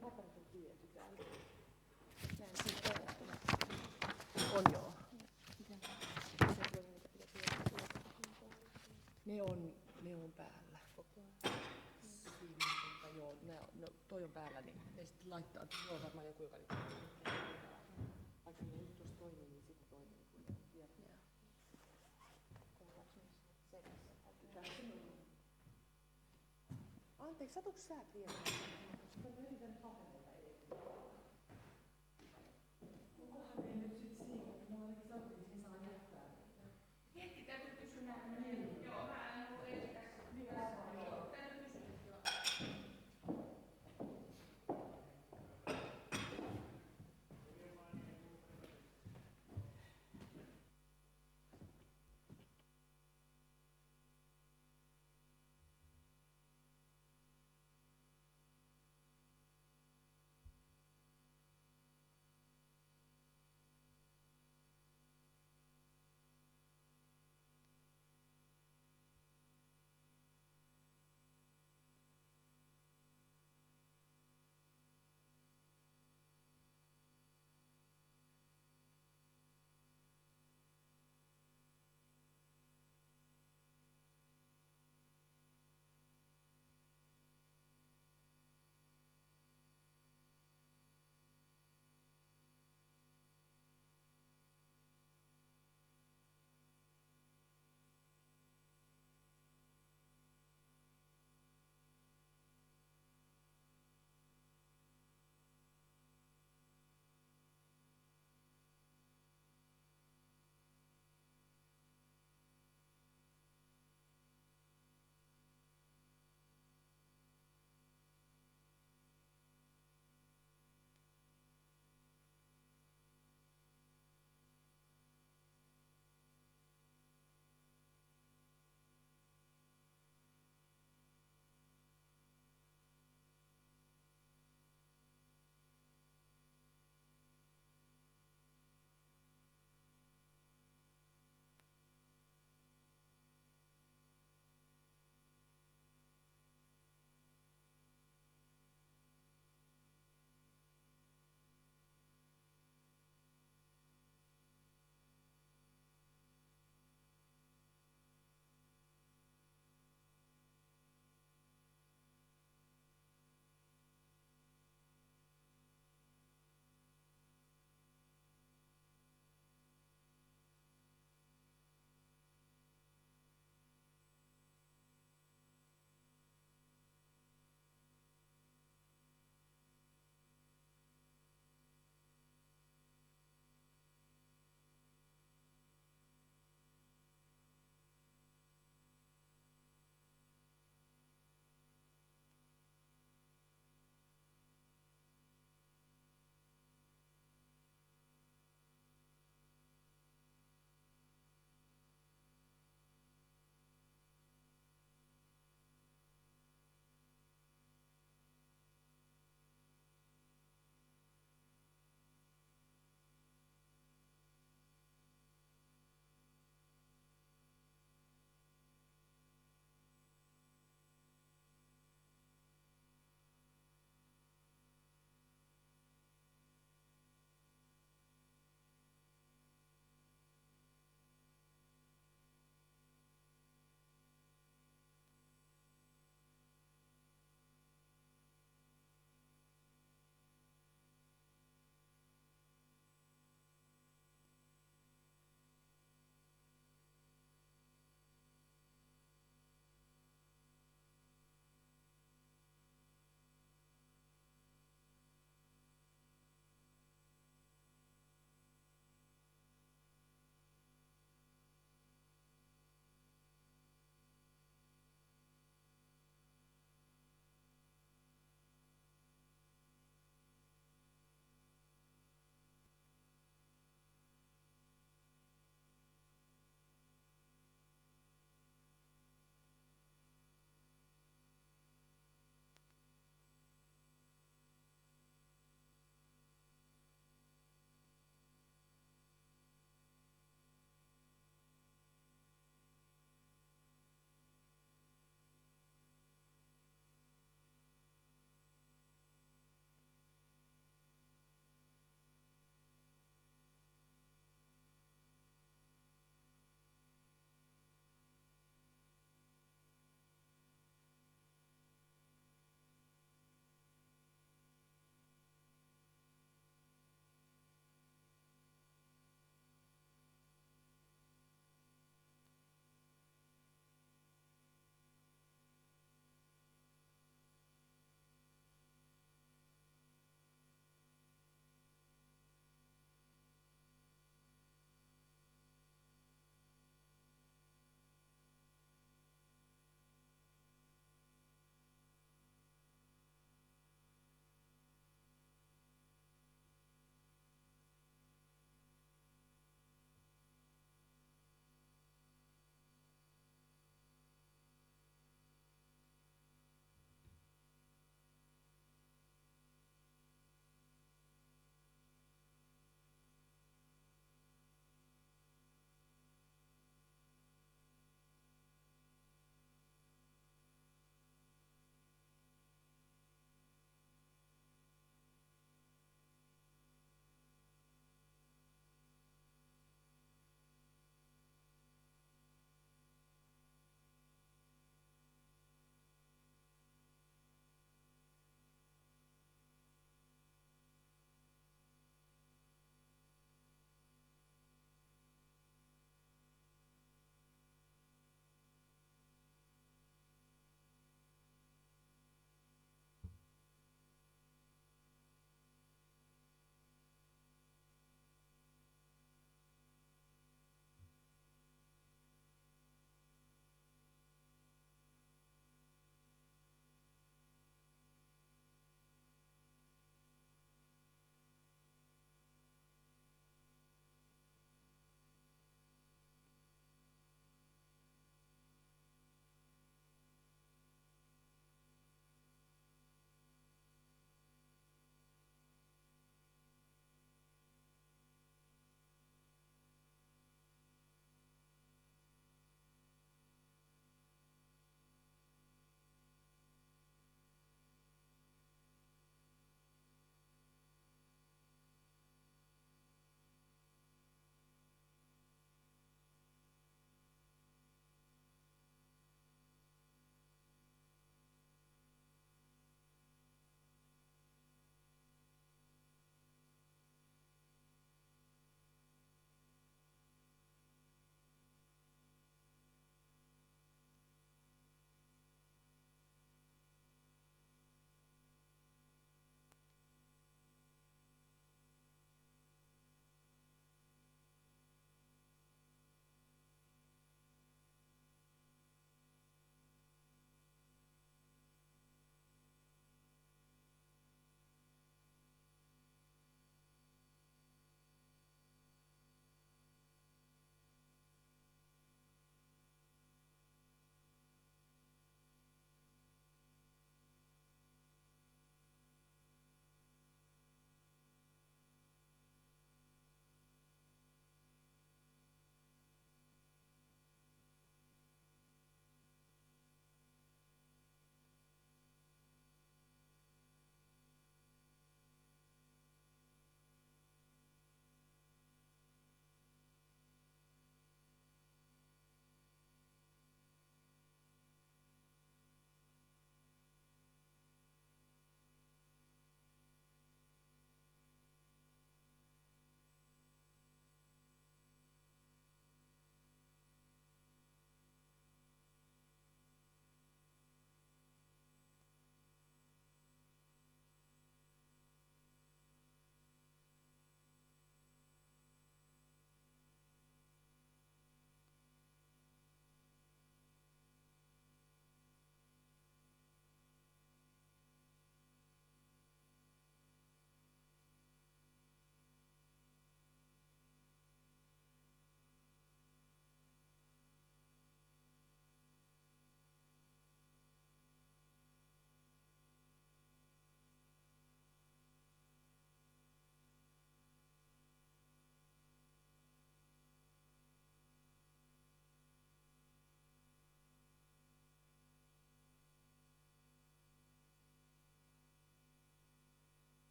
paperisen tietty täällä. On joo. Ne on päällä. Joo, toi on päällä, niin ne sitten laittaa, joo varmaan joku, joka nyt vaikka ne nyt tuossa toimii, niin sitten toimii, kun ne tiedät. Anteeksi, satuuko sä tiedät? Mä yritän paperilla edetä. Onkohan ne nyt sit siinä, kun mä ainakin sanottiin, että siinä saa jättää. Hetki, täytyy kysyä näin. Joo, mä en ollut edes tässä. Joo, täytyy kysyä.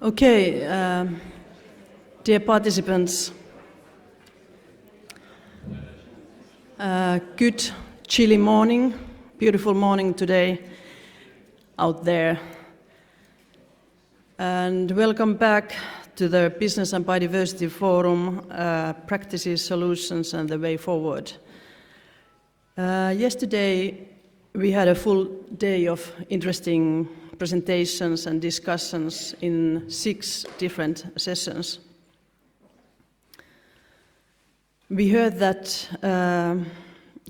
Okay, dear participants, good chilly morning, beautiful morning today out there. And welcome back to the Business and Biodiversity Forum, Practices, Solutions and the Way Forward. Yesterday we had a full day of interesting presentations and discussions in 6 different sessions. We heard that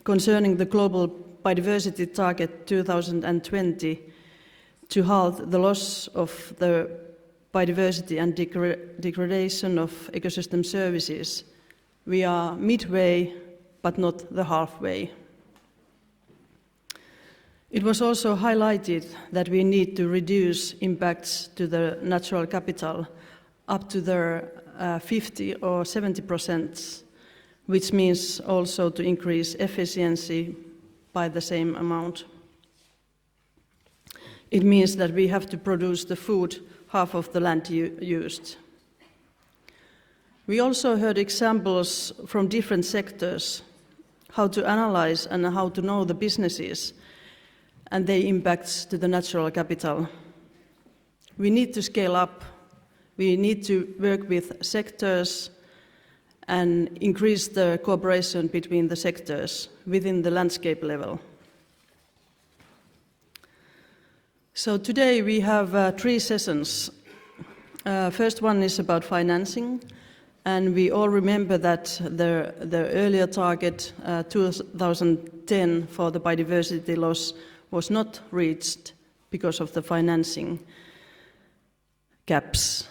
concerning the global biodiversity target 2020 to halt the loss of the biodiversity and degradation of ecosystem services, we are midway but not the halfway. It was also highlighted that we need to reduce impacts to the natural capital up to the 50 or 70%, which means also to increase efficiency by the same amount. It means that we have to produce the food half of the land used. We also heard examples from different sectors, how to analyze and how to know the businesses and their impacts to the natural capital. We need to scale up. We need to work with sectors and increase the cooperation between the sectors within the landscape level. So today we have 3 sessions. First one is about financing, and we all remember that the earlier target 2010 for the biodiversity loss was not reached because of the financing gaps.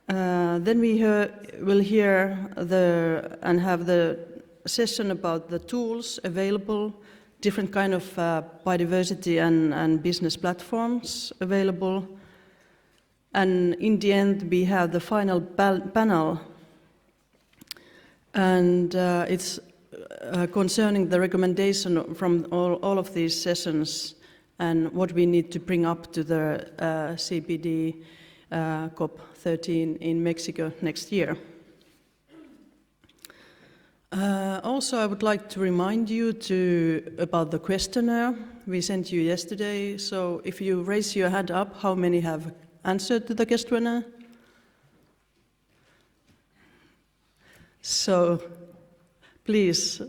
Then we will hear and have the session about the tools available, different kind of biodiversity and business platforms available. And in the end, we have the final panel, and it's concerning the recommendation from all of these sessions and what we need to bring up to the CBD COP13 in Mexico next year. Also, I would like to remind you about the questionnaire we sent you yesterday. So if you raise your hand up, how many have answered to the questionnaire? So please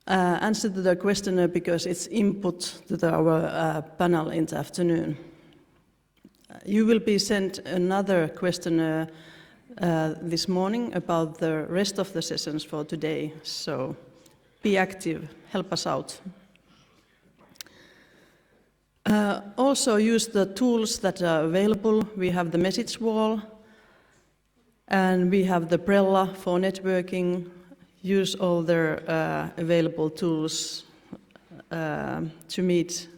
answer to the questionnaire because it's input to our panel in the afternoon. You will be sent another questionnaire this morning about the rest of the sessions for today. So be active, help us out. Also use the tools that are available. We have the message wall and we have the Brella for networking. Use all their available tools to meet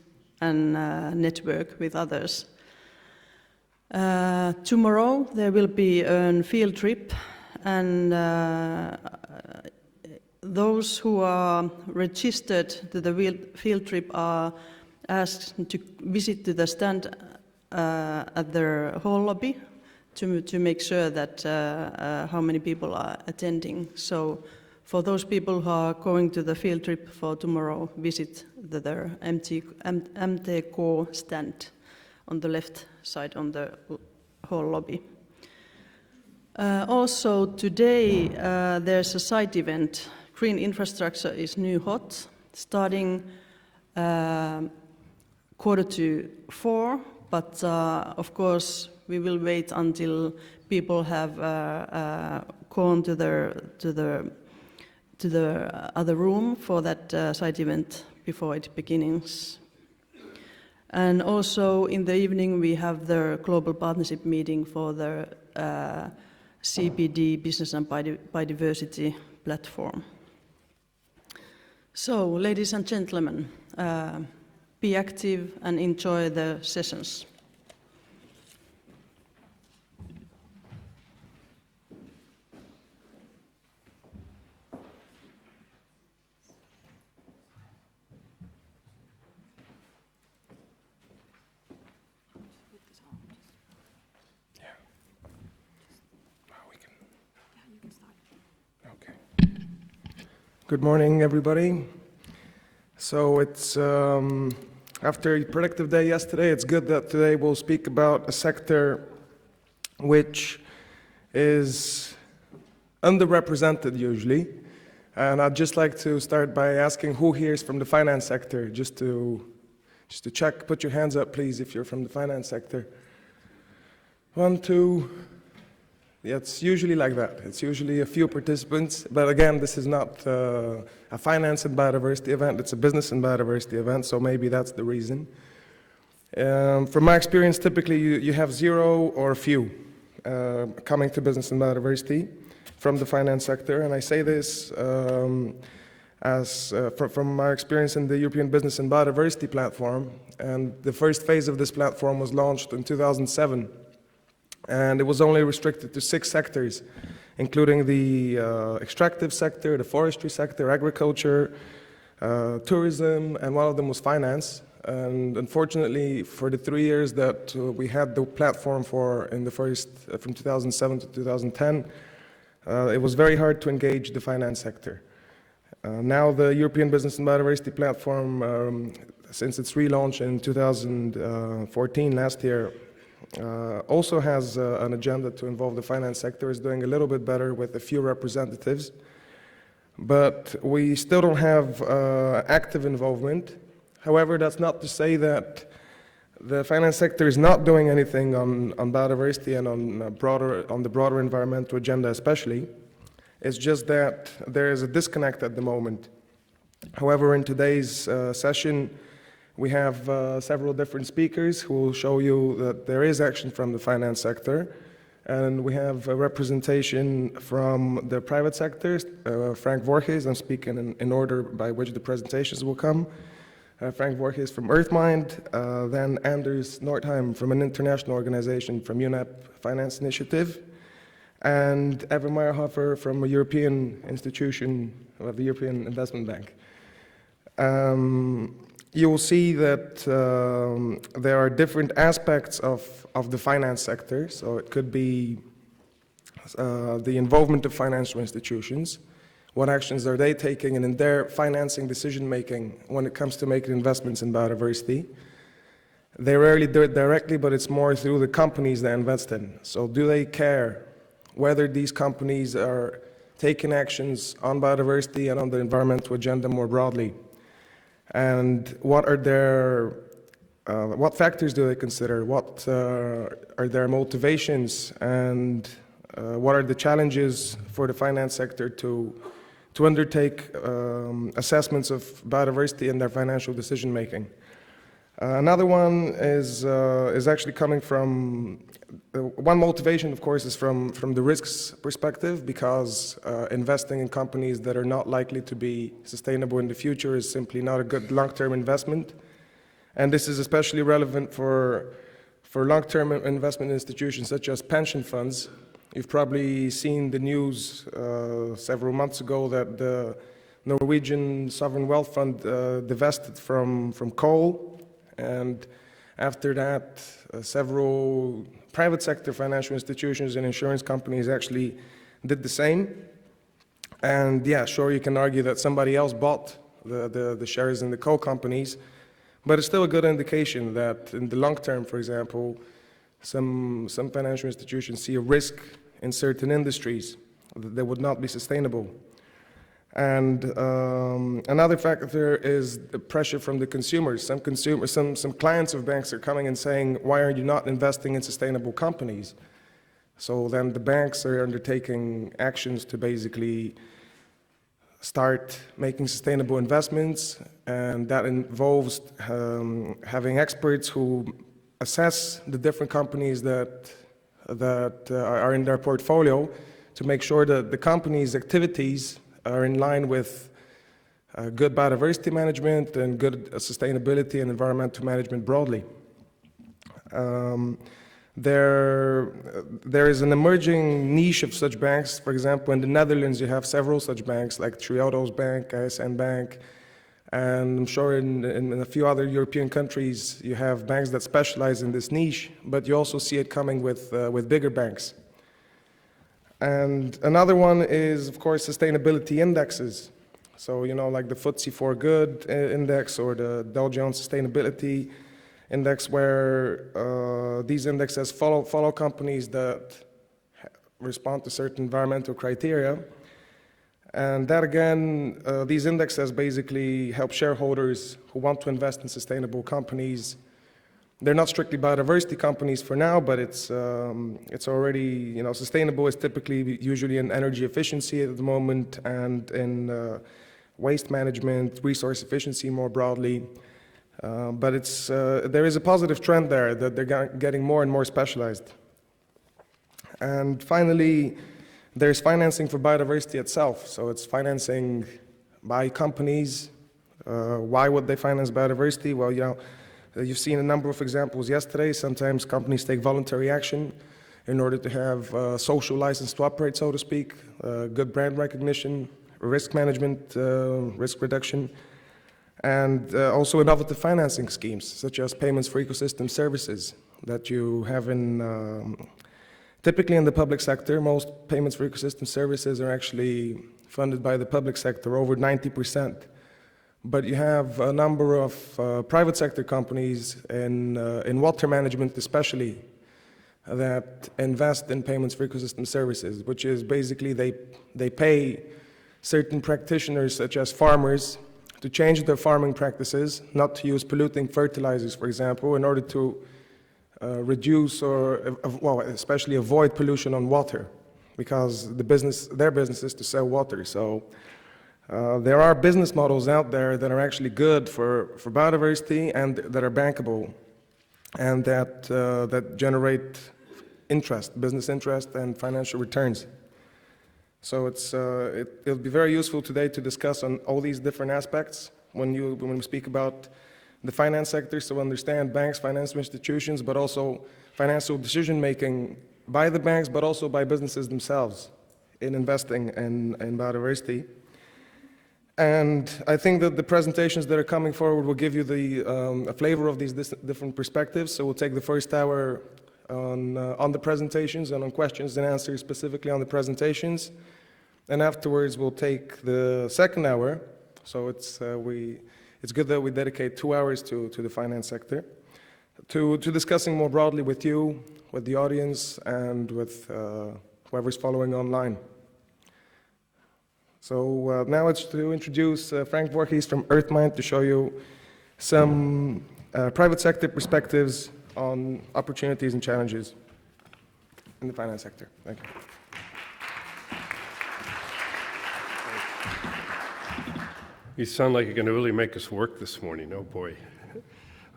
and network with others. Tomorrow there will be a field trip, and those who are registered to the field trip are asked to visit to the stand at their hall lobby to make sure that how many people are attending. So for those people who are going to the field trip for tomorrow, visit their MTK stand on the left side on the hall lobby. Also today there's a side event. Green infrastructure is new hot, starting 3:45, but of course we will wait until people have gone to the other room for that side event before it begins. And also in the evening we have the global partnership meeting for the CBD Business and Biodiversity platform. So, ladies and gentlemen, be active and enjoy the sessions. Good morning, everybody. So it's after a productive day yesterday, it's good that today we'll speak about a sector which is underrepresented usually. And I'd just like to start by asking who here is from the finance sector, just to check. Put your hands up, please, if you're from the finance sector. 1, 2. Yeah, it's usually like that. It's usually a few participants. But again, this is not a finance and biodiversity event. It's a business and biodiversity event, so maybe that's the reason. From my experience, typically you have 0 or a few coming to business and biodiversity from the finance sector. And I say this from my experience in the European Business and Biodiversity platform. And the first phase of this platform was launched in 2007. And it was only restricted to 6 sectors, including the extractive sector, the forestry sector, agriculture, tourism, and one of them was finance. And unfortunately, for the 3 years that we had the platform for in the first, from 2007 to 2010, it was very hard to engage the finance sector. Now the European Business and Biodiversity platform, since its relaunch in 2014, last year, also has an agenda to involve the finance sector, is doing a little bit better with a few representatives. But we still don't have active involvement. However, that's not to say that the finance sector is not doing anything on biodiversity and on the broader environmental agenda especially. It's just that there is a disconnect at the moment. However, in today's session, we have several different speakers who will show you that there is action from the finance sector. And we have a representation from the private sector, Frank Voorhees, I'm speaking in order by which the presentations will come. Frank Voorhees from Earthmind, then Anders Nordheim from an international organization from UNEP Finance Initiative, and Eva Meyerhofer from a European institution of the European Investment Bank. You will see that there are different aspects of the finance sector. So it could be the involvement of financial institutions. What actions are they taking in their financing decision-making when it comes to making investments in biodiversity? They rarely do it directly, but it's more through the companies they invest in. So do they care whether these companies are taking actions on biodiversity and on the environmental agenda more broadly? And what are what factors do they consider? What are their motivations? And what are the challenges for the finance sector to undertake assessments of biodiversity in their financial decision making? Another one is actually coming from, one motivation, of course, is from the risks perspective, because investing in companies that are not likely to be sustainable in the future is simply not a good long-term investment. And this is especially relevant for long-term investment institutions such as pension funds. You've probably seen the news several months ago that the Norwegian Sovereign Wealth Fund divested from coal. And after that, several private sector financial institutions and insurance companies actually did the same. And yeah, sure, you can argue that somebody else bought the shares in the coal companies, but it's still a good indication that in the long term, for example, some financial institutions see a risk in certain industries that would not be sustainable. And another factor is the pressure from the consumers. Some clients of banks are coming and saying, why are you not investing in sustainable companies? So then the banks are undertaking actions to basically start making sustainable investments, and that involves having experts who assess the different companies that are in their portfolio to make sure that the company's activities are in line with good biodiversity management and good sustainability and environmental management broadly. There is an emerging niche of such banks. For example, in the Netherlands, you have several such banks like Triodos Bank, ISN Bank, and I'm sure in a few other European countries, you have banks that specialize in this niche, but you also see it coming with bigger banks. And another one is, of course, sustainability indexes. So, like the FTSE for Good index or the Dow Jones Sustainability Index, where these indexes follow companies that respond to certain environmental criteria. And that again, these indexes basically help shareholders who want to invest in sustainable companies. They're not strictly biodiversity companies for now, but it's already, sustainable is typically usually in energy efficiency at the moment and in waste management, resource efficiency more broadly. But there is a positive trend there that they're getting more and more specialized. And finally, there's financing for biodiversity itself. So it's financing by companies. Why would they finance biodiversity? Well, you've seen a number of examples yesterday. Sometimes companies take voluntary action in order to have social license to operate, so to speak, good brand recognition, risk management, risk reduction, and also innovative financing schemes, such as payments for ecosystem services that you have typically in the public sector. Most payments for ecosystem services are actually funded by the public sector, over 90%. But you have a number of private sector companies in water management especially that invest in payments for ecosystem services, which is basically they pay certain practitioners such as farmers to change their farming practices, not to use polluting fertilizers, for example, in order to reduce or, especially avoid pollution on water, because their business is to sell water. So there are business models out there that are actually good for biodiversity and that are bankable and that generate business interest and financial returns. So it'll be very useful today to discuss on all these different aspects when we speak about the finance sector, so understand banks, financial institutions, but also financial decision-making by the banks, but also by businesses themselves in investing in biodiversity. And I think that the presentations that are coming forward will give you a flavor of these different perspectives. So we'll take the first hour on the presentations and on questions and answers specifically on the presentations. And afterwards, we'll take the second hour. So it's good that we dedicate 2 hours to the finance sector, to discussing more broadly with you, with the audience, and with whoever's following online. So now it's to introduce Frank Voorhees from Earthmind to show you some private sector perspectives on opportunities and challenges in the finance sector. Thank you. You sound like you're going to really make us work this morning. Oh, boy.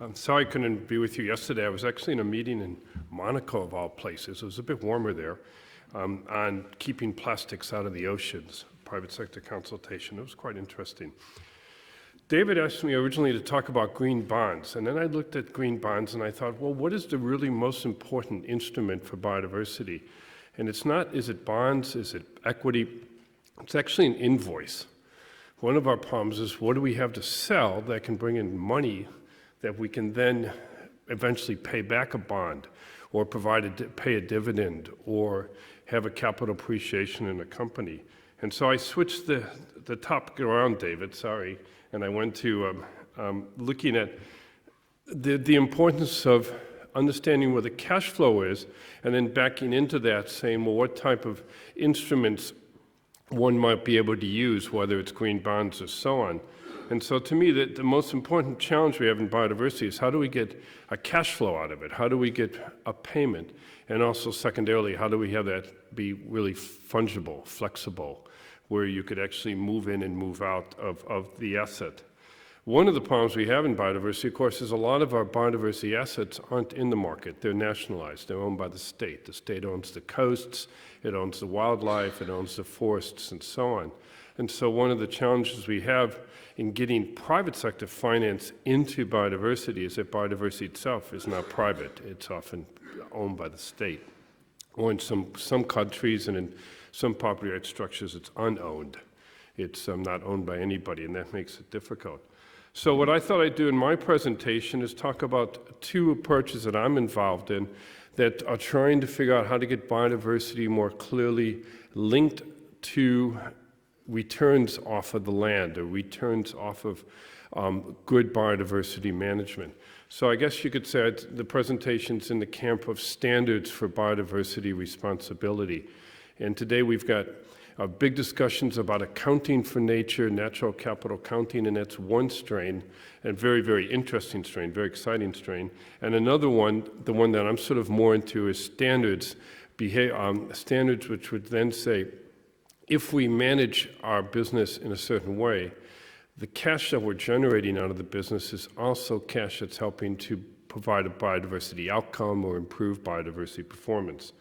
I'm sorry I couldn't be with you yesterday. I was actually in a meeting in Monaco, of all places. It was a bit warmer there, on keeping plastics out of the oceans, private sector consultation. It was quite interesting. David asked me originally to talk about green bonds, and then I looked at green bonds and I thought, well, what is the really most important instrument for biodiversity? And it's not, is it bonds, is it equity? It's actually an invoice. One of our problems is, what do we have to sell that can bring in money that we can then eventually pay back a bond or pay a dividend or have a capital appreciation in a company? And so I switched the topic around, David, sorry, and I went to looking at the importance of understanding where the cash flow is, and then backing into that saying, well, what type of instruments one might be able to use, whether it's green bonds or so on. And so to me, the most important challenge we have in biodiversity is how do we get a cash flow out of it? How do we get a payment? And also secondarily, how do we have that be really fungible, flexible, where you could actually move in and move out of the asset? One of the problems we have in biodiversity, of course, is a lot of our biodiversity assets aren't in the market. They're nationalized. They're owned by the state. The state owns the coasts. It owns the wildlife. It owns the forests and so on. And so one of the challenges we have in getting private sector finance into biodiversity is that biodiversity itself is not private. It's often owned by the state. Or in some countries and in some property rights structures, it's unowned. It's not owned by anybody, and that makes it difficult. So what I thought I'd do in my presentation is talk about two approaches that I'm involved in that are trying to figure out how to get biodiversity more clearly linked to returns off of the land or returns off of good biodiversity management. So I guess you could say the presentation's in the camp of standards for biodiversity responsibility. And today we've got big discussions about accounting for nature, natural capital accounting, and that's one strain, and very, very interesting strain, very exciting strain. And another one, the one that I'm sort of more into, is standards, standards which would then say, if we manage our business in a certain way, the cash that we're generating out of the business is also cash that's helping to provide a biodiversity outcome or improve biodiversity performance.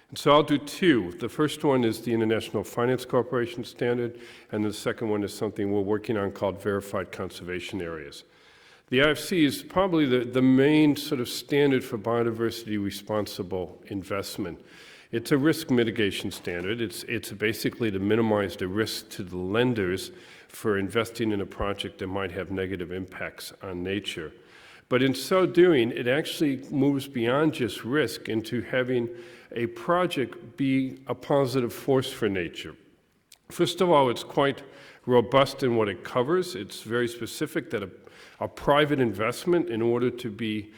And so I'll do two. The first one is the International Finance Corporation standard, and the second one is something we're working on called verified conservation areas. The IFC is probably the main sort of standard for biodiversity responsible investment. It's a risk mitigation standard. It's basically to minimize the risk to the lenders for investing in a project that might have negative impacts on nature. But in so doing, it actually moves beyond just risk into having a project be a positive force for nature. First of all, it's quite robust in what it covers. It's very specific that a private investment, in order to be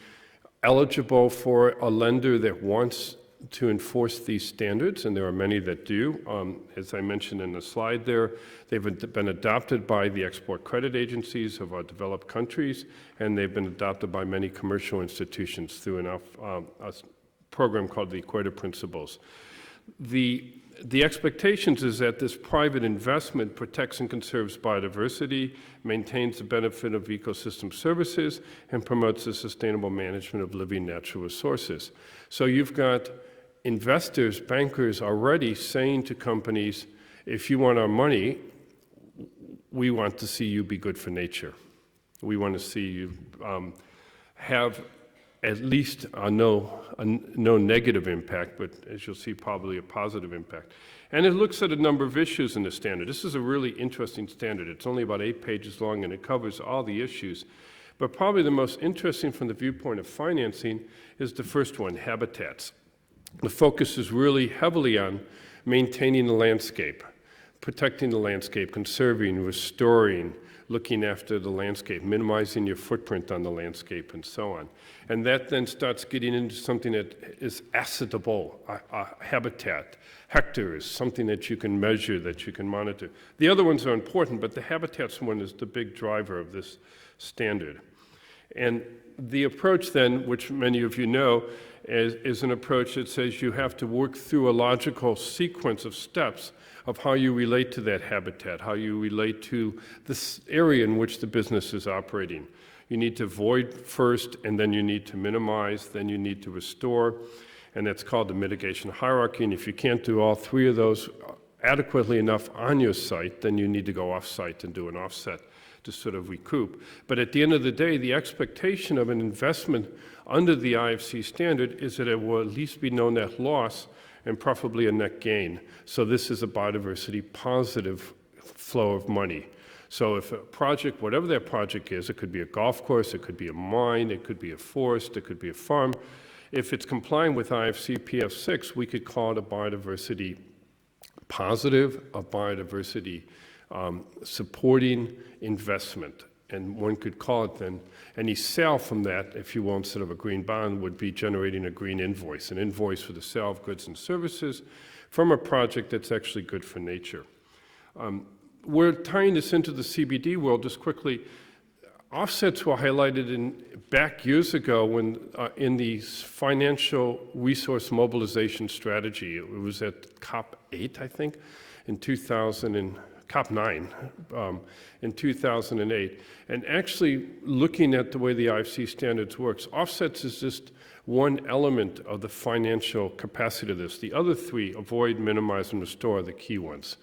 eligible for a lender that wants to enforce these standards, and there are many that do. As I mentioned in the slide there, they've been adopted by the export credit agencies of our developed countries, and they've been adopted by many commercial institutions through a program called the Equator Principles. The expectations is that this private investment protects and conserves biodiversity, maintains the benefit of ecosystem services, and promotes the sustainable management of living natural resources. So you've got investors, bankers already saying to companies, if you want our money, we want to see you be good for nature. We want to see you have at least no negative impact, but as you'll see, probably a positive impact. And it looks at a number of issues in the standard. This is a really interesting standard. It's only about 8 pages long, and it covers all the issues. But probably the most interesting from the viewpoint of financing is the first one, habitats. The focus is really heavily on maintaining the landscape, protecting the landscape, conserving, restoring, looking after the landscape, minimizing your footprint on the landscape, and so on. And that then starts getting into something that is assetable, a habitat, hectares, something that you can measure, that you can monitor. The other ones are important, but the habitats one is the big driver of this standard. And the approach then, which many of you know, is an approach that says you have to work through a logical sequence of steps of how you relate to that habitat, how you relate to this area in which the business is operating. You need to avoid first, and then you need to minimize, then you need to restore, and that's called the mitigation hierarchy. And if you can't do all three of those adequately enough on your site, then you need to go off-site and do an offset to sort of recoup. But at the end of the day, the expectation of an investment under the IFC standard is that it will at least be no net loss and preferably a net gain. So this is a biodiversity positive flow of money. So if a project, whatever that project is, it could be a golf course, it could be a mine, it could be a forest, it could be a farm. If it's complying with IFC PF6, we could call it a biodiversity positive, a biodiversity supporting investment. And one could call it then, any sale from that, if you will, instead of a green bond, would be generating a green invoice, an invoice for the sale of goods and services from a project that's actually good for nature. We're tying this into the CBD world just quickly. Offsets were highlighted back years ago when in the financial resource mobilization strategy. It was at COP8, I think, in 2000 and COP9 in 2008. And actually looking at the way the IFC standards works, offsets is just one element of the financial capacity of this. The other three, avoid, minimize, and restore, are the key ones,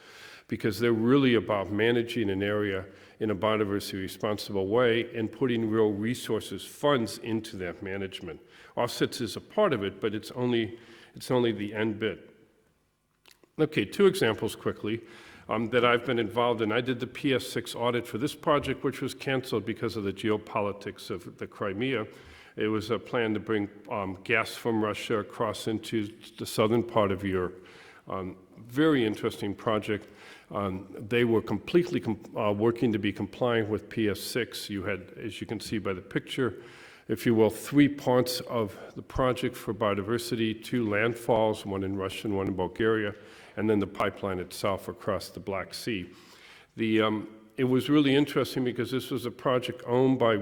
because they're really about managing an area in a biodiversity responsible way and putting real resources, funds into that management. Offsets is a part of it, but it's only the end bit. Okay, two examples quickly that I've been involved in. I did the PS6 audit for this project, which was canceled because of the geopolitics of the Crimea. It was a plan to bring gas from Russia across into the southern part of Europe. Very interesting project. They were completely working to be compliant with PS6. You had, as you can see by the picture, if you will, 3 parts of the project for biodiversity, 2 landfalls, one in Russia and one in Bulgaria, and then the pipeline itself across the Black Sea. It was really interesting because this was a project owned by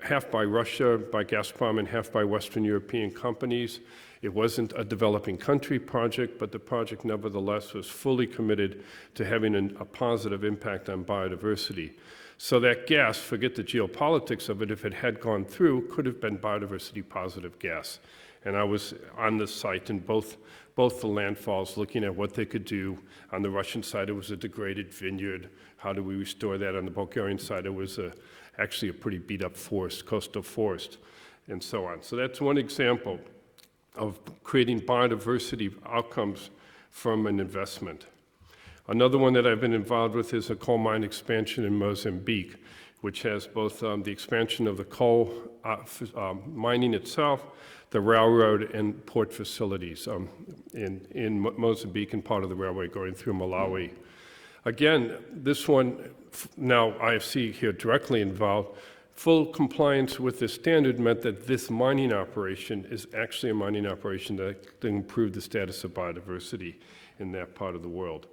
half by Russia, by Gazprom, and half by Western European companies. It wasn't a developing country project, but the project nevertheless was fully committed to having a positive impact on biodiversity. So that gas, forget the geopolitics of it, if it had gone through, could have been biodiversity positive gas. And I was on the site in both the landfalls looking at what they could do. On the Russian side, it was a degraded vineyard. How do we restore that? On the Bulgarian side, it was actually a pretty beat up forest, coastal forest, and so on. So that's one example of creating biodiversity outcomes from an investment. Another one that I've been involved with is a coal mine expansion in Mozambique, which has both the expansion of the coal mining itself, the railroad, and port facilities in Mozambique and part of the railway going through Malawi. Again, this one, now IFC here directly involved, full compliance with the standard meant that this mining operation is actually a mining operation that improved the status of biodiversity in that part of the world,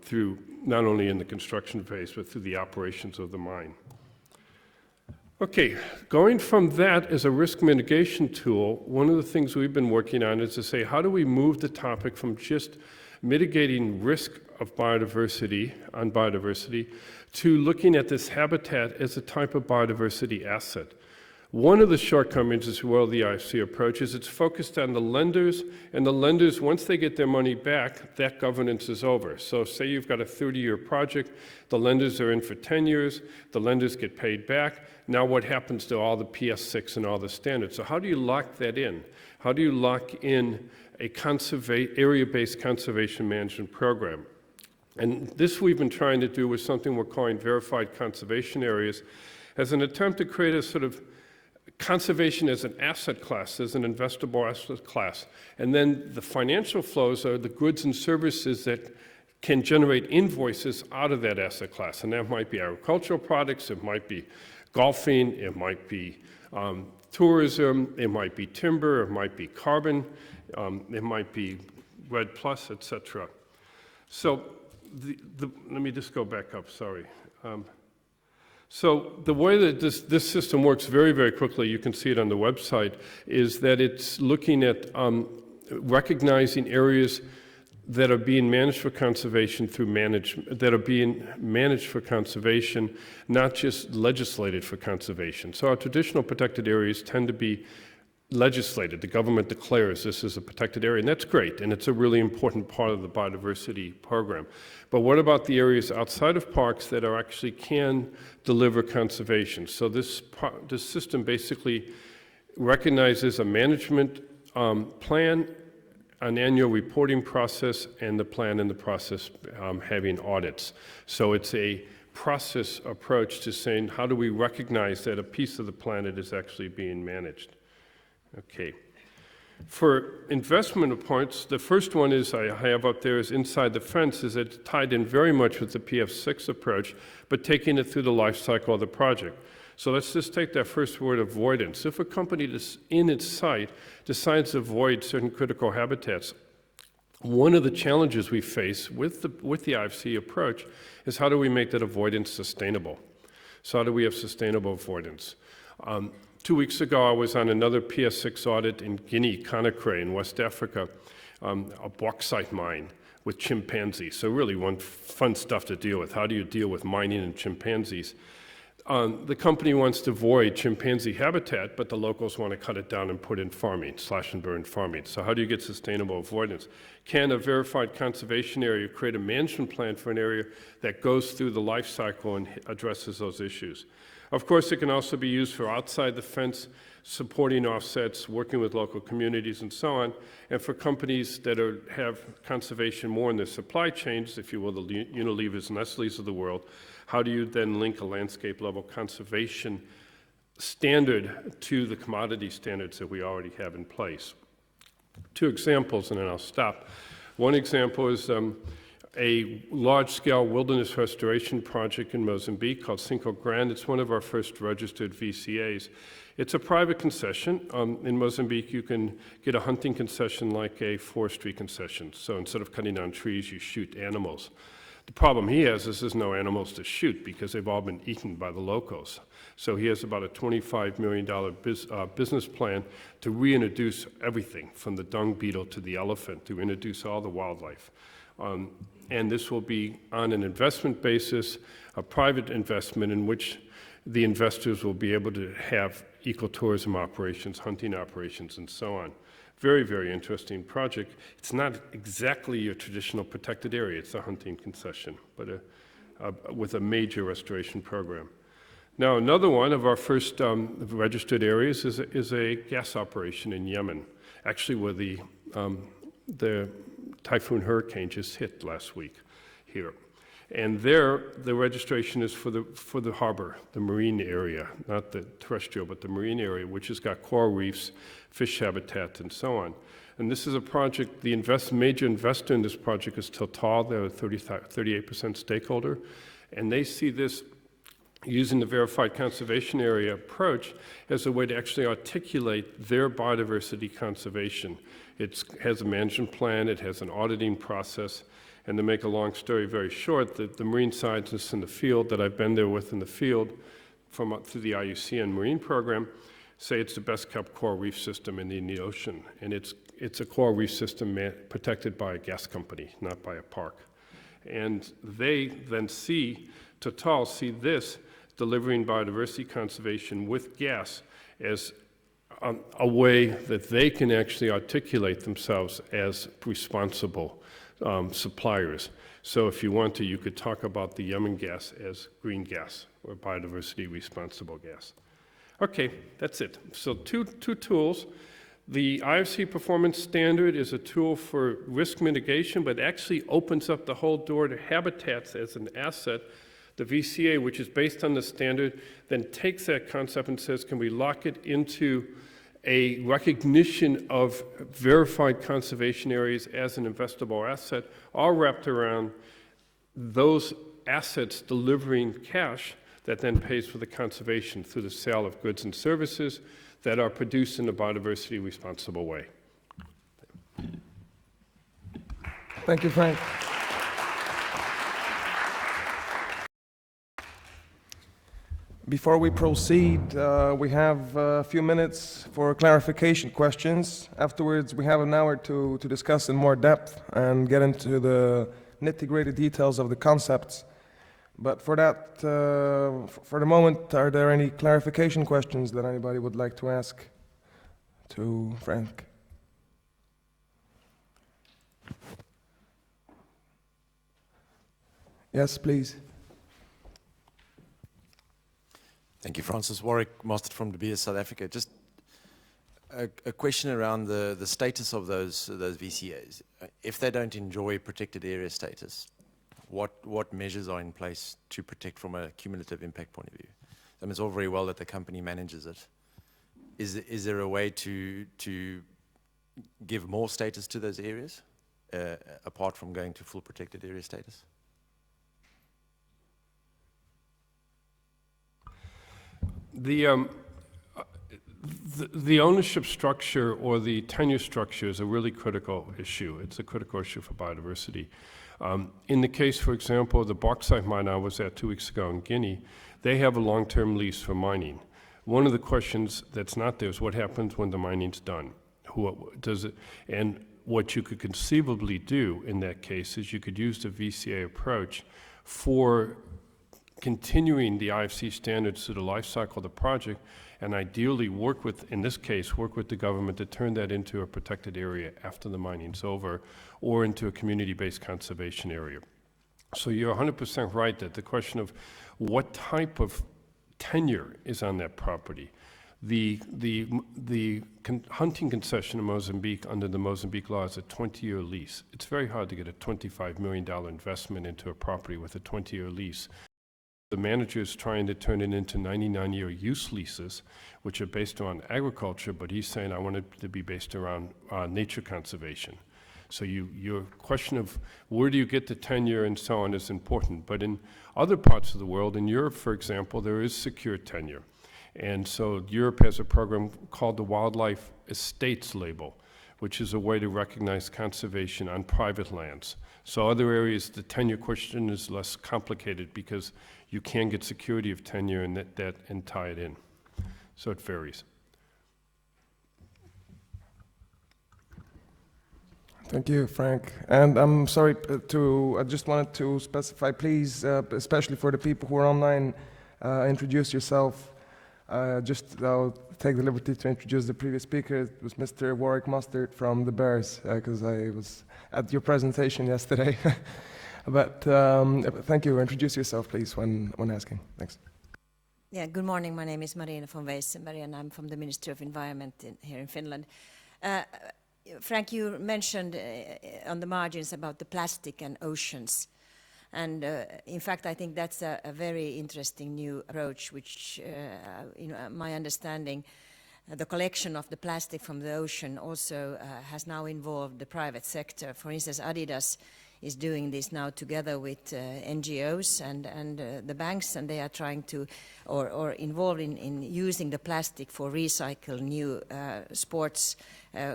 through not only in the construction phase, but through the operations of the mine. Okay, going from that as a risk mitigation tool, one of the things we've been working on is to say, how do we move the topic from just mitigating risk of biodiversity, to looking at this habitat as a type of biodiversity asset. One of the shortcomings as well the IFC approach is it's focused on the lenders, and the lenders, once they get their money back, that governance is over. So say you've got a 30-year project, the lenders are in for 10 years, the lenders get paid back. Now what happens to all the PS6 and all the standards? So how do you lock that in? How do you lock in a area-based conservation management program? And this we've been trying to do with something we're calling verified conservation areas as an attempt to create a sort of conservation as an asset class, as an investable asset class. And then the financial flows are the goods and services that can generate invoices out of that asset class. And that might be agricultural products, it might be golfing, it might be tourism, it might be timber, it might be carbon, it might be Red Plus, etc. So let me just go back up, sorry. So the way that this system works very, very quickly, you can see it on the website, is that it's looking at recognizing areas that are being managed for conservation through managed for conservation, not just legislated for conservation. So our traditional protected areas tend to be legislated. The government declares this is a protected area, and that's great, and it's a really important part of the biodiversity program. But what about the areas outside of parks that are actually can deliver conservation? So this system basically recognizes a management plan, an annual reporting process, and the plan and the process having audits. So it's a process approach to saying, how do we recognize that a piece of the planet is actually being managed? Okay. For investment points, the first one is I have up there is inside the fence, is it's tied in very much with the PF6 approach, but taking it through the life cycle of the project. So let's just take that first word, avoidance. If a company in its site decides to avoid certain critical habitats, one of the challenges we face with the IFC approach is how do we make that avoidance sustainable? So how do we have sustainable avoidance? 2 weeks ago, I was on another PS6 audit in Guinea-Conakry in West Africa, a bauxite mine with chimpanzees. So really one fun stuff to deal with. How do you deal with mining and chimpanzees? The company wants to avoid chimpanzee habitat, but the locals want to cut it down and put in farming, slash and burn farming. So how do you get sustainable avoidance? Can a verified conservation area create a management plan for an area that goes through the life cycle and addresses those issues? Of course, it can also be used for outside the fence, supporting offsets, working with local communities, and so on. And for companies that have conservation more in their supply chains, if you will, the Unilevers and Nestle's of the world, how do you then link a landscape-level conservation standard to the commodity standards that we already have in place? 2 examples, and then I'll stop. One example is a large-scale wilderness restoration project in Mozambique called Cinco Grande. It's one of our first registered VCAs. It's a private concession. In Mozambique, you can get a hunting concession like a forestry concession. So instead of cutting down trees, you shoot animals. The problem he has is there's no animals to shoot because they've all been eaten by the locals. So he has about a $25 million business plan to reintroduce everything from the dung beetle to the elephant, to introduce all the wildlife. And this will be on an investment basis, a private investment in which the investors will be able to have ecotourism operations, hunting operations, and so on. Very, very interesting project. It's not exactly your traditional protected area. It's a hunting concession, but with a major restoration program. Now, another one of our first registered areas is a gas operation in Yemen, actually where the typhoon hurricane just hit last week here. And there, the registration is for the harbor, the marine area, not the terrestrial, but the marine area, which has got coral reefs, fish habitat, and so on. And this is a project, the major investor in this project is Total. They're a 38% stakeholder. And they see this using the verified conservation area approach as a way to actually articulate their biodiversity conservation. It has a management plan, it has an auditing process, and to make a long story very short, the marine scientists in the field that I've been there with in the field from through the IUCN Marine Program say it's the best kept coral reef system in the ocean. And it's a coral reef system protected by a gas company, not by a park. And they then Total see this delivering biodiversity conservation with gas as a way that they can actually articulate themselves as responsible suppliers. So if you want to, you could talk about the Yemen gas as green gas or biodiversity responsible gas. Okay, that's it. So two tools. The IFC Performance Standard is a tool for risk mitigation, but actually opens up the whole door to habitats as an asset. The VCA, which is based on the standard, then takes that concept and says, can we lock it into a recognition of verified conservation areas as an investable asset, all wrapped around those assets delivering cash that then pays for the conservation through the sale of goods and services that are produced in a biodiversity responsible way. Thank you, Frank. Before we proceed, we have a few minutes for clarification questions. Afterwards, we have an hour to discuss in more depth and get into the nitty-gritty details of the concepts. But for that, for the moment, are there any clarification questions that anybody would like to ask to Frank? Yes, please. Thank you, Francis. Warwick, Master from De Beers, South Africa. Just a question around the status of those VCAs. If they don't enjoy protected area status, what measures are in place to protect from a cumulative impact point of view? I mean, it's all very well that the company manages it. Is there a way to give more status to those areas, apart from going to full protected area status? The ownership structure or the tenure structure is a really critical issue. It's a critical issue for biodiversity. In the case, for example, of the bauxite mine I was at 2 weeks ago in Guinea, they have a long-term lease for mining. One of the questions that's not there is what happens when the mining's done? Who does it? And what you could conceivably do in that case is you could use the VCA approach for continuing the IFC standards through the life cycle of the project, and ideally work with, in this case, work with the government to turn that into a protected area after the mining's over, or into a community-based conservation area. So you're 100% right that the question of what type of tenure is on that property. The hunting concession in Mozambique under the Mozambique law is a 20-year lease. It's very hard to get a $25 million investment into a property with a 20-year lease. The manager is trying to turn it into 99-year use leases, which are based on agriculture, but he's saying I want it to be based around nature conservation. So your question of where do you get the tenure and so on is important. But in other parts of the world, in Europe, for example, there is secure tenure. And so Europe has a program called the Wildlife Estates Label, which is a way to recognize conservation on private lands. So other areas, the tenure question is less complicated because you can get security of tenure and tie it in. So it varies. Thank you, Frank. And I'm sorry I just wanted to specify, please, especially for the people who are online, introduce yourself. I'll take the liberty to introduce the previous speaker. It was Mr. Warwick Mustard from the Bears, because I was at your presentation yesterday. But thank you. Introduce yourself, please, when asking. Thanks. Yeah, good morning. My name is Marina von Weissenberg, and I'm from the Ministry of Environment here in Finland. Frank, you mentioned on the margins about the plastic and oceans. And in fact, I think that's a very interesting new approach, which, my understanding, the collection of the plastic from the ocean also has now involved the private sector. For instance, Adidas is doing this now together with NGOs and the banks, and they are trying to, or involved in using the plastic for recycle new sports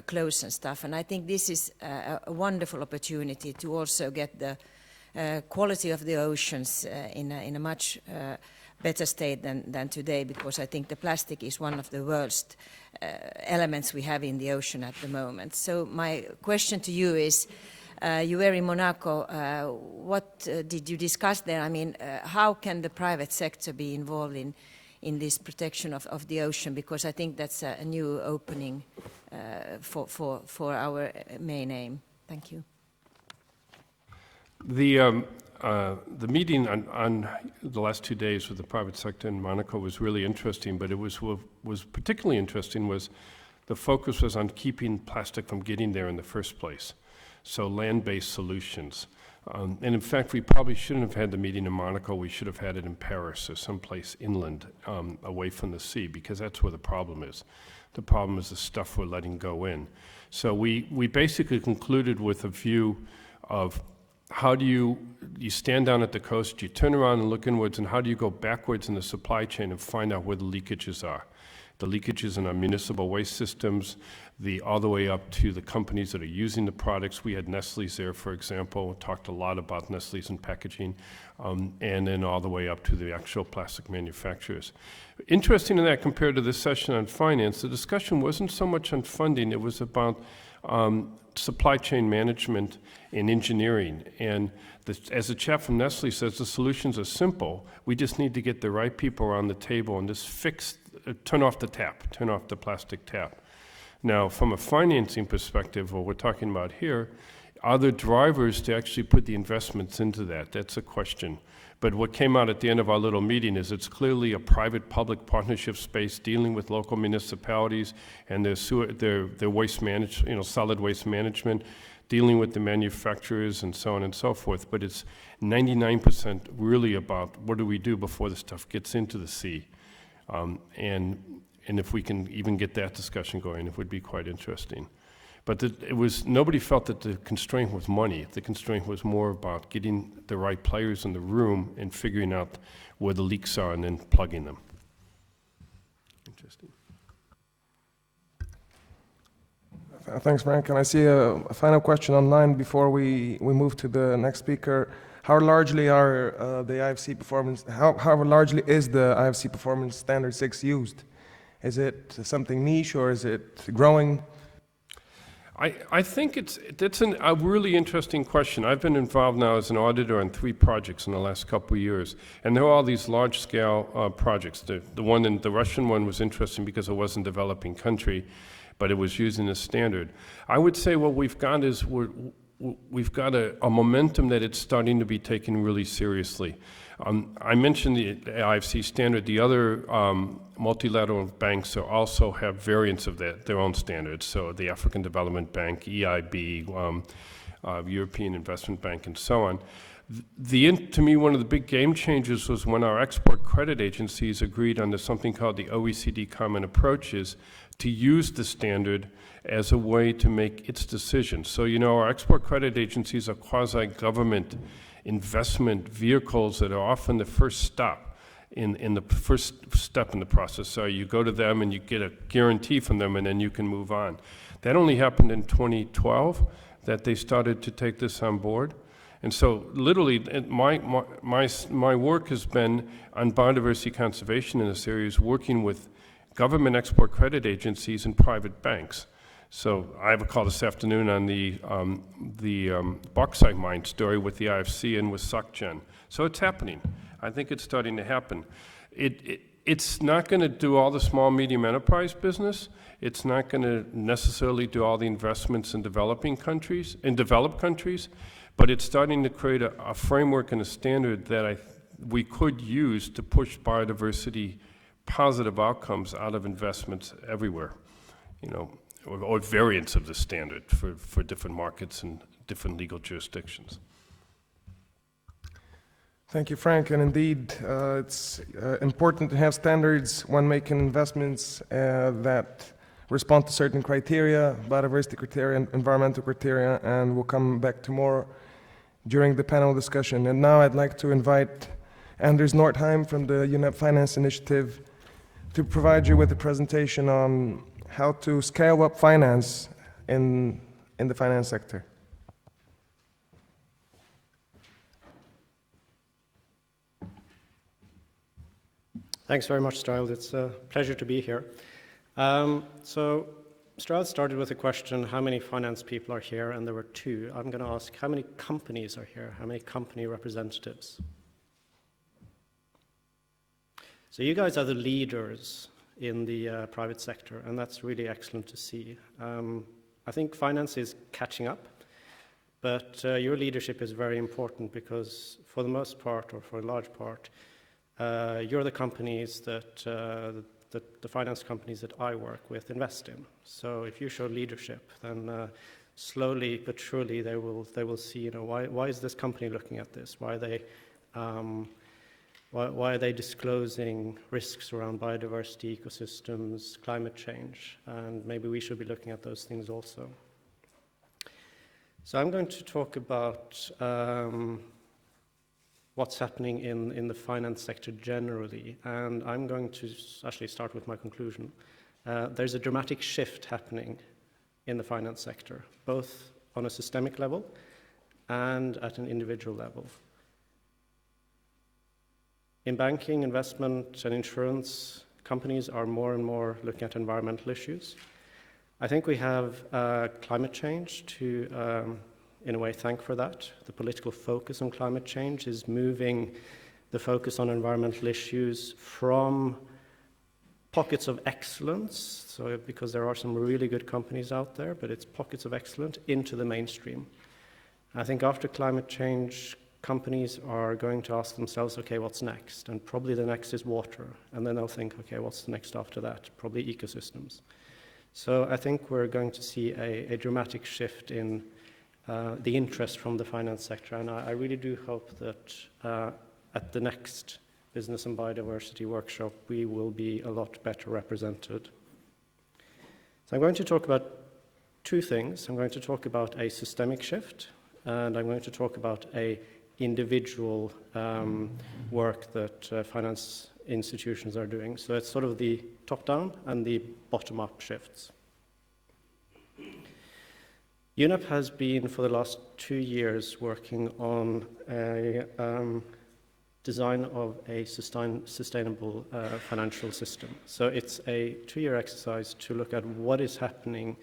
clothes and stuff. And I think this is a wonderful opportunity to also get the quality of the oceans in a much better state than today, because I think the plastic is one of the worst elements we have in the ocean at the moment. So my question to you is, you were in Monaco, what did you discuss there? I mean, how can the private sector be involved in this protection of the ocean? Because I think that's a new opening for our main aim. Thank you. The meeting on the last 2 days with the private sector in Monaco was really interesting, but it was particularly interesting was the focus was on keeping plastic from getting there in the first place. So land-based solutions. And in fact, we probably shouldn't have had the meeting in Monaco. We should have had it in Paris or someplace inland, away from the sea, because that's where the problem is. The problem is the stuff we're letting go in. So we basically concluded with a view of how do you stand down at the coast, you turn around and look inwards, and how do you go backwards in the supply chain and find out where the leakages are? The leakages in our municipal waste systems, all the way up to the companies that are using the products. We had Nestle's there, for example, talked a lot about Nestle's and packaging, and then all the way up to the actual plastic manufacturers. Interesting in that, compared to this session on finance, the discussion wasn't so much on funding, it was about supply chain management and engineering. And as the chap from Nestle says, the solutions are simple. We just need to get the right people around the table and just turn off the plastic tap. Now, from a financing perspective, what we're talking about here, are there drivers to actually put the investments into that? That's a question. But what came out at the end of our little meeting is it's clearly a private-public partnership space dealing with local municipalities and their waste management, solid waste management, dealing with the manufacturers and so on and so forth. But it's 99% really about what do we do before the stuff gets into the sea. And if we can even get that discussion going, it would be quite interesting. But nobody felt that the constraint was money. The constraint was more about getting the right players in the room and figuring out where the leaks are and then plugging them. Interesting. Thanks, Frank. And I see a final question online before we move to the next speaker. How largely are the IFC performance? How largely is the IFC Performance Standard 6 used? Is it something niche or is it growing? I think that's a really interesting question. I've been involved now as an auditor on 3 projects in the last couple of years, and there are all these large-scale projects. The Russian one was interesting because it wasn't a developing country, but it was using a standard. I would say what we've got is we've got a momentum that it's starting to be taken really seriously. I mentioned the IFC standard. The other multilateral banks also have variants of their own standards. So the African Development Bank, EIB, European Investment Bank, and so on. To me, one of the big game changers was when our export credit agencies agreed on something called the OECD Common Approaches to use the standard as a way to make its decisions. So, our export credit agencies are quasi-government investment vehicles that are often the first stop in the first step in the process. So you go to them and you get a guarantee from them, and then you can move on. That only happened in 2012, that they started to take this on board. And so literally, my work has been on biodiversity conservation in this area, is working with government export credit agencies and private banks. So I have a call this afternoon on the bauxite mine story with the IFC and with SocGen. So it's happening. I think it's starting to happen. It's not going to do all the small, medium enterprise business. It's not going to necessarily do all the investments in developed countries, but it's starting to create a framework and a standard that we could use to push biodiversity positive outcomes out of investments everywhere, or variants of the standard for different markets and different legal jurisdictions. Thank you, Frank. And indeed, it's important to have standards when making investments that respond to certain criteria, biodiversity criteria, and environmental criteria, and we'll come back to more during the panel discussion. And now I'd like to invite Anders Nordheim from the UNEP Finance Initiative to provide you with a presentation on how to scale up finance in the finance sector. Thanks very much, Stroud. It's a pleasure to be here. So Stroud started with a question, how many finance people are here? And there were two. I'm going to ask, how many companies are here? How many company representatives? So you guys are the leaders in the private sector, and that's really excellent to see. I think finance is catching up, but your leadership is very important because for the most part, or for a large part, you're the companies that the finance companies that I work with invest in. So if you show leadership, then slowly but surely they will see, why is this company looking at this? Why are they disclosing risks around biodiversity, ecosystems, climate change? And maybe we should be looking at those things also. So I'm going to talk about what's happening in the finance sector generally, and I'm going to actually start with my conclusion. There's a dramatic shift happening in the finance sector, both on a systemic level and at an individual level. In banking, investment, and insurance, companies are more and more looking at environmental issues. I think we have climate change to, in a way, thank for that. The political focus on climate change is moving the focus on environmental issues from pockets of excellence, so because there are some really good companies out there, but it's pockets of excellence, into the mainstream. I think after climate change, companies are going to ask themselves, okay, what's next? And probably the next is water. And then they'll think, okay, what's the next after that? Probably ecosystems. So I think we're going to see a dramatic shift in the interest from the finance sector. And I really do hope that at the next Business and Biodiversity workshop, we will be a lot better represented. So I'm going to talk about two things. I'm going to talk about a systemic shift, and I'm going to talk about a individual work that finance institutions are doing. So it's sort of the top-down and the bottom-up shifts. UNEP has been, for the last 2 years, working on a design of a sustainable financial system. So it's a 2-year exercise to look at what is happening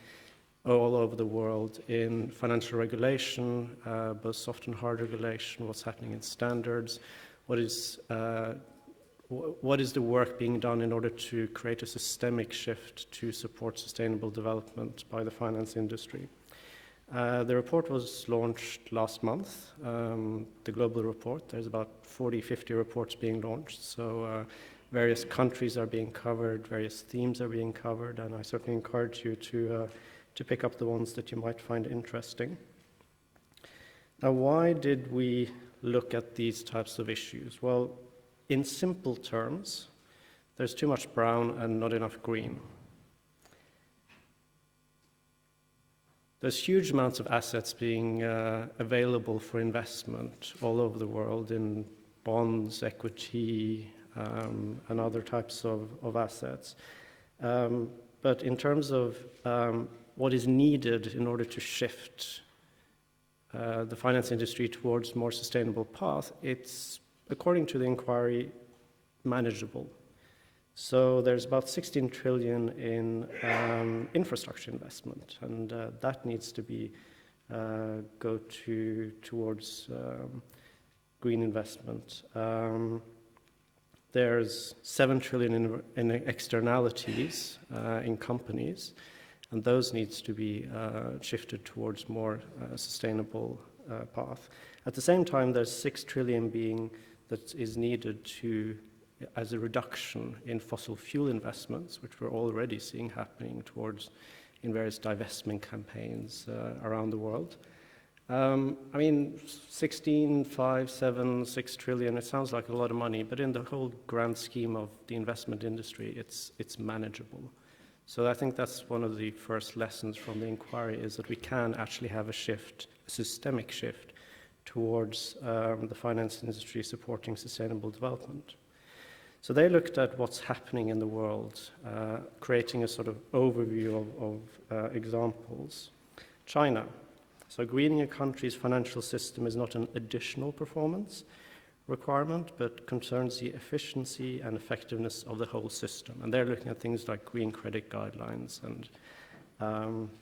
all over the world in financial regulation, both soft and hard regulation, what's happening in standards, what is the work being done in order to create a systemic shift to support sustainable development by the finance industry. The report was launched last month, the global report. There's about 40, 50 reports being launched, so various countries are being covered, various themes are being covered, and I certainly encourage you to pick up the ones that you might find interesting. Now, why did we look at these types of issues? Well, in simple terms, there's too much brown and not enough green. there's huge amounts of assets being available for investment all over the world in bonds, equity, and other types of assets. But in terms of what is needed in order to shift the finance industry towards a more sustainable path, it's, according to the inquiry, manageable. So there's about 16 trillion in infrastructure investment, and that needs to be go towards green investment. There's 7 trillion in externalities in companies, and those needs to be shifted towards more sustainable path. At the same time, there's 6 trillion that is needed as a reduction in fossil fuel investments, which we're already seeing happening in various divestment campaigns around the world. I mean, 16, 5, 7, 6 trillion, it sounds like a lot of money, but in the whole grand scheme of the investment industry, it's manageable. So I think that's one of the first lessons from the inquiry, is that we can actually have a shift, a systemic shift, towards the finance industry supporting sustainable development. So they looked at what's happening in the world, creating a sort of overview of examples. China. So greening a country's financial system is not an additional performance requirement, but concerns the efficiency and effectiveness of the whole system. And they're looking at things like green credit guidelines and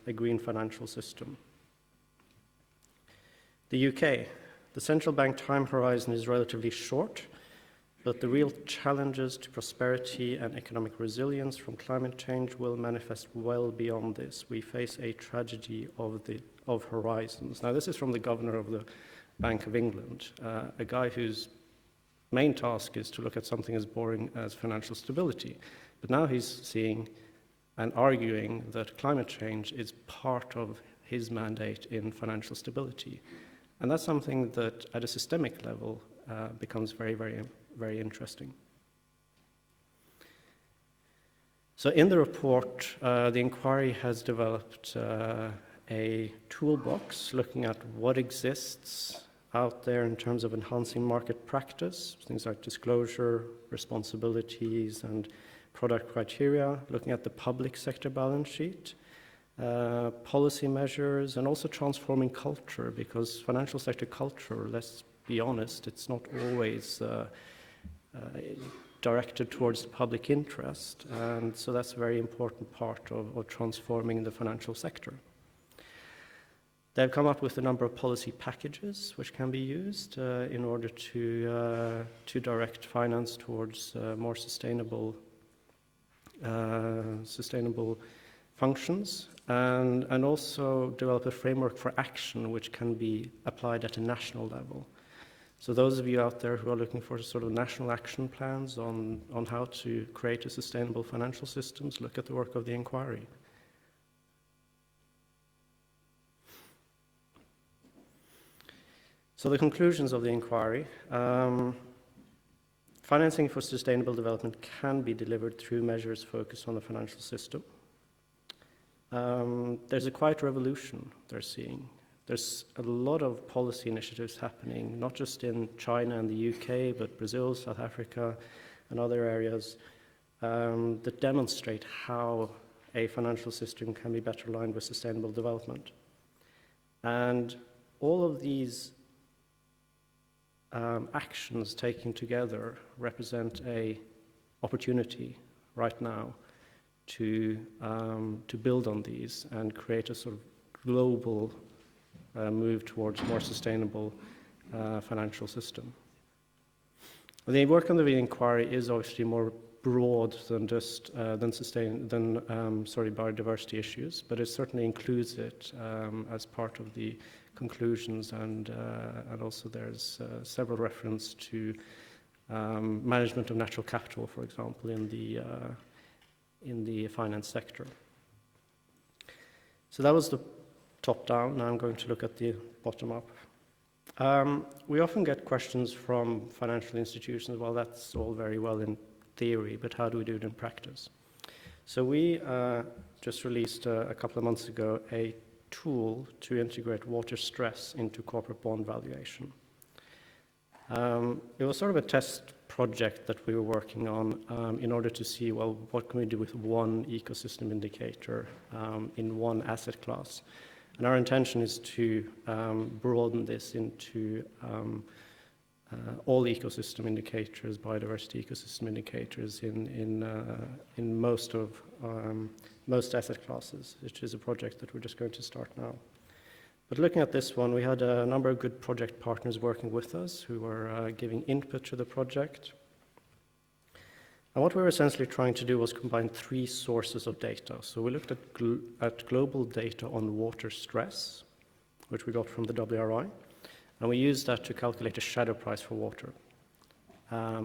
a green financial system. The UK. The central bank time horizon is relatively short, but the real challenges to prosperity and economic resilience from climate change will manifest well beyond this. We face a tragedy of horizons. Now, this is from the governor of the Bank of England, a guy whose main task is to look at something as boring as financial stability. But now he's seeing and arguing that climate change is part of his mandate in financial stability. And that's something that, at a systemic level, becomes very, very, very interesting. So in the report, the inquiry has developed a toolbox looking at what exists out there in terms of enhancing market practice, things like disclosure, responsibilities, and product criteria, looking at the public sector balance sheet, policy measures, and also transforming culture, because financial sector culture, let's be honest, it's not always directed towards the public interest, and so that's a very important part of transforming the financial sector. They've come up with a number of policy packages which can be used in order to direct finance towards more sustainable functions, and also develop a framework for action which can be applied at a national level. So those of you out there who are looking for sort of national action plans on how to create a sustainable financial systems, look at the work of the inquiry. So the conclusions of the inquiry. Financing for sustainable development can be delivered through measures focused on the financial system. There's a quiet revolution they're seeing. There's a lot of policy initiatives happening, not just in China and the UK, but Brazil, South Africa, and other areas that demonstrate how a financial system can be better aligned with sustainable development. And all of these actions taken together represent an opportunity right now to build on these and create a sort of global move towards more sustainable financial system. The work on the inquiry is obviously more broad than just biodiversity issues, but it certainly includes it as part of the conclusions, and also there's several references to management of natural capital, for example, in the finance sector. So that was the top down. Now I'm going to look at the bottom up. We often get questions from financial institutions, well, that's all very well in theory, but how do we do it in practice? So we just released a couple of months ago a tool to integrate water stress into corporate bond valuation. It was sort of a test project that we were working on in order to see, well, what can we do with one ecosystem indicator in one asset class. And our intention is to broaden this into all ecosystem indicators, biodiversity ecosystem indicators in most asset classes, which is a project that we're just going to start now. But looking at this one, we had a number of good project partners working with us who were giving input to the project. And what we were essentially trying to do was combine three sources of data. So we looked at global data on water stress, which we got from the WRI, and we used that to calculate a shadow price for water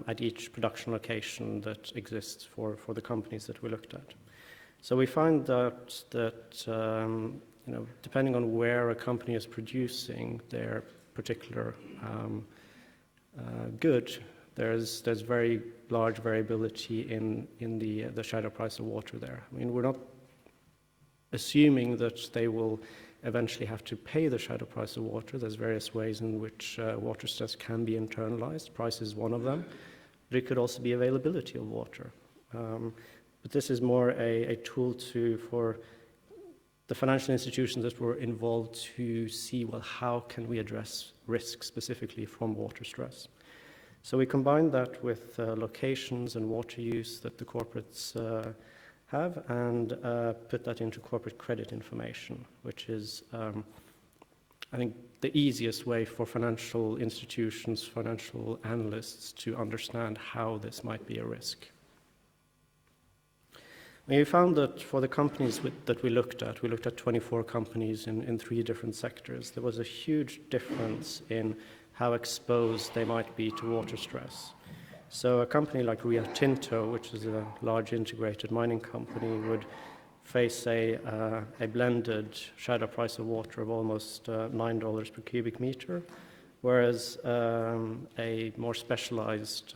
at each production location that exists for the companies that we looked at. So we find that depending on where a company is producing their particular good, there's very large variability in the shadow price of water there. I mean, we're not assuming that they will eventually have to pay the shadow price of water. There's various ways in which water stress can be internalized. Price is one of them, but it could also be availability of water. But this is more a tool for the financial institutions that were involved to see, well, how can we address risk specifically from water stress? So we combined that with locations and water use that the corporates have and put that into corporate credit information, which is, I think, the easiest way for financial institutions, financial analysts to understand how this might be a risk. We found that for the companies that we looked at 24 companies in 3 different sectors. There was a huge difference in how exposed they might be to water stress. So a company like Rio Tinto, which is a large integrated mining company, would face a blended shadow price of water of almost $9 per cubic meter, whereas a more specialized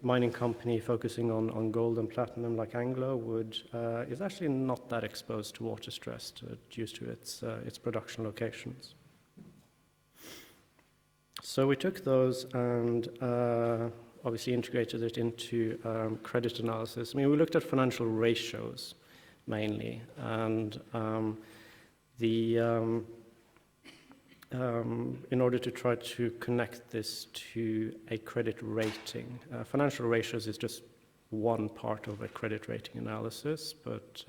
mining company focusing on gold and platinum like Anglo is actually not that exposed to water stress due to its production locations. So we took those and obviously integrated it into credit analysis. I mean, we looked at financial ratios mainly, and in order to try to connect this to a credit rating. Financial ratios is just one part of a credit rating analysis, but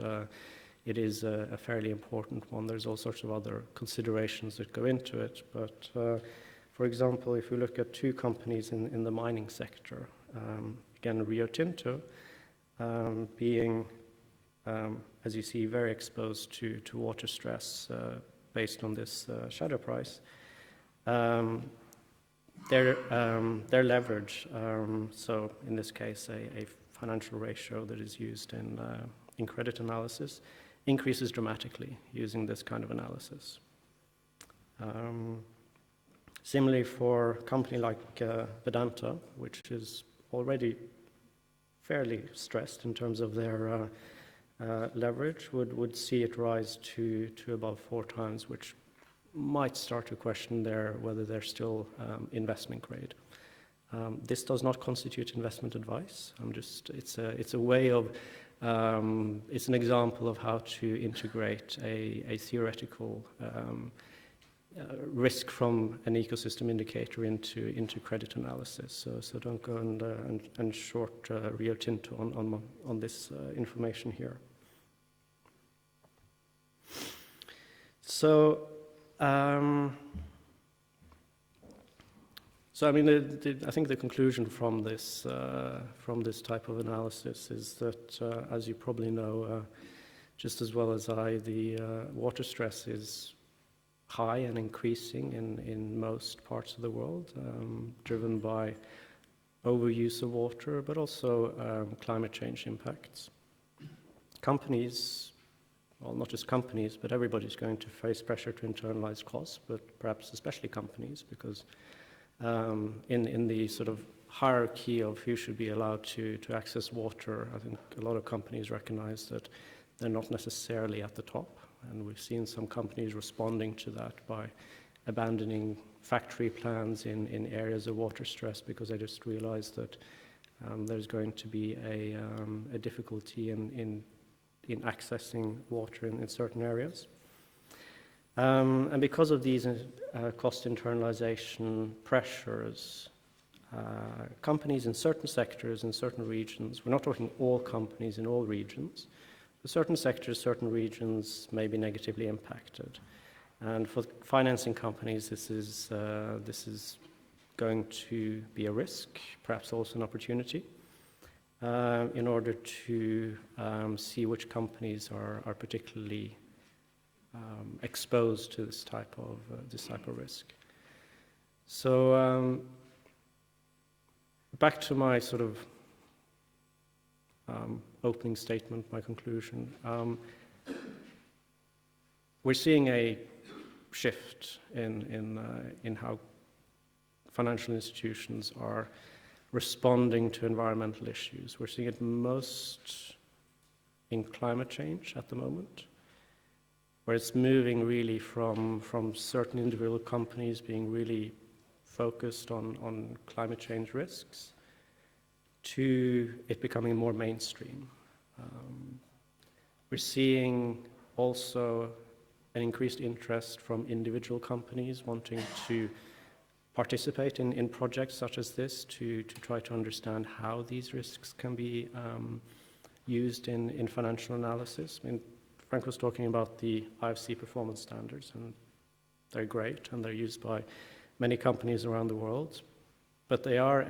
it is a fairly important one. There's all sorts of other considerations that go into it, but for example, if we look at 2 companies in the mining sector, again, Rio Tinto being, as you see, very exposed to water stress based on this shadow price. Their leverage, so in this case, a financial ratio that is used in credit analysis, increases dramatically using this kind of analysis. Similarly, for a company like Vedanta, which is already fairly stressed in terms of their leverage, would see it rise to above 4 times, which might start to question whether they're still investment grade. This does not constitute investment advice. It's a way of, it's an example of how to integrate a theoretical risk from an ecosystem indicator into credit analysis. So don't go and short Rio Tinto on this information here. So I mean, I think the conclusion from this type of analysis is that, as you probably know, just as well as I, the water stress is high and increasing in most parts of the world, driven by overuse of water, but also climate change impacts. Companies, well, not just companies, but everybody's going to face pressure to internalize costs, but perhaps especially companies, because in the sort of hierarchy of who should be allowed to access water, I think a lot of companies recognize that they're not necessarily at the top. And we've seen some companies responding to that by abandoning factory plans in areas of water stress because they just realized that there's going to be a difficulty in accessing water in certain areas. And because of these cost internalization pressures, companies in certain sectors, in certain regions, we're not talking all companies in all regions, but certain sectors, certain regions may be negatively impacted. And for financing companies, this is going to be a risk, perhaps also an opportunity, in order to see which companies are particularly exposed to this type of risk. So back to my sort of opening statement, my conclusion. We're seeing a shift in how financial institutions are responding to environmental issues. We're seeing it most in climate change at the moment, where it's moving really from certain individual companies being really focused on climate change risks to it becoming more mainstream. We're seeing also an increased interest from individual companies wanting to participate in projects such as this to try to understand how these risks can be used in financial analysis. I mean, Frank was talking about the IFC performance standards, and they're great, and they're used by many companies around the world, but they are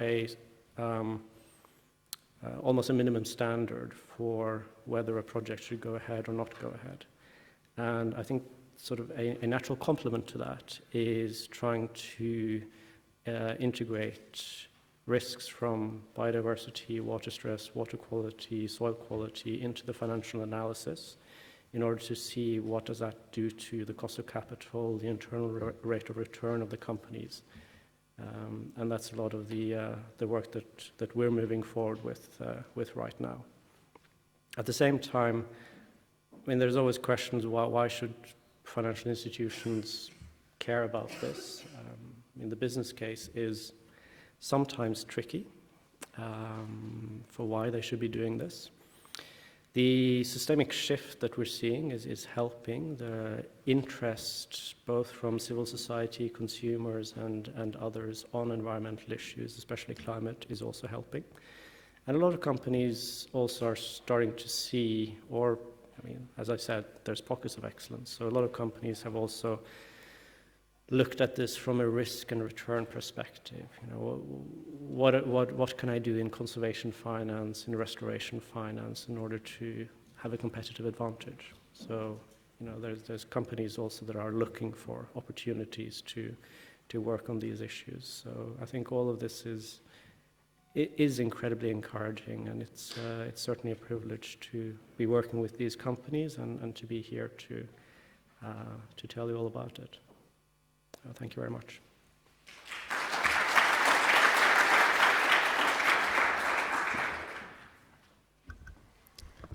almost a minimum standard for whether a project should go ahead or not go ahead. And I think sort of a natural complement to that is trying to integrate risks from biodiversity, water stress, water quality, soil quality into the financial analysis in order to see what does that do to the cost of capital, the internal rate of return of the companies. And that's a lot of the work that we're moving forward with right now. At the same time, I mean, there's always questions, why should financial institutions care about this? I mean, the business case is sometimes tricky for why they should be doing this. The systemic shift that we're seeing is helping. The interest both from civil society, consumers, and others on environmental issues, especially climate, is also helping. And a lot of companies also are starting to see, or, I mean, as I said, there's pockets of excellence. So a lot of companies have also looked at this from a risk and return perspective. You know, what can I do in conservation finance, in restoration finance, in order to have a competitive advantage? So, you know, there's companies also that are looking for opportunities to work on these issues. So I think all of this is incredibly encouraging, and it's certainly a privilege to be working with these companies and to be here to tell you all about it. Thank you very much.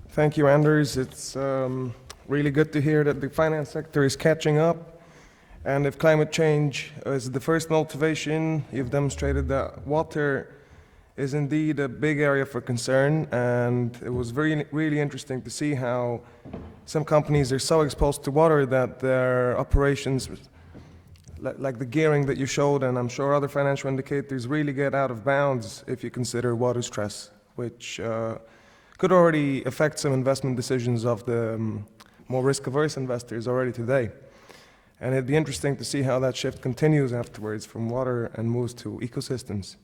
Thank you, Anders. It's really good to hear that the finance sector is catching up. And if climate change is the first motivation, you've demonstrated that water is indeed a big area for concern. And it was really interesting to see how some companies are so exposed to water that their operations, like the gearing that you showed, and I'm sure other financial indicators, really get out of bounds if you consider water stress, which could already affect some investment decisions of the more risk-averse investors already today. And it'd be interesting to see how that shift continues afterwards from water and moves to ecosystems.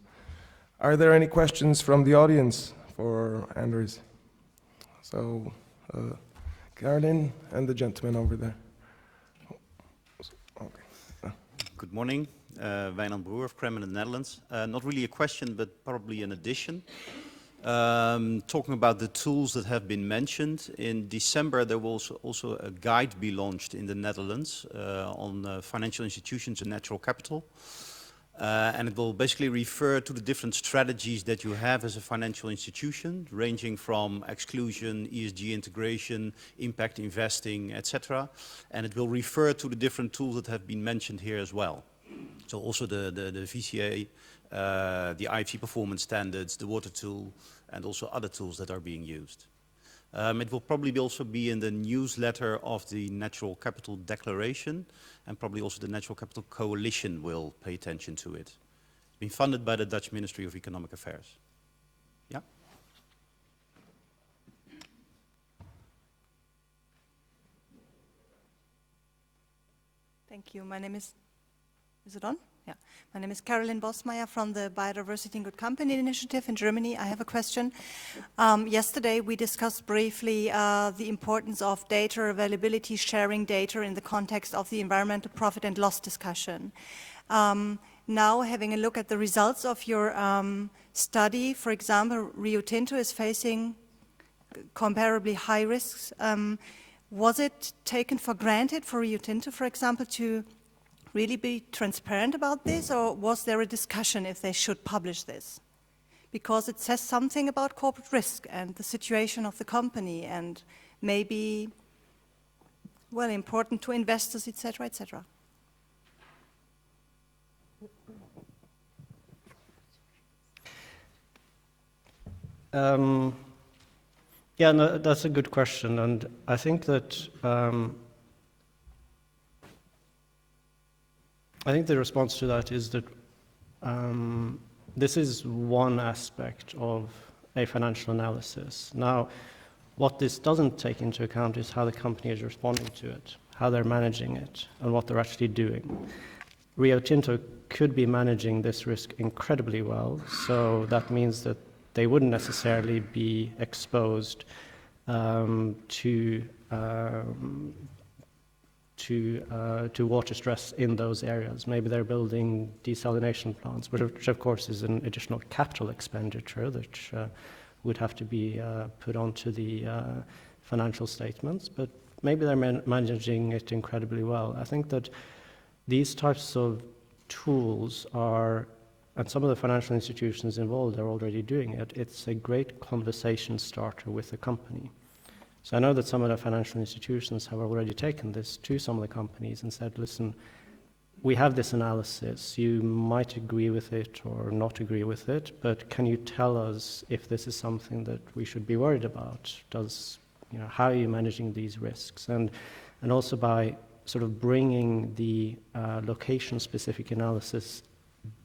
Are there any questions from the audience for Anders? So, Caroline and the gentleman over there. Good morning, Wijnand Broer of Kremlin, Netherlands. Not really a question, but probably an addition. Talking about the tools that have been mentioned, in December there will also a guide be launched in the Netherlands on financial institutions and natural capital. And it will basically refer to the different strategies that you have as a financial institution, ranging from exclusion, ESG integration, impact investing, etc. And it will refer to the different tools that have been mentioned here as well. So also the VCA, the IV performance standards, the water tool, and also other tools that are being used. It will probably also be in the newsletter of the Natural Capital Declaration, and probably also the Natural Capital Coalition will pay attention to it. It's been funded by the Dutch Ministry of Economic Affairs. Yeah? Thank you. My name is it on? Yeah. My name is Caroline Bosmeyer from the Biodiversity and Good Company Initiative in Germany. I have a question. Yesterday we discussed briefly the importance of data availability, sharing data in the context of the environmental profit and loss discussion. Now, having a look at the results of your study, for example, Rio Tinto is facing comparably high risks. Was it taken for granted for Rio Tinto, for example, to really be transparent about this, or was there a discussion if they should publish this? Because it says something about corporate risk and the situation of the company, and maybe, well, important to investors, etc., etc. Yeah, no, that's a good question, and I think that I think the response to that is that this is one aspect of a financial analysis. Now, what this doesn't take into account is how the company is responding to it, how they're managing it, and what they're actually doing. Rio Tinto could be managing this risk incredibly well, so that means that they wouldn't necessarily be exposed to water stress in those areas. Maybe they're building desalination plants, which of course is an additional capital expenditure that would have to be put onto the financial statements, but maybe they're managing it incredibly well. I think that these types of tools are, and some of the financial institutions involved are already doing it, it's a great conversation starter with the company. So I know that some of the financial institutions have already taken this to some of the companies and said, listen, we have this analysis, you might agree with it or not agree with it, but can you tell us if this is something that we should be worried about? How are you managing these risks? And also by sort of bringing the location-specific analysis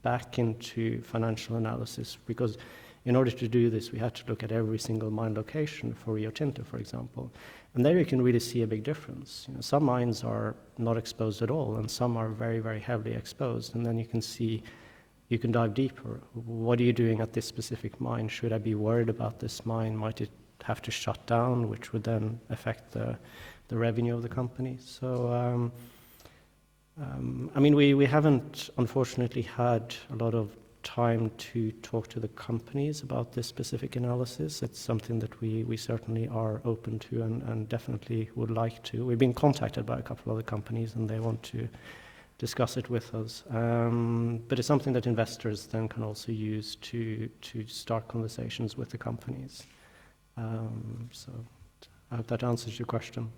back into financial analysis, because in order to do this, we had to look at every single mine location for Rio Tinto, for example. And there you can really see a big difference. Some mines are not exposed at all, and some are very, very heavily exposed. And then you can see, you can dive deeper. What are you doing at this specific mine? Should I be worried about this mine? Might it have to shut down, which would then affect the revenue of the company? So, I mean, we haven't, unfortunately, had a lot of time to talk to the companies about this specific analysis. It's something that we certainly are open to and definitely would like to. We've been contacted by a couple of other companies and they want to discuss it with us. But it's something that investors then can also use to start conversations with the companies. So I hope that answers your question.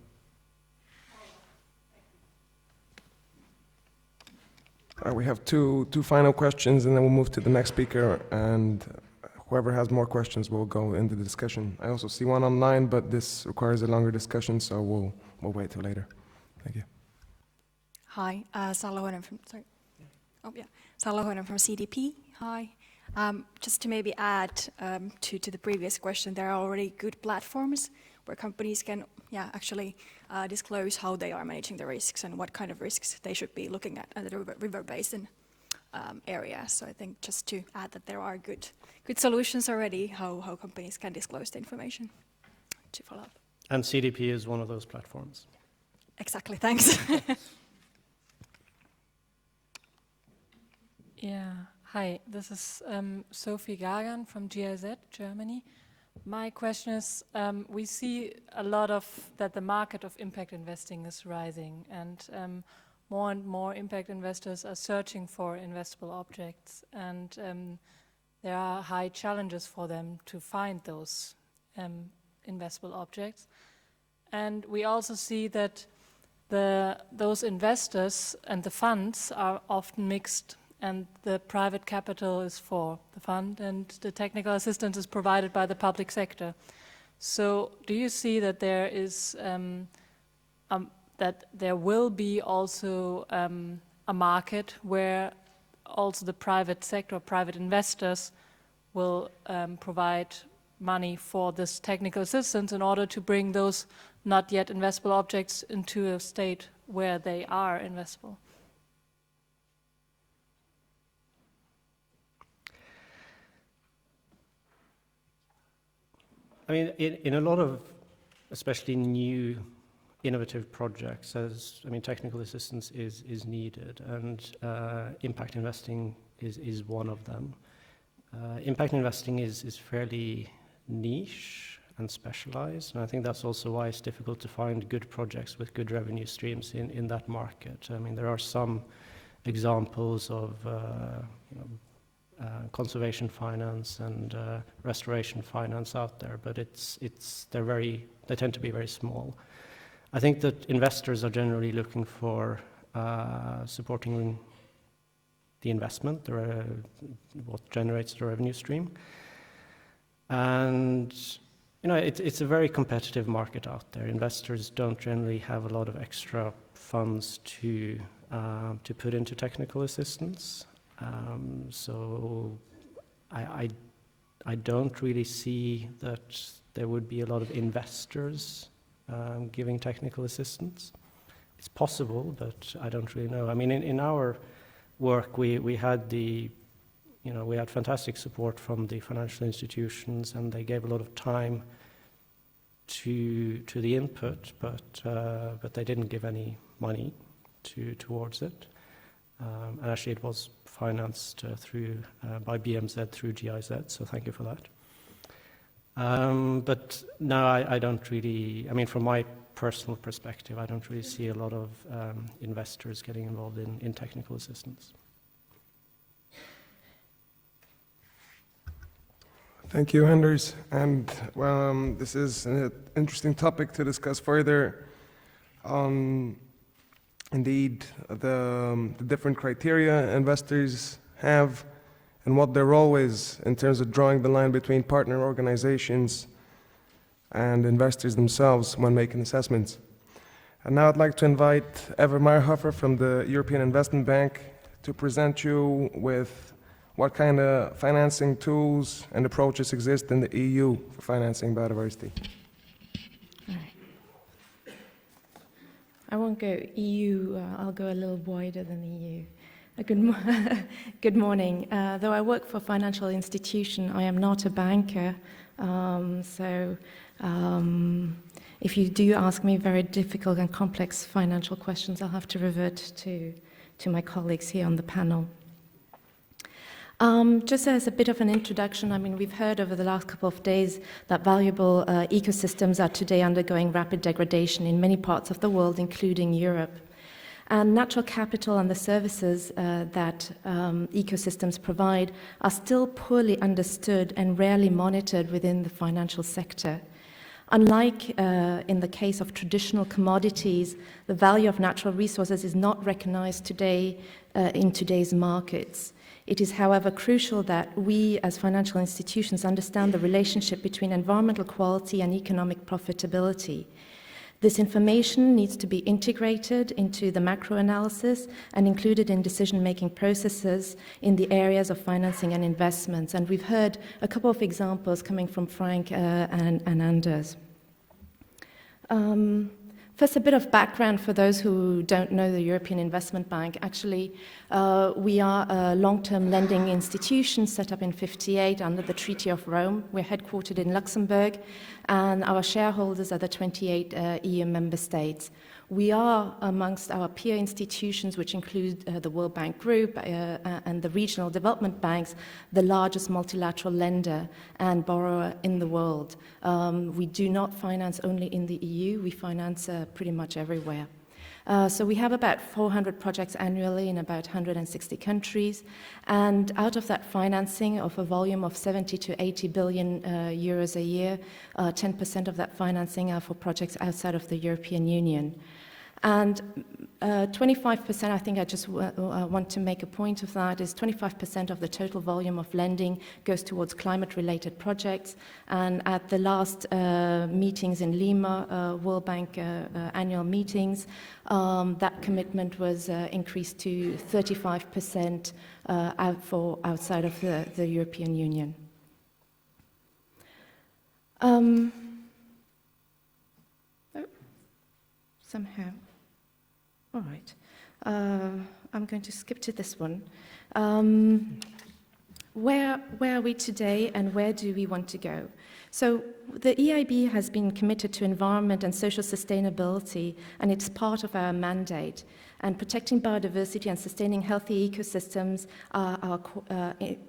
We have two final questions, and then we'll move to the next speaker, and whoever has more questions will go into the discussion. I also see one online, but this requires a longer discussion, so we'll wait till later. Thank you. Hi, Salla Hoinen from, Salla Hoinen from CDP. Hi. Just to maybe add to the previous question, there are already good platforms where companies can actually disclose how they are managing the risks and what kind of risks they should be looking at the river basin area. So I think just to add that there are good solutions already how companies can disclose the information to follow up. And CDP is one of those platforms. Exactly, thanks. Yeah, hi, this is Sophie Gagan from GIZ, Germany. My question is, we see a lot of that the market of impact investing is rising, and more and more impact investors are searching for investable objects, and there are high challenges for them to find those investable objects. And we also see that those investors and the funds are often mixed, and the private capital is for the fund and the technical assistance is provided by the public sector. So do you see that there is that there will be also a market where also the private sector, private investors will provide money for this technical assistance in order to bring those not yet investable objects into a state where they are investable? I mean, in a lot of, especially new innovative projects, technical assistance is needed, and impact investing is one of them. Impact investing is fairly niche and specialized, and I think that's also why it's difficult to find good projects with good revenue streams in that market. I mean, there are some examples of conservation finance and restoration finance out there, but they tend to be very small. I think that investors are generally looking for supporting the investment, what generates the revenue stream. And it's a very competitive market out there. Investors don't generally have a lot of extra funds to put into technical assistance. So I don't really see that there would be a lot of investors giving technical assistance. It's possible, but I don't really know. I mean, in our work, we had we had fantastic support from the financial institutions, and they gave a lot of time to the input, but they didn't give any money towards it. And actually, it was financed by BMZ through GIZ, so thank you for that. But no, I don't really, I mean, from my personal perspective, I don't really see a lot of investors getting involved in technical assistance. Thank you, Anders. And this is an interesting topic to discuss further. Indeed, the different criteria investors have and what their role is in terms of drawing the line between partner organizations and investors themselves when making assessments. And now I'd like to invite Eva Meyerhofer from the European Investment Bank to present you with what kind of financing tools and approaches exist in the EU for financing biodiversity. All right. I won't go EU, I'll go a little wider than EU. Good morning. Though I work for a financial institution, I am not a banker. If you do ask me very difficult and complex financial questions, I'll have to revert to my colleagues here on the panel. Just as a bit of an introduction, I mean, we've heard over the last couple of days that valuable ecosystems are today undergoing rapid degradation in many parts of the world, including Europe. And natural capital and the services that ecosystems provide are still poorly understood and rarely monitored within the financial sector. Unlike in the case of traditional commodities, the value of natural resources is not recognized today in today's markets. It is, however, crucial that we as financial institutions understand the relationship between environmental quality and economic profitability. This information needs to be integrated into the macro analysis and included in decision-making processes in the areas of financing and investments. And we've heard a couple of examples coming from Frank and Anders. First, a bit of background for those who don't know the European Investment Bank. Actually, we are a long-term lending institution set up in 1958 under the Treaty of Rome. We're headquartered in Luxembourg, and our shareholders are the 28 EU member states. We are, amongst our peer institutions, which include the World Bank Group and the regional development banks, the largest multilateral lender and borrower in the world. We do not finance only in the EU, we finance pretty much everywhere. So we have about 400 projects annually in about 160 countries, and out of that financing of a volume of 70 to 80 billion euros a year, 10% of that financing are for projects outside of the European Union. And 25%, I think I just want to make a point of that, is 25% of the total volume of lending goes towards climate-related projects. And at the last meetings in Lima, World Bank annual meetings, that commitment was increased to 35% outside of the European Union. Somehow. All right. I'm going to skip to this one. Where are we today and where do we want to go? So the EIB has been committed to environment and social sustainability, and it's part of our mandate. And protecting biodiversity and sustaining healthy ecosystems are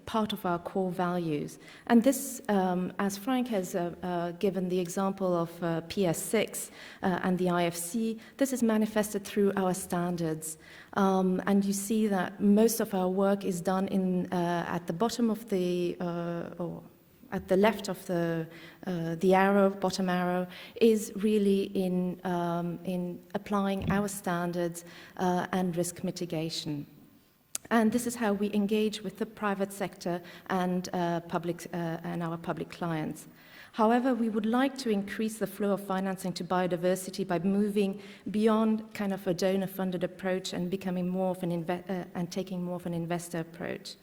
part of our core values. And this, as Frank has given the example of PS6 and the IFC, this is manifested through our standards. And you see that most of our work is done at the bottom of the, or at the left of the arrow, bottom arrow, is really in applying our standards and risk mitigation. And this is how we engage with the private sector and our public clients. However, we would like to increase the flow of financing to biodiversity by moving beyond kind of a donor-funded approach and becoming more of and taking more of an investor approach.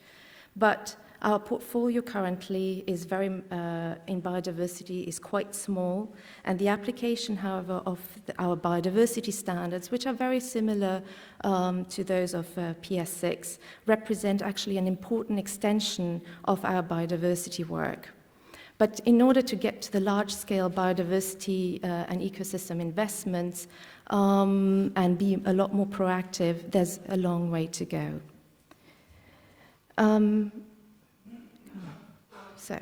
But our portfolio currently is in biodiversity is quite small, and the application, however, of our biodiversity standards, which are very similar to those of PS6, represent actually an important extension of our biodiversity work. But in order to get to the large-scale biodiversity and ecosystem investments and be a lot more proactive, there's a long way to go. So,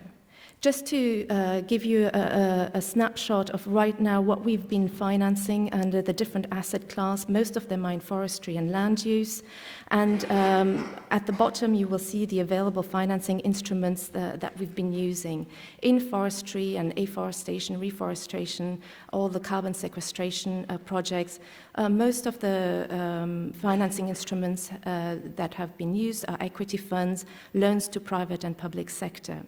just to give you a snapshot of right now what we've been financing under the different asset class, most of them are in forestry and land use. And at the bottom, you will see the available financing instruments that we've been using. In forestry and afforestation, reforestation, all the carbon sequestration projects, most of the financing instruments that have been used are equity funds, loans to private and public sector.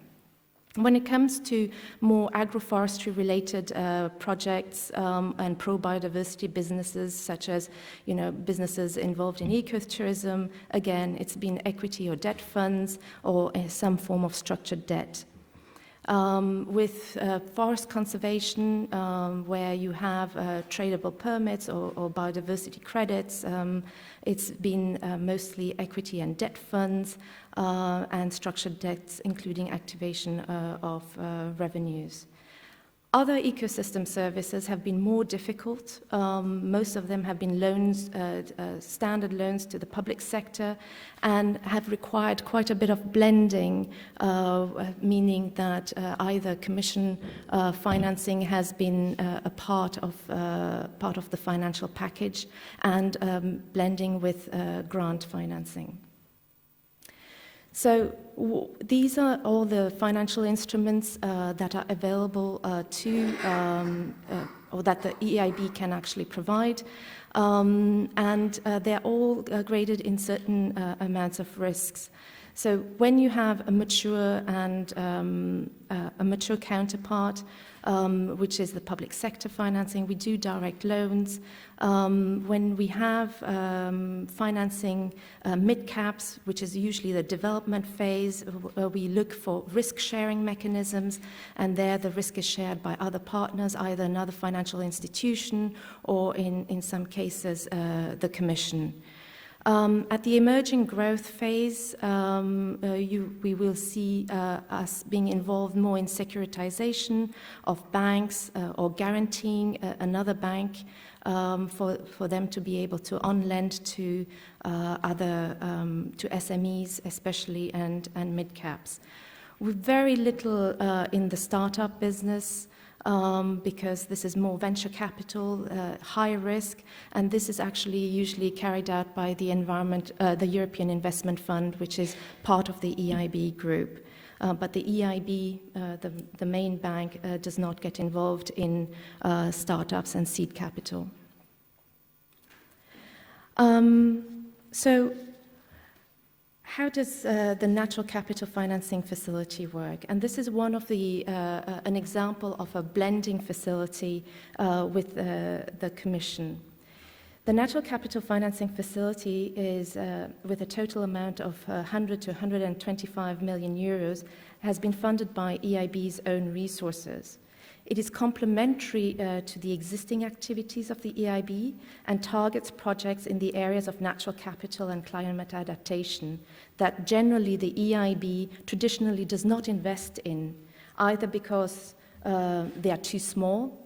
When it comes to more agroforestry related projects and pro-biodiversity businesses, such as businesses involved in ecotourism, again, it's been equity or debt funds or some form of structured debt. With forest conservation, where you have tradable permits or biodiversity credits, it's been mostly equity and debt funds and structured debts, including activation of revenues. Other ecosystem services have been more difficult. Most of them have been loans, standard loans to the public sector, and have required quite a bit of blending, meaning that either commission financing has been a part of the financial package, and blending with grant financing. So these are all the financial instruments that are available or that the EIB can actually provide, and they're all graded in certain amounts of risks. So when you have a mature and a mature counterpart, which is the public sector financing, we do direct loans. When we have financing mid-caps, which is usually the development phase, we look for risk-sharing mechanisms, and there the risk is shared by other partners, either another financial institution or, in some cases, the Commission. At the emerging growth phase, we will see us being involved more in securitization of banks or guaranteeing another bank for them to be able to on-lend to to SMEs especially and mid-caps. With very little in the startup business, because this is more venture capital, high risk, and this is actually usually carried out by the European Investment Fund, which is part of the EIB group. But the EIB, the main bank, does not get involved in startups and seed capital. So how does the natural capital financing facility work? And this is one of an example of a blending facility with the Commission. The natural capital financing facility is, with a total amount of 100 to 125 million euros, has been funded by EIB's own resources. It is complementary to the existing activities of the EIB and targets projects in the areas of natural capital and climate adaptation that generally the EIB traditionally does not invest in, either because they are too small.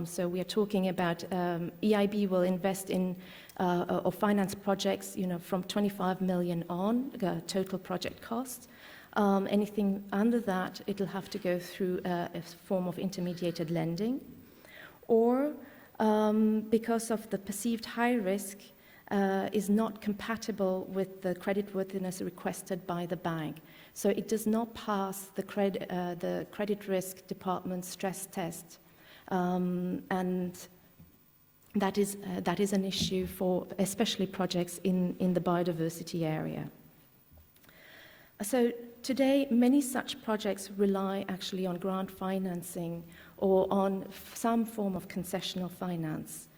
So we are talking about EIB will invest in or finance projects, from 25 million on, total project cost. Anything under that, it'll have to go through a form of intermediated lending, or because of the perceived high risk is not compatible with the creditworthiness requested by the bank. So it does not pass the credit risk department stress test, and that is an issue for especially projects in the biodiversity area. So today, many such projects rely actually on grant financing or on some form of concessional finance.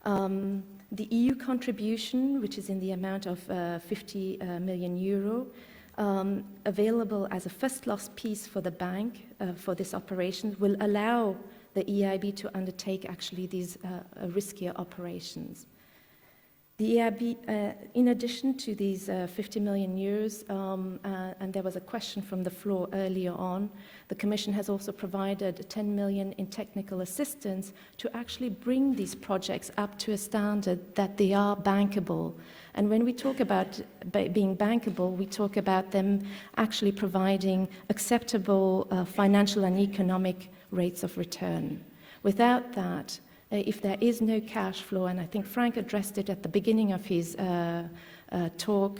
The EU contribution, which is in the amount of 50 million euro, available as a first loss piece for the bank for this operation, will allow the EIB to undertake actually these riskier operations. The EIB, in addition to these 50 million euros, and there was a question from the floor earlier on, the Commission has also provided 10 million in technical assistance to actually bring these projects up to a standard that they are bankable. And when we talk about being bankable, we talk about them actually providing acceptable financial and economic rates of return. Without that, if there is no cash flow, and I think Frank addressed it at the beginning of his talk,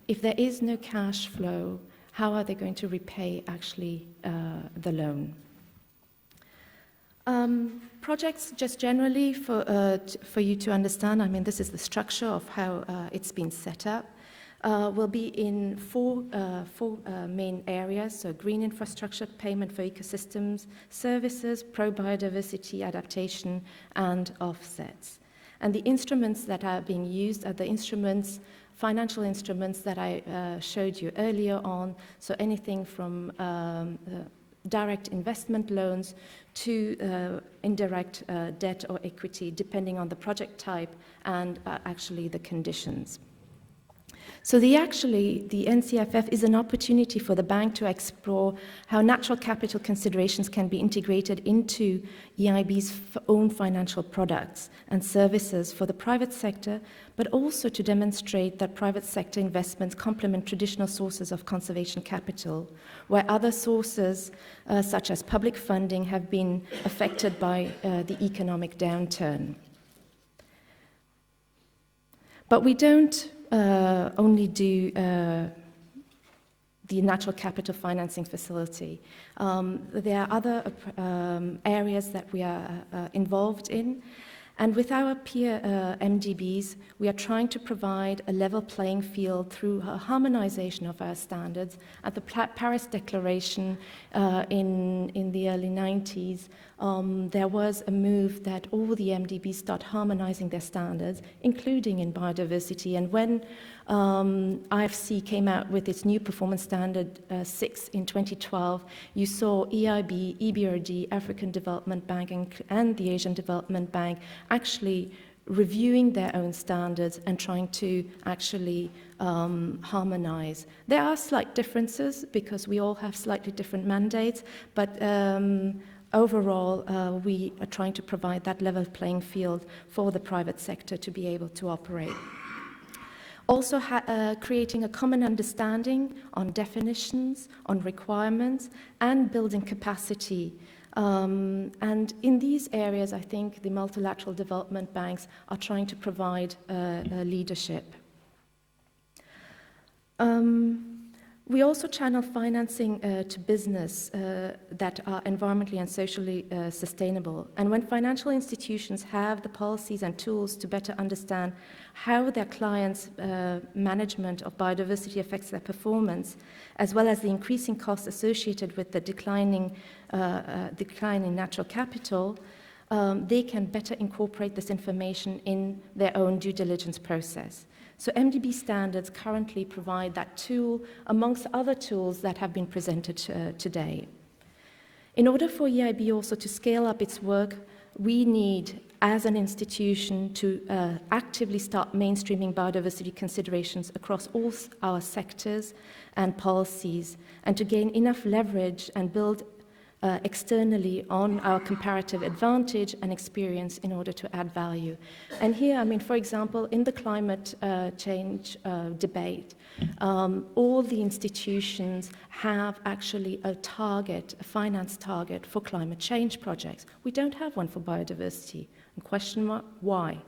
if there is no cash flow, how are they going to repay actually the loan? Projects, just generally for you to understand, I mean, this is the structure of how it's been set up, will be in four main areas, so green infrastructure, payment for ecosystems, services, pro-biodiversity adaptation, and offsets. And the instruments that are being used are the instruments, financial instruments that I showed you earlier on, so anything from direct investment loans to indirect debt or equity, depending on the project type and actually the conditions. So the NCFF is an opportunity for the bank to explore how natural capital considerations can be integrated into EIB's own financial products and services for the private sector, but also to demonstrate that private sector investments complement traditional sources of conservation capital, where other sources, such as public funding, have been affected by the economic downturn. But we don't only do the natural capital financing facility. There are other areas that we are involved in, and with our peer MDBs, we are trying to provide a level playing field through a harmonization of our standards. At the Paris Declaration in the early 90s, there was a move that all the MDBs start harmonizing their standards, including in biodiversity. And when IFC came out with its new performance standard 6 in 2012, you saw EIB, EBRD, African Development Bank, and the Asian Development Bank actually reviewing their own standards and trying to actually harmonize. There are slight differences because we all have slightly different mandates, but overall, we are trying to provide that level playing field for the private sector to be able to operate. Also creating a common understanding on definitions, on requirements, and building capacity And in these areas, I think the multilateral development banks are trying to provide leadership. We also channel financing to business that are environmentally and socially sustainable. And when financial institutions have the policies and tools to better understand how their clients' management of biodiversity affects their performance, as well as the increasing costs associated with the decline in natural capital, they can better incorporate this information in their own due diligence process. So MDB standards currently provide that tool amongst other tools that have been presented today. In order for EIB also to scale up its work, we need, as an institution, to actively start mainstreaming biodiversity considerations across all our sectors and policies, and to gain enough leverage and build externally on our comparative advantage and experience in order to add value. And here, I mean, for example, in the climate change debate, all the institutions have actually a target, a finance target for climate change projects. We don't have one for biodiversity. And question mark, why?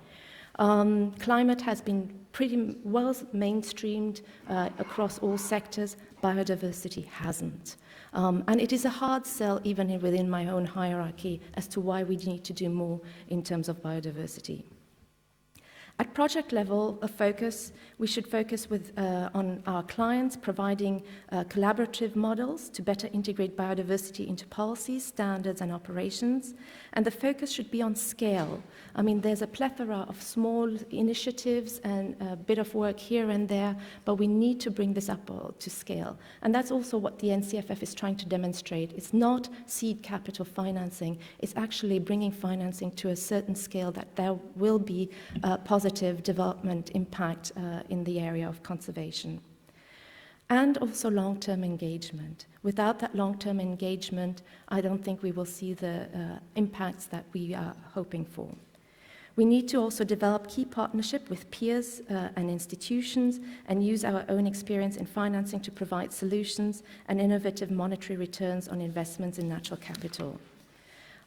Climate has been pretty well mainstreamed across all sectors. Biodiversity hasn't. And it is a hard sell even within my own hierarchy as to why we need to do more in terms of biodiversity. At project level, we should focus on our clients, providing collaborative models to better integrate biodiversity into policies, standards, and operations. And the focus should be on scale. I mean, there's a plethora of small initiatives and a bit of work here and there, but we need to bring this up to scale. And that's also what the NCFF is trying to demonstrate. It's not seed capital financing. It's actually bringing financing to a certain scale that there will be positive development impact in the area of conservation. And also long-term engagement. Without that long-term engagement, I don't think we will see the impacts that we are hoping for. We need to also develop key partnership with peers and institutions and use our own experience in financing to provide solutions and innovative monetary returns on investments in natural capital.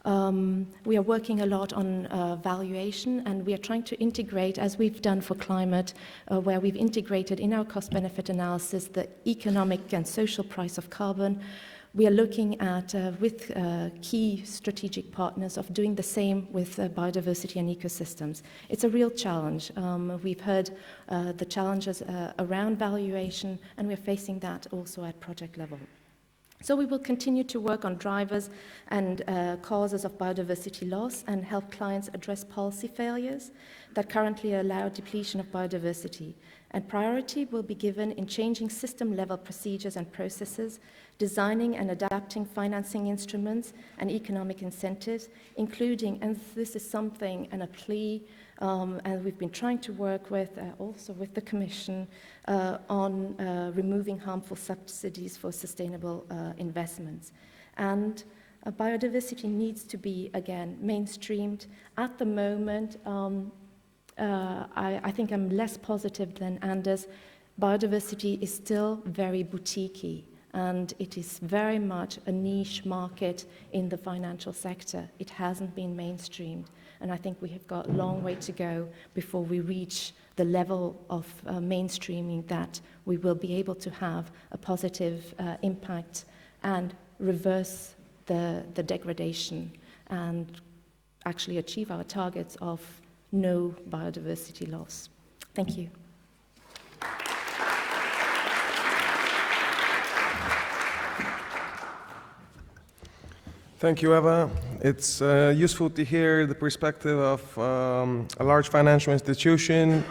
We are working a lot on valuation, and we are trying to integrate, as we've done for climate, where we've integrated in our cost-benefit analysis the economic and social price of carbon. We are looking at, with key strategic partners, of doing the same with biodiversity and ecosystems. It's a real challenge. We've heard the challenges around valuation, and we're facing that also at project level. So we will continue to work on drivers and causes of biodiversity loss and help clients address policy failures that currently allow depletion of biodiversity. And priority will be given in changing system-level procedures and processes, designing and adapting financing instruments and economic incentives, including, and this is something and a plea, and we've been trying to work with, also with the Commission, on removing harmful subsidies for sustainable investments. And biodiversity needs to be, again, mainstreamed. At the moment, I think I'm less positive than Anders. Biodiversity is still very boutique-y, and it is very much a niche market in the financial sector. It hasn't been mainstreamed, and I think we have got a long way to go before we reach the level of mainstreaming that we will be able to have a positive impact and reverse the degradation and actually achieve our targets of no biodiversity loss. Thank you. Thank you, Eva. It's useful to hear the perspective of a large financial institution,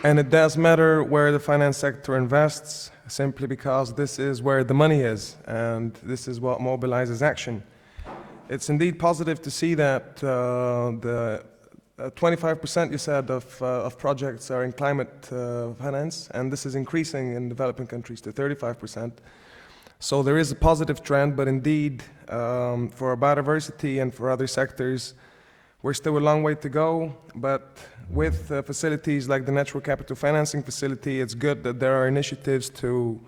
and it does matter where the finance sector invests, simply because this is where the money is, and this is what mobilizes action. It's indeed positive to see that the 25% you said of projects are in climate finance, and this is increasing in developing countries to 35%. So there is a positive trend, but indeed, for biodiversity and for other sectors, we're still a long way to go. But with facilities like the Natural Capital Financing Facility, it's good that there are initiatives to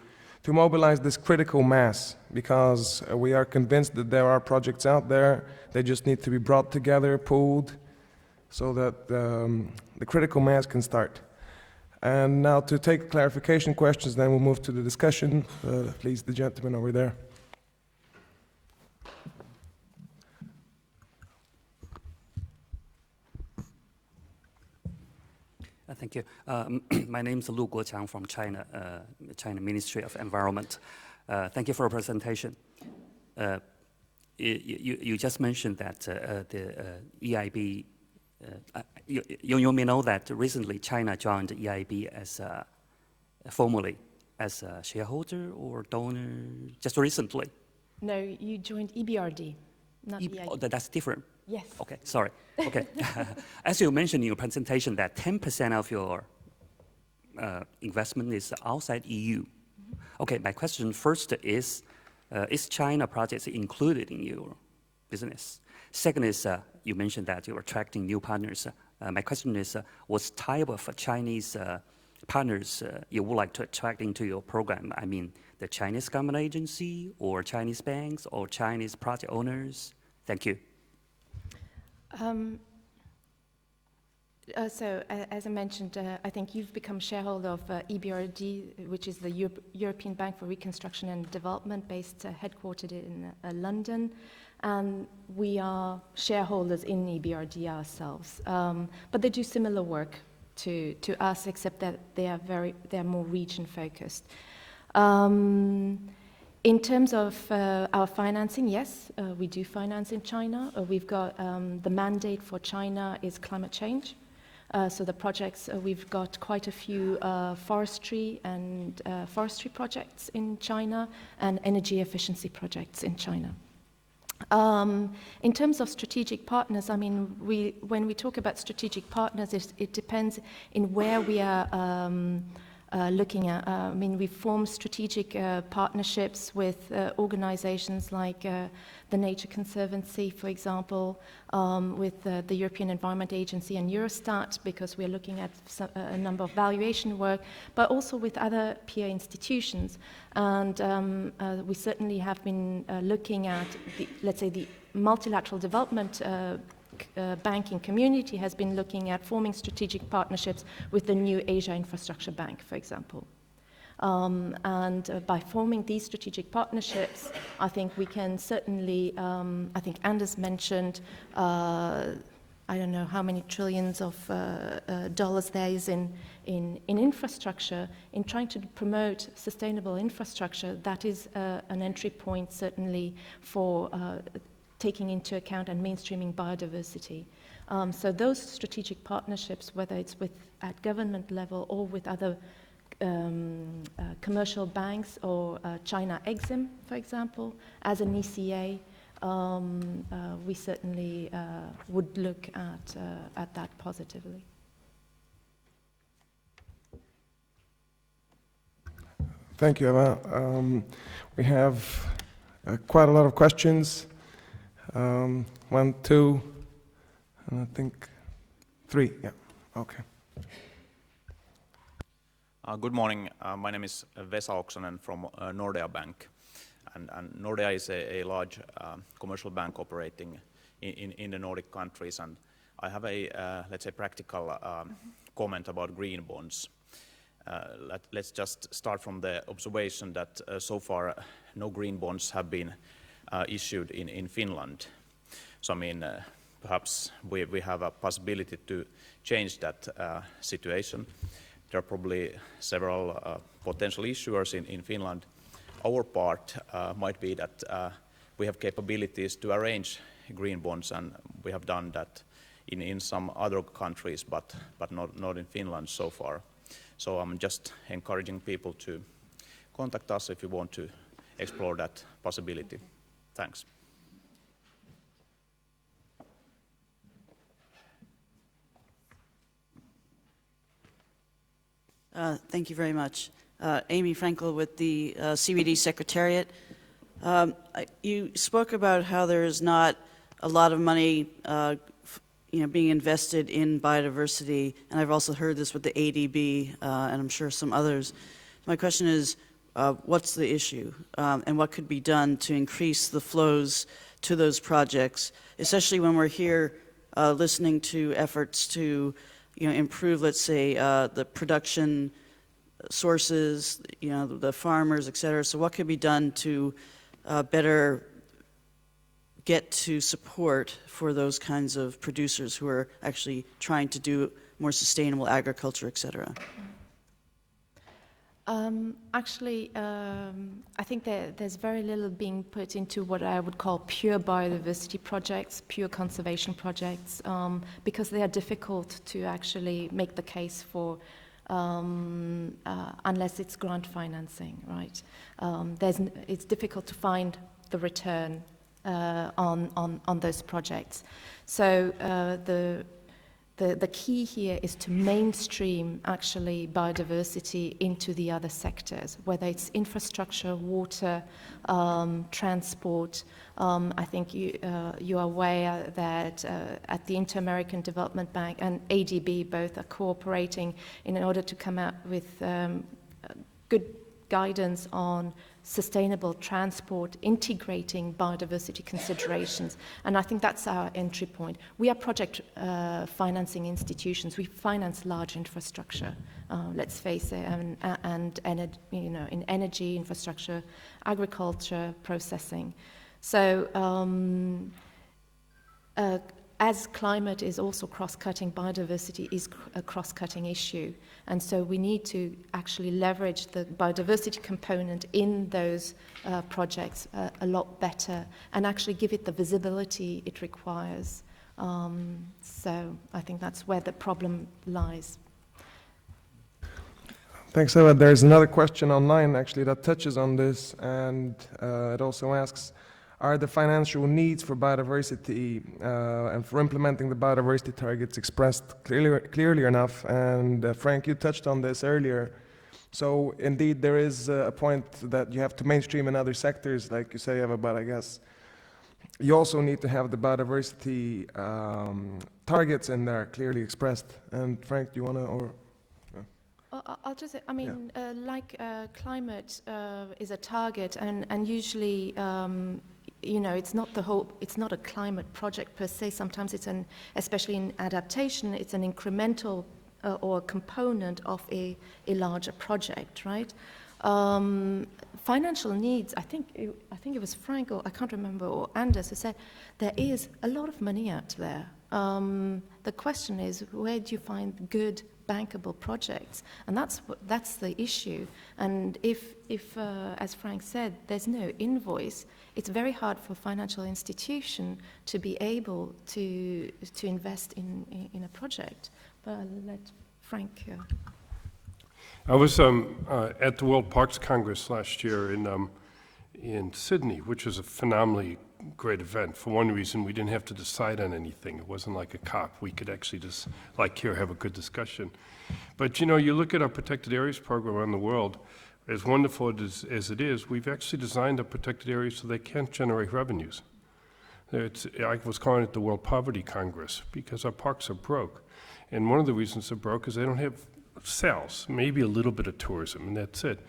to mobilize this critical mass, because we are convinced that there are projects out there. They just need to be brought together, pooled, so that the critical mass can start. And now to take clarification questions, then we'll move to the discussion. Please, the gentleman over there. Thank you. My name is Lu Guoqiang from China, China Ministry of Environment. Thank you for your presentation. You just mentioned that the EIB, you may know that recently China joined EIB as formally as a shareholder or donor, just recently. No, you joined EBRD, not EIB. Oh, that's different. Yes. Okay, sorry. Okay. As you mentioned in your presentation that 10% of your investment is outside EU. Mm-hmm. Okay, my question first is China projects included in your business? Second is, you mentioned that you're attracting new partners. My question is, what type of Chinese partners you would like to attract into your program? I mean, the Chinese government agency or Chinese banks or Chinese project owners? Thank you. So, as I mentioned, I think you've become shareholder of EBRD, which is the European Bank for Reconstruction and Development, based headquartered in London, and we are shareholders in EBRD ourselves. But they do similar work to us, except that they're more region focused. In terms of our financing, yes, we do finance in China. We've got the mandate for China is climate change. So the projects, we've got quite a few forestry projects in China and energy efficiency projects in China. In terms of strategic partners, I mean, when we talk about strategic partners, it depends in where we are looking at. I mean, we form strategic partnerships with organizations like the Nature Conservancy, for example, with the European Environment Agency and Eurostat, because we're looking at a number of valuation work, but also with other peer institutions. And we certainly have been looking at, let's say, the multilateral development banking community has been looking at forming strategic partnerships with the new Asia Infrastructure Bank, for example. And by forming these strategic partnerships, I think we can certainly, I think Anders mentioned, I don't know how many trillions of dollars there is in infrastructure. In trying to promote sustainable infrastructure, that is an entry point certainly for taking into account and mainstreaming biodiversity. So those strategic partnerships, whether it's at government level or with other commercial banks or China Exim, for example, as an ECA, we certainly would look at that positively. Thank you, Eva. We have quite a lot of questions. 1, 2, and I think 3. Yeah, okay. Good morning. My name is Vesa Oksanen from Nordea Bank. And Nordea is a large commercial bank operating in the Nordic countries. And I have a, let's say, practical comment about green bonds. Let's just start from the observation that so far no green bonds have been issued in Finland. So I mean, perhaps we have a possibility to change that situation. There are probably several potential issuers in Finland. Our part might be that we have capabilities to arrange green bonds, and we have done that in some other countries, but not in Finland so far. So I'm just encouraging people to contact us if you want to explore that possibility. Thanks. Thank you very much. Amy Frankel with the CBD Secretariat. You spoke about how there is not a lot of money being invested in biodiversity, and I've also heard this with the ADB, and I'm sure some others. My question is, what's the issue, and what could be done to increase the flows to those projects, especially when we're here listening to efforts to, improve, let's say, the production sources, the farmers, et cetera. So what could be done to better get to support for those kinds of producers who are actually trying to do more sustainable agriculture, et cetera? I think there's very little being put into what I would call pure biodiversity projects, pure conservation projects, because they are difficult to actually make the case for unless it's grant financing, right? It's difficult to find the return on those projects. So the key here is to mainstream actually biodiversity into the other sectors, whether it's infrastructure, water, transport. I think you are aware that at the Inter-American Development Bank and ADB both are cooperating in order to come out with good guidance on sustainable transport, integrating biodiversity considerations. And I think that's our entry point. We are project financing institutions. We finance large infrastructure, let's face it, and in energy, infrastructure, agriculture, processing. So as climate is also cross-cutting, biodiversity is a cross-cutting issue. And so we need to actually leverage the biodiversity component in those projects a lot better and actually give it the visibility it requires. So I think that's where the problem lies. Thanks, Eva. There's another question online actually that touches on this, and it also asks, are the financial needs for biodiversity and for implementing the biodiversity targets expressed clearly enough? And Frank, you touched on this earlier. So indeed, there is a point that you have to mainstream in other sectors, like you say, Eva, but I guess you also need to have the biodiversity targets in there clearly expressed. And Frank, do you want to, or? I'll just say, I mean, climate is a target, and usually, it's not it's not a climate project per se. Sometimes it's especially in adaptation, it's an incremental or a component of a larger project, right? Financial needs, I think it was Frank, or I can't remember, or Anders who said there is a lot of money out there. The question is, where do you find good bankable projects? And that's the issue. And if as Frank said, there's no invoice, it's very hard for a financial institution to be able to invest in a project. But I'll let Frank. I was at the World Parks Congress last year in Sydney, which was a phenomenally great event. For one reason, we didn't have to decide on anything. It wasn't like a COP. We could actually just, like here, have a good discussion. But you look at our protected areas program around the world, as wonderful as it is, we've actually designed our protected areas so they can't generate revenues. I was calling it the World Poverty Congress because our parks are broke. And one of the reasons they're broke is they don't have sales, maybe a little bit of tourism, and that's it.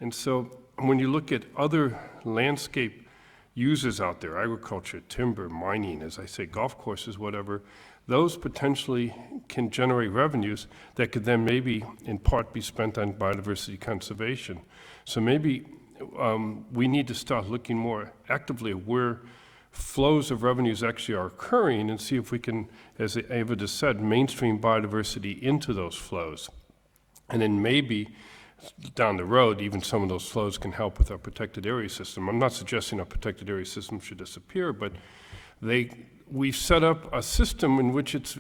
And so when you look at other landscape users out there, agriculture, timber, mining, as I say, golf courses, whatever, those potentially can generate revenues that could then maybe in part be spent on biodiversity conservation. So maybe we need to start looking more actively at where flows of revenues actually are occurring and see if we can, as Eva just said, mainstream biodiversity into those flows. And then maybe down the road, even some of those flows can help with our protected area system. I'm not suggesting our protected area system should disappear, but we've set up a system in which it's,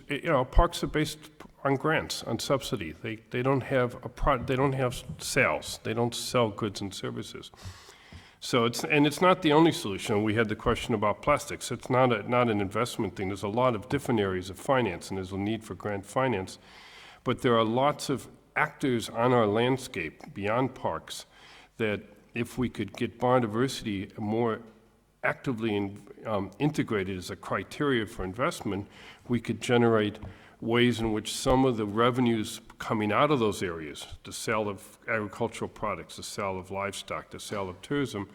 parks are based on grants, on subsidy. They don't have they don't have sales. They don't sell goods and services. So it's not the only solution. We had the question about plastics. It's not an investment thing. There's a lot of different areas of finance, and there's a need for grant finance. But there are lots of actors on our landscape beyond parks that if we could get biodiversity more actively integrated as a criteria for investment, we could generate ways in which some of the revenues coming out of those areas, the sale of agricultural products, the sale of livestock, the sale of tourism,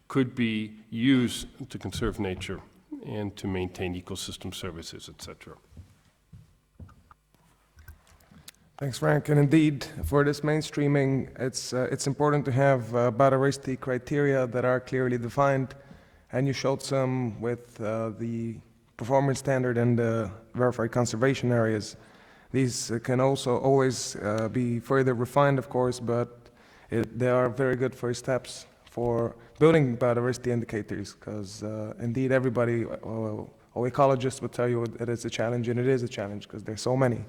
could be used to conserve nature and to maintain ecosystem services, etc. Thanks, Frank. And indeed, for this mainstreaming, it's important to have biodiversity criteria that are clearly defined, and you showed some with the performance standard and the verified conservation areas. These can also always be further refined, of course, but they are very good first steps for building biodiversity indicators, because indeed everybody, all ecologists would tell you that it's a challenge, and it is a challenge because there's so many.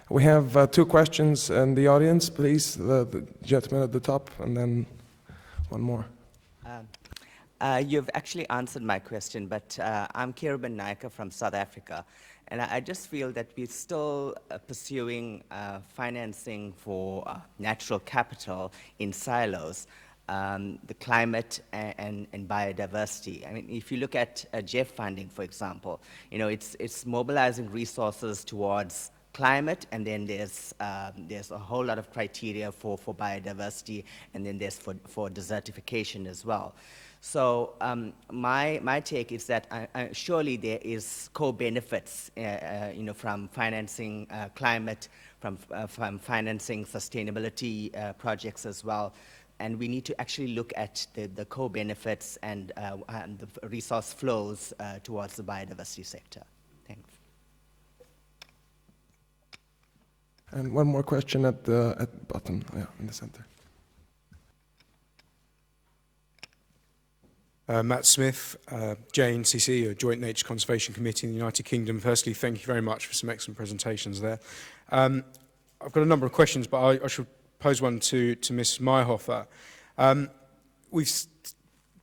We have 2 questions in the audience, please. The gentleman at the top, and then one more. You've actually answered my question, but I'm Kirban Naika from South Africa, and I just feel that we're still pursuing financing for natural capital in silos, the climate and biodiversity. I mean, if you look at JEF funding, for example, you know, it's mobilizing resources towards climate, and then there's a whole lot of criteria for biodiversity, and then there's for desertification as well. So my take is that surely there is co-benefits, you know, from financing climate, from financing sustainability projects as well, and we need to actually look at the co-benefits and the resource flows towards the biodiversity sector. Thanks. And one more question at the bottom, yeah, in the center. Matt Smith, JNCC, or Joint Nature Conservation Committee in the United Kingdom. Firstly, thank you very much for some excellent presentations there. I've got a number of questions, but I should pose one to Ms. Meyerhofer.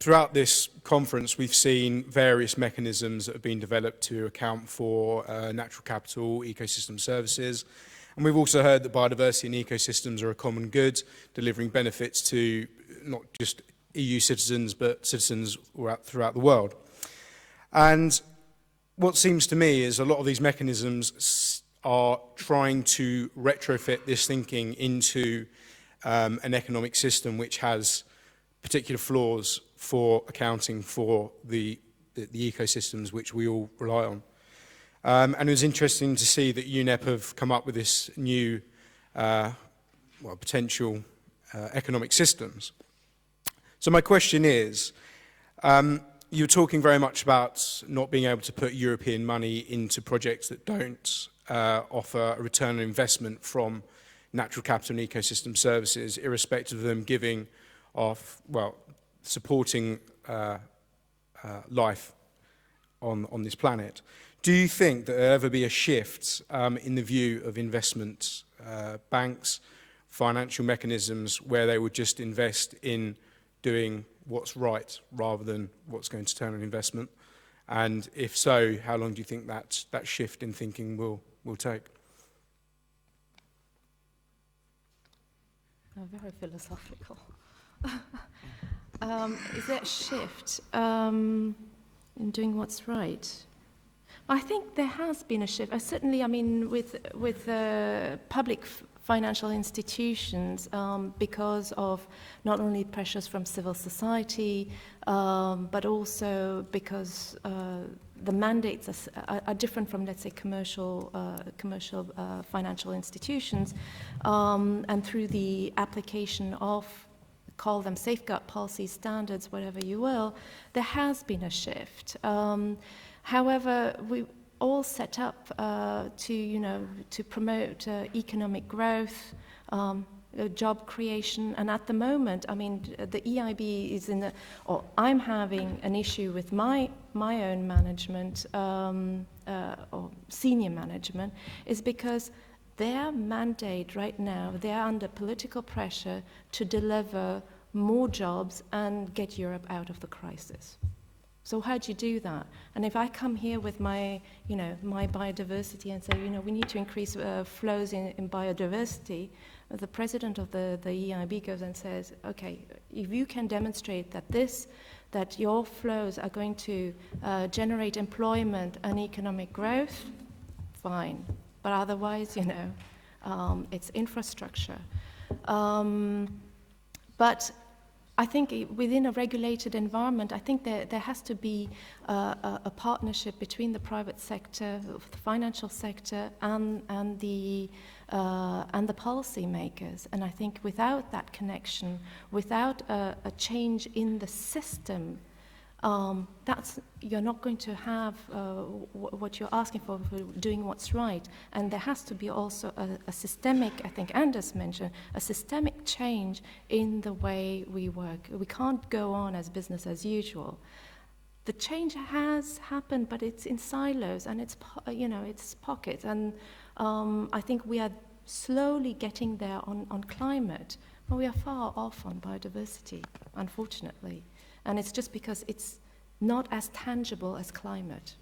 Throughout this conference, we've seen various mechanisms that have been developed to account for natural capital, ecosystem services. And we've also heard that biodiversity and ecosystems are a common good, delivering benefits to not just EU citizens, but citizens throughout the world. And what seems to me is a lot of these mechanisms are trying to retrofit this thinking into an economic system which has particular flaws for accounting for the ecosystems which we all rely on. And it was interesting to see that UNEP have come up with this new potential economic systems. So my question is, you're talking very much about not being able to put European money into projects that don't offer a return on investment from natural capital and ecosystem services, irrespective of them giving off, supporting life on this planet. Do you think that there'll ever be a shift in the view of investment banks, financial mechanisms, where they would just invest in doing what's right rather than what's going to turn on investment? And if so, how long do you think that shift in thinking will take? Very philosophical. Is there a shift in doing what's right? I think there has been a shift. Certainly, I mean, with public financial institutions, because of not only pressures from civil society, but also because the mandates are different from, let's say, commercial financial institutions, and through the application of, call them safeguard policy standards, whatever you will, there has been a shift. However, we all set up to promote economic growth, job creation, and at the moment, I mean, the EIB is or I'm having an issue with my own management or senior management, is because their mandate right now, they're under political pressure to deliver more jobs and get Europe out of the crisis. So how do you do that? And if I come here with my biodiversity and say, we need to increase flows in biodiversity, the president of the EIB goes and says, okay, if you can demonstrate that your flows are going to generate employment and economic growth, fine. But otherwise, it's infrastructure. But I think within a regulated environment, I think there has to be a partnership between the private sector, the financial sector, and the policymakers. And I think without that connection, without a change in the system, you're not going to have what you're asking for doing what's right. And there has to be also a systemic, I think Anders mentioned, a systemic change in the way we work. We can't go on as business as usual. The change has happened, but it's in silos and it's pockets. And I think we are slowly getting there on climate, but we are far off on biodiversity, unfortunately. And it's just because it's not as tangible as climate.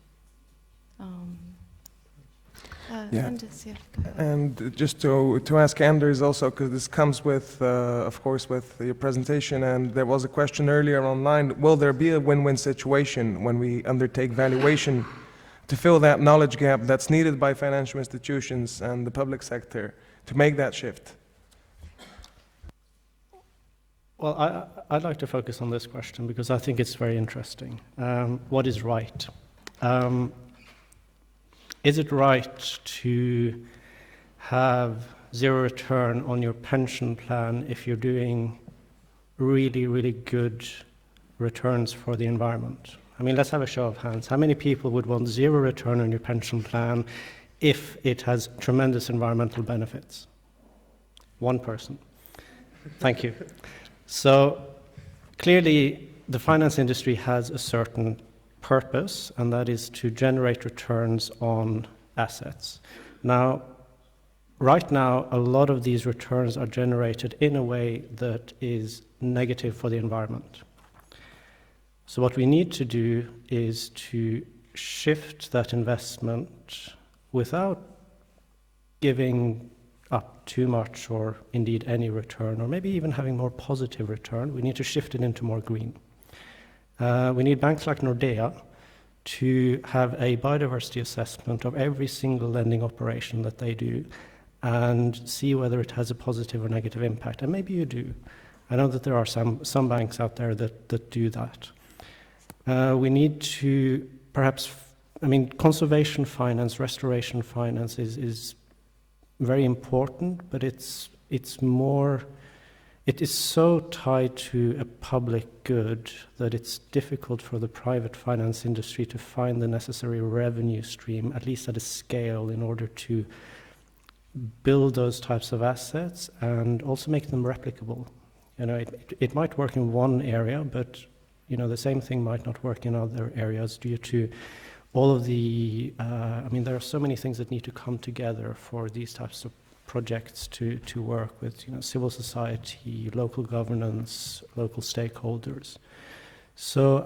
Anders, yeah, go ahead. And just to ask Anders also, because this comes with, of course, with your presentation, and there was a question earlier online, will there be a win-win situation when we undertake valuation to fill that knowledge gap that's needed by financial institutions and the public sector to make that shift? Well, I'd like to focus on this question because I think it's very interesting. What is right? Is it right to have zero return on your pension plan if you're doing really, really good returns for the environment? I mean, let's have a show of hands. How many people would want zero return on your pension plan if it has tremendous environmental benefits? One person. Thank you. So clearly, the finance industry has a certain purpose, and that is to generate returns on assets. Now, right now, a lot of these returns are generated in a way that is negative for the environment. So what we need to do is to shift that investment without giving up too much or indeed any return, or maybe even having more positive return. We need to shift it into more green. We need banks like Nordea to have a biodiversity assessment of every single lending operation that they do and see whether it has a positive or negative impact. And maybe you do. I know that there are some banks out there that do that. We need to perhaps, conservation finance, restoration finance is very important, but it is so tied to a public good that it's difficult for the private finance industry to find the necessary revenue stream, at least at a scale, in order to build those types of assets and also make them replicable. It might work in one area, but the same thing might not work in other areas due to all of the, there are so many things that need to come together for these types of projects to work with, civil society, local governance, local stakeholders. So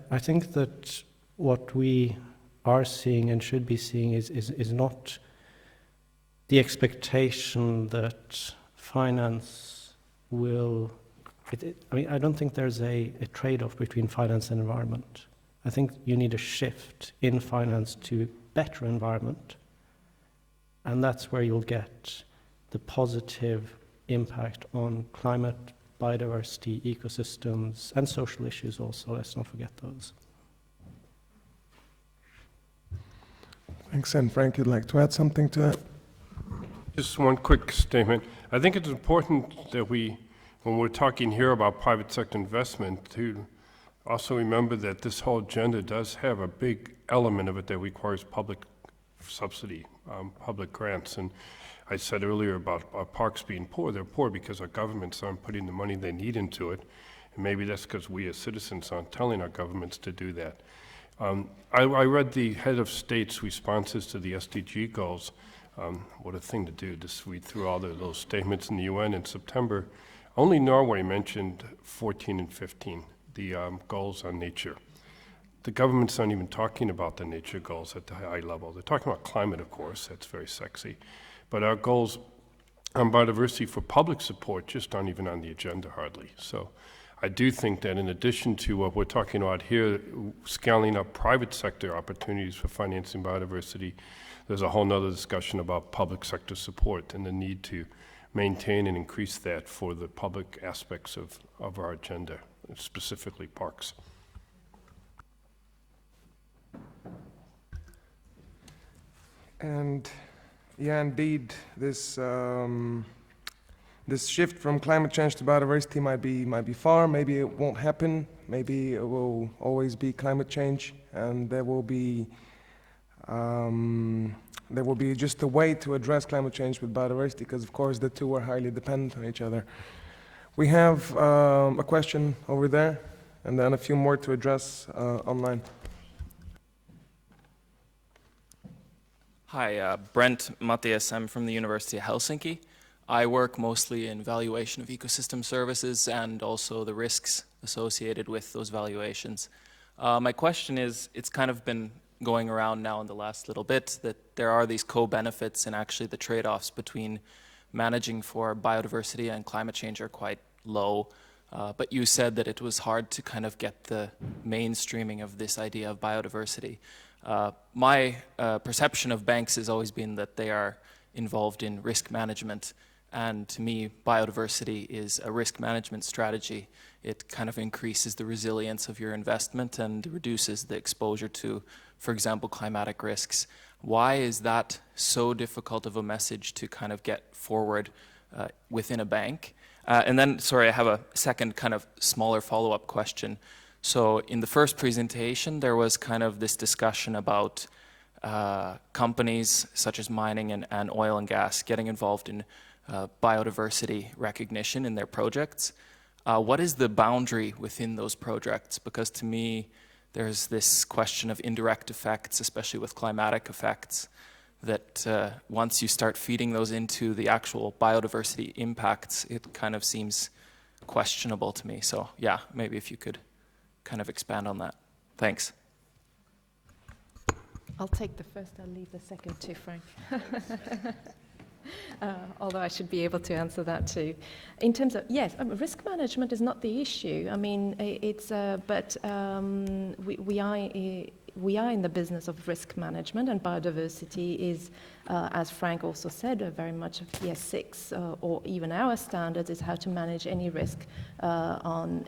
I think that what we are seeing and should be seeing is not the expectation that finance will, I don't think there's a trade-off between finance and environment. I think you need a shift in finance to better environment, and that's where you'll get the positive impact on climate, biodiversity, ecosystems, and social issues also. Let's not forget those. Thanks. And Frank, you'd like to add something to that? Just one quick statement. I think it's important that when we're talking here about private sector investment, to also remember that this whole agenda does have a big element of it that requires public subsidy, public grants. And I said earlier about our parks being poor. They're poor because our governments aren't putting the money they need into it. And maybe that's because we as citizens aren't telling our governments to do that. I read the head of state's responses to the SDG goals. What a thing to do, just read through all those statements in the UN in September. Only Norway mentioned 14 and 15. The goals on nature. The governments aren't even talking about the nature goals at the high level. They're talking about climate, of course, that's very sexy. But our goals on biodiversity for public support just aren't even on the agenda hardly. So I do think that in addition to what we're talking about here, scaling up private sector opportunities for financing biodiversity, there's a whole nother discussion about public sector support and the need to maintain and increase that for the public aspects of our agenda, specifically parks. And yeah, indeed, this this shift from climate change to biodiversity might be far. Maybe it won't happen. Maybe it will always be climate change, and there will be just a way to address climate change with biodiversity, because of course the two are highly dependent on each other. We have a question over there, and then a few more to address online. Hi, Brent Matthias. I'm from the University of Helsinki. I work mostly in valuation of ecosystem services and also the risks associated with those valuations. My question is, it's kind of been going around now in the last little bit that there are these co-benefits, and actually the trade-offs between managing for biodiversity and climate change are quite low. But you said that it was hard to kind of get the mainstreaming of this idea of biodiversity. My perception of banks has always been that they are involved in risk management, and to me, biodiversity is a risk management strategy. It kind of increases the resilience of your investment and reduces the exposure to, for example, climatic risks. Why is that so difficult of a message to kind of get forward within a bank? And then, sorry, I have a second kind of smaller follow-up question. So in the first presentation, there was kind of this discussion about companies such as mining and oil and gas getting involved in biodiversity recognition in their projects. What is the boundary within those projects? Because to me, there's this question of indirect effects, especially with climatic effects, that once you start feeding those into the actual biodiversity impacts, it kind of seems questionable to me. So yeah, maybe if you could kind of expand on that. Thanks. I'll take the first, I'll leave the second to Frank. Although I should be able to answer that too. In terms of, yes, risk management is not the issue. I mean, we are in the business of risk management, and biodiversity is, as Frank also said, very much of PS6 or even our standards is how to manage any risk on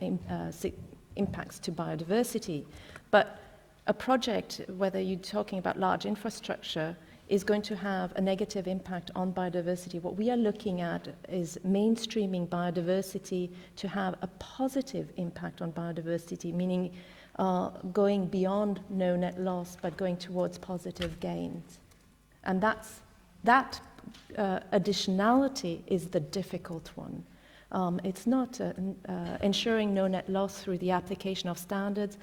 impacts to biodiversity. But a project, whether you're talking about large infrastructure, is going to have a negative impact on biodiversity. What we are looking at is mainstreaming biodiversity to have a positive impact on biodiversity, meaning going beyond no net loss, but going towards positive gains. And that additionality is the difficult one. It's not ensuring no net loss through the application of standards.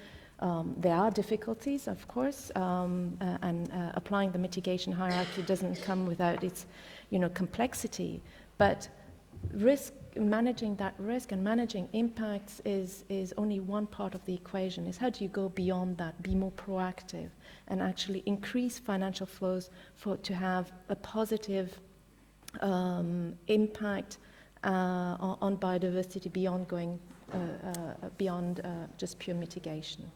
There are difficulties, of course, and applying the mitigation hierarchy doesn't come without its, complexity. But managing that risk and managing impacts is only one part of the equation. Is how do you go beyond that, be more proactive, and actually increase financial flows to have a positive impact on biodiversity beyond just pure mitigation.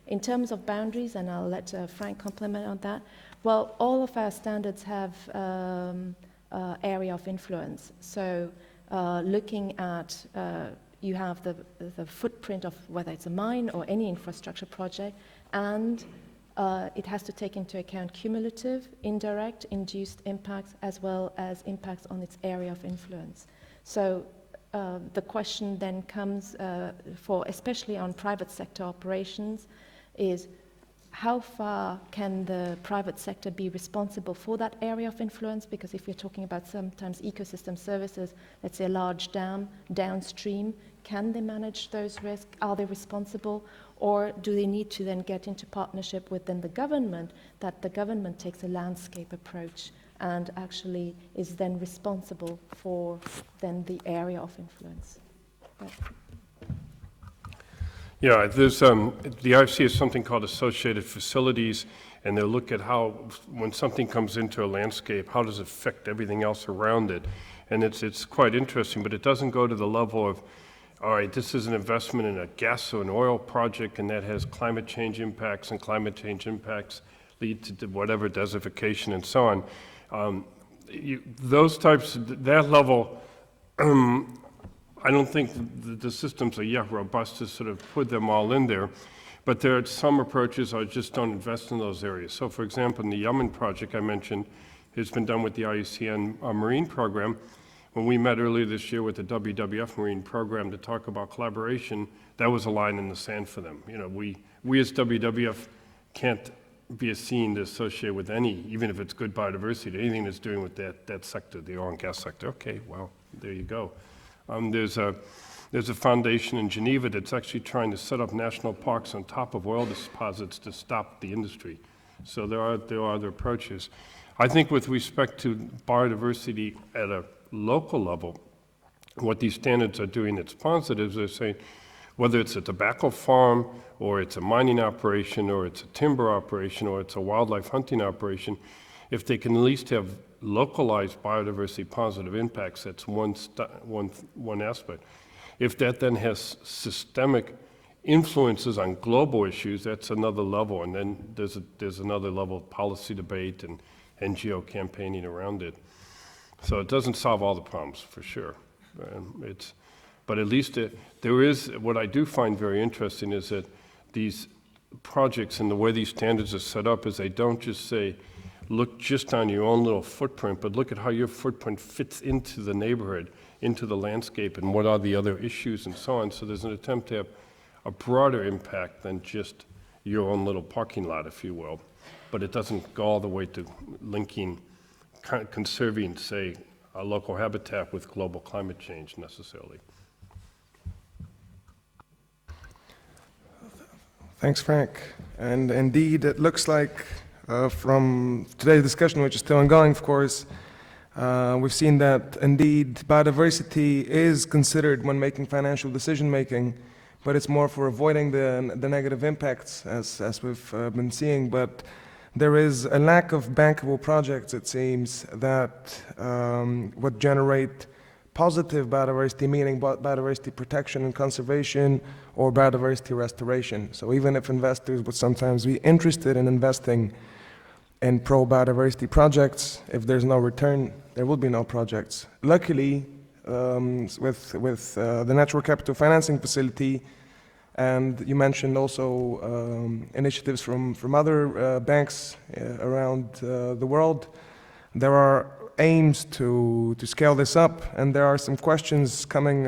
In terms of boundaries, and I'll let Frank comment on that, well, all of our standards have area of influence. So looking at, you have the footprint of whether it's a mine or any infrastructure project, and it has to take into account cumulative, indirect, induced impacts, as well as impacts on its area of influence. So the question then comes especially on private sector operations, is how far can the private sector be responsible for that area of influence? Because if you're talking about sometimes ecosystem services, let's say a large dam downstream, can they manage those risks? Are they responsible? Or do they need to then get into partnership with then the government, that the government takes a landscape approach and actually is then responsible for then the area of influence? But yeah, there's the IFC has something called associated facilities, and they'll look at how, when something comes into a landscape, how does it affect everything else around it? And it's quite interesting, but it doesn't go to the level of, all right, this is an investment in a gas or an oil project, and that has climate change impacts, and climate change impacts lead to whatever desertification and so on. Those types, that level, I don't think the systems are yet robust to sort of put them all in there, but there are some approaches I just don't invest in those areas. So for example, in the Yemen project I mentioned, it's been done with the IUCN Marine Program. When we met earlier this year with the WWF Marine Program to talk about collaboration, that was a line in the sand for them. You know, we as WWF can't be seen to associate with any, even if it's good biodiversity, anything that's doing with that sector, the oil and gas sector. Okay, well, there you go. There's a foundation in Geneva that's actually trying to set up national parks on top of oil deposits to stop the industry. So there are other approaches. I think with respect to biodiversity at a local level, what these standards are doing that's positive, they're saying, whether it's a tobacco farm, or it's a mining operation, or it's a timber operation, or it's a wildlife hunting operation, if they can at least have localized biodiversity positive impacts, that's one aspect. If that then has systemic influences on global issues, that's another level, and then there's another level of policy debate and NGO campaigning around it. So it doesn't solve all the problems, for sure. But at least there is, what I do find very interesting is that these projects and the way these standards are set up is they don't just say, look just on your own little footprint, but look at how your footprint fits into the neighborhood, into the landscape, and what are the other issues and so on. So there's an attempt to have a broader impact than just your own little parking lot, if you will. But it doesn't go all the way to linking, conserving, say, a local habitat with global climate change necessarily. Thanks, Frank. And indeed, it looks like from today's discussion, which is still ongoing, of course, we've seen that indeed biodiversity is considered when making financial decision-making, but it's more for avoiding the negative impacts, as we've been seeing. But there is a lack of bankable projects, it seems, that would generate positive biodiversity, meaning biodiversity protection and conservation, or biodiversity restoration. So even if investors would sometimes be interested in investing in pro-biodiversity projects, if there's no return, there will be no projects. Luckily, with the Natural Capital Financing Facility, and you mentioned also initiatives from other banks around the world, there are aims to scale this up, and there are some questions coming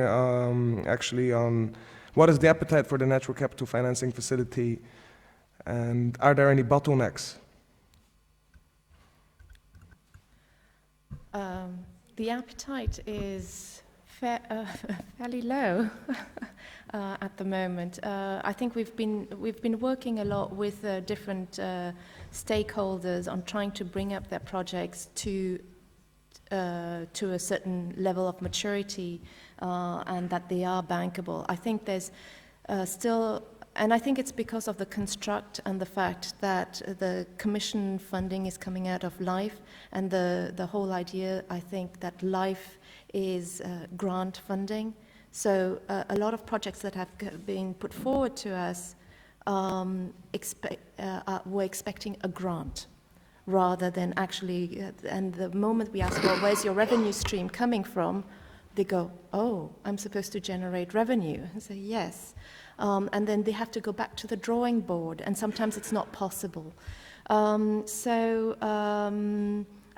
actually on what is the appetite for the Natural Capital Financing Facility, and are there any bottlenecks? The appetite is fairly low at the moment. I think we've been working a lot with different stakeholders on trying to bring up their projects to a certain level of maturity and that they are bankable. I think there's still, and I think it's because of the construct and the fact that the Commission funding is coming out of LIFE, and the whole idea, I think, that LIFE is grant funding. So a lot of projects that have been put forward to us were expecting a grant, rather than actually, and the moment we ask, well, where's your revenue stream coming from? They go, oh, I'm supposed to generate revenue. I say, yes. And then they have to go back to the drawing board, and sometimes it's not possible.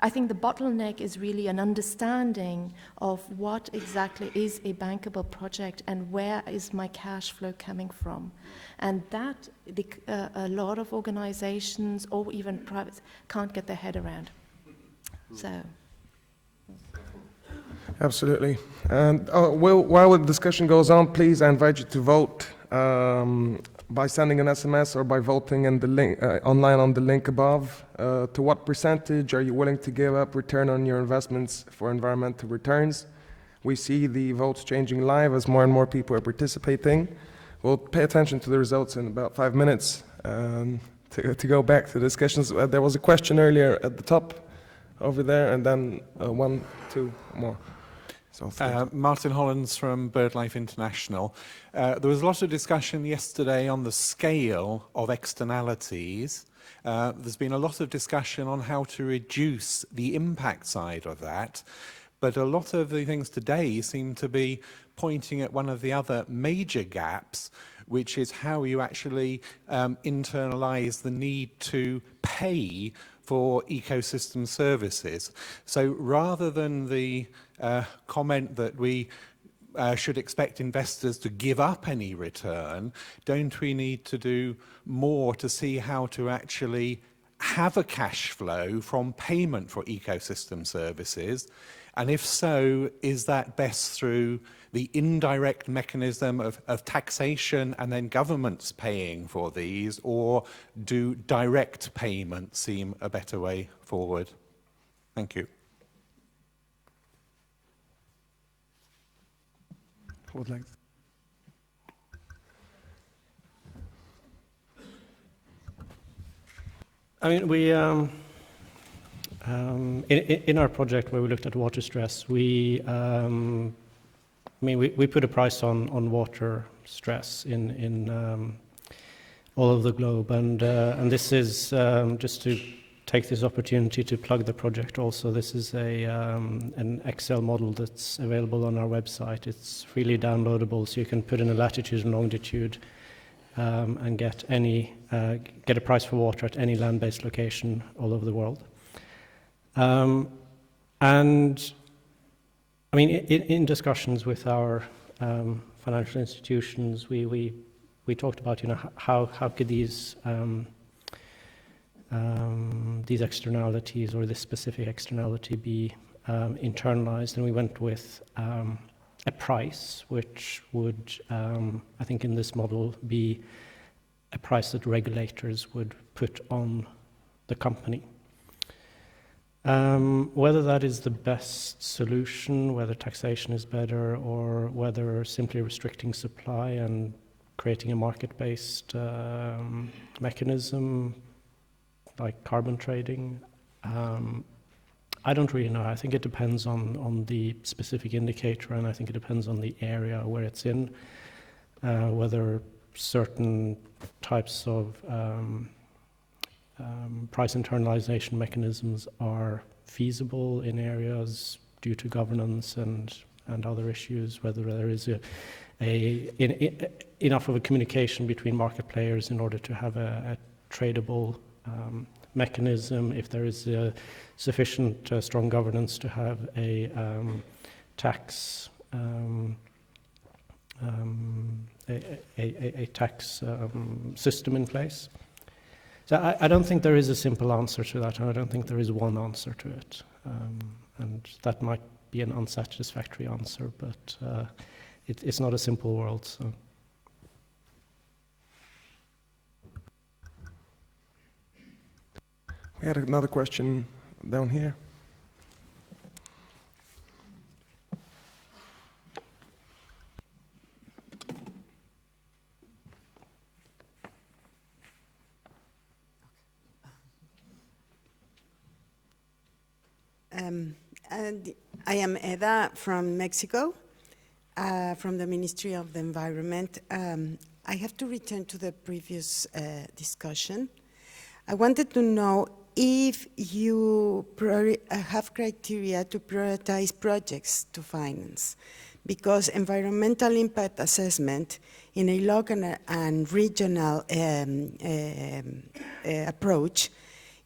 I think the bottleneck is really an understanding of what exactly is a bankable project and where is my cash flow coming from. And that a lot of organizations or even privates can't get their head around. So. Absolutely. And while the discussion goes on, please, I invite you to vote by sending an SMS or by voting in the link, online on the link above. To what percentage are you willing to give up return on your investments for environmental returns? We see the votes changing live as more and more people are participating. We'll pay attention to the results in about 5 minutes. To go back to the discussions, there was a question earlier at the top over there, and then 1, 2 more. Martin Hollins from BirdLife International. There was a lot of discussion yesterday on the scale of externalities There's been a lot of discussion on how to reduce the impact side of that, but a lot of the things today seem to be pointing at one of the other major gaps, which is how you actually internalize the need to pay for ecosystem services. So rather than the comment that we should expect investors to give up any return, don't we need to do more to see how to actually have a cash flow from payment for ecosystem services? And if so, is that best through the indirect mechanism of taxation and then governments paying for these, or do direct payments seem a better way forward? Thank you. Would like. I mean, we in our project where we looked at water stress, we put a price on water stress in all over the globe, and this is just to take this opportunity to plug the project also. This is an Excel model that's available on our website. It's freely downloadable, so you can put in a latitude and longitude and get a price for water at any land-based location all over the world. And I mean, in discussions with our financial institutions, we talked about, you know, how could these externalities or this specific externality be internalized, and we went with a price which would, I think in this model, be a price that regulators would put on the company. Whether that is the best solution, whether taxation is better, or whether simply restricting supply and creating a market-based mechanism like carbon trading, I don't really know. I think it depends on the specific indicator, and I think it depends on the area where it's in, whether certain types of price internalization mechanisms are feasible in areas due to governance and other issues, whether there is enough of a communication between market players in order to have a tradable mechanism, if there is sufficient strong governance to have a tax system in place. So I don't think there is a simple answer to that, and I don't think there is one answer to it. And that might be an unsatisfactory answer, but it's not a simple world. So. We had another question down here. And I am Eda from Mexico, from the Ministry of the Environment. I have to return to the previous discussion. I wanted to know if you have criteria to prioritize projects to finance, because environmental impact assessment in a local and regional approach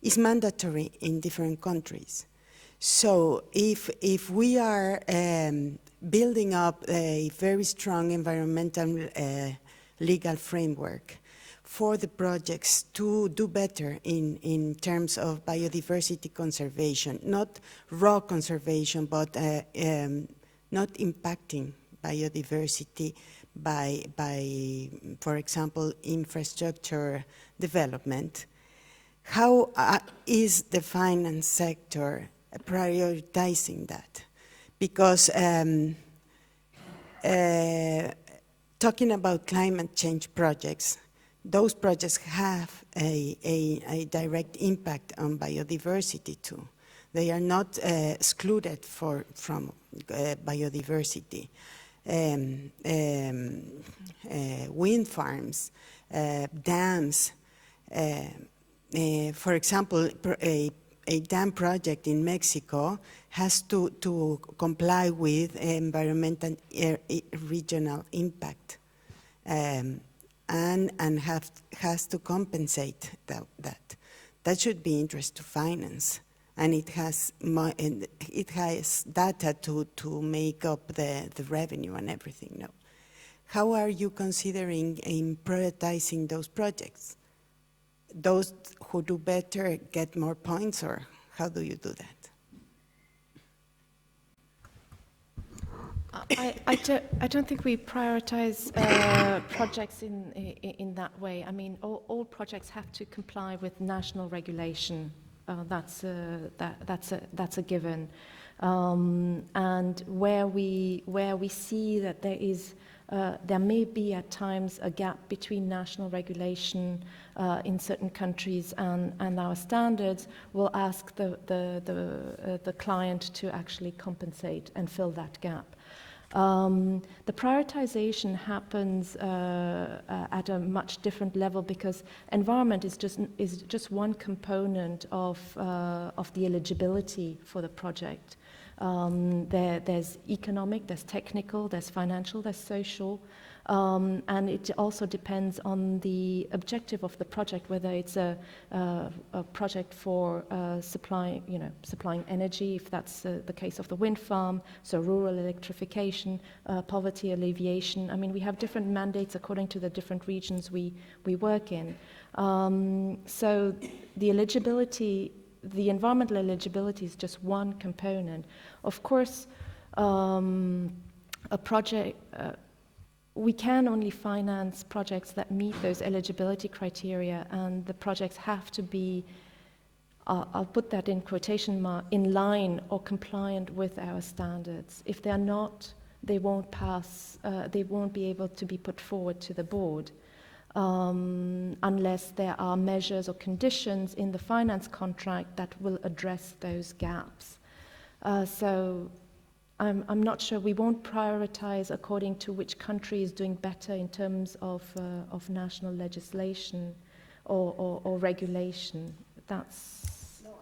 is mandatory in different countries. So if we are building up a very strong environmental legal framework for the projects to do better in terms of biodiversity conservation, not raw conservation, but not impacting biodiversity by, for example, infrastructure development, how is the finance sector prioritizing that? Because talking about climate change projects, those projects have a direct impact on biodiversity too. They are not excluded from biodiversity. Wind farms, dams, for example, a dam project in Mexico has to comply with environmental regional impact and has to compensate that. That should be interest to finance, and it has data to make up the revenue and everything. No. How are you considering in prioritizing those projects? Those who do better get more points, or how do you do that? I don't think we prioritize projects in that way. I mean, all projects have to comply with national regulation. That's a given. And where we see that there may be at times a gap between national regulation in certain countries and our standards, we'll ask the client to actually compensate and fill that gap. The prioritization happens at a much different level because environment is just one component of the eligibility for the project. There's economic, there's technical, there's financial, there's social, and it also depends on the objective of the project, whether it's a project for supplying energy, if that's the case of the wind farm, so rural electrification, poverty alleviation. I mean, we have different mandates according to the different regions we work in. So the eligibility, the environmental eligibility is just one component. Of course, a project, we can only finance projects that meet those eligibility criteria, and the projects have to be, I'll put that in quotation mark, in line or compliant with our standards. If they're not, they won't pass, they won't be able to be put forward to the board. Unless there are measures or conditions in the finance contract that will address those gaps. So I'm not sure, we won't prioritize according to which country is doing better in terms of national legislation or regulation. That's... No,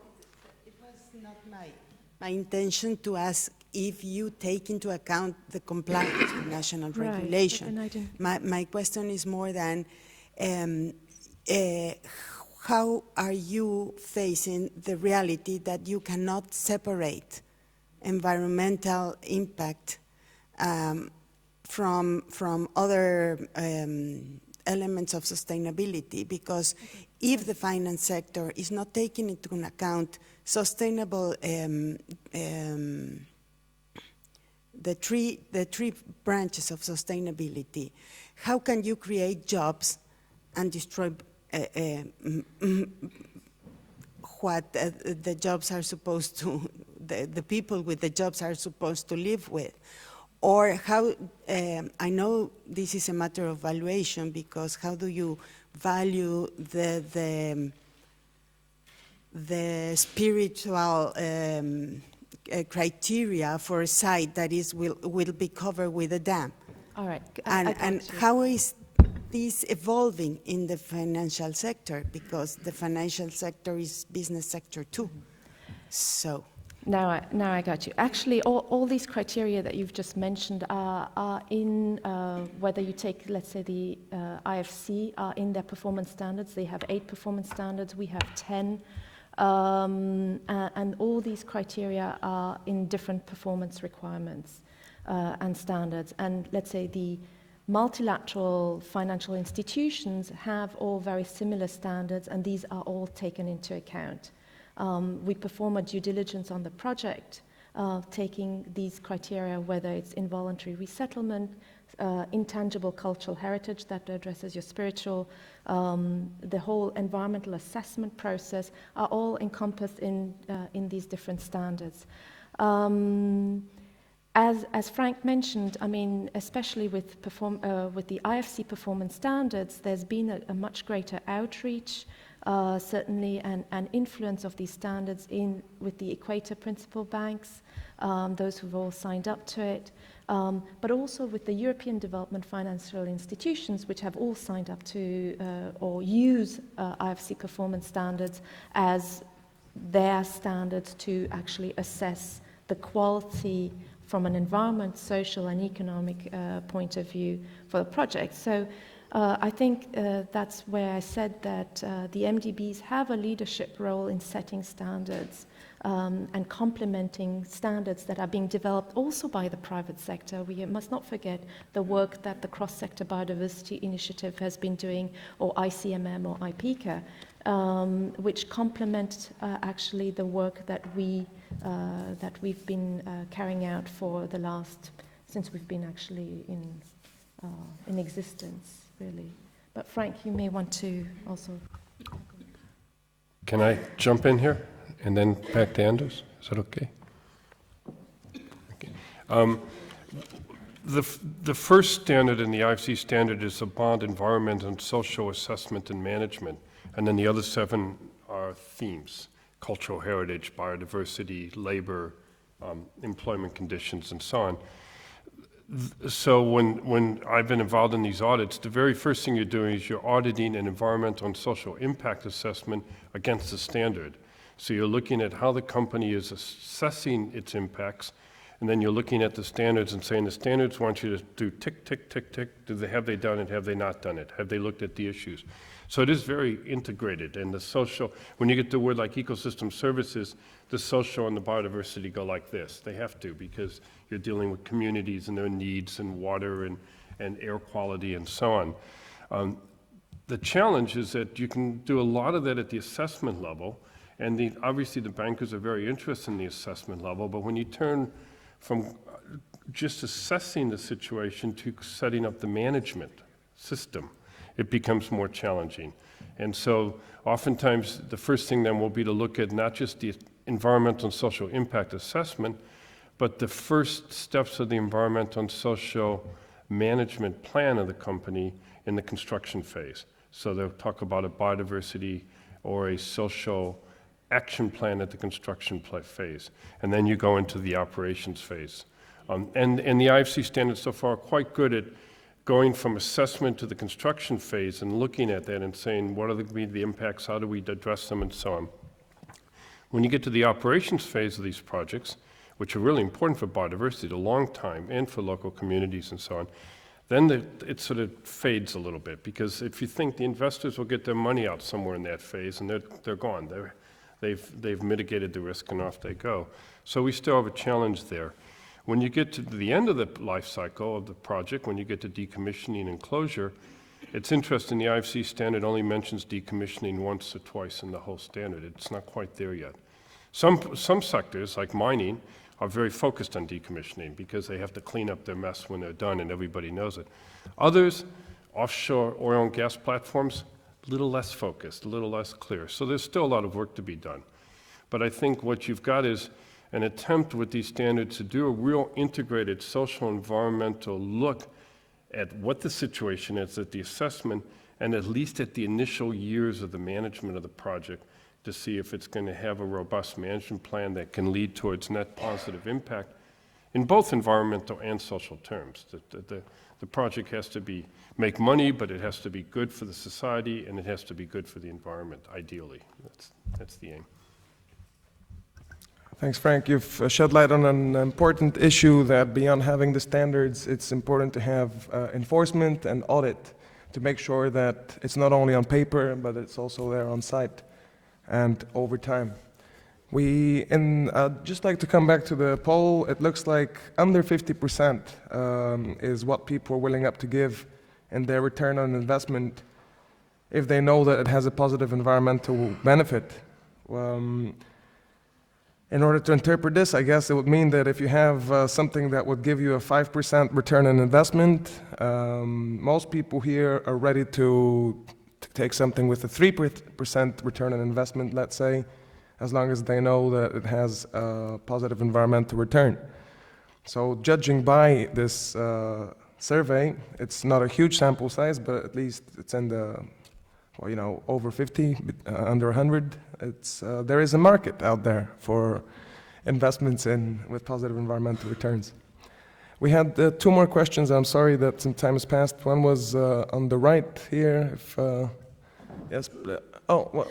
it was not my intention to ask if you take into account the compliance with national regulation. My question is more than how are you facing the reality that you cannot separate environmental impact from other elements of sustainability? Because if the finance sector is not taking into account sustainable the three branches of sustainability, how can you create jobs and destroy what the jobs are supposed to, the people with the jobs are supposed to live with? Or how, I know this is a matter of valuation, because how do you value the spiritual criteria for a site that will be covered with a dam? All right. And how is this evolving in the financial sector? Because the financial sector is business sector too. So. Now I got you. Actually, all these criteria that you've just mentioned are in, whether you take, let's say, the IFC, are in their performance standards. They have 8 performance standards. We have 10. And all these criteria are in different performance requirements and standards. And let's say the multilateral financial institutions have all very similar standards, and these are all taken into account. We perform a due diligence on the project, taking these criteria, whether it's involuntary resettlement, intangible cultural heritage that addresses your spiritual, the whole environmental assessment process, are all encompassed in these different standards. As Frank mentioned, I mean, especially with the IFC performance standards, there's been a much greater outreach certainly an influence of these standards with the Equator Principal Banks, those who've all signed up to it, but also with the European Development Financial Institutions, which have all signed up to or use IFC performance standards as their standards to actually assess the quality from an environment, social and economic point of view for the project. So I think that's where I said that the MDBs have a leadership role in setting standards and complementing standards that are being developed also by the private sector. We must not forget the work that the Cross-Sector Biodiversity Initiative has been doing, or ICMM or IPICA, which complement actually the work that we've been carrying out for the since we've been actually in existence, really. But Frank, you may want to also. Can I jump in here and then back to Anders? Is that okay? Okay. The first standard in the IFC standard is a bond environment and social assessment and management. And then the other 7 are themes: cultural heritage, biodiversity, labor, employment conditions, and so on. So when I've been involved in these audits, the very first thing you're doing is you're auditing an environmental and social impact assessment against the standard. So you're looking at how the company is assessing its impacts, and then you're looking at the standards and saying the standards want you to do tick, tick, tick, tick. Have they done it? Have they not done it? Have they looked at the issues? So it is very integrated, and the social, when you get to a word like ecosystem services, the social and the biodiversity go like this. They have to, because you're dealing with communities and their needs and water and air quality and so on. The challenge is that you can do a lot of that at the assessment level, and obviously the bankers are very interested in the assessment level, but when you turn from just assessing the situation to setting up the management system, it becomes more challenging. And so oftentimes the first thing then will be to look at not just the environmental and social impact assessment, but the first steps of the environmental and social management plan of the company in the construction phase. So they'll talk about a biodiversity or a social action plan at the construction phase. And then you go into the operations phase. And the IFC standards so far are quite good at going from assessment to the construction phase and looking at that and saying, what are the impacts, how do we address them, and so on. When you get to the operations phase of these projects, which are really important for biodiversity, a long time, and for local communities and so on, then it sort of fades a little bit, because if you think the investors will get their money out somewhere in that phase, and they're gone, they've mitigated the risk and off they go. So we still have a challenge there. When you get to the end of the life cycle of the project, when you get to decommissioning and closure, it's interesting, the IFC standard only mentions decommissioning once or twice in the whole standard. It's not quite there yet. Some sectors, like mining, are very focused on decommissioning because they have to clean up their mess when they're done, and everybody knows it. Others, offshore oil and gas platforms, a little less focused, a little less clear. So there's still a lot of work to be done. But I think what you've got is an attempt with these standards to do a real integrated social environmental look at what the situation is at the assessment, and at least at the initial years of the management of the project, to see if it's going to have a robust management plan that can lead towards net positive impact in both environmental and social terms. The project has to make money, but it has to be good for the society, and it has to be good for the environment, ideally. That's the aim. Thanks, Frank. You've shed light on an important issue that beyond having the standards, it's important to have enforcement and audit to make sure that it's not only on paper, but it's also there on site and over time. Just like to come back to the poll, it looks like under 50% is what people are willing up to give in their return on investment if they know that it has a positive environmental benefit. In order to interpret this, I guess it would mean that if you have something that would give you a 5% return on investment, most people here are ready to take something with a 3% return on investment, let's say, as long as they know that it has a positive environmental return. So judging by this survey, it's not a huge sample size, but at least it's in the you know, over 50, under 100. There is a market out there for investments with positive environmental returns. We had 2 more questions. I'm sorry that some time has passed. One was on the right here. If, yes. Oh, well,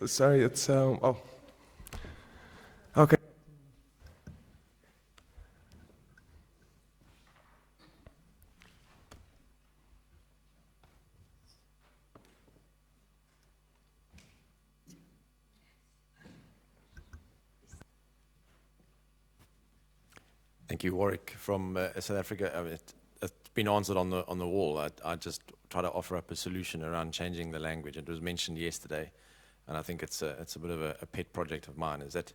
sorry. It's oh. Okay. Thank you, Warwick from South Africa. I mean, it's been answered on the wall. I just try to offer up a solution around changing the language. It was mentioned yesterday, and I think it's a bit of a pet project of mine. Is that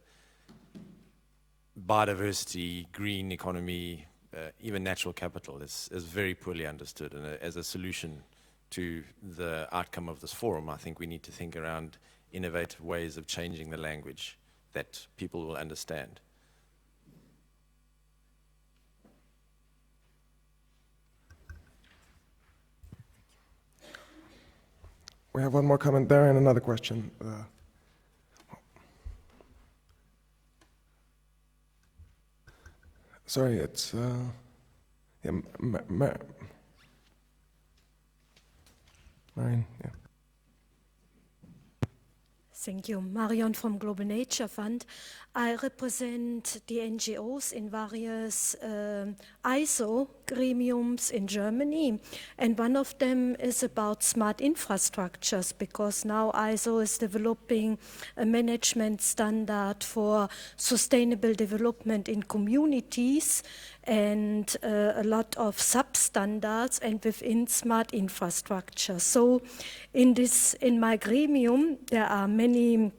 biodiversity, green economy, even natural capital is very poorly understood. And as a solution to the outcome of this forum, I think we need to think around innovative ways of changing the language that people will understand. We have one more comment there and another question. Sorry, it's yeah, Marion, yeah. Thank you. Marion from Global Nature Fund. I represent the NGOs in various ISO gremiums in Germany, and one of them is about smart infrastructures, because now ISO is developing a management standard for sustainable development in communities, and a lot of sub-standards and within smart infrastructure. So in my gremium, there are many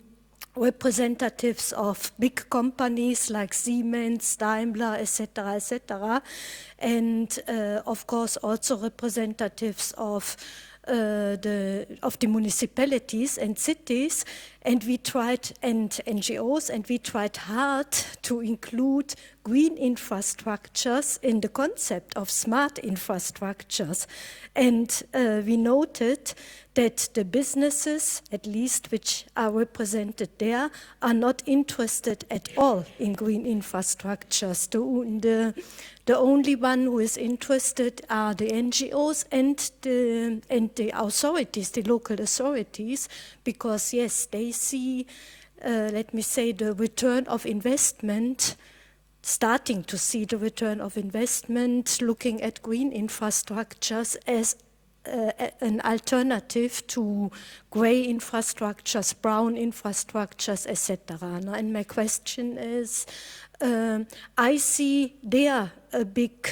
representatives of big companies like Siemens, Daimler, etc., and of course also representatives of the municipalities and cities, and we tried, and NGOs, and we tried hard to include green infrastructures in the concept of smart infrastructures. And we noted that the businesses, at least which are represented there, are not interested at all in green infrastructures. The only one who is interested are the NGOs and the authorities, the local authorities, because yes, they see, let me say, the return of investment, starting to see the return of investment, looking at green infrastructures as an alternative to grey infrastructures, brown infrastructures, etc. And my question is, I see there a big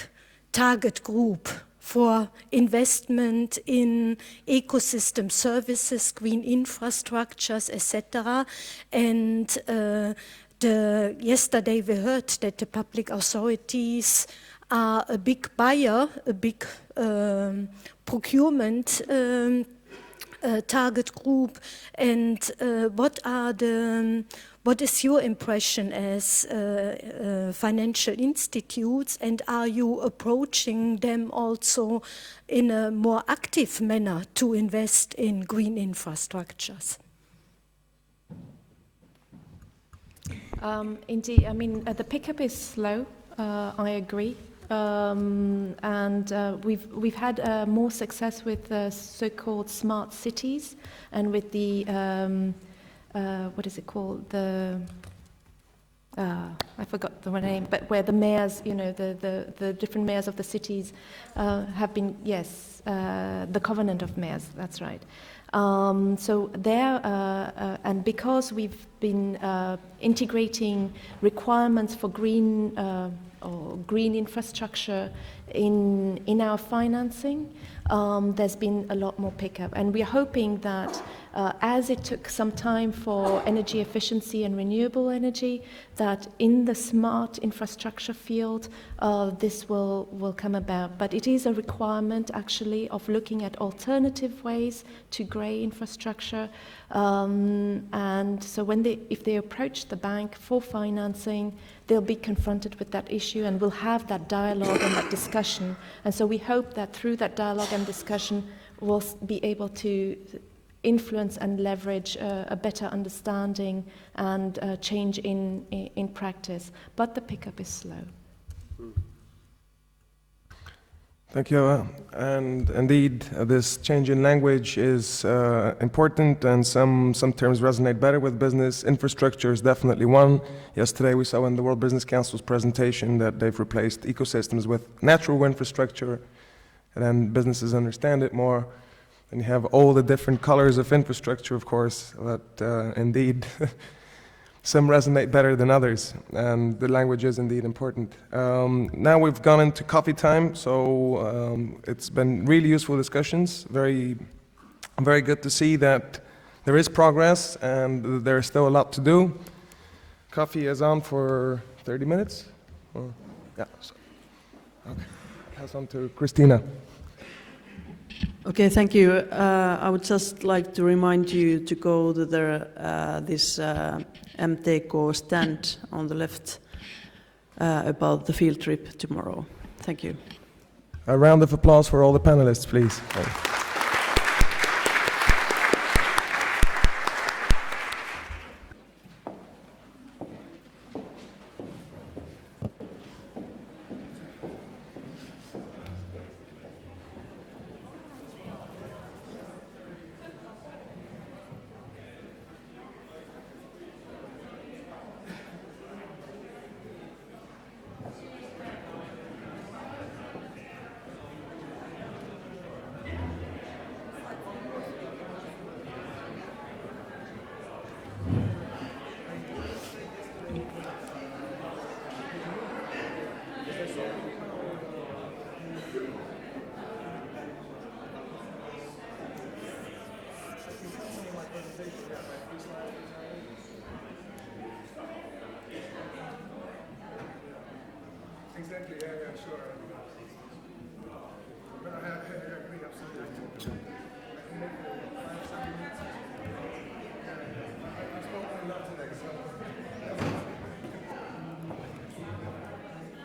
target group for investment in ecosystem services, green infrastructures, etc. And yesterday we heard that the public authorities are a big buyer, a big procurement target group. And what is your impression as financial institutes, and are you approaching them also in a more active manner to invest in green infrastructures? Indeed, I mean, the pickup is slow, I agree. We've had more success with so-called smart cities and with the what is it called? I forgot the name, but where the mayors, you know, the different mayors of the cities have been, yes, the covenant of mayors, that's right. So there, and because we've been integrating requirements for green or green infrastructure in our financing, there's been a lot more pickup. And we're hoping that as it took some time for energy efficiency and renewable energy, that in the smart infrastructure field, this will come about. But it is a requirement, actually, of looking at alternative ways to grey infrastructure. And so if they approach the bank for financing, they'll be confronted with that issue, and we'll have that dialogue and that discussion. And so we hope that through that dialogue and discussion, we'll be able to influence and leverage a better understanding and change in practice. But the pickup is slow. Thank you, Eva. And indeed, this change in language is important, and some terms resonate better with business. Infrastructure is definitely one. Yesterday we saw in the World Business Council's presentation that they've replaced ecosystems with natural infrastructure, and then businesses understand it more. And you have all the different colors of infrastructure, of course, but indeed, some resonate better than others, and the language is indeed important. Now we've gone into coffee time, so it's been really useful discussions. Very good to see that there is progress and there is still a lot to do. Coffee is on for 30 minutes? Yeah. So, okay. Pass on to Christina. Okay, thank you. I would just like to remind you to go to this MTK stand on the left about the field trip tomorrow. Thank you. A round of applause for all the panelists, please. Exactly, yeah, sure. But I agree absolutely. I spoke a lot today, so.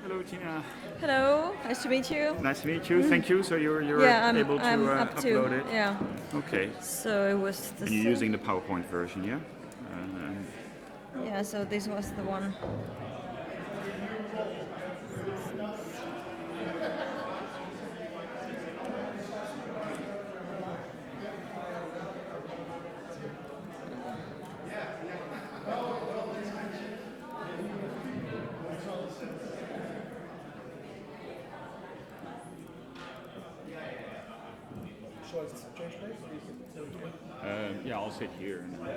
Hello, Tina. Hello, nice to meet you. Nice to meet you. Thank you. So you're able to I'm up to, upload it. Yeah. Okay. So it was the. And you're using the PowerPoint version, yeah? Yeah. So this was the one. Yeah, I'll sit here and this way.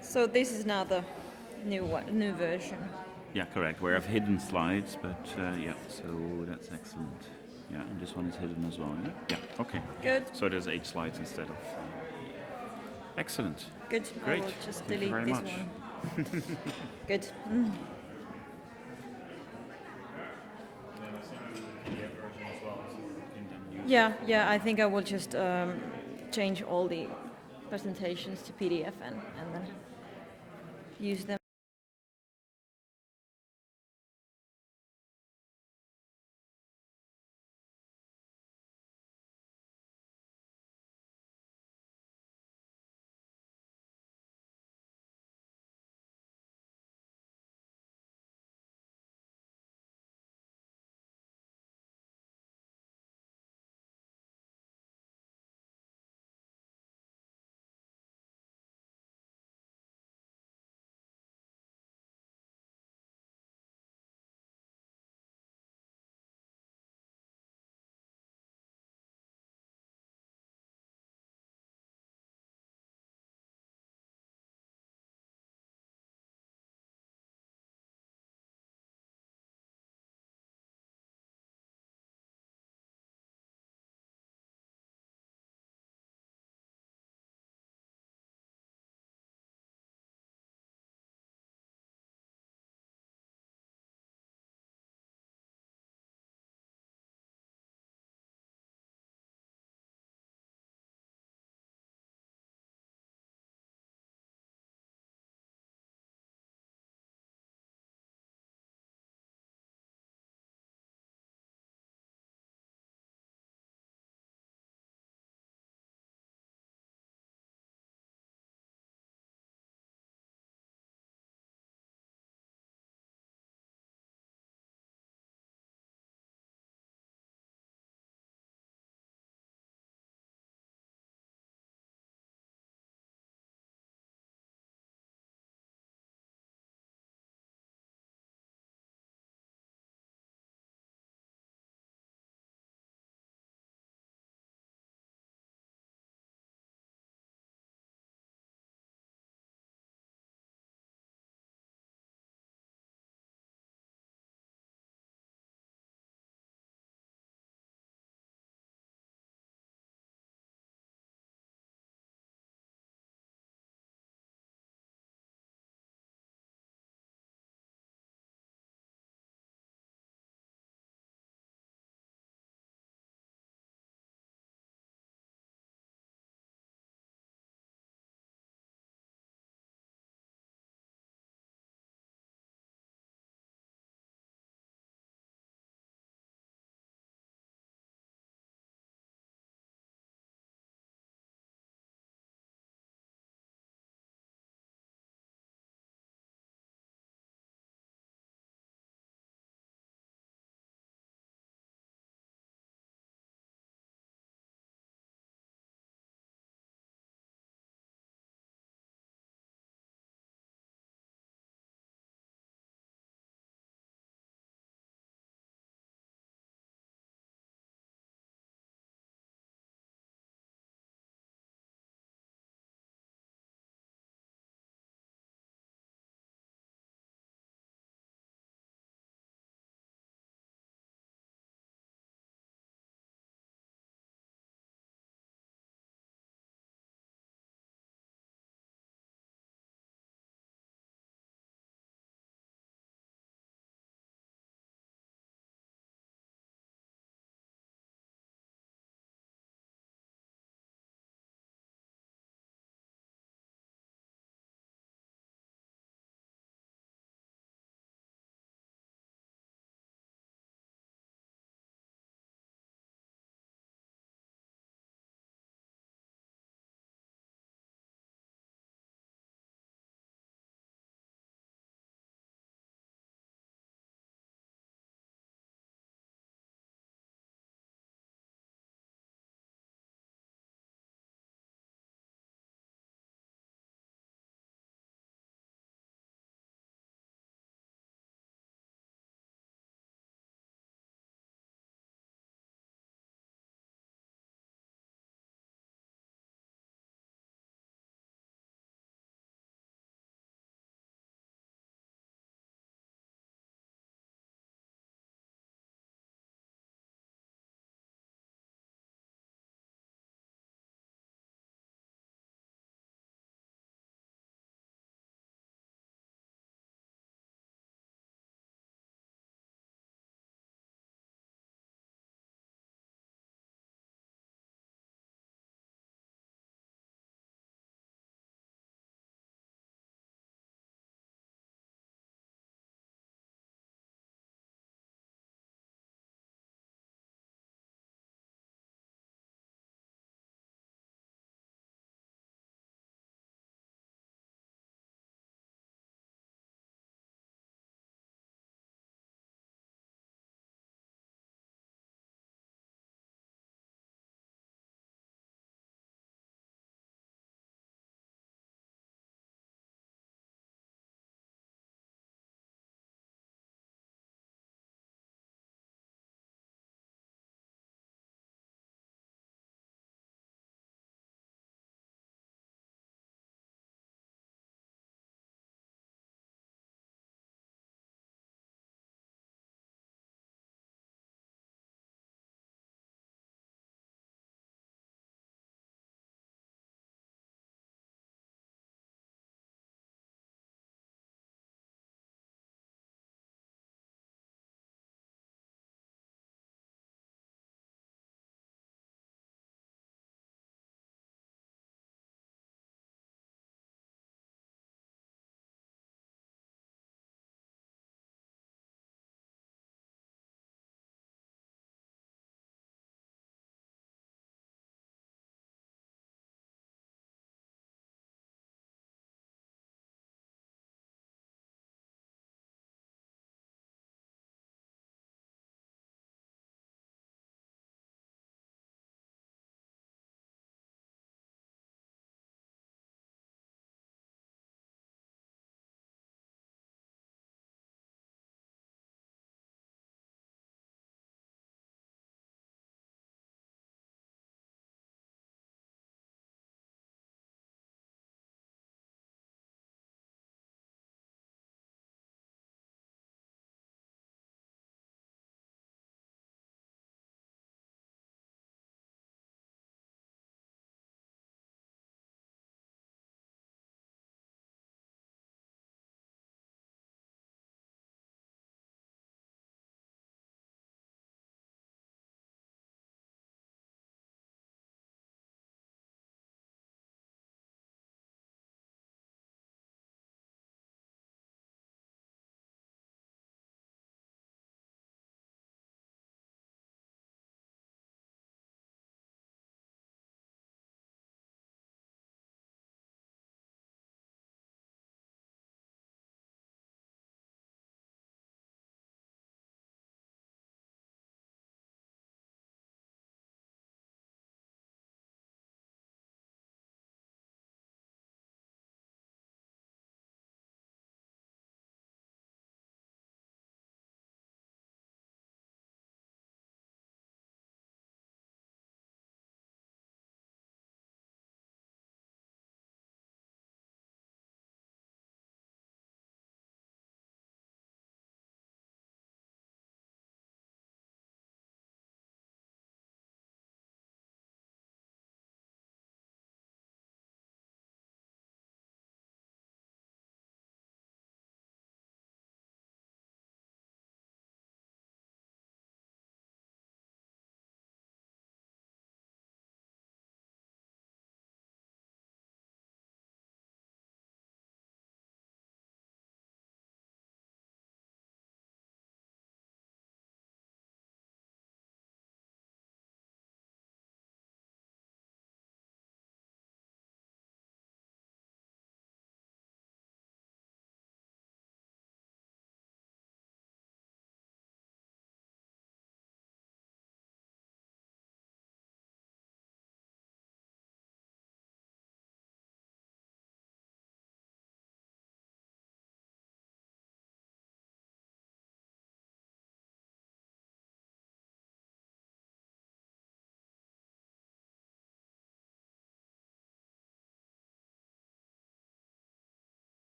So this is now the new version. Yeah, correct. We have hidden slides, but yeah, so that's excellent. Yeah, and this one is hidden as well, yeah? Yeah, okay. Good. So there's 8 slides instead of... Excellent. Good. Great. I will just Thank you delete very this much. one. Good. Mm. Yeah, I think I will just change all the presentations to PDF and then use them.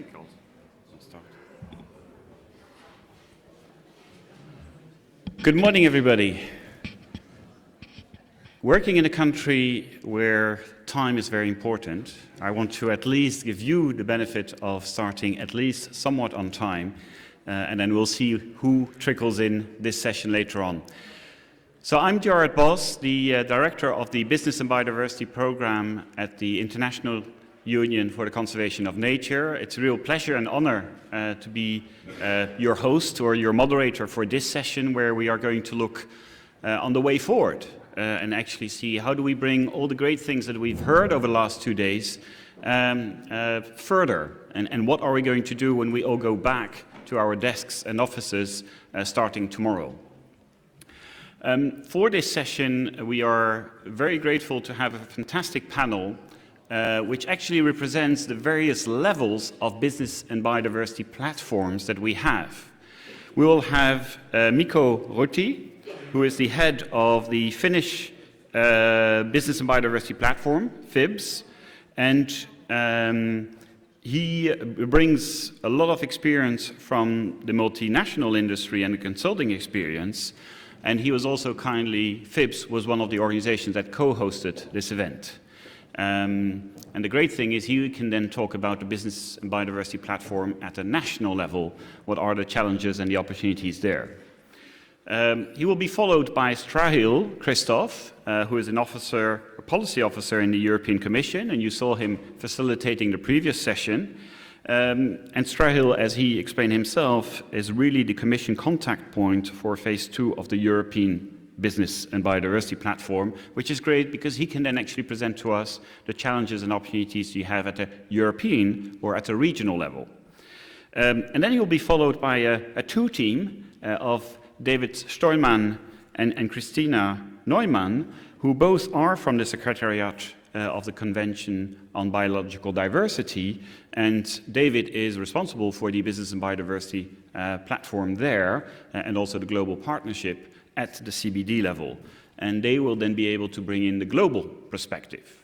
think I'll start. Good morning, everybody. Working in a country where time is very important, I want to at least give you the benefit of starting at least somewhat on time, and then we'll see who trickles in this session later on. So I'm Jared Bos, the Director of the Business and Biodiversity Program at the International Union for the Conservation of Nature. It's a real pleasure and honor to be your host or your moderator for this session, where we are going to look on the way forward and actually see how do we bring all the great things that we've heard over the last 2 days further, and what are we going to do when we all go back to our desks and offices starting tomorrow. For this session, we are very grateful to have a fantastic panel which actually represents the various levels of business and biodiversity platforms that we have. We will have Mikko Roti, who is the head of the Finnish Business and Biodiversity Platform, FIBS, and he brings a lot of experience from the multinational industry and the consulting experience, and he was also FIBS was one of the organizations that co-hosted this event. And the great thing is he can then talk about the business and biodiversity platform at a national level, what are the challenges and the opportunities there. He will be followed by Strahil Christoph, who is a policy officer in the European Commission, and you saw him facilitating the previous session. And Strahil, as he explained himself, is really the Commission contact point for phase 2 of the European Business and Biodiversity Platform, which is great because he can then actually present to us the challenges and opportunities you have at a European or at a regional level. And then he will be followed by a two-team of David Stoyman and Christina Neumann, who both are from the Secretariat of the Convention on Biological Diversity, and David is responsible for the Business and Biodiversity platform there, and also the global partnership at the CBD level. And they will then be able to bring in the global perspective.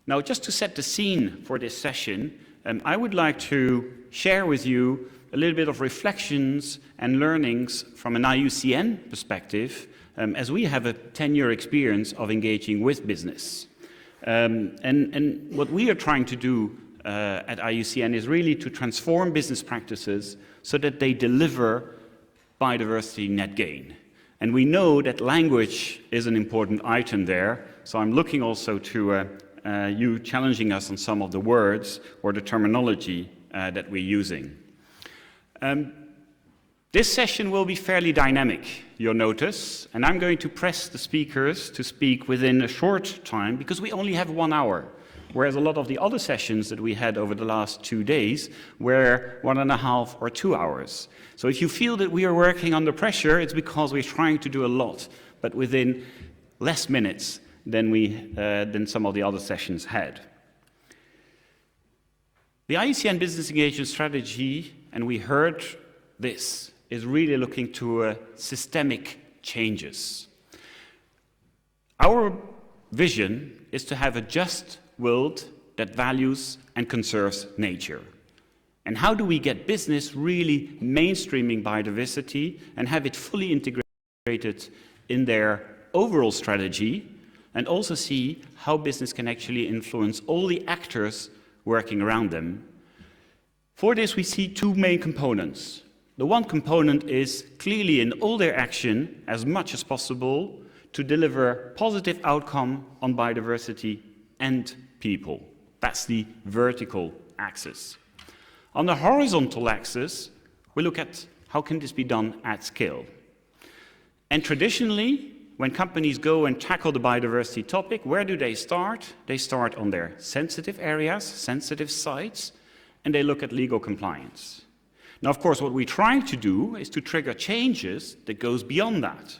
Now, just to set the scene for this session, I would like to share with you a little bit of reflections and learnings from an IUCN perspective, as we have a 10-year experience of engaging with business. And what we are trying to do at IUCN is really to transform business practices so that they deliver biodiversity net gain. And we know that language is an important item there, so I'm looking also to you challenging us on some of the words or the terminology that we're using. This session will be fairly dynamic, you'll notice, and I'm going to press the speakers to speak within a short time because we only have 1 hour, whereas a lot of the other sessions that we had over the last 2 days were 1.5 or 2 hours. So if you feel that we are working under pressure, it's because we're trying to do a lot, but within less minutes than some of the other sessions had. The IUCN Business Engagement Strategy, and we heard this, is really looking to systemic changes. Our vision is to have a just world that values and conserves nature. And how do we get business really mainstreaming biodiversity and have it fully integrated in their overall strategy, and also see how business can actually influence all the actors working around them? For this, we see 2 main components. The one component is clearly in all their action, as much as possible, to deliver positive outcome on biodiversity and people. That's the vertical axis. On the horizontal axis, we look at how can this be done at scale. And traditionally, when companies go and tackle the biodiversity topic, where do they start? They start on their sensitive areas, sensitive sites, and they look at legal compliance. Now, of course, what we're trying to do is to trigger changes that goes beyond that.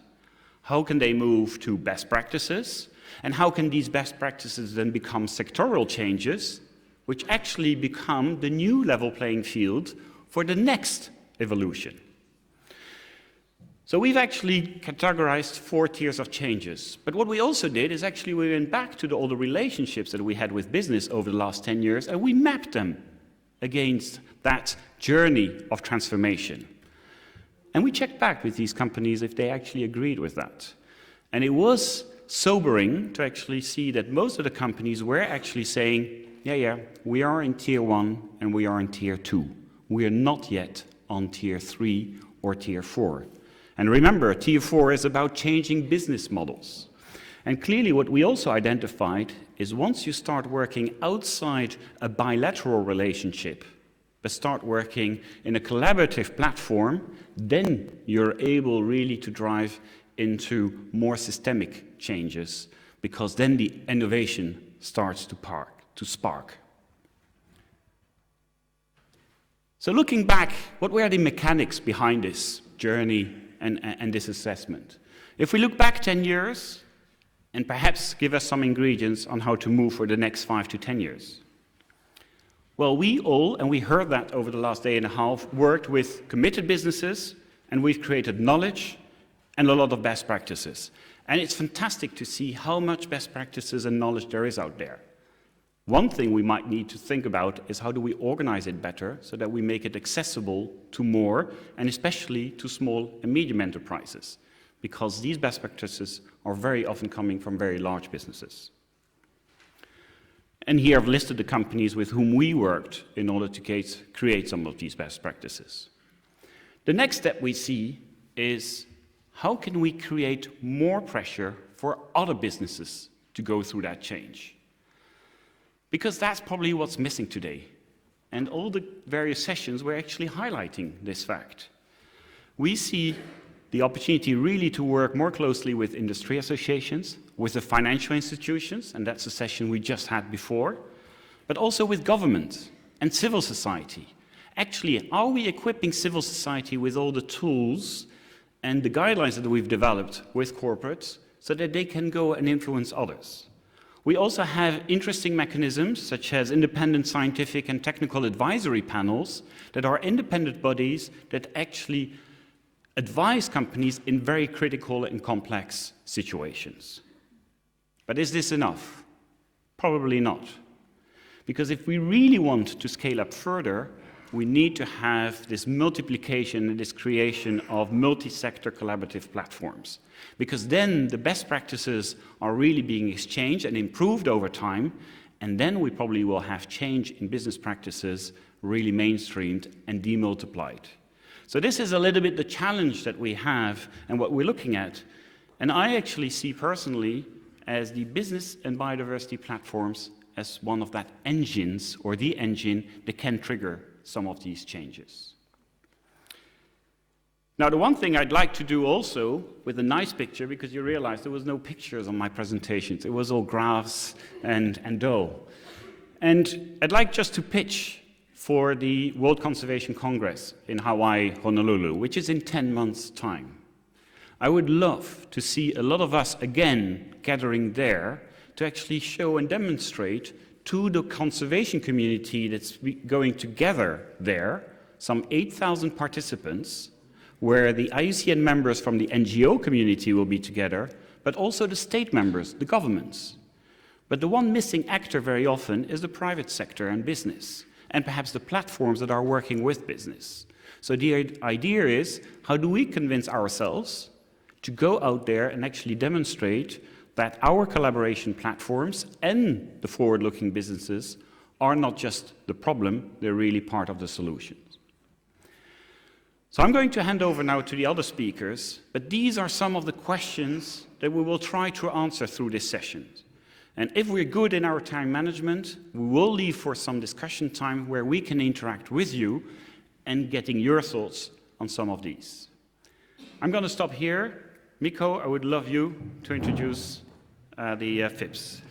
How can they move to best practices? And how can these best practices then become sectoral changes, which actually become the new level playing field for the next evolution? So we've actually categorized 4 tiers of changes. But what we also did is actually we went back to all the relationships that we had with business over the last 10 years, and we mapped them against that journey of transformation. And we checked back with these companies if they actually agreed with that. And it was sobering to actually see that most of the companies were actually saying, yeah, we are in tier 1 and we are in tier 2. We are not yet on tier 3 or tier 4. And remember, tier 4 is about changing business models. And clearly what we also identified is once you start working outside a bilateral relationship, but start working in a collaborative platform, then you're able really to drive into more systemic changes, because then the innovation starts to spark. So looking back, what were the mechanics behind this journey and this assessment? If we look back 10 years, and perhaps give us some ingredients on how to move for the next 5 to 10 years. Well, we all, and we heard that over the last day and a half, worked with committed businesses, and we've created knowledge and a lot of best practices. And it's fantastic to see how much best practices and knowledge there is out there. One thing we might need to think about is how do we organize it better so that we make it accessible to more, and especially to small and medium enterprises, because these best practices are very often coming from very large businesses. And here I've listed the companies with whom we worked in order to create some of these best practices. The next step we see is how can we create more pressure for other businesses to go through that change? Because that's probably what's missing today. And all the various sessions were actually highlighting this fact. We see the opportunity really to work more closely with industry associations, with the financial institutions, and that's a session we just had before, but also with government and civil society. Actually, are we equipping civil society with all the tools and the guidelines that we've developed with corporates so that they can go and influence others? We also have interesting mechanisms such as independent scientific and technical advisory panels that are independent bodies that actually advise companies in very critical and complex situations. But is this enough? Probably not. Because if we really want to scale up further, we need to have this multiplication and this creation of multi-sector collaborative platforms. Because then the best practices are really being exchanged and improved over time, and then we probably will have change in business practices really mainstreamed and demultiplied. So this is a little bit the challenge that we have and what we're looking at. And I actually see personally as the business and biodiversity platforms as one of that engines or the engine that can trigger some of these changes. Now, the one thing I'd like to do also with a nice picture, because you realize there was no pictures on my presentations, it was all graphs and dull. And I'd like just to pitch for the World Conservation Congress in Hawaii, Honolulu, which is in 10 months' time. I would love to see a lot of us again gathering there to actually show and demonstrate to the conservation community that's going together there, some 8,000 participants, where the IUCN members from the NGO community will be together, but also the state members, the governments. But the one missing actor very often is the private sector and business, and perhaps the platforms that are working with business. So the idea is, how do we convince ourselves to go out there and actually demonstrate that our collaboration platforms and the forward-looking businesses are not just the problem, they're really part of the solution. So I'm going to hand over now to the other speakers, but these are some of the questions that we will try to answer through this session. And if we're good in our time management, we will leave for some discussion time where we can interact with you and getting your thoughts on some of these. I'm going to stop here. Mikko, I would love you to introduce the FIPS.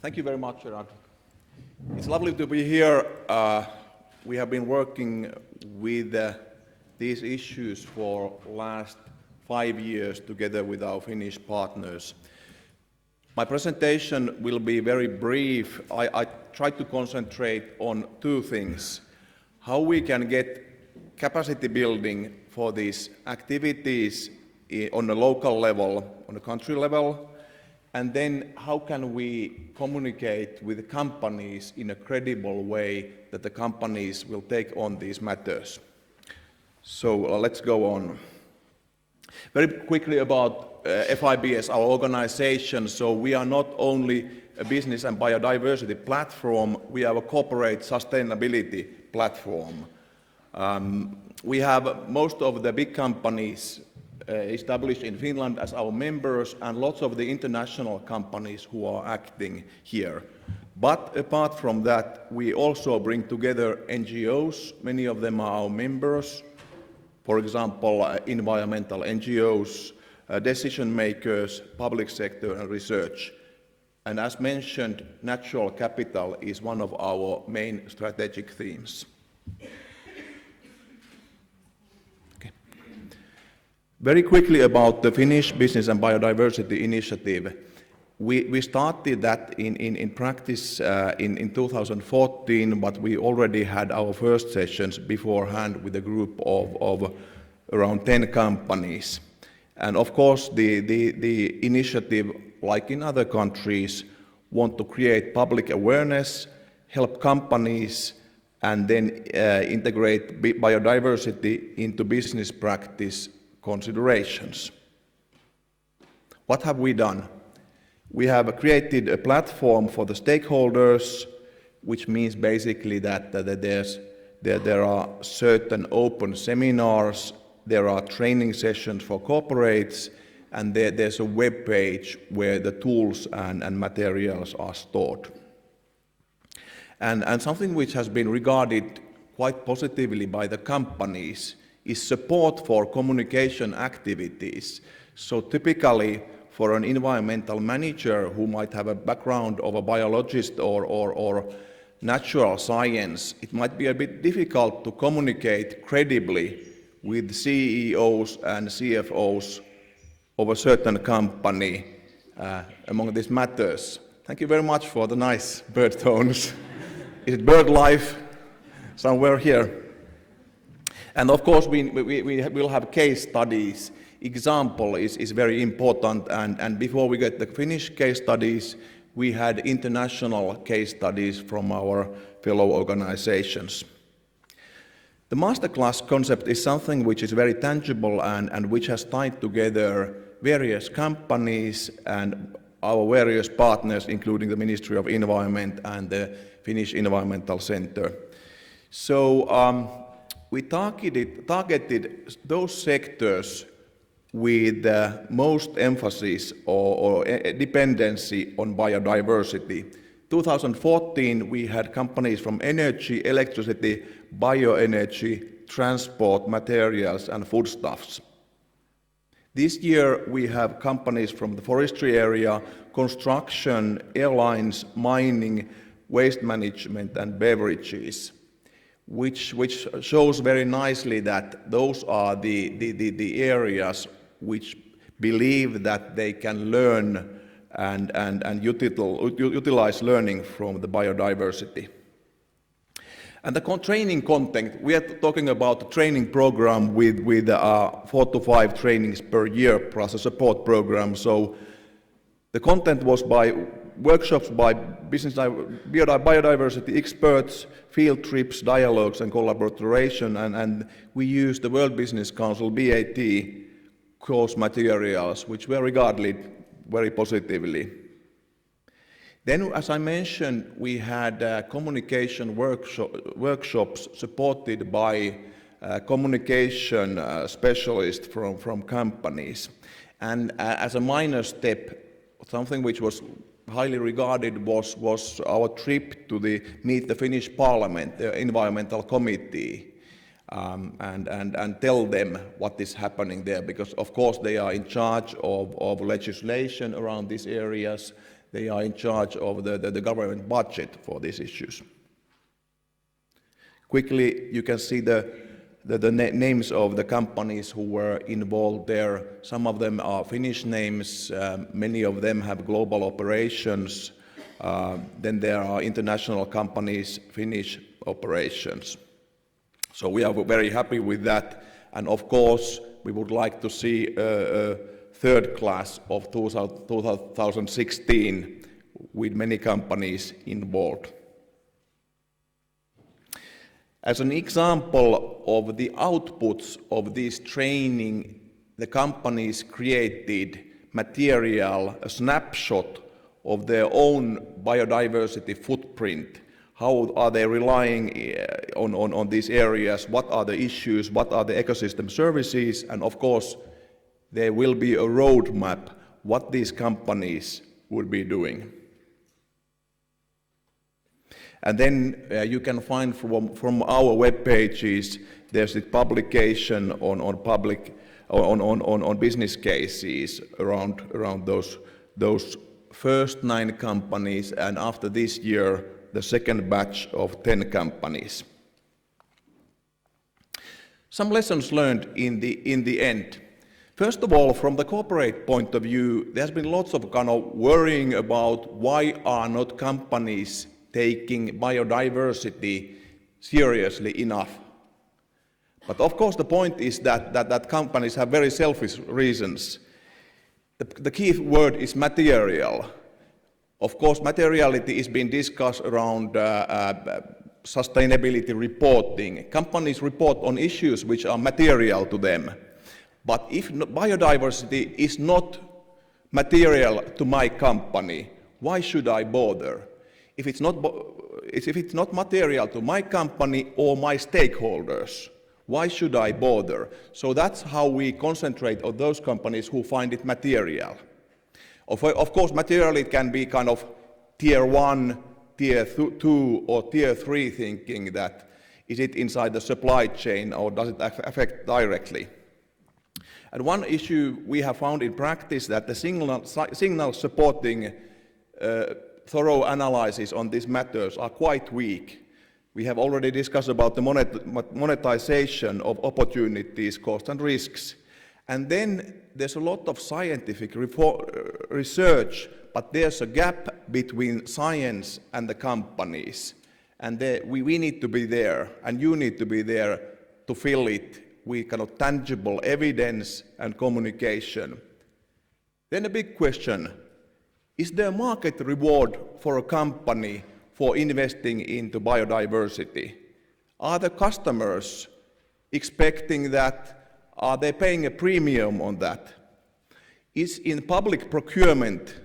Thank you very much, Gerard. It's lovely to be here. We have been working with these issues for last 5 years together with our Finnish partners. My presentation will be very brief. I try to concentrate on two things: how we can get capacity building for these activities on a local level, on a country level, and then how can we communicate with the companies in a credible way that the companies will take on these matters. So let's go on. Very quickly about FIBS, our organization. So we are not only a business and biodiversity platform, we are a corporate sustainability platform. We have most of the big companies established in Finland as our members and lots of the international companies who are acting here. But apart from that, we also bring together NGOs. Many of them are our members. For example, environmental NGOs, decision makers, public sector and research. And as mentioned, natural capital is one of our main strategic themes. Okay. Very quickly about the Finnish Business and Biodiversity Initiative. We started that in practice in 2014, but we already had our first sessions beforehand with a group of around 10 companies. And of course, the initiative, like in other countries, want to create public awareness, help companies, and then integrate biodiversity into business practice considerations. What have we done? We have created a platform for the stakeholders, which means basically that there are certain open seminars, there are training sessions for corporates, and there's a web page where the tools and materials are stored. And something which has been regarded quite positively by the companies is support for communication activities. So typically, for an environmental manager who might have a background of a biologist or natural science, it might be a bit difficult to communicate credibly with CEOs and CFOs of a certain company among these matters. Thank you very much for the nice bird tones. Is it bird life? Somewhere here. And of course, we will have case studies. Example is very important, and before we get the Finnish case studies, we had international case studies from our fellow organizations. The masterclass concept is something which is very tangible and which has tied together various companies and our various partners, including the Ministry of Environment and the Finnish Environmental Center. So we targeted those sectors with most emphasis or dependency on biodiversity. 2014, we had companies from energy, electricity, bioenergy, transport, materials, and foodstuffs. This year, we have companies from the forestry area, construction, airlines, mining, waste management, and beverages, which shows very nicely that those are the areas which believe that they can learn and utilize learning from the biodiversity. And the training content, we are talking about the training program with 4 to 5 trainings per year plus a support program. So the content was by workshops by biodiversity experts, field trips, dialogues, and collaboration, and we used the World Business Council BAT course materials, which were regarded very positively. Then, as I mentioned, we had communication workshops supported by communication specialists from companies. And as a minor step, something which was highly regarded was our trip to meet the Finnish Parliament, the Environmental Committee, and tell them what is happening there, because of course they are in charge of legislation around these areas. They are in charge of the government budget for these issues. Quickly, you can see the names of the companies who were involved there. Some of them are Finnish names, many of them have global operations. Then there are international companies, Finnish operations. So we are very happy with that. And of course, we would like to see a third class of 2016 with many companies involved. As an example of the outputs of this training, the companies created material, a snapshot of their own biodiversity footprint. How are they relying on these areas? What are the issues? What are the ecosystem services? And of course, there will be a roadmap what these companies would be doing. And then you can find from our web pages, there's a publication on business cases around those first 9 companies, and after this year, the second batch of 10 companies. Some lessons learned in the end. First of all, from the corporate point of view, there's been lots of kind of worrying about why are not companies taking biodiversity seriously enough. But of course the point is that companies have very selfish reasons. The key word is material. Of course, materiality is being discussed around sustainability reporting. Companies report on issues which are material to them. But if biodiversity is not material to my company, why should I bother? If it's not material to my company or my stakeholders, why should I bother? So that's how we concentrate on those companies who find it material. Of course, materiality can be kind of tier 1, tier 2, or tier 3 thinking that is it inside the supply chain or does it affect directly? And one issue we have found in practice that the signals supporting thorough analysis on these matters are quite weak. We have already discussed about the monetization of opportunities, costs and risks. And then there's a lot of scientific research, but there's a gap between science and the companies. And we need to be there, and you need to be there to fill it with kind of tangible evidence and communication. Then a big question, is there a market reward for a company for investing into biodiversity? Are the customers expecting that? Are they paying a premium on that? Is in public procurement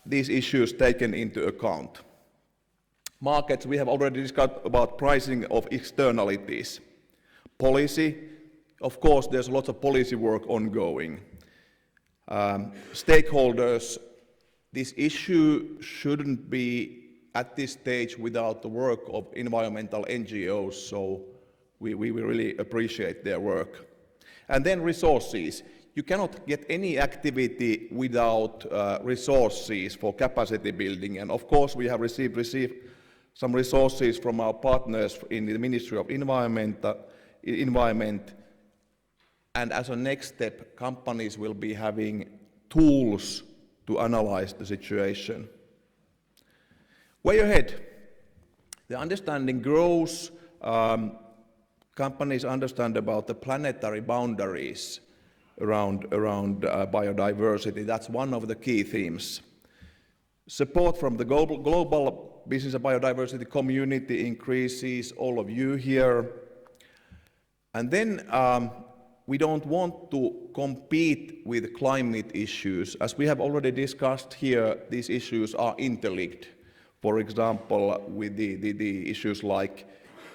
these issues taken into account? Markets, we have already discussed about pricing of externalities. Policy, of course, there's lots of policy work ongoing. Stakeholders, this issue shouldn't be at this stage without the work of environmental NGOs, so we really appreciate their work. And then resources. You cannot get any activity without resources for capacity building. And of course, we have received some resources from our partners in the Ministry of Environment. And as a next step, companies will be having tools to analyze the situation. Way ahead, the understanding grows. Companies understand about the planetary boundaries around biodiversity. That's one of the key themes. Support from the global business and biodiversity community increases, all of you here. And then we don't want to compete with climate issues. As we have already discussed here, these issues are interlinked. For example, with the issues like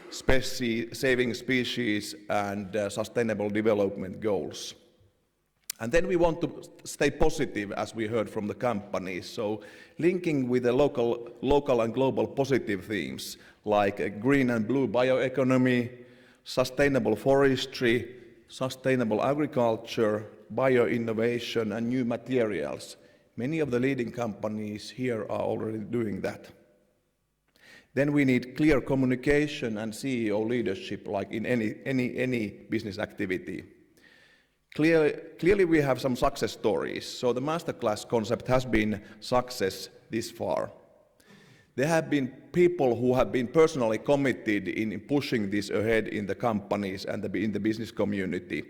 saving species and sustainable development goals. And then we want to stay positive, as we heard from the companies. So linking with the local and global positive themes like green and blue bioeconomy, sustainable forestry, sustainable agriculture, bio-innovation and new materials. Many of the leading companies here are already doing that. Then we need clear communication and CEO leadership like in any business activity. Clearly we have some success stories. So the masterclass concept has been success this far. there have been people who have been personally committed in pushing this ahead in the companies and in the business community.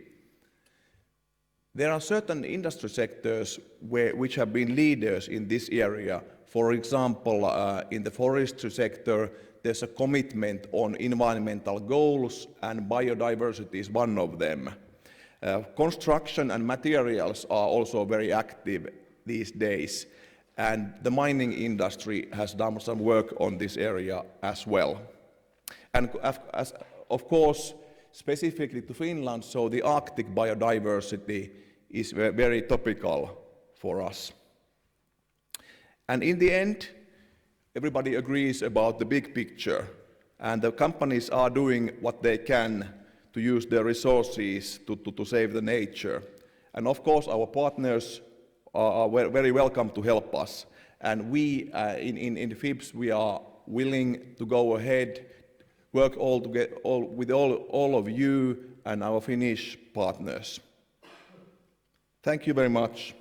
There are certain industry sectors which have been leaders in this area. For example, in the forestry sector, there's a commitment on environmental goals, and biodiversity is one of them. Construction and materials are also very active these days, and the mining industry has done some work on this area as well. And of course, specifically to Finland, so the Arctic biodiversity is very topical for us. And in the end, everybody agrees about the big picture, and the companies are doing what they can to use their resources to save the nature. And of course, our partners are very welcome to help us. And we, in FIBS, we are willing to go ahead, work with all of you and our Finnish partners. Thank you very much.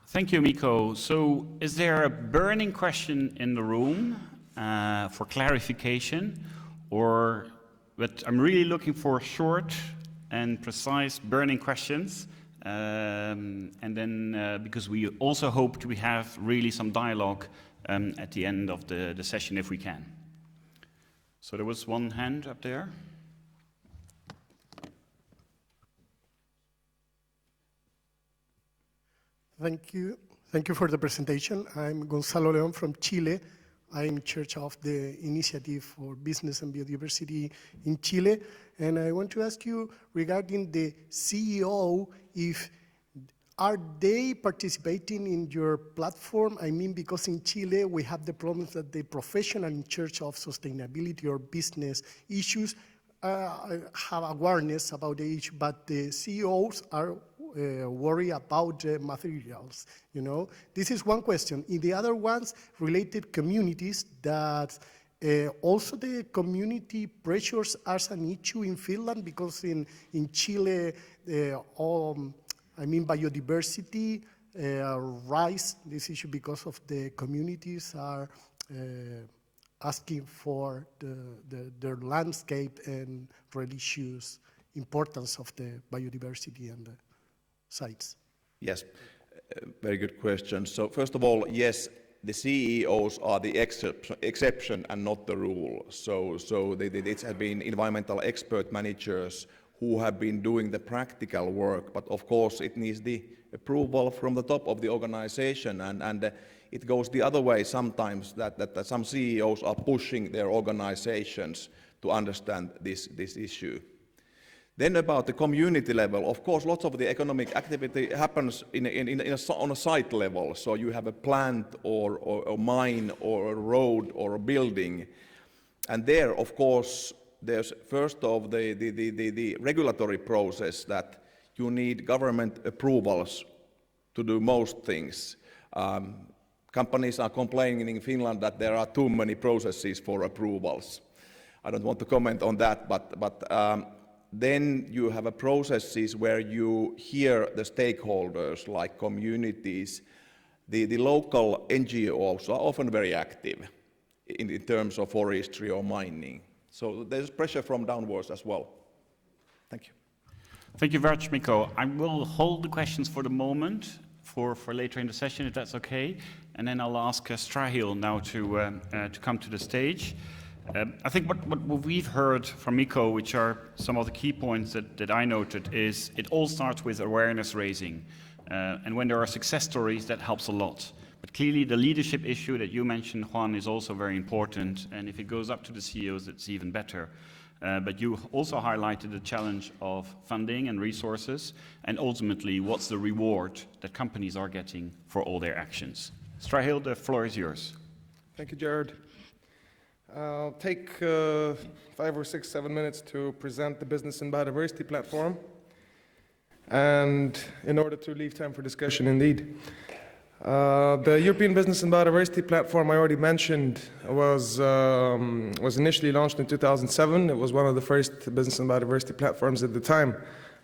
Thank you, Mikko. So is there a burning question in the room for clarification? But I'm really looking for short and precise burning questions. And then because we also hope to have really some dialogue at the end of the session if we can. So there was one hand up there. Thank you. Thank you for the presentation. I'm Gonzalo León from Chile. I'm in charge of the Initiative for Business and Biodiversity in Chile. And I want to ask you regarding the CEO, are they participating in your platform? I mean, because in Chile, we have the problem that the professional in charge of sustainability or business issues have awareness about the issue, but the CEOs are worried about the materials, you know? This is one question. In the other ones, related communities, that also the community pressures as an issue in Finland, because in Chile, biodiversity rise this issue because of the communities are asking for their landscape and religious importance of the biodiversity and the sites. Yes, very good question. So first of all, yes, the CEOs are the exception and not the rule. So it has been environmental expert managers who have been doing the practical work, but of course it needs the approval from the top of the organization, and it goes the other way sometimes, that some CEOs are pushing their organizations to understand this issue. Then about the community level, of course lots of the economic activity happens on a site level, so you have a plant or a mine or a road or a building, and there of course there's first of the regulatory process that you need government approvals to do most things. Companies are complaining in Finland that there are too many processes for approvals. I don't want to comment on that, but then you have a processes where you hear the stakeholders like communities. The local NGOs are often very active in terms of forestry or mining. So there's pressure from downwards as well. Thank you. Thank you very much, Mikko. I will hold the questions for the moment for later in the session, if that's okay. And then I'll ask Strahil now to come to the stage. I think what we've heard from Mikko, which are some of the key points that I noted, is it all starts with awareness raising. And when there are success stories, that helps a lot. But clearly the leadership issue that you mentioned, Juan, is also very important. And if it goes up to the CEOs, it's even better. But you also highlighted the challenge of funding and resources, and ultimately what's the reward that companies are getting for all their actions. Strahil, the floor is yours. Thank you, Jared. I'll take 5 or 6, 7 minutes to present the Business and Biodiversity platform, and in order to leave time for discussion indeed. The European Business and Biodiversity platform I already mentioned was initially launched in 2007. It was one of the first business and biodiversity platforms at the time.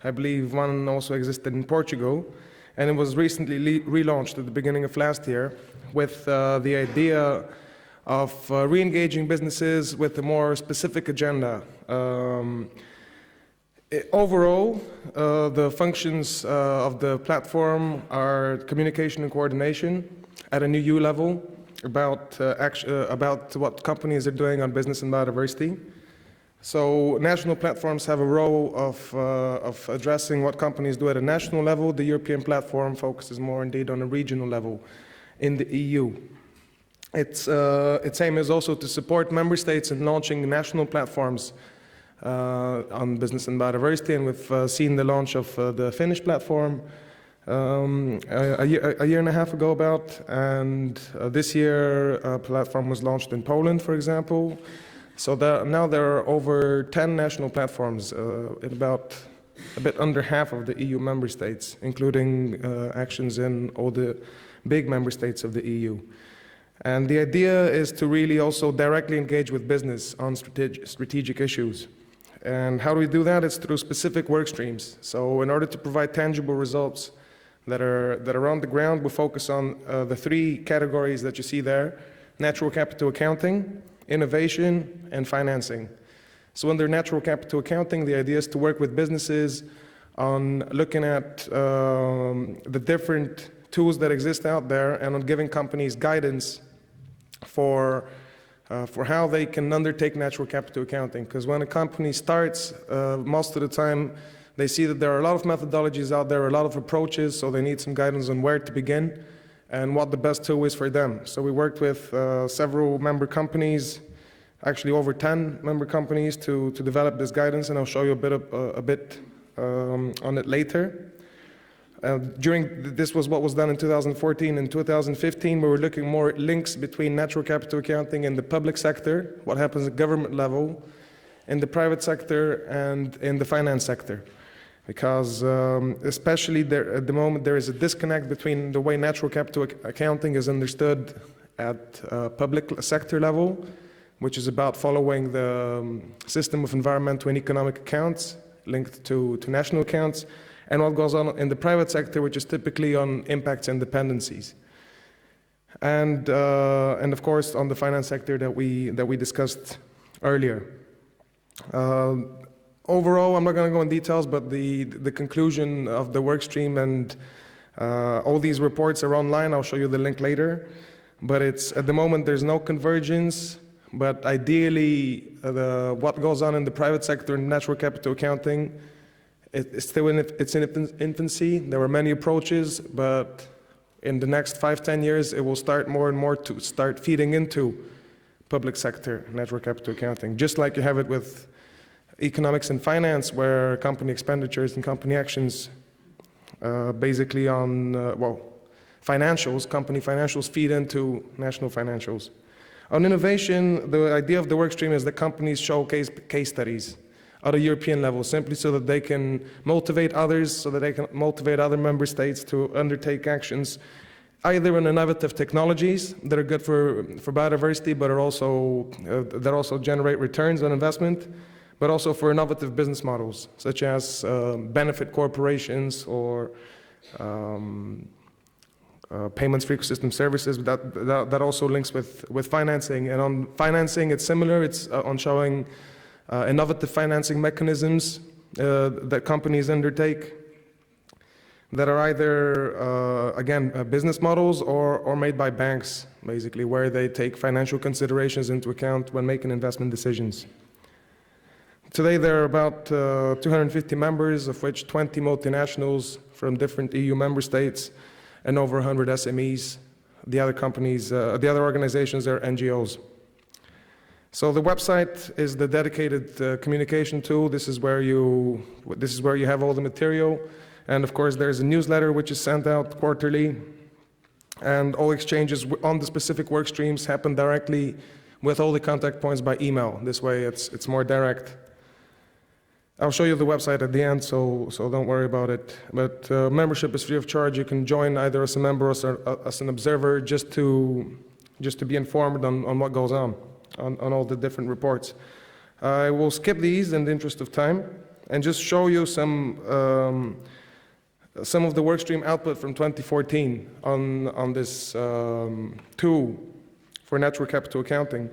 I believe one also existed in Portugal, and it was recently relaunched at the beginning of last year with the idea of re-engaging businesses with a more specific agenda. Overall, the functions of the platform are communication and coordination at an EU level about what companies are doing on business and biodiversity. So national platforms have a role of addressing what companies do at a national level. The European platform focuses more indeed on a regional level in the EU. Its aim is also to support member states in launching national platforms on business and biodiversity, and we've seen the launch of the Finnish platform a year and a half ago about, and this year a platform was launched in Poland, for example. So now there are over 10 national platforms in about a bit under half of the EU member states, including actions in all the big member states of the EU. And the idea is to really also directly engage with business on strategic issues. And how do we do that? It's through specific work streams. So in order to provide tangible results that are on the ground, we focus on the three categories that you see there: natural capital accounting, innovation, and financing. So under natural capital accounting, the idea is to work with businesses on looking at the different tools that exist out there and on giving companies guidance for how they can undertake natural capital accounting. Because when a company starts, most of the time they see that there are a lot of methodologies out there, a lot of approaches, so they need some guidance on where to begin and what the best tool is for them. So we worked with several member companies, actually over 10 member companies, to develop this guidance, and I'll show you a bit on it later. This was what was done in 2014. In 2015, we were looking more at links between natural capital accounting and the public sector, what happens at government level, in the private sector, and in the finance sector. Because especially there, at the moment, there is a disconnect between the way natural capital accounting is understood at public sector level, which is about following the system of environmental and economic accounts linked to national accounts, and what goes on in the private sector, which is typically on impacts and dependencies. And of course, on the finance sector that we discussed earlier. Overall, I'm not going to go in details, but the conclusion of the work stream and all these reports are online. I'll show you the link later. But it's at the moment there's no convergence. But ideally, what goes on in the private sector in natural capital accounting, it's still in its infancy. There are many approaches, but in the next 5-10 years, it will start more and more to start feeding into public sector natural capital accounting, just like you have it with economics and finance, where company expenditures and company actions basically on, financials, company financials feed into national financials. On innovation, the idea of the work stream is that companies showcase case studies at a European level, simply so that they can motivate others, so that they can motivate other member states to undertake actions, either in innovative technologies that are good for biodiversity, but are also, that also generate returns on investment, but also for innovative business models, such as benefit corporations or payments for ecosystem services. That also links with financing. And on financing, it's similar. It's on showing innovative financing mechanisms that companies undertake that are either, again, business models or made by banks, basically, where they take financial considerations into account when making investment decisions. Today, there are about 250 members, of which 20 multinationals from different EU member states and over 100 SMEs. The other companies, the other organizations are NGOs. So the website is the dedicated communication tool. This is where you have all the material. And of course, there's a newsletter which is sent out quarterly. And all exchanges on the specific work streams happen directly with all the contact points by email. This way, it's more direct. I'll show you the website at the end, so don't worry about it. But membership is free of charge. You can join either as a member or as an observer, just to be informed on what goes on all the different reports. I will skip these in the interest of time. and just show you some of the workstream output from 2014 on this tool for natural capital accounting,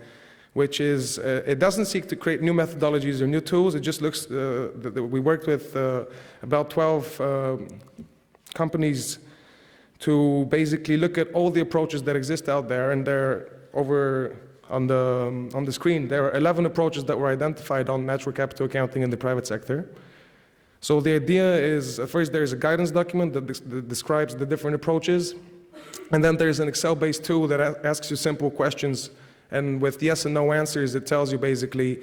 which is, it doesn't seek to create new methodologies or new tools. It just looks, we worked with about 12 companies to basically look at all the approaches that exist out there, and they're over on the screen. There are 11 approaches that were identified on natural capital accounting in the private sector. So the idea is, first there's a guidance document that describes the different approaches, and then there's an Excel-based tool that asks you simple questions, and with yes and no answers, it tells you basically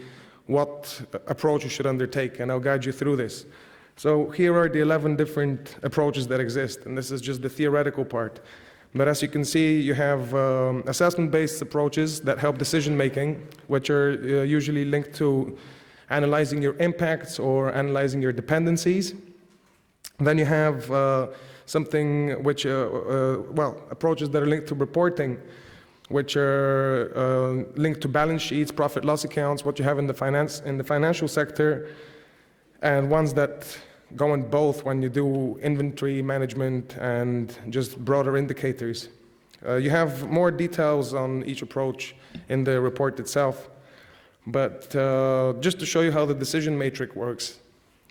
what approach you should undertake, and I'll guide you through this. So here are the 11 different approaches that exist, and this is just the theoretical part. But as you can see, you have assessment-based approaches that help decision-making, which are usually linked to analyzing your impacts or analyzing your dependencies. Then you have something which, approaches that are linked to reporting, which are linked to balance sheets, profit loss accounts, what you have in the financial sector, and ones that go in both when you do inventory management and just broader indicators. You have more details on each approach in the report itself, but just to show you how the decision matrix works,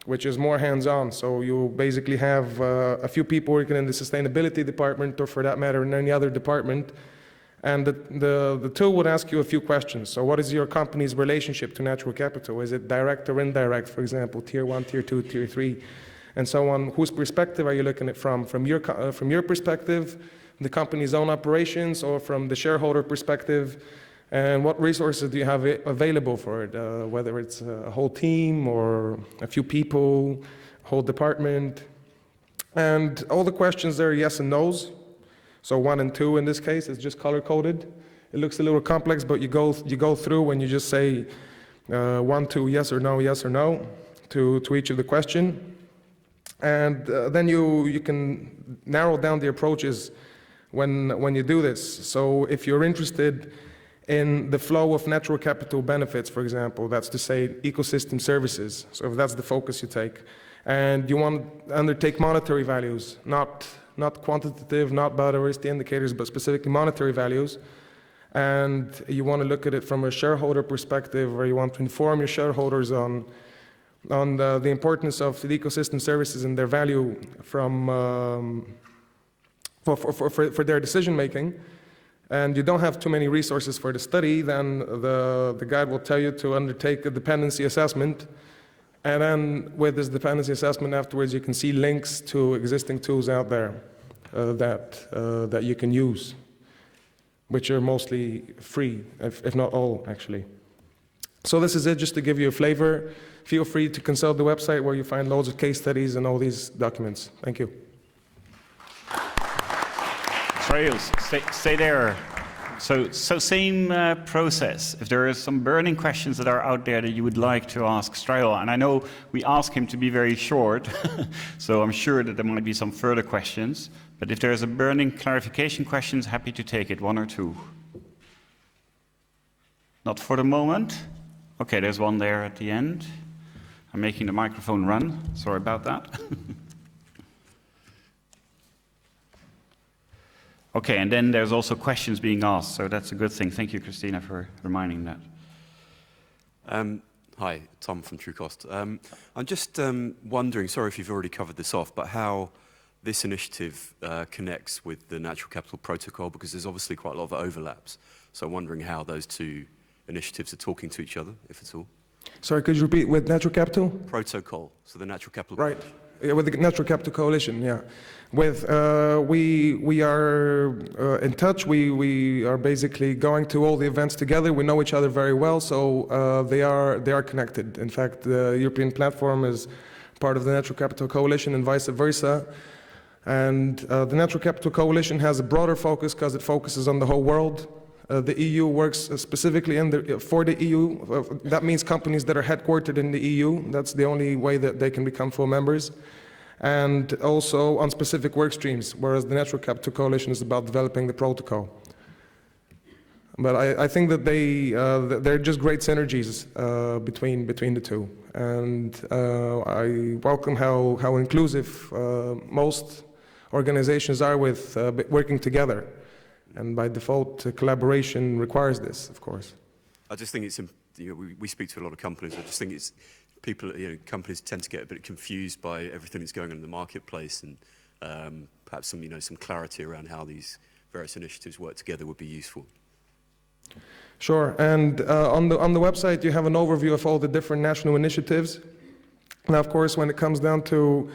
which is more hands-on. So you basically have a few people working in the sustainability department, or for that matter in any other department, and the tool would ask you a few questions. So what is your company's relationship to natural capital? Is it direct or indirect, for example, tier 1, tier 2, tier 3, and so on? Whose perspective are you looking at from? From your perspective, the company's own operations, or from the shareholder perspective? And what resources do you have available for it, whether it's a whole team or a few people, a whole department? And all the questions there are yes and no's. So 1 and 2 in this case is just color-coded. It looks a little complex, but you go through and you just say 1, 2, yes or no to each of the question. And then you can narrow down the approaches when you do this. So if you're interested in the flow of natural capital benefits, for example, that's to say ecosystem services, so if that's the focus you take, and you want to undertake monetary values, not quantitative, not biodiversity indicators, but specifically monetary values, and you want to look at it from a shareholder perspective, or you want to inform your shareholders on the importance of the ecosystem services and their value from for their decision making, and you don't have too many resources for the study, then the guide will tell you to undertake a dependency assessment. And then with this dependency assessment afterwards, you can see links to existing tools out there that you can use, which are mostly free, if not all, actually. So this is it, just to give you a flavor. Feel free to consult the website where you find loads of case studies and all these documents. Thank you. Trails, stay there. So same process. If there are some burning questions that are out there that you would like to ask Strail, and I know we ask him to be very short, so I'm sure that there might be some further questions, but if there's a burning clarification questions, happy to take it, 1 or 2. Not for the moment? Okay, there's one there at the end. I'm making the microphone run, sorry about that. Okay, and then there's also questions being asked, so that's a good thing. Thank you, Christina, for reminding that. Hi, Tom from TrueCost. I'm just wondering, sorry if you've already covered this off, but how this initiative connects with the Natural Capital Protocol, because there's obviously quite a lot of overlaps. So I'm wondering how those two initiatives are talking to each other, if at all. Sorry, could you repeat, with Natural Capital? Protocol, so the Natural Capital Right. Yeah, with the Natural Capital Coalition, yeah. With we are in touch. We are basically going to all the events together. We know each other very well, so they are connected. In fact, the European platform is part of the Natural Capital Coalition and vice versa. And the Natural Capital Coalition has a broader focus because it focuses on the whole world. The EU works specifically for the EU. That means companies that are headquartered in the EU. That's the only way that they can become full members. And also on specific work streams, whereas the Natural Capital Coalition is about developing the protocol. But I think that they're just great synergies between the two. And I welcome how inclusive most organizations are with working together. And by default, collaboration requires this, of course. I just think it's, we speak to a lot of companies. I just think it's people, companies tend to get a bit confused by everything that's going on in the marketplace, and perhaps some clarity around how these various initiatives work together would be useful. Sure, and on the website you have an overview of all the different national initiatives. Now, of course, when it comes down to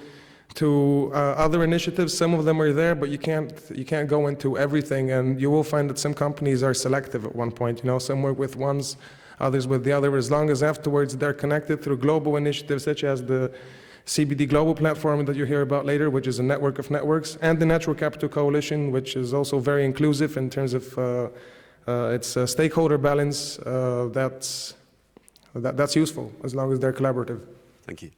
other initiatives, some of them are there, but you can't go into everything, and you will find that some companies are selective at one point. Some work with ones, others with the other. As long as afterwards they're connected through global initiatives such as the CBD Global Platform that you'll hear about later, which is a network of networks, and the Natural Capital Coalition, which is also very inclusive in terms of its stakeholder balance. That's useful as long as they're collaborative. Thank you.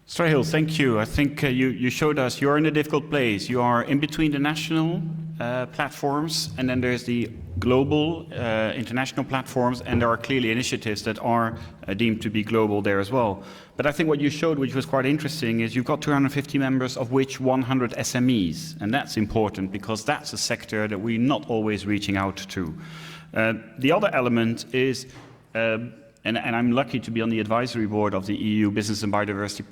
Strahil, thank you. I think you showed us you're in a difficult place. You are in between the national platforms, and then there's the global international platforms, and there are clearly initiatives that are deemed to be global there as well. But I think what you showed, which was quite interesting, is you've got 250 members, of which 100 SMEs. And that's important because that's a sector that we're not always reaching out to. The other element is, and I'm lucky to be on the advisory board of the EU Business and Biodiversity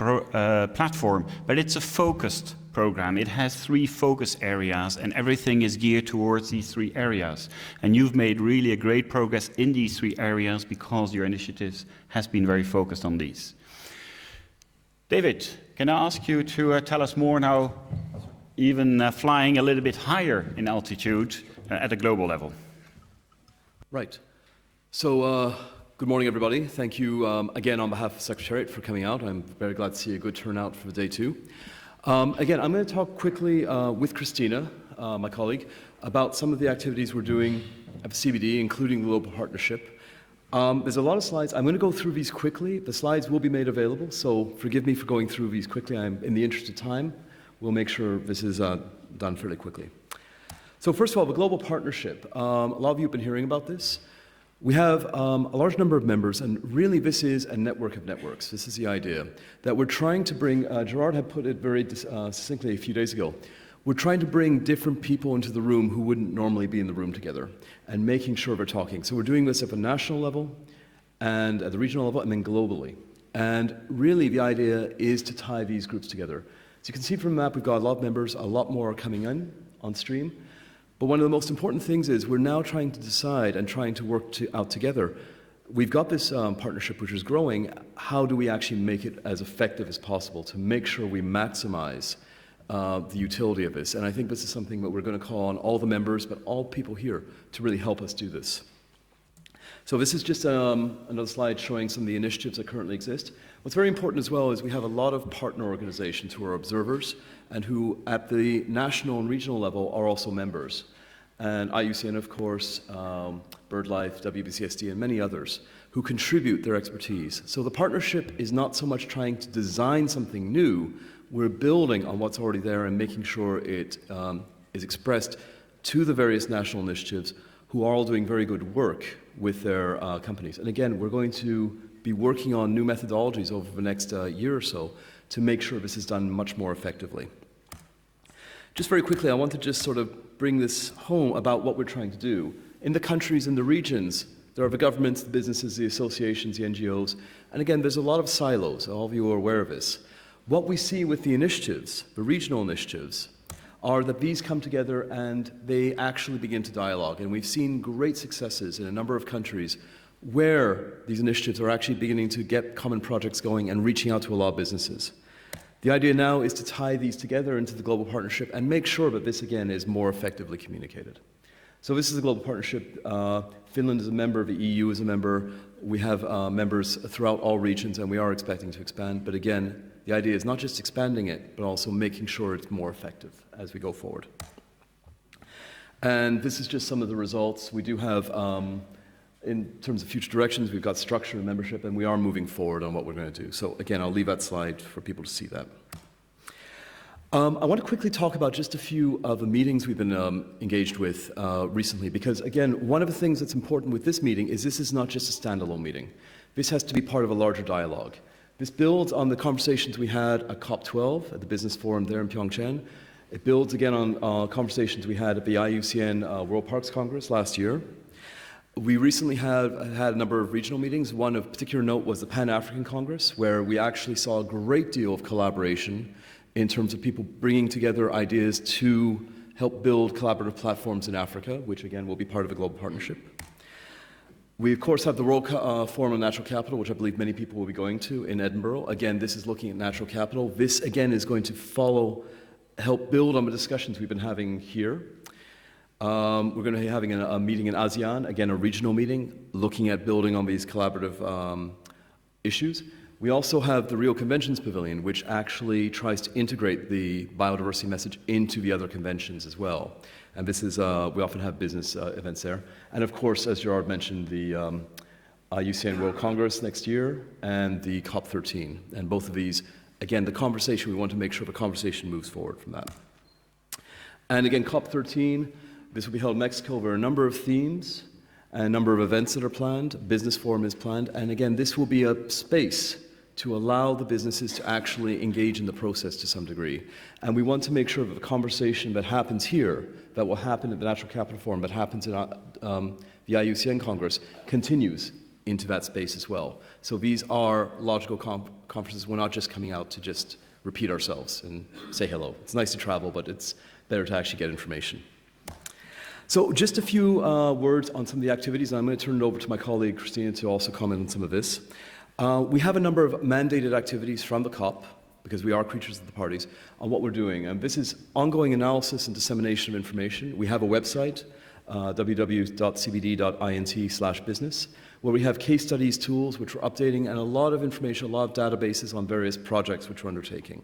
platform, but it's a focused program. It has 3 focus areas, and everything is geared towards these 3 areas. And you've made really a great progress in these 3 areas because your initiatives has been very focused on these. David, can I ask you to tell us more now, even flying a little bit higher in altitude at a global level? Right. So, good morning, everybody. Thank you again on behalf of the Secretariat for coming out. I'm very glad to see a good turnout for day 2. Again, I'm going to talk quickly with Christina, my colleague, about some of the activities we're doing at the CBD, including the Global Partnership. There's a lot of slides. I'm going to go through these quickly. The slides will be made available, so forgive me for going through these quickly. In the interest of time, we'll make sure this is done fairly quickly. So first of all, the Global Partnership. A lot of you have been hearing about this. We have a large number of members, and really this is a network of networks. This is the idea that we're trying to bring, Gerard had put it very succinctly a few days ago, we're trying to bring different people into the room who wouldn't normally be in the room together, and making sure they're talking. So we're doing this at the national level, and at the regional level, and then globally. And really the idea is to tie these groups together. As you can see from the map, we've got a lot of members, a lot more are coming in on stream. But one of the most important things is we're now trying to decide and trying to work out together. We've got this partnership which is growing. How do we actually make it as effective as possible to make sure we maximize the utility of this? And I think this is something that we're going to call on all the members, but all people here, to really help us do this. So this is just another slide showing some of the initiatives that currently exist. What's very important as well is we have a lot of partner organizations who are observers and who at the national and regional level are also members. And IUCN, of course, BirdLife, WBCSD, and many others who contribute their expertise. So the partnership is not so much trying to design something new, we're building on what's already there and making sure it is expressed to the various national initiatives who are all doing very good work with their companies. And again, we're going to be working on new methodologies over the next year or so to make sure this is done much more effectively. Just very quickly, I want to just sort of bring this home about what we're trying to do. In the countries and the regions, there are the governments, the businesses, the associations, the NGOs, and again, there's a lot of silos. All of you are aware of this. What we see with the initiatives, the regional initiatives, are that these come together and they actually begin to dialogue. And we've seen great successes in a number of countries where these initiatives are actually beginning to get common projects going and reaching out to a lot of businesses. The idea now is to tie these together into the global partnership and make sure that this, again, is more effectively communicated. So this is a global partnership. Finland is a member, the EU is a member. We have members throughout all regions, and we are expecting to expand. But again, the idea is not just expanding it, but also making sure it's more effective as we go forward. And this is just some of the results. We do have, in terms of future directions, we've got structure and membership, and we are moving forward on what we're going to do. So again, I'll leave that slide for people to see that. I want to quickly talk about just a few of the meetings we've been engaged with recently, because again, one of the things that's important with this meeting is this is not just a standalone meeting. This has to be part of a larger dialogue. This builds on the conversations we had at COP12 at the Business Forum there in Pyeongchang. It builds again on conversations we had at the IUCN World Parks Congress last year. We recently had a number of regional meetings. One of particular note was the Pan-African Congress, where we actually saw a great deal of collaboration in terms of people bringing together ideas to help build collaborative platforms in Africa, which again will be part of a global partnership. We of course have the World Forum on Natural Capital, which I believe many people will be going to in Edinburgh. Again, this is looking at natural capital. This again is going to help build on the discussions we've been having here. We're going to be having a meeting in ASEAN, again a regional meeting, looking at building on these collaborative issues. We also have the Rio Conventions Pavilion, which actually tries to integrate the biodiversity message into the other conventions as well. And this is, we often have business events there. And of course, as Gerard mentioned, the IUCN World Congress next year and the COP13. And both of these, again, the conversation, we want to make sure the conversation moves forward from that. And again, COP13, this will be held in Mexico. There are a number of themes and a number of events that are planned. Business Forum is planned. And again, this will be a space to allow the businesses to actually engage in the process to some degree. And we want to make sure that the conversation that happens here, that will happen at the Natural Capital Forum, that happens in the IUCN Congress, continues into that space as well. So these are logical conferences. We're not just coming out to just repeat ourselves and say hello. It's nice to travel, but it's better to actually get information. So just a few words on some of the activities, and I'm going to turn it over to my colleague Christina to also comment on some of this. We have a number of mandated activities from the COP, because we are creatures of the parties, on what we're doing. And this is ongoing analysis and dissemination of information. We have a website, www.cbd.int/business, where we have case studies, tools, which we're updating, and a lot of information, a lot of databases on various projects which we're undertaking.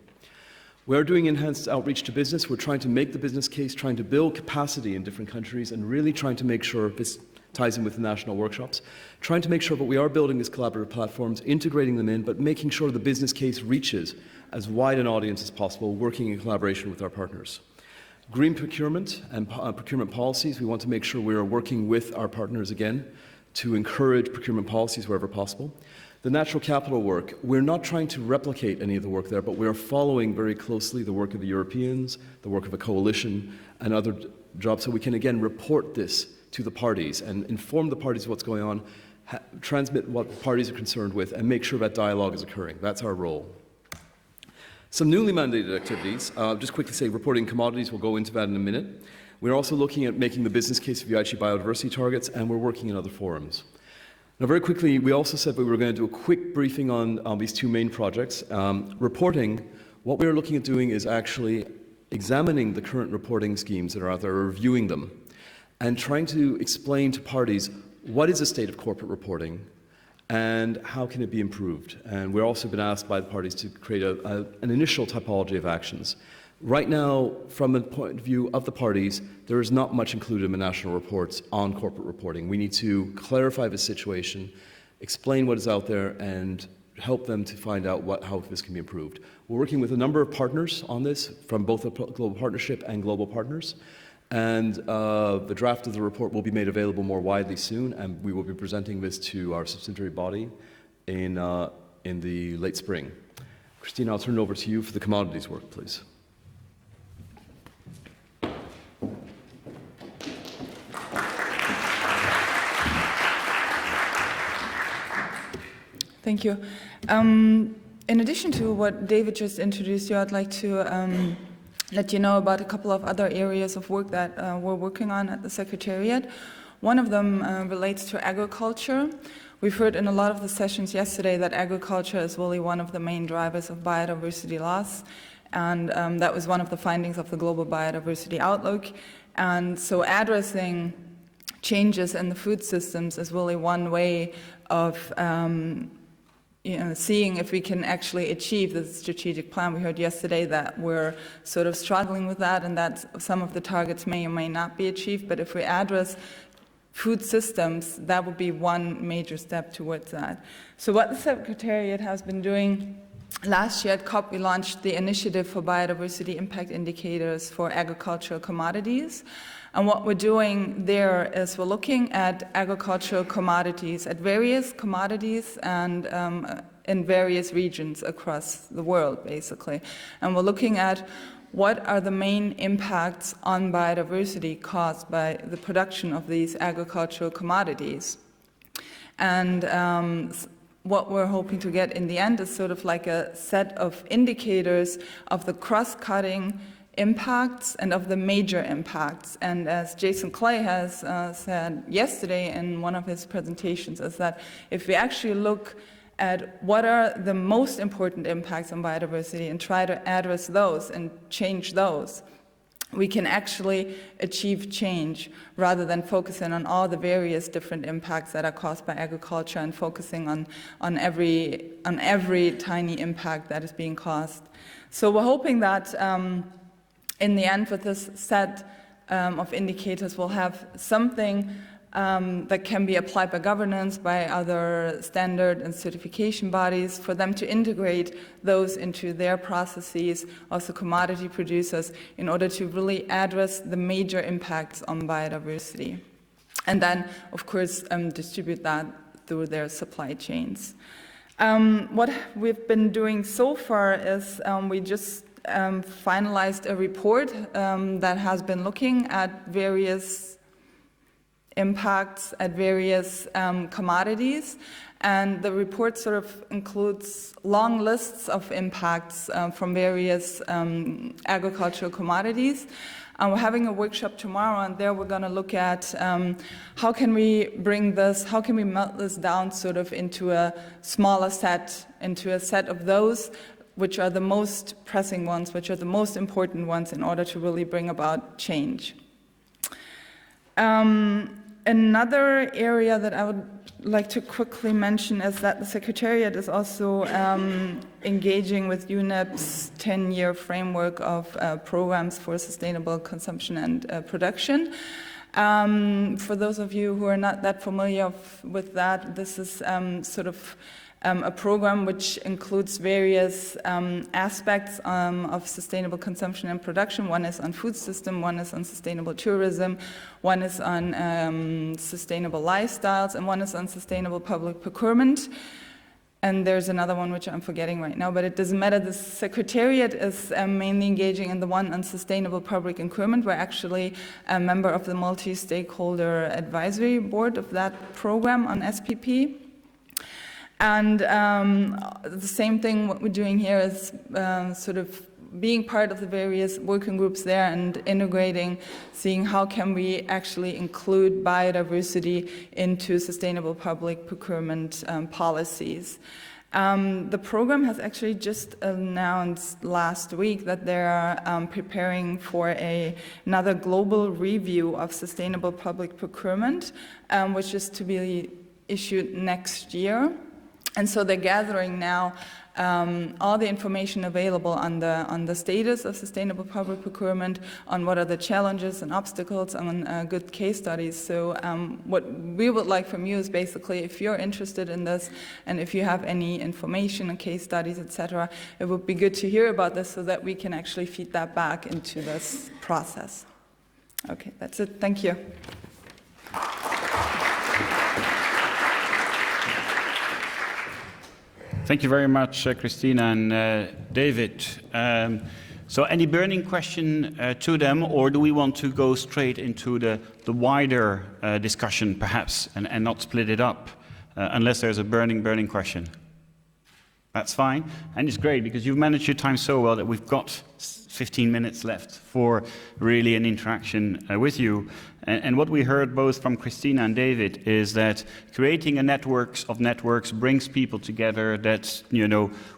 We're doing enhanced outreach to business. We're trying to make the business case, trying to build capacity in different countries, and really trying to make sure this ties in with the national workshops, trying to make sure that we are building these collaborative platforms, integrating them in, but making sure the business case reaches as wide an audience as possible, working in collaboration with our partners. Green procurement and procurement policies, we want to make sure we are working with our partners again to encourage procurement policies wherever possible. The natural capital work, we're not trying to replicate any of the work there, but we are following very closely the work of the Europeans, the work of a coalition, and other jobs, so we can again report this to the parties and inform the parties what's going on, transmit what the parties are concerned with, and make sure that dialogue is occurring. That's our role. Some newly mandated activities, just quickly say reporting commodities, we'll go into that in a minute. We're also looking at making the business case for the Aichi biodiversity targets, and we're working in other forums. Now very quickly, we also said that we were going to do a quick briefing on these two main projects. Reporting, what we're looking at doing is actually examining the current reporting schemes that are out there, reviewing them, and trying to explain to parties what is the state of corporate reporting and how can it be improved. And we've also been asked by the parties to create an initial typology of actions. Right now, from the point of view of the parties, there is not much included in the national reports on corporate reporting. We need to clarify the situation, explain what is out there, and help them to find out how this can be improved. We're working with a number of partners on this, from both the Global Partnership and Global Partners. And the draft of the report will be made available more widely soon, and we will be presenting this to our subsidiary body in the late spring. Christina, I'll turn it over to you for the commodities work, please. Thank you. In addition to what David just introduced you, I'd like to let you know about a couple of other areas of work that we're working on at the Secretariat. One of them relates to agriculture. We've heard in a lot of the sessions yesterday that agriculture is really one of the main drivers of biodiversity loss, and that was one of the findings of the Global Biodiversity Outlook. And so addressing changes in the food systems is really one way of seeing if we can actually achieve the strategic plan. We heard yesterday that we're sort of struggling with that, and that some of the targets may or may not be achieved, but if we address food systems, that would be one major step towards that. So what the Secretariat has been doing last year at COP, we launched the Initiative for Biodiversity Impact Indicators for Agricultural Commodities. And what we're doing there is we're looking at agricultural commodities, at various commodities and in various regions across the world, basically. And we're looking at what are the main impacts on biodiversity caused by the production of these agricultural commodities. And what we're hoping to get in the end is sort of like a set of indicators of the cross-cutting impacts and of the major impacts. And as Jason Clay has said yesterday in one of his presentations, is that if we actually look at what are the most important impacts on biodiversity and try to address those and change those, we can actually achieve change rather than focusing on all the various different impacts that are caused by agriculture and focusing on every tiny impact that is being caused. So we're hoping that in the end, with this set of indicators, we'll have something that can be applied by governance, by other standard and certification bodies, for them to integrate those into their processes, also commodity producers, in order to really address the major impacts on biodiversity. And then, of course, distribute that through their supply chains. What we've been doing so far is we just finalized a report that has been looking at various impacts at various commodities, and the report sort of includes long lists of impacts from various agricultural commodities. We're having a workshop tomorrow, and there we're going to look at how can we bring this, how can we melt this down sort of into a smaller set, into a set of those which are the most pressing ones, which are the most important ones in order to really bring about change. Another area that I would like to quickly mention is that the Secretariat is also engaging with UNEP's 10-year framework of programs for sustainable consumption and production. For those of you who are not that familiar with that, this is sort of a program which includes various aspects of sustainable consumption and production. One is on food system, one is on sustainable tourism, one is on sustainable lifestyles, and one is on sustainable public procurement. And there's another one which I'm forgetting right now, but it doesn't matter. The Secretariat is mainly engaging in the one on sustainable public procurement. We're actually a member of the multi-stakeholder advisory board of that program on SPP. And the same thing, what we're doing here is sort of being part of the various working groups there and integrating, seeing how can we actually include biodiversity into sustainable public procurement policies. The program has actually just announced last week that they're preparing for another global review of sustainable public procurement, which is to be issued next year. And so they're gathering now all the information available on the status of sustainable public procurement, on what are the challenges and obstacles, on good case studies. So what we would like from you is basically, if you're interested in this and if you have any information on case studies, etc., it would be good to hear about this so that we can actually feed that back into this process. Okay, that's it. Thank you. Thank you very much, Christina and David. So any burning question to them, or do we want to go straight into the wider discussion, perhaps, and not split it up, unless there's a burning question? That's fine, and it's great, because you've managed your time so well that we've got 15 minutes left for really an interaction with you. And what we heard both from Christina and David is that creating a network of networks brings people together that,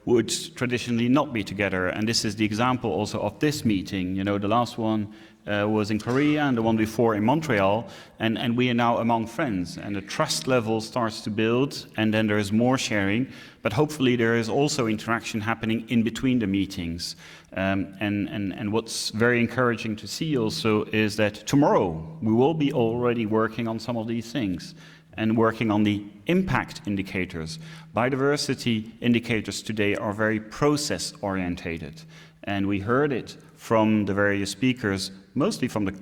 would traditionally not be together. And this is the example also of this meeting. The last one was in Korea and the one before in Montreal, and we are now among friends, and the trust level starts to build, and then there is more sharing, but hopefully there is also interaction happening in between the meetings. And what's very encouraging to see also is that tomorrow we will be already working on some of these things. and working on the impact indicators. Biodiversity indicators today are very process-orientated, and we heard it from the various speakers, mostly from the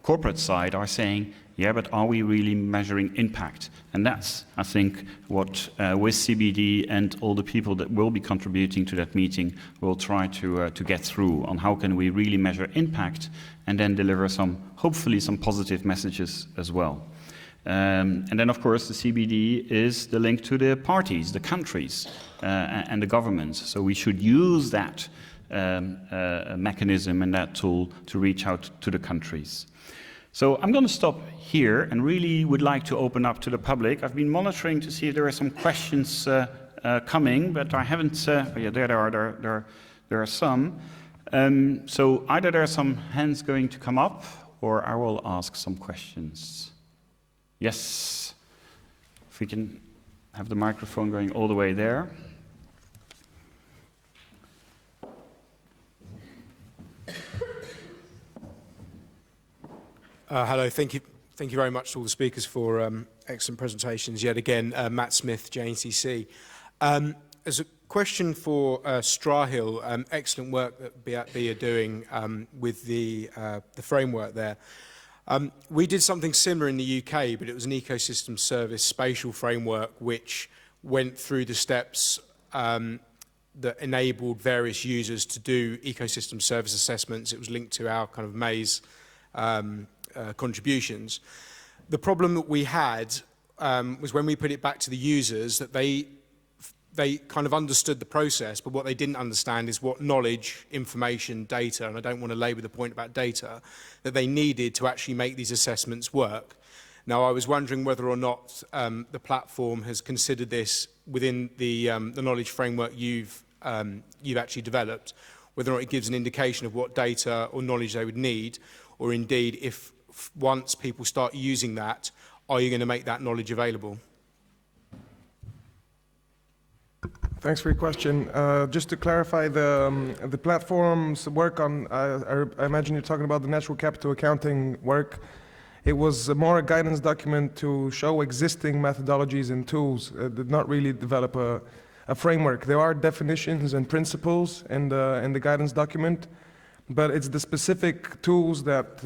corporate side, are saying, yeah, but are we really measuring impact? And that's, I think, what with CBD and all the people that will be contributing to that meeting will try to get through on how can we really measure impact and then deliver hopefully some positive messages as well. And then, of course, the CBD is the link to the parties, the countries, and the governments. So we should use that mechanism and that tool to reach out to the countries. So I'm going to stop here and really would like to open up to the public. I've been monitoring to see if there are some questions coming, but I haven't. Yeah, there are some. So either there are some hands going to come up, or I will ask some questions. Yes, if we can have the microphone going all the way there. Hello, thank you very much to all the speakers for excellent presentations. Yet again, Matt Smith, JNCC. As a question for Strahil, excellent work that BATB are doing with the framework there. We did something similar in the UK, but it was an ecosystem service spatial framework which went through the steps that enabled various users to do ecosystem service assessments. It was linked to our kind of maze contributions. The problem that we had was when we put it back to the users that they kind of understood the process, but what they didn't understand is what knowledge, information, data, and I don't want to labour the point about data, that they needed to actually make these assessments work. Now, I was wondering whether or not the platform has considered this within the knowledge framework you've actually developed, whether or not it gives an indication of what data or knowledge they would need, or indeed, if once people start using that, are you going to make that knowledge available? Thanks for your question. Just to clarify, the platform's work on, I imagine you're talking about the natural capital accounting work. It was more a guidance document to show existing methodologies and tools. It did not really develop a framework. There are definitions and principles in the guidance document, but it's the specific tools that,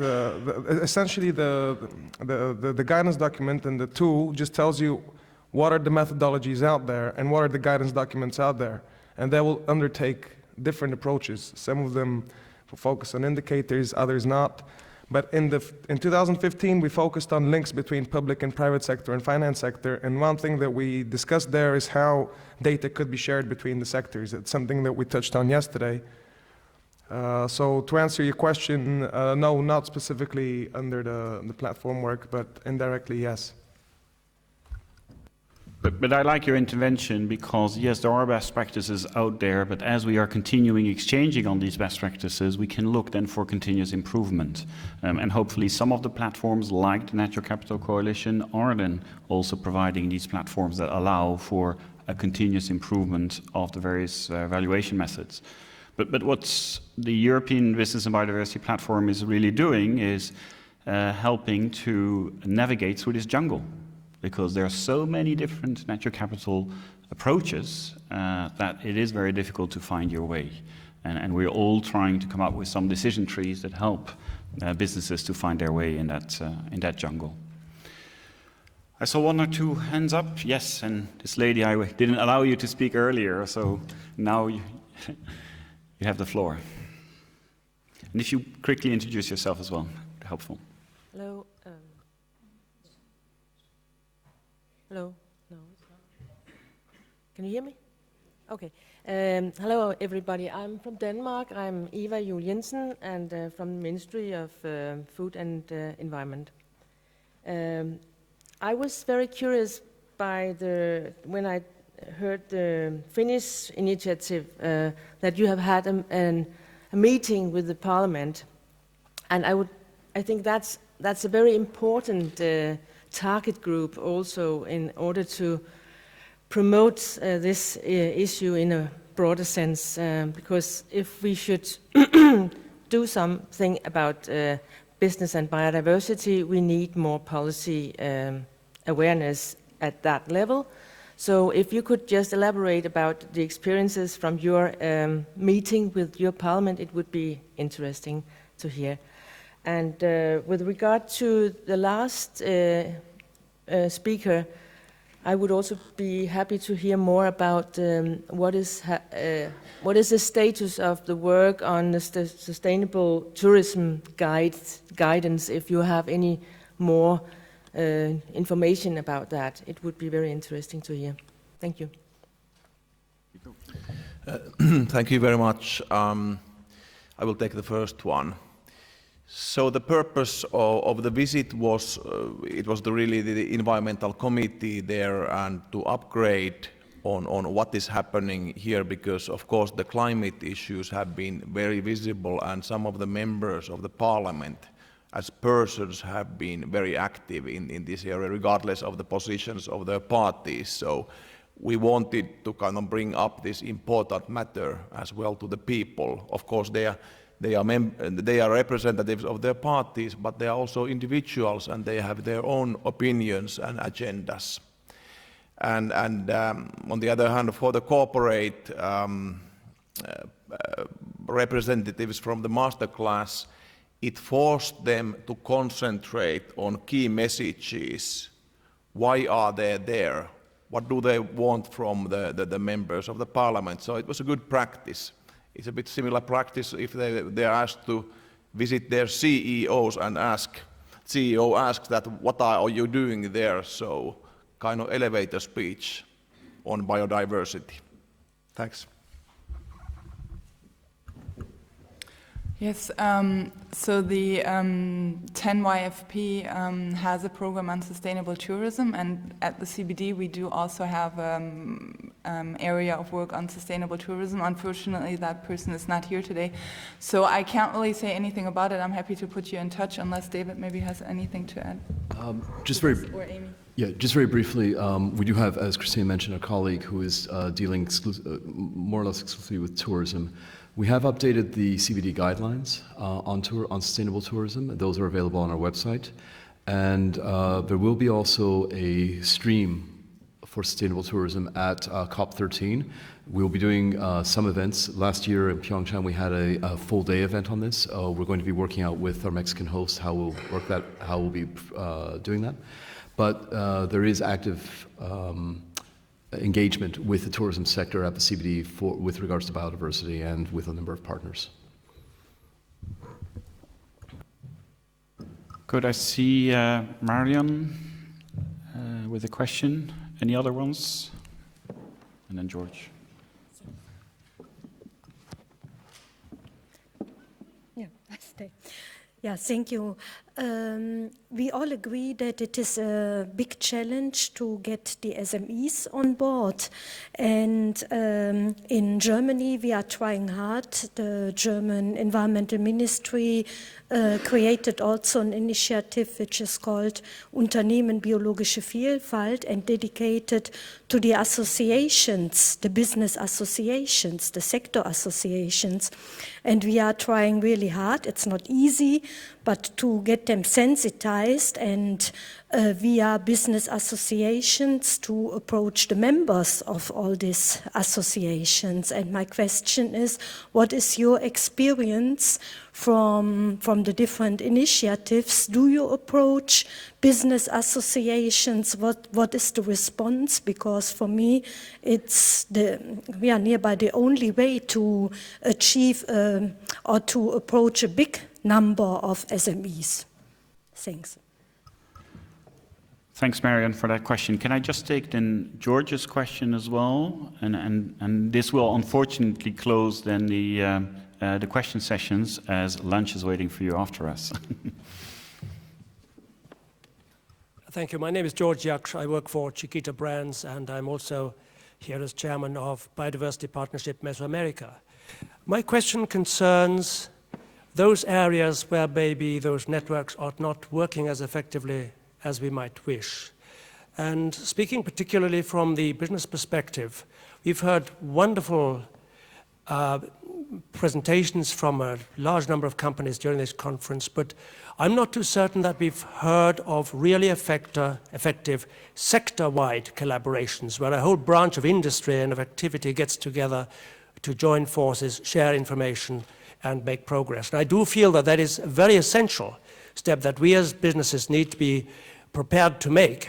essentially the guidance document and the tool just tells you what are the methodologies out there and what are the guidance documents out there. And they will undertake different approaches. Some of them will focus on indicators, others not. But in 2015, we focused on links between public and private sector and finance sector. And one thing that we discussed there is how data could be shared between the sectors. It's something that we touched on yesterday. So to answer your question, no, not specifically under the platform work, but indirectly, yes. But I like your intervention because, yes, there are best practices out there, but as we are continuing exchanging on these best practices, we can look then for continuous improvement. And hopefully some of the platforms like the Natural Capital Coalition are then also providing these platforms that allow for a continuous improvement of the various valuation methods. But what the European Business and Biodiversity Platform is really doing is helping to navigate through this jungle, because there are so many different natural capital approaches that it is very difficult to find your way. And we're all trying to come up with some decision trees that help businesses to find their way in that jungle. I saw one or two hands up. Yes, and this lady, I didn't allow you to speak earlier, so now you have the floor. And if you quickly introduce yourself as well, helpful. Hello. Hello. No, it's not. Can you hear me? Okay. Hello, everybody. I'm from Denmark. I'm Eva Juel Jensen, and from the Ministry of Food and Environment. I was very curious when I heard the Finnish initiative that you have had a meeting with the Parliament, and I think that's a very important target group also in order to promote this issue in a broader sense, because if we should do something about business and biodiversity, we need more policy awareness at that level. So if you could just elaborate about the experiences from your meeting with your parliament, it would be interesting to hear. And with regard to the last speaker, I would also be happy to hear more about what is the status of the work on the sustainable tourism guidance, if you have any more information about that. It would be very interesting to hear. Thank you. Thank you very much. I will take the first one. So the purpose of the visit was, it was really the environmental committee there and to upgrade on what is happening here, because of course the climate issues have been very visible and some of the members of the parliament as persons have been very active in this area, regardless of the positions of their parties. So we wanted to kind of bring up this important matter as well to the people. Of course, they are representatives of their parties, but they are also individuals and they have their own opinions and agendas. And on the other hand, for the corporate representatives from the masterclass, it forced them to concentrate on key messages. Why are they there? What do they want from the members of the parliament? So it was a good practice. It's a bit similar practice if they are asked to visit their CEOs and CEO asks that, what are you doing there? So kind of elevator speech on biodiversity. Thanks. Yes, so the 10YFP has a program on sustainable tourism, and at the CBD we do also have area of work on sustainable tourism. Unfortunately, that person is not here today, so I can't really say anything about it. I'm happy to put you in touch, unless David maybe has anything to add. Or Amy. Yeah, just very briefly, we do have, as Christine mentioned, a colleague who is dealing more or less exclusively with tourism. We have updated the CBD guidelines on sustainable tourism. Those are available on our website. And there will be also a stream for sustainable tourism at COP13. We'll be doing some events. Last year in Pyeongchang, we had a full day event on this. We're going to be working out with our Mexican hosts how we'll be doing that. But there is active engagement with the tourism sector at the CBD with regards to biodiversity and with a number of partners. Could I see Marion with a question? Any other ones? And then George. Yeah, I stay. Yeah, thank you. We all agree that it is a big challenge to get the SMEs on board. And in Germany, we are trying hard. The German Environmental Ministry created also an initiative which is called Unternehmen Biologische Vielfalt and dedicated to the associations, the business associations, the sector associations. And we are trying really hard. It's not easy, but to get them sensitized and via business associations to approach the members of all these associations. And my question is, what is your experience from the different initiatives? Do you approach business associations? What is the response? Because for me, we are nearby the only way to achieve or to approach a big number of SMEs. Thanks. Thanks, Marion, for that question. Can I just take then George's question as well? And this will unfortunately close then the question sessions, as lunch is waiting for you after us. Thank you. My name is George Yaksh. I work for Chiquita Brands, and I'm also here as chairman of Biodiversity Partnership Mesoamerica. My question concerns those areas where maybe those networks are not working as effectively as we might wish. And speaking particularly from the business perspective, we've heard wonderful presentations from a large number of companies during this conference, but I'm not too certain that we've heard of really effective sector-wide collaborations where a whole branch of industry and of activity gets together to join forces, share information, and make progress. And I do feel that that is a very essential step that we as businesses need to be prepared to make.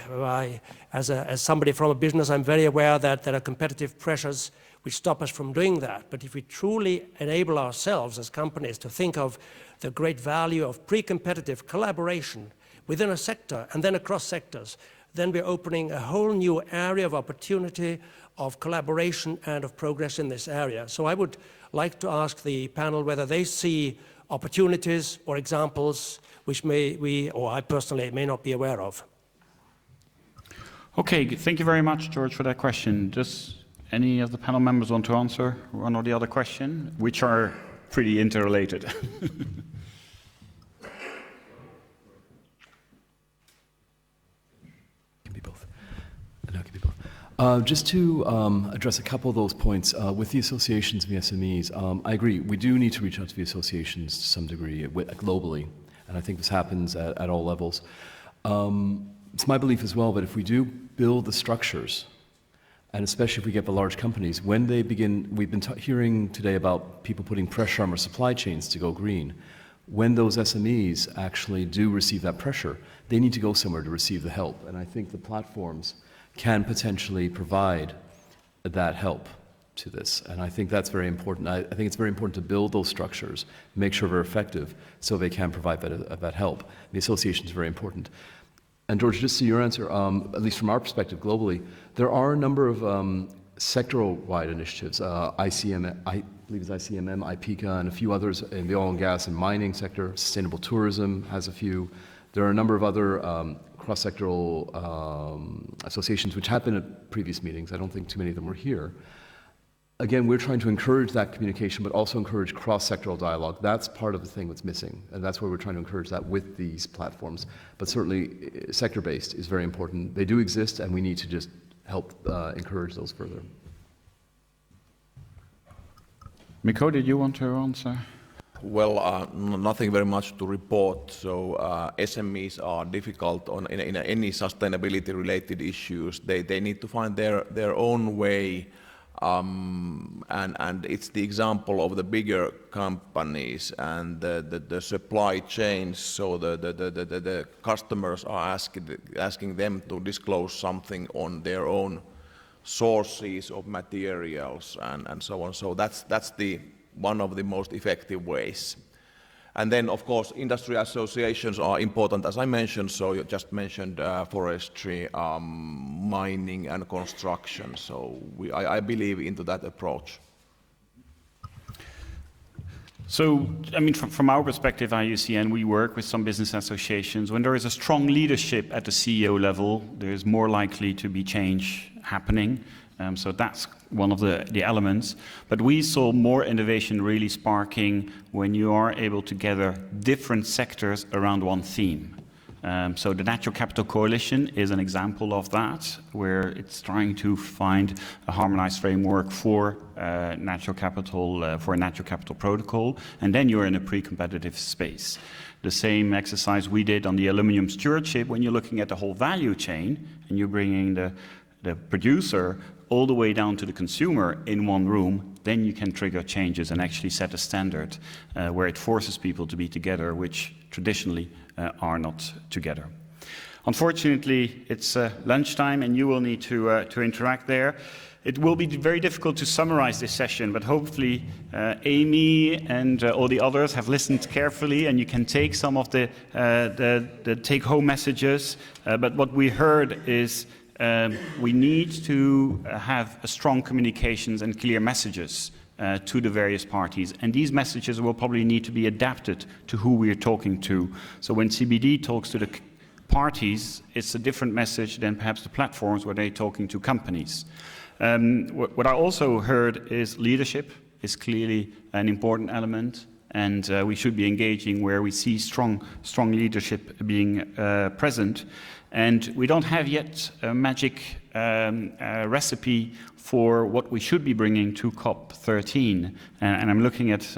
As somebody from a business, I'm very aware that there are competitive pressures which stop us from doing that. But if we truly enable ourselves as companies to think of the great value of pre-competitive collaboration within a sector and then across sectors, then we're opening a whole new area of opportunity, of collaboration and of progress in this area. So I would like to ask the panel whether they see opportunities or examples which we, or I personally, may not be aware of. Okay, thank you very much, George, for that question. Does any of the panel members want to answer one or the other question, which are pretty interrelated? Just to address a couple of those points, with the associations and the SMEs, I agree, we do need to reach out to the associations to some degree globally, and I think this happens at all levels. It's my belief as well that if we do build the structures, and especially if we get the large companies, when they begin, we've been hearing today about people putting pressure on our supply chains to go green. When those SMEs actually do receive that pressure, they need to go somewhere to receive the help, and I think the platforms can potentially provide that help to this. And I think that's very important. I think it's very important to build those structures, make sure they're effective, so they can provide that help. The association is very important. And George, just to your answer, at least from our perspective globally, there are a number of sectoral-wide initiatives, ICM, I believe it's ICMM, IPICA, and a few others in the oil and gas and mining sector. Sustainable tourism has a few. There are a number of other cross-sectoral associations which have been at previous meetings. I don't think too many of them were here. Again, we're trying to encourage that communication, but also encourage cross-sectoral dialogue. That's part of the thing that's missing, and that's where we're trying to encourage that with these platforms. But certainly, sector-based is very important. They do exist, and we need to just help encourage those further. Mikko, did you want to answer? Well, nothing very much to report. So SMEs are difficult in any sustainability-related issues. They need to find their own way, and it's the example of the bigger companies and the supply chains. So the customers are asking them to disclose something on their own sources of materials and so on. So that's one of the most effective ways. And then, of course, industry associations are important, as I mentioned. So you just mentioned forestry, mining, and construction. So I believe into that approach. So, I mean, from our perspective, IUCN, we work with some business associations. When there is a strong leadership at the CEO level, there is more likely to be change happening. So that's one of the elements. But we saw more innovation really sparking when you are able to gather different sectors around one theme. So the Natural Capital Coalition is an example of that, where it's trying to find a harmonized framework for natural capital, for a natural capital protocol, and then you're in a pre-competitive space. The same exercise we did on the aluminum stewardship, when you're looking at the whole value chain, and you're bringing the producer all the way down to the consumer in one room, then you can trigger changes and actually set a standard where it forces people to be together, which traditionally are not together. Unfortunately, it's lunchtime and you will need to interact there. It will be very difficult to summarize this session, but hopefully Amy and all the others have listened carefully and you can take some of the take-home messages. But what we heard is we need to have a strong communications and clear messages to the various parties. And these messages will probably need to be adapted to who we are talking to. So when CBD talks to the parties, it's a different message than perhaps the platforms where they're talking to companies. What I also heard is leadership is clearly an important element, and we should be engaging where we see strong leadership being present. And we don't have yet a magic recipe for what we should be bringing to COP13. And I'm looking at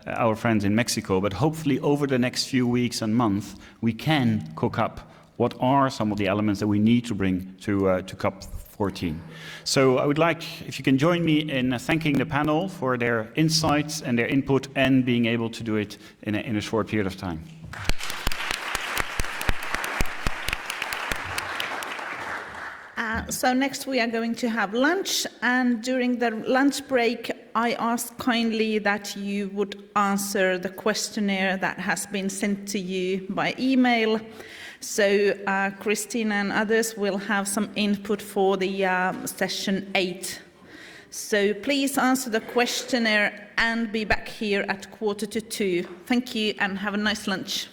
our friends in Mexico, but hopefully over the next few weeks and months, we can cook up what are some of the elements that we need to bring to COP14. So I would like, if you can join me in thanking the panel for their insights and their input and being able to do it in a short period of time. So next we are going to have lunch, and during the lunch break I ask kindly that you would answer the questionnaire that has been sent to you by email. So Christine and others will have some input for the session 8. So please answer the questionnaire and be back here at 1:45. Thank you and have a nice lunch.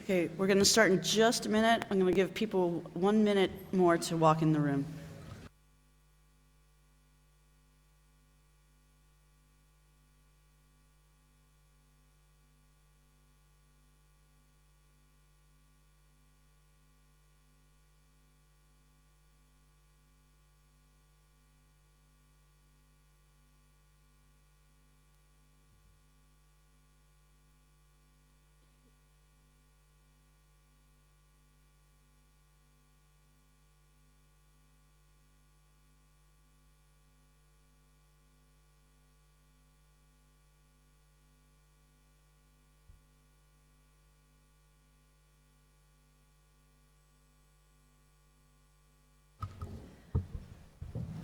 Okay, we're going to start in just a minute. I'm going to give people 1 minute more to walk in the room.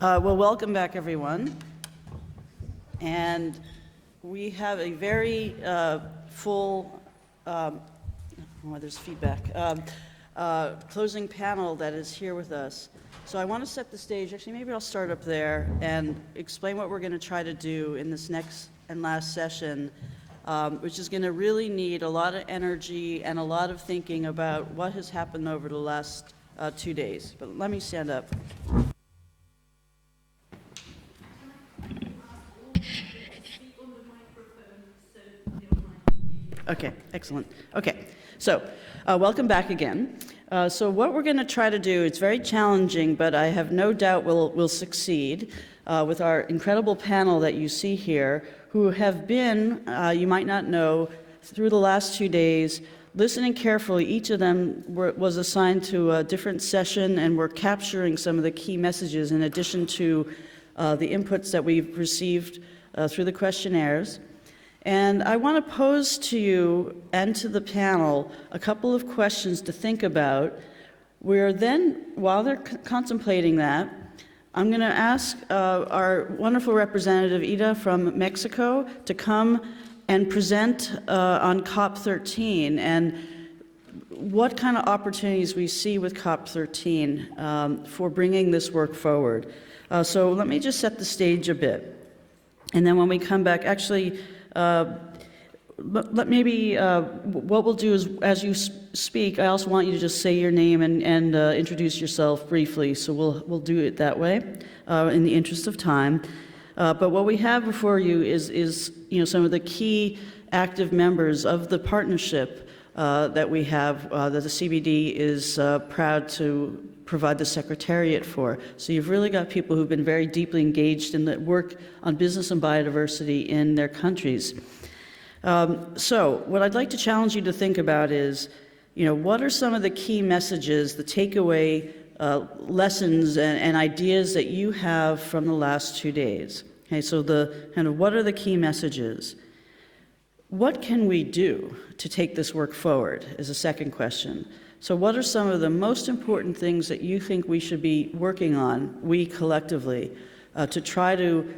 Well, welcome back, everyone. And we have a very full, there's feedback, closing panel that is here with us. So I want to set the stage. Actually, maybe I'll start up there and explain what we're going to try to do in this next and last session, which is going to really need a lot of energy and a lot of thinking about what has happened over the last 2 days. But let me stand up. Okay, excellent. Okay, so welcome back again. So what we're going to try to do, it's very challenging, but I have no doubt we'll succeed with our incredible panel that you see here, who have been, you might not know, through the last 2 days, listening carefully. Each of them was assigned to a different session, and we're capturing some of the key messages in addition to the inputs that we've received through the questionnaires. And I want to pose to you and to the panel a couple of questions to think about. We're then, while they're contemplating that, I'm going to ask our wonderful representative, Ida from Mexico, to come and present on COP13 and what kind of opportunities we see with COP13 for bringing this work forward. So let me just set the stage a bit. And then when we come back, actually, what we'll do is, as you speak, I also want you to just say your name and introduce yourself briefly. So we'll do it that way, in the interest of time. But what we have before you is some of the key active members of the partnership that we have, that the CBD is proud to provide the secretariat for. So you've really got people who've been very deeply engaged in the work on business and biodiversity in their countries. So what I'd like to challenge you to think about is, what are some of the key messages, the takeaway lessons and ideas that you have from the last 2 days? Okay, so what are the key messages? What can we do to take this work forward is a second question. So what are some of the most important things that you think we should be working on, we collectively, to try to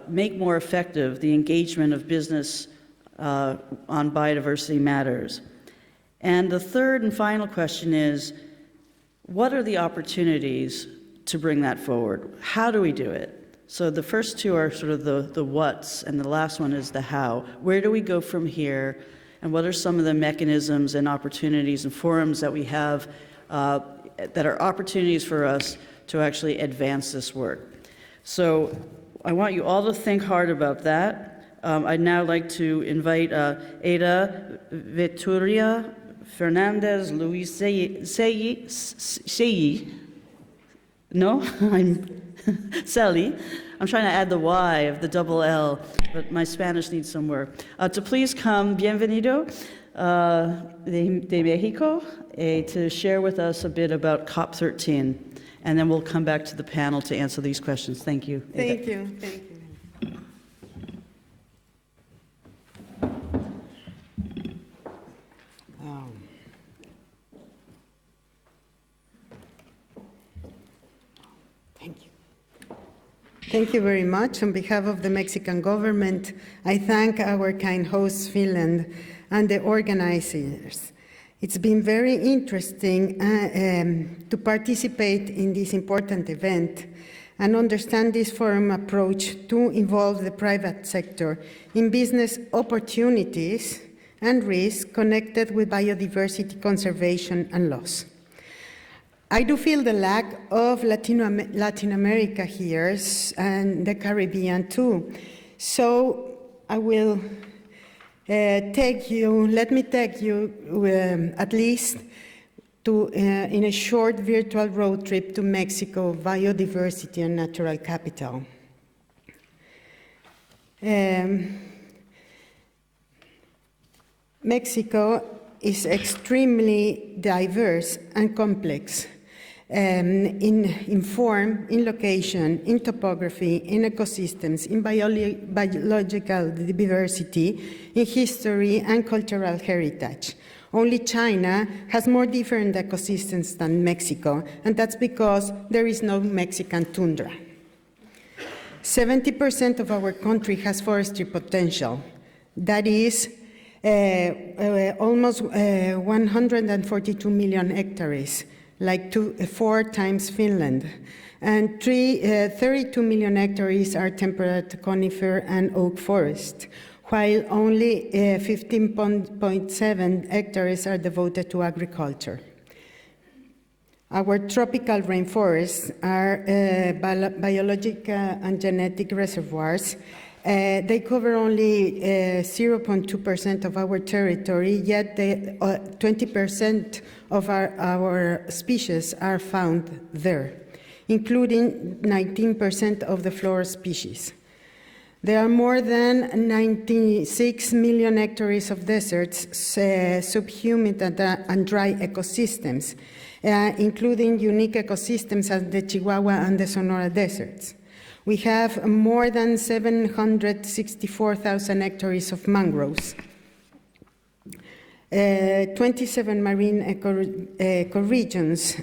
make more effective the engagement of business on biodiversity matters? And the third and final question is, what are the opportunities to bring that forward? How do we do it? So the first two are sort of the what's, and the last one is the how. Where do we go from here? And what are some of the mechanisms and opportunities and forums that we have that are opportunities for us to actually advance this work? So I want you all to think hard about that. I'd now like to invite Ada Vittoria Fernandez Luis Seyi. No? Sally. I'm trying to add the Y of the double L, but my Spanish needs some work. To please come, bienvenido de Mexico, to share with us a bit about COP13. And then we'll come back to the panel to answer these questions. Thank you. Thank you. Thank you. Thank you very much. On behalf of the Mexican government, I thank our kind host, Finland, and the organizers. It's been very interesting to participate in this important event and understand this forum approach to involve the private sector in business opportunities and risks connected with biodiversity conservation and loss. I do feel the lack of Latin America here and the Caribbean too. So I will let me take you at least in a short virtual road trip to Mexico, biodiversity and natural capital. Mexico is extremely diverse and complex in form, in location, in topography, in ecosystems, in biological diversity, in history and cultural heritage. Only China has more different ecosystems than Mexico, and that's because there is no Mexican tundra. 70% of our country has forestry potential. That is almost 142 million hectares, like 4 times Finland. And 32 million hectares are temperate conifer and oak forest, while only 15.7 hectares are devoted to agriculture. Our tropical rainforests are biological and genetic reservoirs. They cover only 0.2% of our territory, yet 20% of our species are found there, including 19% of the flora species. There are more than 96 million hectares of deserts, subhumid and dry ecosystems, including unique ecosystems as the Chihuahua and the Sonora deserts. We have more than 764,000 hectares of mangroves, 27 marine ecoregions,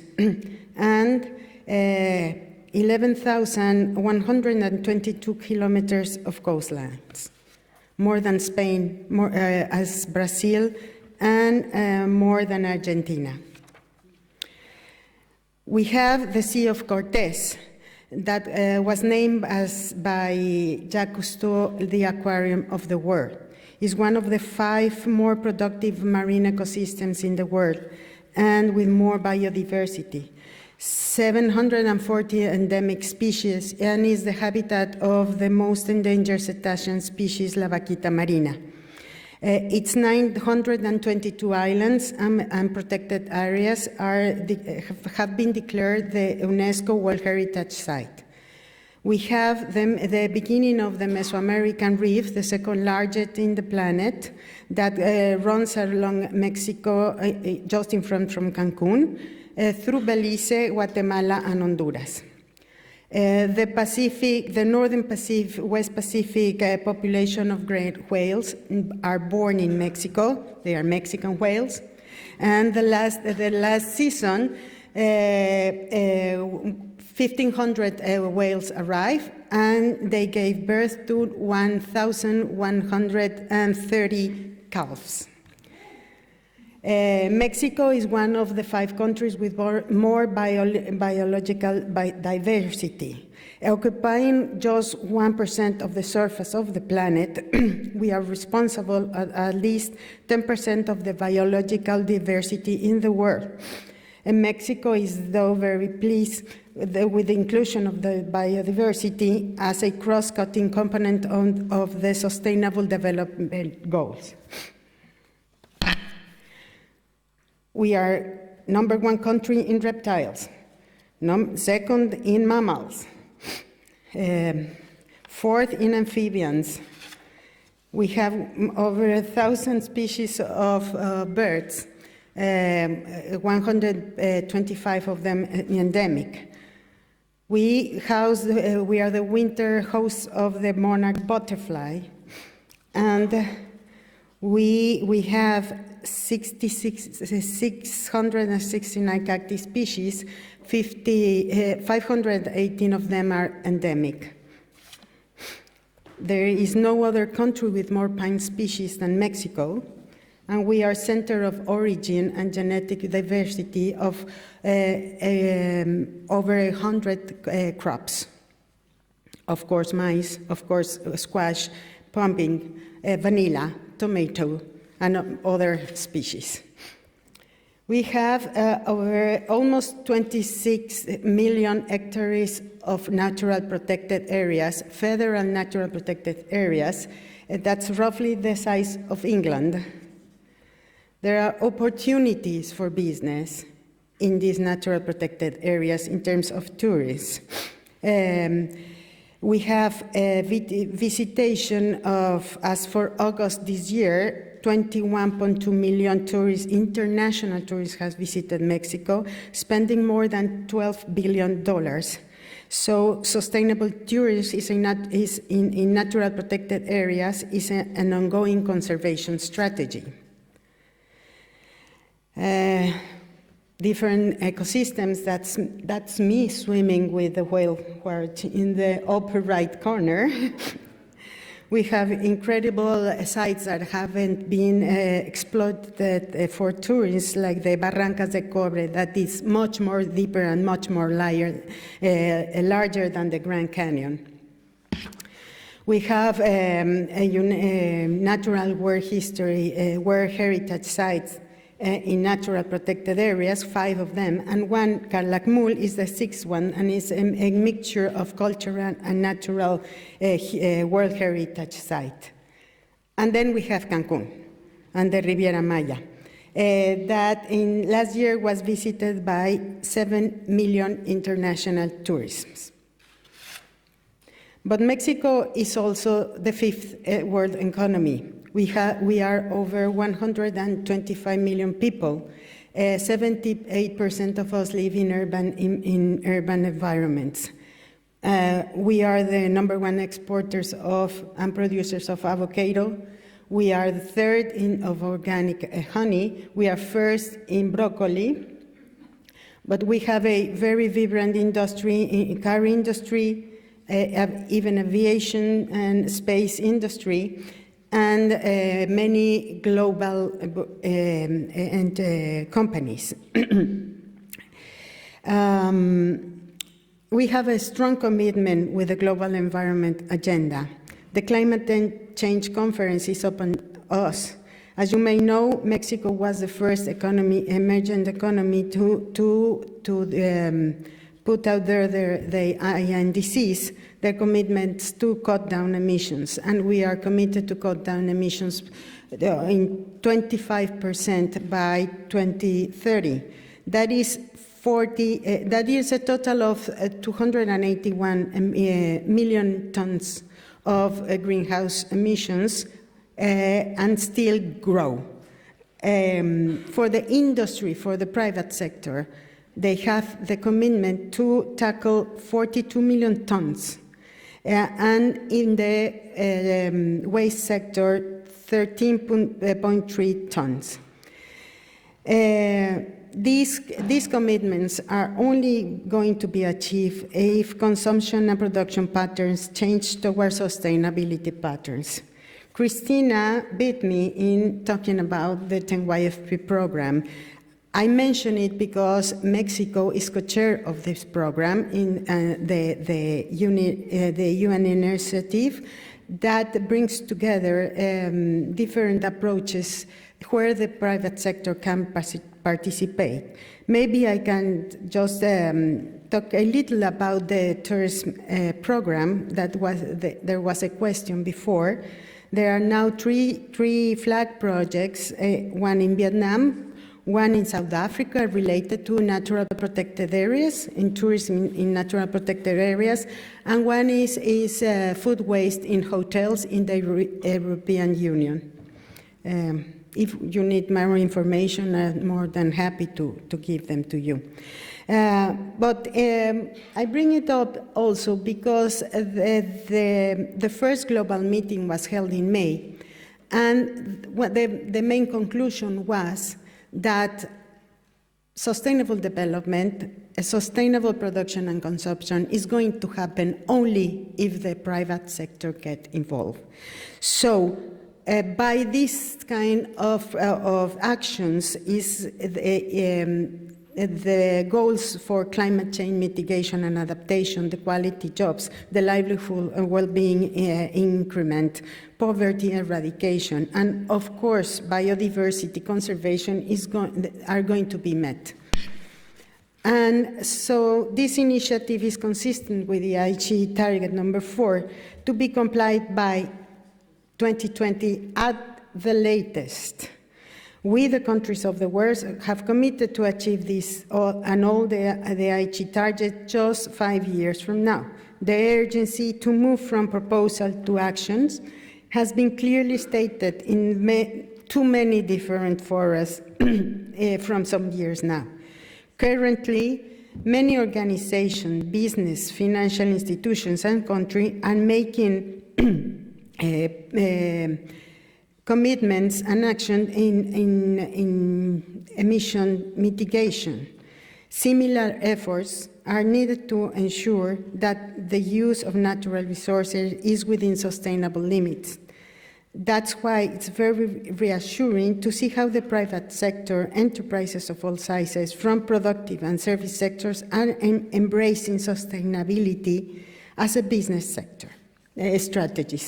and 11,122 kilometers of coastlines, more than Spain, as Brazil, and more than Argentina. We have the Sea of Cortez, that was named by Jacques Cousteau the aquarium of the world. It's one of the 5 more productive marine ecosystems in the world, and with more biodiversity. 740 endemic species, and is the habitat of the most endangered cetacean species, La vaquita marina. Its 922 islands and protected areas have been declared the UNESCO World Heritage Site. We have the beginning of the Mesoamerican Reef, the second largest in the planet, that runs along Mexico, just in front from Cancun, through Belize, Guatemala, and Honduras. The northern Pacific, West Pacific population of great whales are born in Mexico. They are Mexican whales. And the last season, 1,500 whales arrived, and they gave birth to 1,130 calves. Mexico is one of the 5 countries with more biological diversity. Occupying just 1% of the surface of the planet, we are responsible at least 10% of the biological diversity in the world. And Mexico is, though, very pleased with the inclusion of the biodiversity as a cross-cutting component of the Sustainable Development Goals. We are #1 country in reptiles, second in mammals, 4th in amphibians. We have over 1,000 species of birds, 125 of them endemic. We are the winter host of the monarch butterfly, and we have 669 cacti species, 518 of them are endemic. There is no other country with more pine species than Mexico, and we are center of origin and genetic diversity of over 100 crops. Of course, maize, of course, squash, pumpkin, vanilla, tomato, and other species. We have over almost 26 million hectares of natural protected areas, federal natural protected areas. That's roughly the size of England. There are opportunities for business in these natural protected areas in terms of tourists. We have a visitation of, as for August this year, 21.2 million tourists, international tourists, has visited Mexico, spending more than $12 billion. So sustainable tourism is in natural protected areas is an ongoing conservation strategy. Different ecosystems, that's me swimming with the whale wart in the upper right corner. We have incredible sites that haven't been exploited for tourists, like the Barrancas de Cobre, that is much more deeper and much more larger than the Grand Canyon. We have natural world history, world heritage sites in natural protected areas, 5 of them, and one, Calakmul, is the 6th one, and is a mixture of cultural and natural World Heritage site. And then we have Cancun and the Riviera Maya, that in last year was visited by 7 million international tourists. But Mexico is also the 5th world economy. We are over 125 million people. 78% of us live in urban environments. We are the #1 exporters of and producers of avocado. We are the 3rd of organic honey. We are 1st in broccoli. But we have a very vibrant industry, car industry, even aviation and space industry, and many global companies. We have a strong commitment with the global environment agenda. The Climate Change Conference is upon us. As you may know, Mexico was the first emergent economy to put out there the INDCs, their commitments to cut down emissions, and we are committed to cut down emissions in 25% by 2030. That is a total of 281 million tons of greenhouse emissions, and still grow. For the industry, for the private sector, they have the commitment to tackle 42 million tons. And in the waste sector, 13.3 tons. These commitments are only going to be achieved if consumption and production patterns change towards sustainability patterns. Christina beat me in talking about the 10YFP program. I mention it because Mexico is co-chair of this program in the UN initiative that brings together different approaches where the private sector can participate. Maybe I can just talk a little about the tourism program. There was a question before. There are now three flag projects, one in Vietnam, one in South Africa related to natural protected areas, in tourism in natural protected areas, and one is food waste in hotels in the European Union. If you need more information, I'm more than happy to give them to you. But I bring it up also because the first global meeting was held in May, and the main conclusion was that sustainable development, sustainable production and consumption is going to happen only if the private sector gets involved. So by this kind of actions is the goals for climate change mitigation and adaptation, the quality jobs, the livelihood and well-being increment, poverty eradication, and of course, biodiversity conservation are going to be met. And so this initiative is consistent with the Aichi target number 4 to be complied by 2020 at the latest. We, the countries of the world, have committed to achieve this and all the Aichi target just 5 years from now. The urgency to move from proposal to actions has been clearly stated in too many different forums from some years now. Currently, many organizations, business, financial institutions, and countries are making commitments and action in emission mitigation. Similar efforts are needed to ensure that the use of natural resources is within sustainable limits. That's why it's very reassuring to see how the private sector, enterprises of all sizes, from productive and service sectors, are embracing sustainability as a business sector, strategy.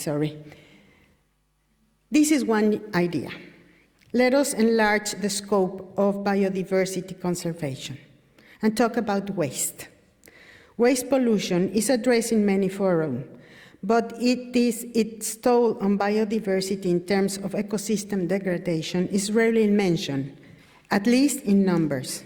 This is one idea. Let us enlarge the scope of biodiversity conservation and talk about waste. Waste pollution is addressed in many forums, but its toll on biodiversity in terms of ecosystem degradation is rarely mentioned, at least in numbers.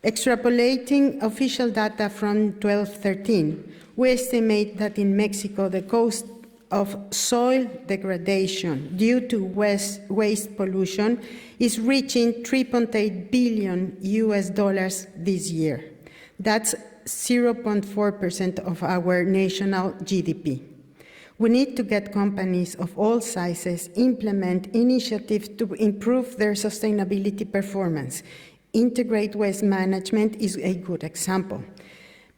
Extrapolating official data from 2013, we estimate that in Mexico the cost of soil degradation due to waste pollution is reaching $3.8 billion this year. That's 0.4% of our national GDP. We need to get companies of all sizes implement initiatives to improve their sustainability performance. Integrate waste management is a good example.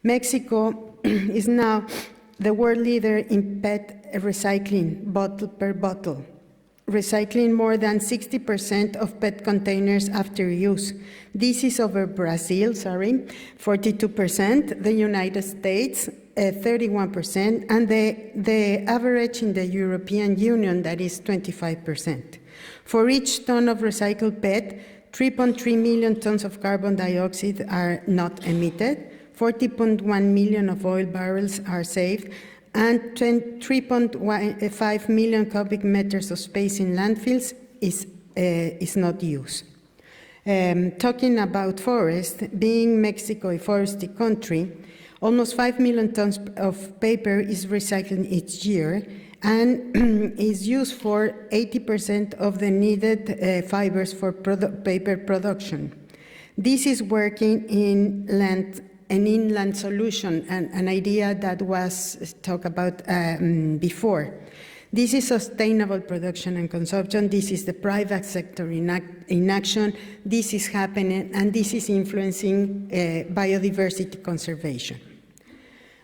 Mexico is now the world leader in PET recycling, bottle per bottle, recycling more than 60% of PET containers after use. This is over Brazil, 42%, the United States, 31%, and the average in the European Union, that is 25%. For each ton of recycled PET, 3.3 million tons of carbon dioxide are not emitted, 40.1 million of oil barrels are saved, and 3.5 million cubic meters of space in landfills is not used. Talking about forest, being Mexico a forested country, almost 5 million tons of paper is recycled each year and is used for 80% of the needed fibers for paper production. This is working in an inland solution, an idea that was talked about before. This is sustainable production and consumption. This is the private sector in action. This is happening, and this is influencing biodiversity conservation.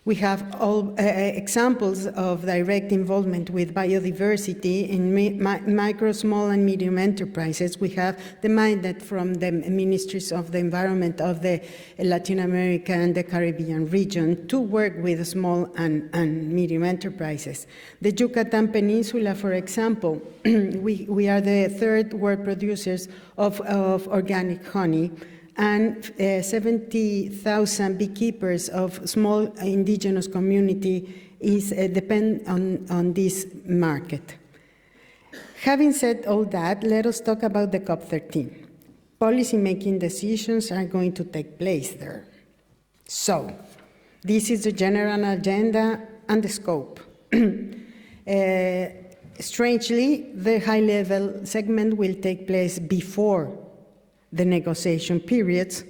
We have all examples of direct involvement with biodiversity in micro, small, and medium enterprises. We have the mandate from the ministries of the environment of the Latin America and the Caribbean region to work with small and medium enterprises. The Yucatan Peninsula, for example, we are the third world producers of organic honey, and 70,000 beekeepers of small indigenous community depend on this market. Having said all that, let us talk about the COP13. Policy-making decisions are going to take place there. So, this is the general agenda and the scope. Strangely, the high-level segment will take place before the negotiation periods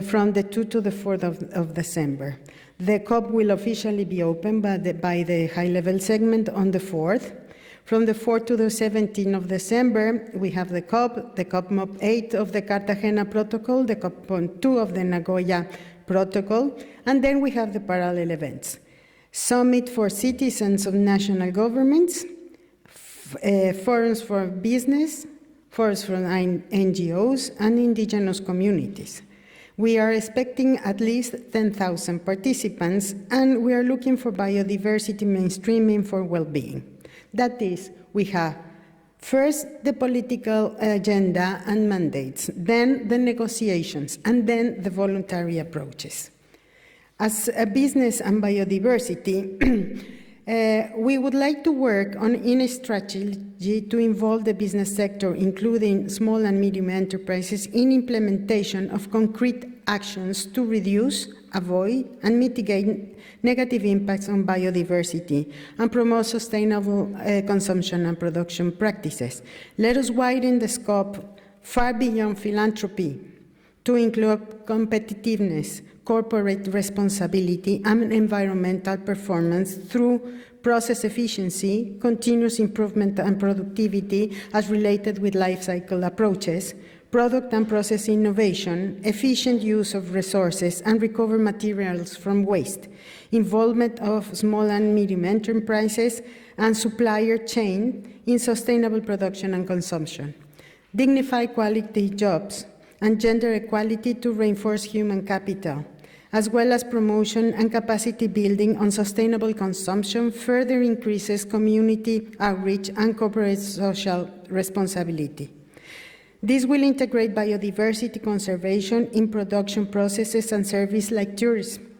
from the 2 to the 4th of December. The COP will officially be opened by the high-level segment on the 4th. From the 4th to the 17th of December, we have the COP MOP 8 of the Cartagena Protocol, the COP 2 of the Nagoya Protocol, and then we have the parallel events. Summit for citizens of national governments, forums for business, forums from NGOs, and indigenous communities. We are expecting at least 10,000 participants, and we are looking for biodiversity mainstreaming for well-being. That is, we have first the political agenda and mandates, then the negotiations, and then the voluntary approaches. As a business and biodiversity, we would like to work in a strategy to involve the business sector, including small and medium enterprises, in implementation of concrete actions to reduce, avoid, and mitigate negative impacts on biodiversity and promote sustainable consumption and production practices. Let us widen the scope far beyond philanthropy to include competitiveness, corporate responsibility, and environmental performance through process efficiency, continuous improvement and productivity as related with life cycle approaches, product and process innovation, efficient use of resources, and recover materials from waste, involvement of small and medium enterprises and supplier chain in sustainable production and consumption, dignified quality jobs, and gender equality to reinforce human capital, as well as promotion and capacity building on sustainable consumption, further increases community outreach and corporate social responsibility. This will integrate biodiversity conservation in production processes and services like tourism.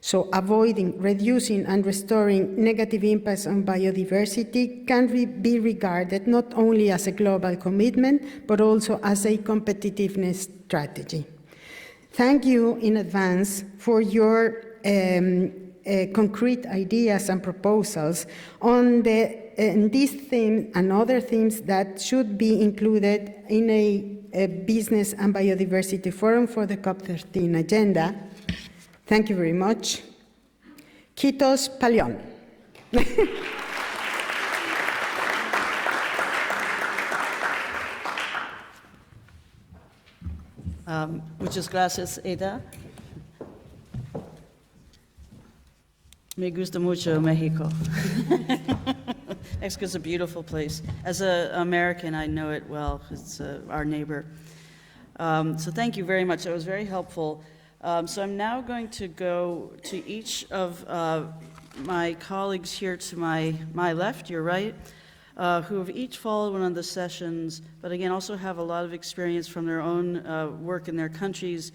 So avoiding, reducing, and restoring negative impacts on biodiversity can be regarded not only as a global commitment, but also as a competitiveness strategy. Thank you in advance for your concrete ideas and proposals on this theme and other themes that should be included in a business and biodiversity forum for the COP13 agenda. Thank you very much. Kitos Palion. Muchas gracias, Eda. Me gusta mucho Mexico. Mexico's a beautiful place. As an American, I know it well. It's our neighbor. So thank you very much. That was very helpful. So I'm now going to go to each of my colleagues here to my left, your right, who have each followed one of the sessions, but again also have a lot of experience from their own work in their countries,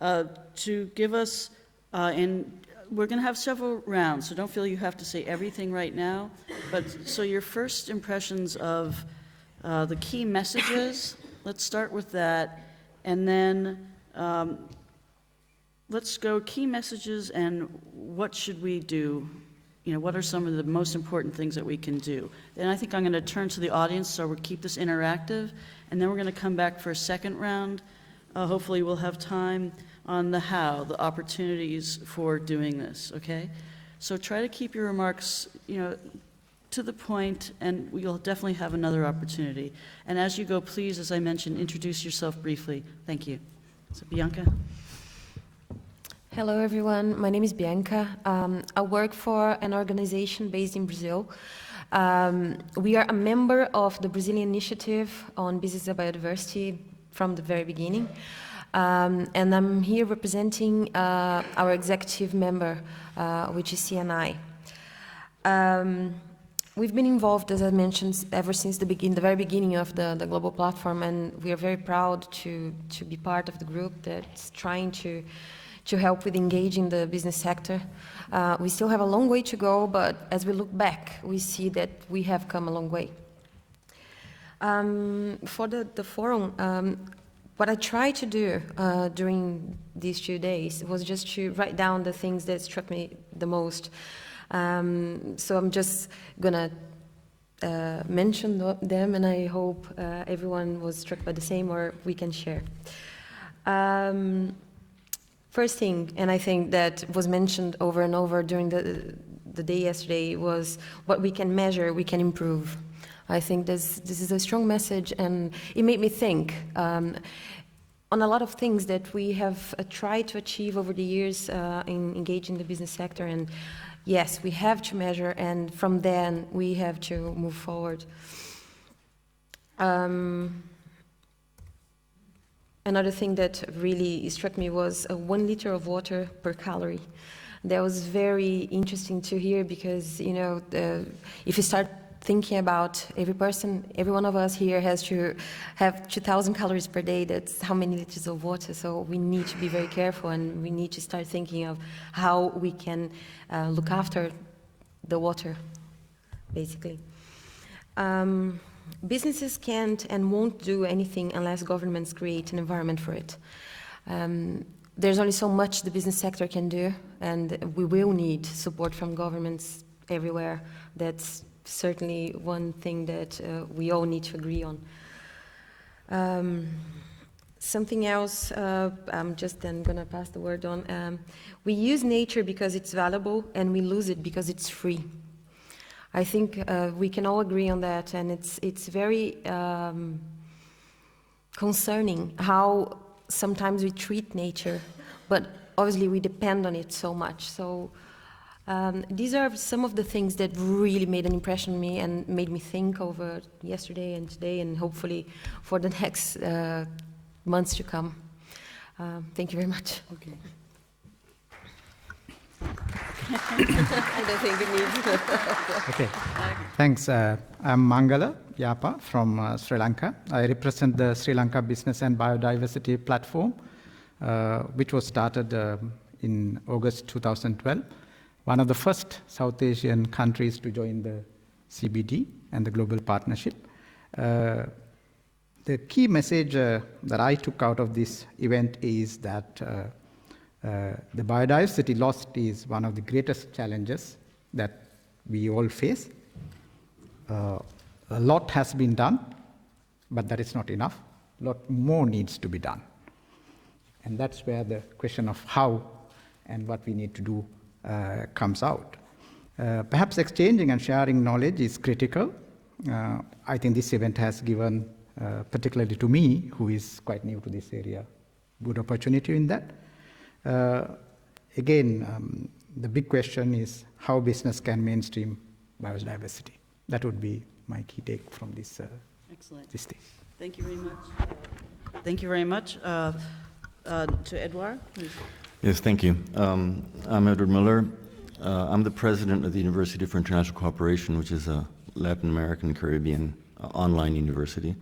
to give us, and we're going to have several rounds, so don't feel you have to say everything right now, but so your first impressions of the key messages, let's start with that, and then let's go key messages and what should we do? You know, what are some of the most important things that we can do? Then I think I'm going to turn to the audience, so we'll keep this interactive, and then we're going to come back for a second round. Hopefully we'll have time on the how, the opportunities for doing this, okay? So try to keep your remarks, you know, to the point, and we'll definitely have another opportunity. And as you go, please, as I mentioned, introduce yourself briefly. Thank you. So Bianca. Hello, everyone. My name is Bianca. I work for an organization based in Brazil. We are a member of the Brazilian Initiative on Business and Biodiversity from the very beginning. And I'm here representing our executive member, which is CNI. We've been involved, as I mentioned, ever since the very beginning of the global platform, and we are very proud to be part of the group that's trying to help with engaging the business sector. We still have a long way to go, but as we look back, we see that we have come a long way. For the forum, what I tried to do during these 2 days was just to write down the things that struck me the most. So I'm just gonna mention them, and I hope everyone was struck by the same, or we can share. First thing, and I think that was mentioned over and over during the day yesterday, was what we can measure, we can improve. I think this is a strong message, and it made me think on a lot of things that we have tried to achieve over the years in engaging the business sector. And yes, we have to measure, and from then we have to move forward. Another thing that really struck me was 1 liter of water per calorie. That was very interesting to hear because, you know, if you start thinking about every one of us here has to have 2,000 calories per day. That's how many liters of water. So we need to be very careful, and we need to start thinking of how we can look after the water, basically. Businesses can't and won't do anything unless governments create an environment for it. There's only so much the business sector can do, and we will need support from governments everywhere. That's certainly one thing that we all need to agree on. Something else, I'm just then going to pass the word on. We use nature because it's valuable, and we lose it because it's free. I think we can all agree on that, and it's very concerning how sometimes we treat nature, but obviously we depend on it so much. So these are some of the things that really made an impression on me and made me think over yesterday and today, and hopefully for the next months to come. Thank you very much. Okay. I don't think it needs. Okay. Thanks. I'm Mangala Yapa from Sri Lanka. I represent the Sri Lanka Business and Biodiversity Platform, which was started in August 2012. One of the first South Asian countries to join the CBD and the Global Partnership. The key message that I took out of this event is that the biodiversity loss is one of the greatest challenges that we all face. A lot has been done, but that is not enough. A lot more needs to be done. And that's where the question of how and what we need to do comes out. Perhaps exchanging and sharing knowledge is critical. I think this event has given, particularly to me, who is quite new to this area, good opportunity in that. Again, the big question is how business can mainstream biodiversity. That would be my key take from this. Excellent. This thing. Thank you very much. Thank you very much. To Edouard, please. Yes, thank you. I'm Edward Miller. I'm the president of the University for International Cooperation, which is a Latin American Caribbean online university.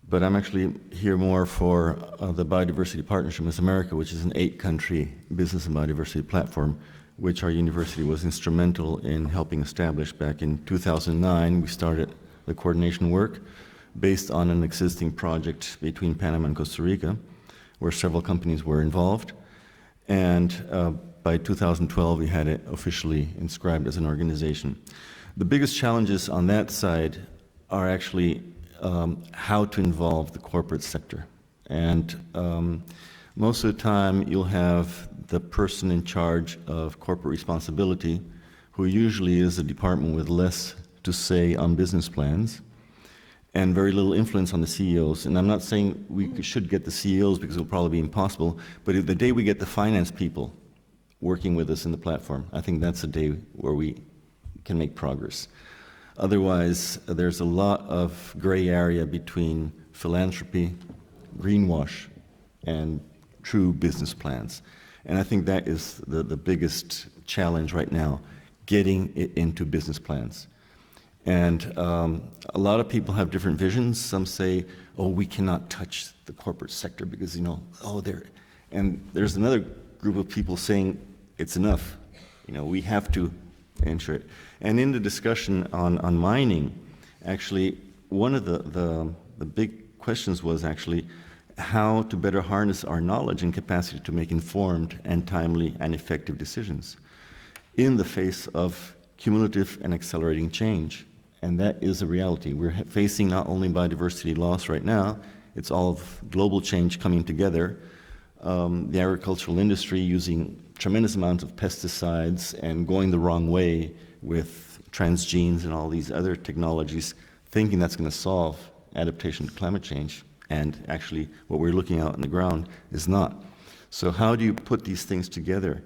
But I'm actually here more for the Biodiversity Partnership with America, which is an 8-country business and biodiversity platform, which our university was instrumental in helping establish back in 2009. We started the coordination work based on an existing project between Panama and Costa Rica, where several companies were involved. And by 2012, we had it officially inscribed as an organization. The biggest challenges on that side are actually how to involve the corporate sector. And most of the time, you'll have the person in charge of corporate responsibility, who usually is a department with less to say on business plans, and very little influence on the CEOs. And I'm not saying we should get the CEOs because it'll probably be impossible, but the day we get the finance people working with us in the platform, I think that's a day where we can make progress. Otherwise, there's a lot of gray area between philanthropy, greenwash, and true business plans. And I think that is the biggest challenge right now, getting it into business plans. And a lot of people have different visions. Some say, oh, we cannot touch the corporate sector because, and there's another group of people saying it's enough. We have to ensure it. And in the discussion on mining, actually, one of the big questions was actually how to better harness our knowledge and capacity to make informed and timely and effective decisions in the face of cumulative and accelerating change. And that is a reality. We're facing not only biodiversity loss right now, it's all of global change coming together. The agricultural industry using tremendous amounts of pesticides and going the wrong way with transgenes and all these other technologies, thinking that's going to solve adaptation to climate change. And actually, what we're looking out on the ground is not. So how do you put these things together?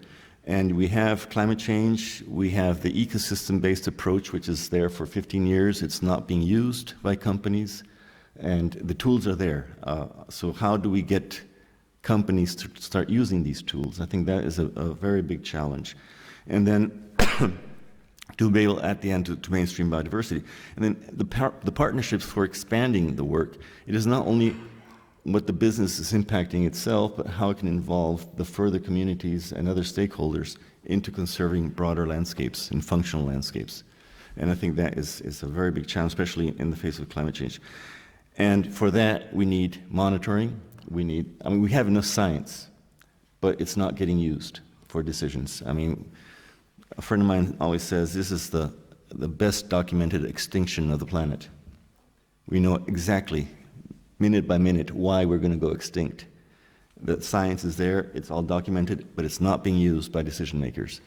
And we have climate change, we have the ecosystem-based approach, which is there for 15 years. It's not being used by companies. And the tools are there. So how do we get companies to start using these tools? I think that is a very big challenge. And then to be able, at the end, to mainstream biodiversity. And then the partnerships for expanding the work, it is not only what the business is impacting itself, but how it can involve the further communities and other stakeholders into conserving broader landscapes and functional landscapes. And I think that is a very big challenge, especially in the face of climate change. And for that, we need monitoring. We have enough science, but it's not getting used for decisions. I mean, a friend of mine always says this is the best documented extinction of the planet. We know exactly, minute by minute, why we're going to go extinct. The science is there, it's all documented, but it's not being used by decision makers.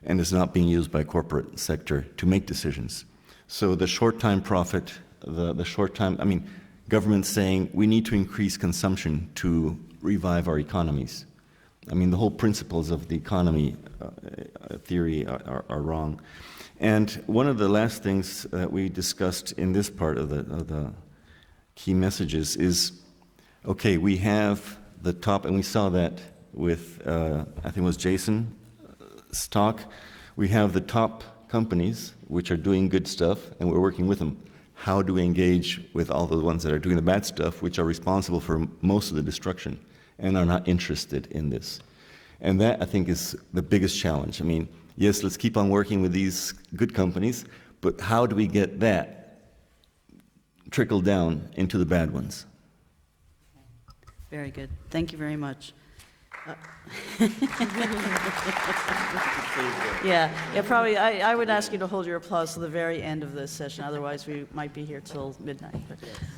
And it's not being used by corporate sector to make decisions. So the short-time profit, the short-time, I mean, governments saying we need to increase consumption to revive our economies. I mean, the whole principles of the economy theory are wrong. And one of the last things that we discussed in this part of the key messages is, okay, we have the top, and we saw that with, I think it was Jason's talk, we have the top companies which are doing good stuff, and we're working with them. How do we engage with all the ones that are doing the bad stuff, which are responsible for most of the destruction and are not interested in this? And that, I think, is the biggest challenge. I mean, yes, let's keep on working with these good companies, but how do we get that trickled down into the bad ones? Very good. Thank you very much. Yeah, probably. I would ask you to hold your applause to the very end of this session. Otherwise, we might be here till midnight.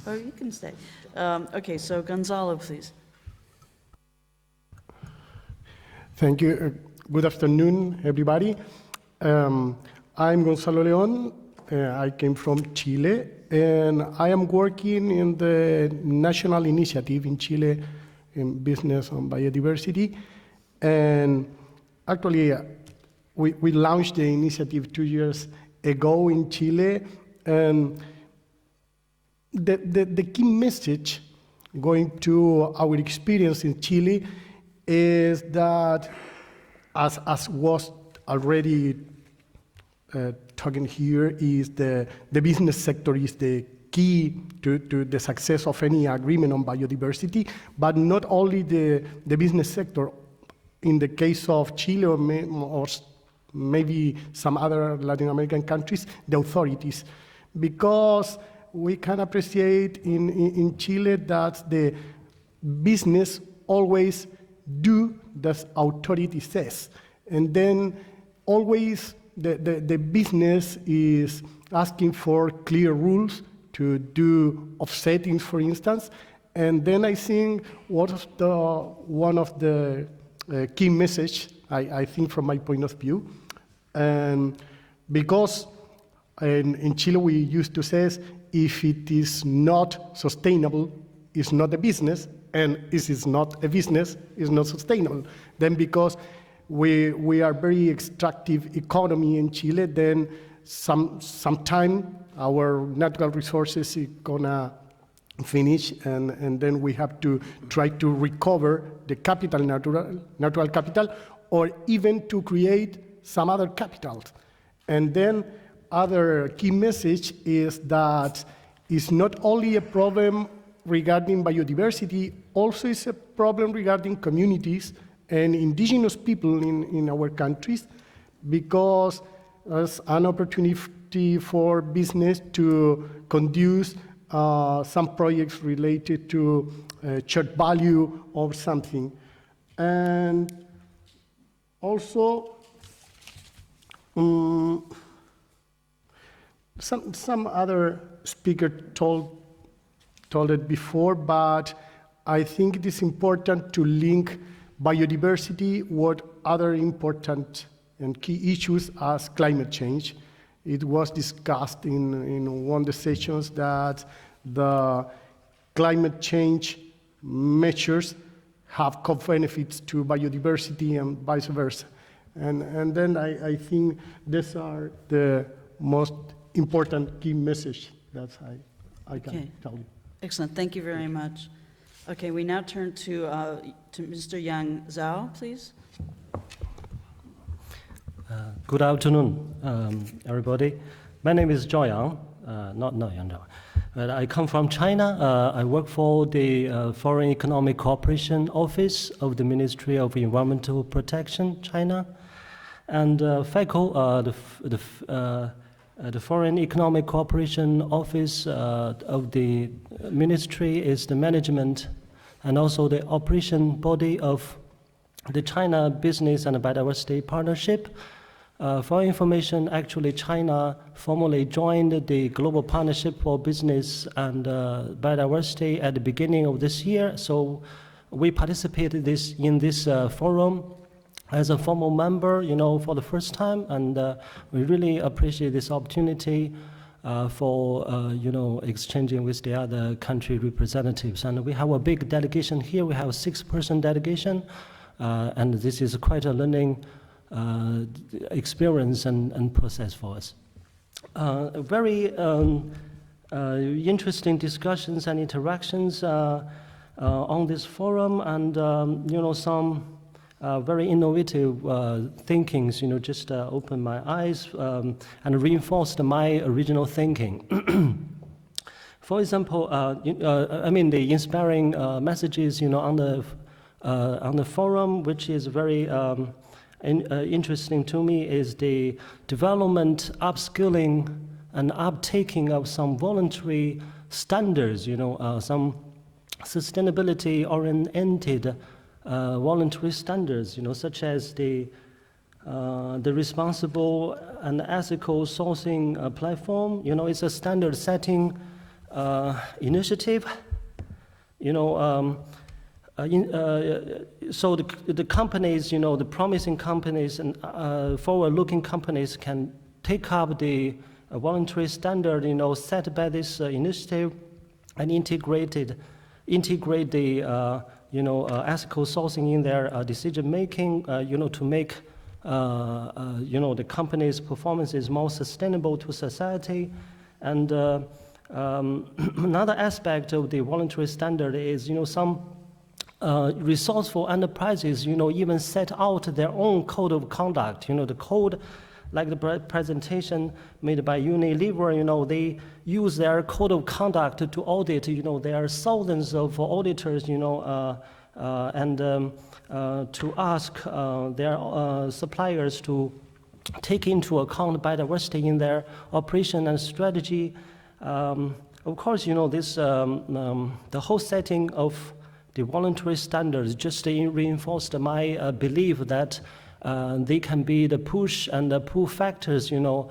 Or you can stay. Okay, so Gonzalo, please. Thank you. Good afternoon, everybody. I'm Gonzalo León. I came from Chile, and I am working in the national initiative in Chile in business on biodiversity. And actually, we launched the initiative 2 years ago in Chile. And the key message going to our experience in Chile is that, as was already talking here, is the business sector is the key to the success of any agreement on biodiversity, but not only the business sector. In the case of Chile or maybe some other Latin American countries, the authorities, because we can appreciate in Chile that the business always do as authority says, and then always the business is asking for clear rules to do offsetting, for instance. And then I think one of the key message, I think from my point of view, because in Chile we used to say, if it is not sustainable, it's not a business, and if it's not a business, it's not sustainable. Then because we are very extractive economy in Chile, then sometime our natural resources is gonna finish, and then we have to try to recover the capital, natural capital, or even to create some other capital. And then other key message is that it's not only a problem regarding biodiversity, also it's a problem regarding communities and indigenous people in our countries, because there's an opportunity for business to conduce some projects related to shared value or something. And also, some other speaker told it before, but I think it is important to link biodiversity with other important and key issues as climate change. It was discussed in one of the sessions that the climate change measures have co-benefits to biodiversity and vice versa. And then I think these are the most important key message that I can tell you. Excellent, thank you very much. Okay, we now turn to Mr. Yang Zhao, please. Good afternoon, everybody. My name is Zhao Yang, not Yang Zhao. But I come from China. I work for the Foreign Economic Cooperation Office of the Ministry of Environmental Protection, China. And FECO, the Foreign Economic Cooperation Office of the Ministry is the management and also the operation body of the China Business and Biodiversity Partnership. For information, actually China formally joined the Global Partnership for Business and Biodiversity at the beginning of this year. So we participated in this forum as a formal member, for the first time, and we really appreciate this opportunity for, exchanging with the other country representatives. And we have a big delegation here. We have a 6-person delegation, and this is quite a learning experience and process for us. Very interesting discussions and interactions on this forum, and some very innovative thinkings. Just opened my eyes and reinforced my original thinking. For example, the inspiring messages, on the forum, which is very interesting to me, is the development, upskilling, and uptaking of some voluntary standards, some sustainability-oriented voluntary standards, such as the responsible and ethical sourcing platform. It's a standard-setting initiative. So the companies, the promising companies and forward-looking companies can take up the voluntary standard, set by this initiative and integrate the ethical sourcing in their decision-making, to make the company's performances more sustainable to society. And another aspect of the voluntary standard is, some resourceful enterprises, even set out their own code of conduct. The code, like the presentation made by Unilever, they use their code of conduct to audit. There are thousands of auditors, and to ask their suppliers to take into account biodiversity in their operation and strategy. Of course, this the whole setting of the voluntary standards just reinforced my belief that they can be the push and the pull factors, to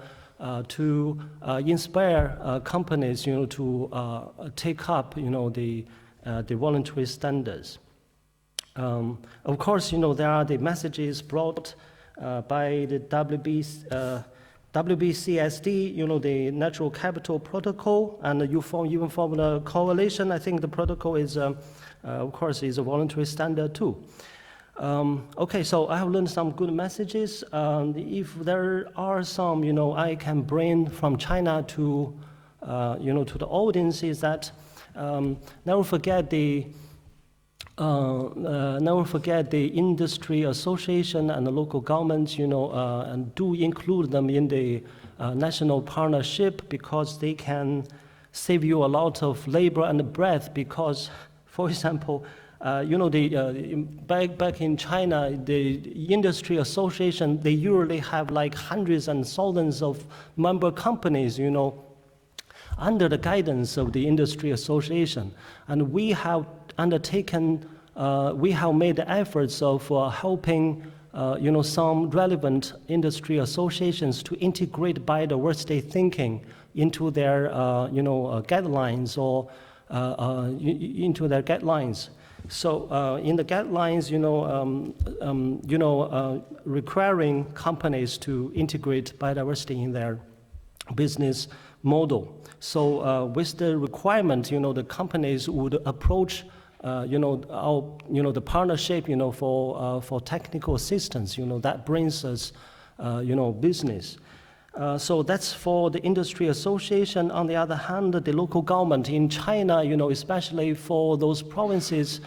inspire companies, to take up, the voluntary standards. Of course, there are the messages brought by the WBCSD, the Natural Capital Protocol, and you even formed a coalition. I think the protocol is, of course, is a voluntary standard too. Okay, so I have learned some good messages. If there are some, I can bring from China to, to the audience, is that never forget the industry association and the local governments, and do include them in the national partnership, because they can save you a lot of labor and breath. Because, for example, back in China, the industry association, they usually have like hundreds and thousands of member companies, under the guidance of the industry association. And we have undertaken, we have made the efforts of helping, some relevant industry associations to integrate biodiversity thinking into their, guidelines or into their guidelines. So in the guidelines, requiring companies to integrate biodiversity in their business model. So with the requirement, the companies would approach, the partnership, for technical assistance, that brings us, business. So that's for the industry association. On the other hand, the local government in China, especially for those provinces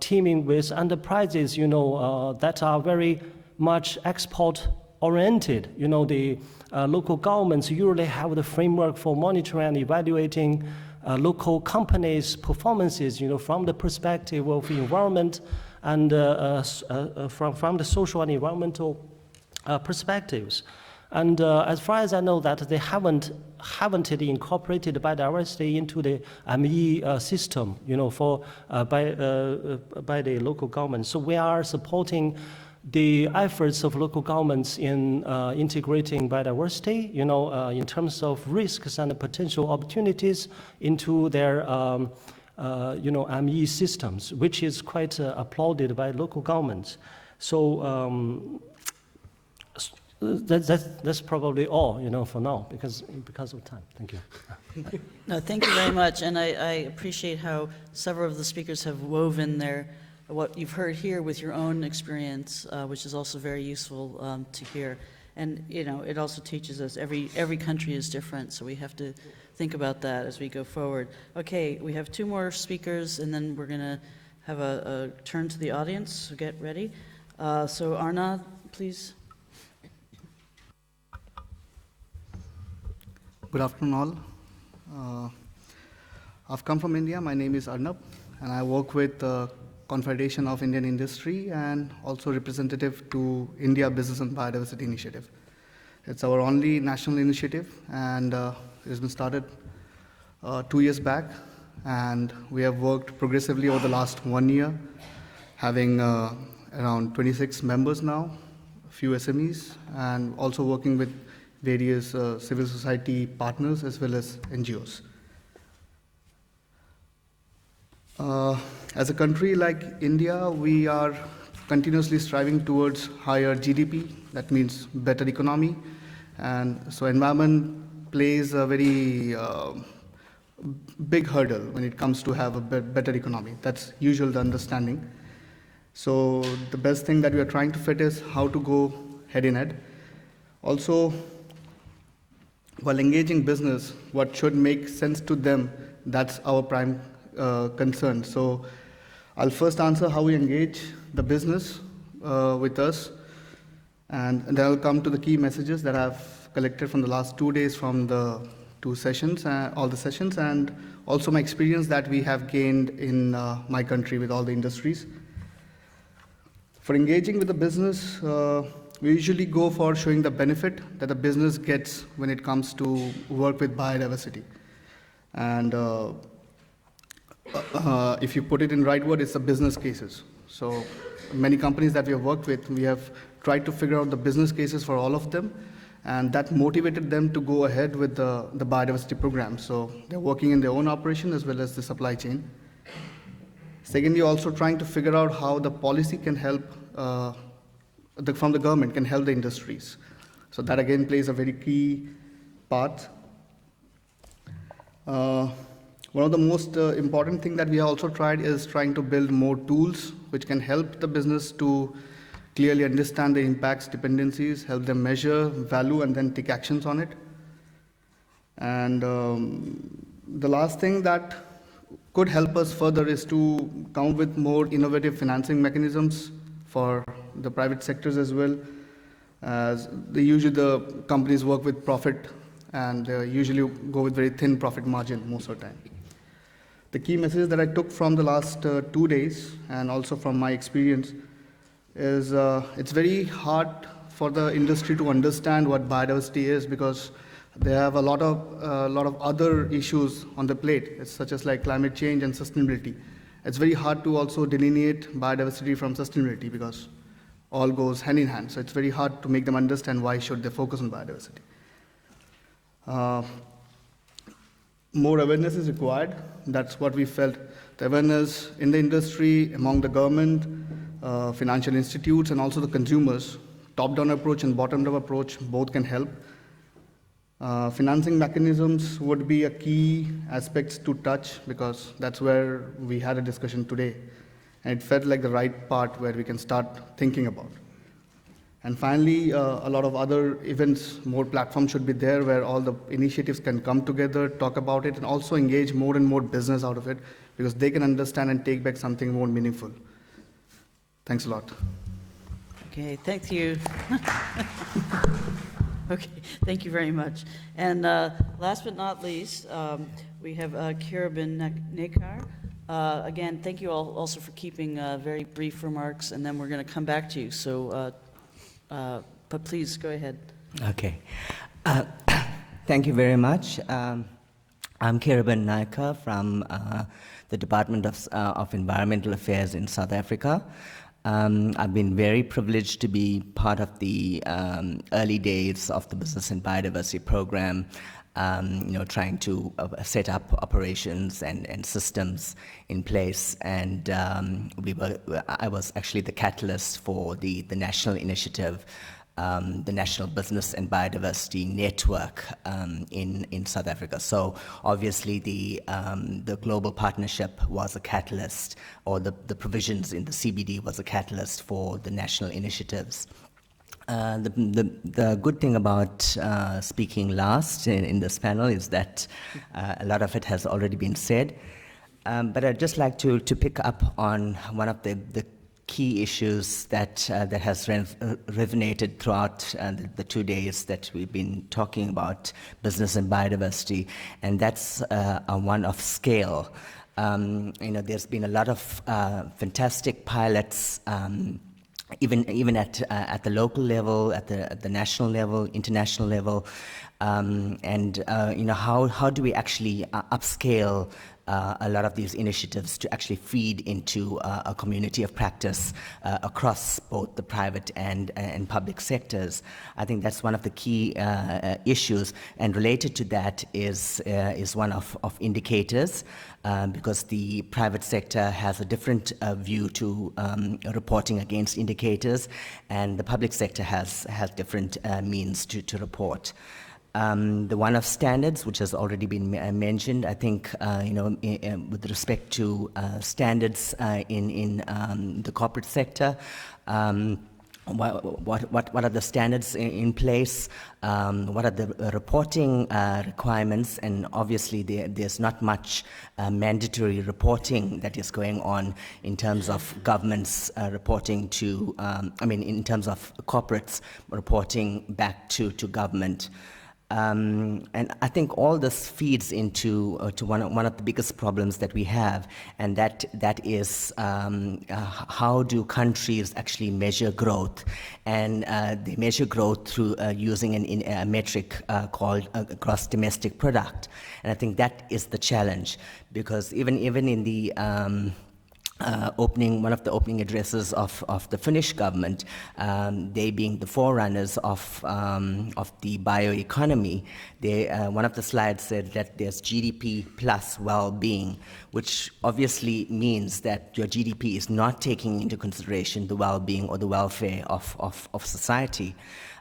teeming with enterprises, that are very much export-oriented. The local governments usually have the framework for monitoring and evaluating local companies' performances, from the perspective of environment and from the social and environmental perspectives. And as far as I know, that they haven't incorporated biodiversity into the ME system, by the local government. So we are supporting the efforts of local governments in integrating biodiversity, in terms of risks and potential opportunities into their, ME systems, which is quite applauded by local governments. So that's probably all, for now, because of time. Thank you. No, thank you very much, and I appreciate how several of the speakers have woven what you've heard here with your own experience, which is also very useful to hear. And it also teaches us every country is different, so we have to think about that as we go forward. Okay, we have 2 more speakers, and then we're going to have a turn to the audience. So get ready. So Arna, please. Good afternoon, all. I've come from India. My name is Arnab, and I work with the Confederation of Indian Industry and also representative to India Business and Biodiversity Initiative. It's our only national initiative, and it's been started 2 years back, and we have worked progressively over the last 1 year, having around 26 members now, a few SMEs, and also working with various civil society partners as well as NGOs. As a country like India, we are continuously striving towards higher GDP, that means better economy, and so environment plays a very big hurdle when it comes to have a better economy. That's usual the understanding. So the best thing that we are trying to fit is how to go head in head. Also, while engaging business, what should make sense to them, that's our prime concern. So I'll first answer how we engage the business with us, and then I'll come to the key messages that I've collected from the last 2 days from the 2 sessions, all the sessions, and also my experience that we have gained in my country with all the industries. For engaging with the business, we usually go for showing the benefit that the business gets when it comes to work with biodiversity. And if you put it in the right word, it's the business cases. So many companies that we have worked with, we have tried to figure out the business cases for all of them, and that motivated them to go ahead with the biodiversity program. So they're working in their own operation as well as the supply chain. Secondly, also trying to figure out how the policy can help, from the government can help the industries. So that again plays a very key part. One of the most important thing that we have also tried is trying to build more tools which can help the business to clearly understand the impacts, dependencies, help them measure, value, and then take actions on it. And the last thing that could help us further is to come up with more innovative financing mechanisms for the private sectors as well, as usually the companies work with profit, and they usually go with very thin profit margin most of the time. The key message that I took from the last 2 days, and also from my experience, is it's very hard for the industry to understand what biodiversity is, because they have a lot of other issues on the plate, such as like climate change and sustainability. It's very hard to also delineate biodiversity from sustainability, because all goes hand in hand. So it's very hard to make them understand why should they focus on biodiversity. More awareness is required. That's what we felt. The awareness in the industry, among the government, financial institutes, and also the consumers. Top-down approach and bottom-up approach both can help. Financing mechanisms would be a key aspect to touch, because that's where we had a discussion today. And it felt like the right part where we can start thinking about. And finally, a lot of other events, more platforms should be there where all the initiatives can come together, talk about it, and also engage more and more business out of it because they can understand and take back something more meaningful. Thanks a lot. Okay, thank you. Okay, thank you very much. And last but not least, we have Kirabin Nekar. Again, thank you all also for keeping very brief remarks, and then we're going to come back to you. So, but please go ahead. Okay. Thank you very much. I'm Kirabin Nekar from the Department of Environmental Affairs in South Africa. I've been very privileged to be part of the early days of the Business and Biodiversity Program, trying to set up operations and systems in place. And I was actually the catalyst for the national initiative, the National Business and Biodiversity Network in South Africa. So obviously the global partnership was a catalyst, or the provisions in the CBD was a catalyst for the national initiatives. The good thing about speaking last in this panel is that a lot of it has already been said. But I'd just like to pick up on one of the key issues that has resonated throughout the 2 days that we've been talking about business and biodiversity, and that's one of scale. There's been a lot of fantastic pilots, even at the local level, at the national level, international level, and how do we actually upscale a lot of these initiatives to actually feed into a community of practice across both the private and public sectors. I think that's one of the key issues, and related to that is one of indicators, because the private sector has a different view to reporting against indicators, and the public sector has different means to report. The one of standards, which has already been mentioned, I think, with respect to standards in the corporate sector, what are the standards in place? What are the reporting requirements? And obviously, there's not much mandatory reporting that is going on in terms of governments reporting to, in terms of corporates reporting back to government. And I think all this feeds into to one of the biggest problems that we have, and that is how do countries actually measure growth? And they measure growth through using a metric called gross domestic product. And I think that is the challenge, because even in the one of the opening addresses of the Finnish government, they being the forerunners of the bioeconomy, one of the slides said that there's GDP plus well-being, which obviously means that your GDP is not taking into consideration the well-being or the welfare of society.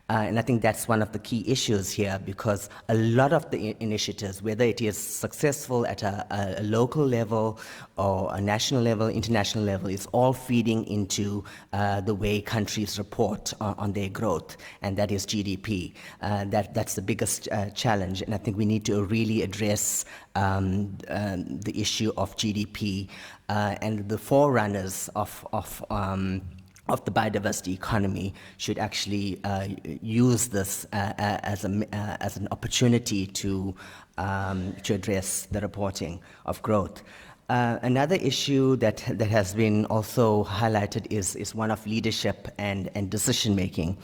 And I think that's one of the key issues here, because a lot of the initiatives, whether it is successful at a local level or a national level, international level, is all feeding into the way countries report on their growth, and that is GDP. That's the biggest challenge, and I think we need to really address the issue of GDP, and the forerunners of the biodiversity economy should actually use this as an opportunity to address the reporting of growth. Another issue that has been also highlighted is one of leadership and decision making.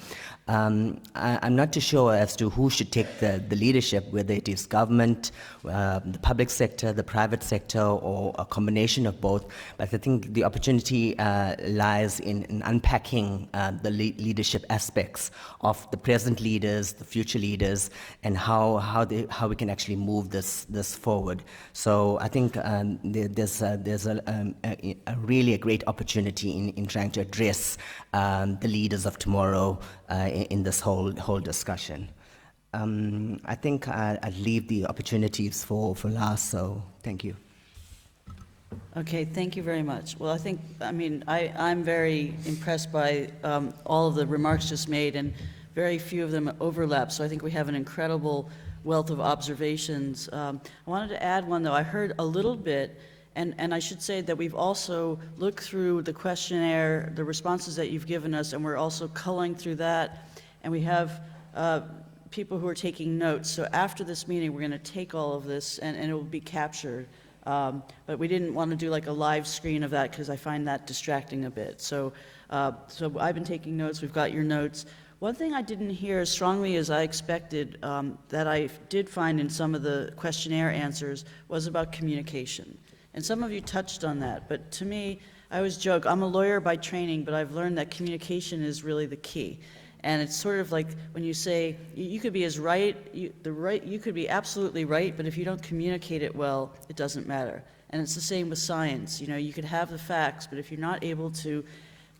I'm not too sure as to who should take the leadership, whether it is government, the public sector, the private sector, or a combination of both. But I think the opportunity lies in unpacking the leadership aspects of the present leaders, the future leaders, and how we can actually move this forward. So I think there's a really a great opportunity in trying to address the leaders of tomorrow in this whole discussion. I think I'd leave the opportunities for last, so thank you. Okay, thank you very much. Well, I'm very impressed by all of the remarks just made, and very few of them overlap, so I think we have an incredible wealth of observations. I wanted to add one, though. I heard a little bit, and I should say that we've also looked through the questionnaire, the responses that you've given us, and we're also culling through that, and we have people who are taking notes. So after this meeting, we're going to take all of this, and it will be captured. But we didn't want to do like a live screen of that because I find that distracting a bit. So I've been taking notes. We've got your notes. One thing I didn't hear as strongly as I expected that I did find in some of the questionnaire answers was about communication. And some of you touched on that. But to me, I always joke, I'm a lawyer by training, but I've learned that communication is really the key. And it's sort of like when you say, you could be as right, you could be absolutely right, but if you don't communicate it well, it doesn't matter. And it's the same with science. You know, you could have the facts, but if you're not able to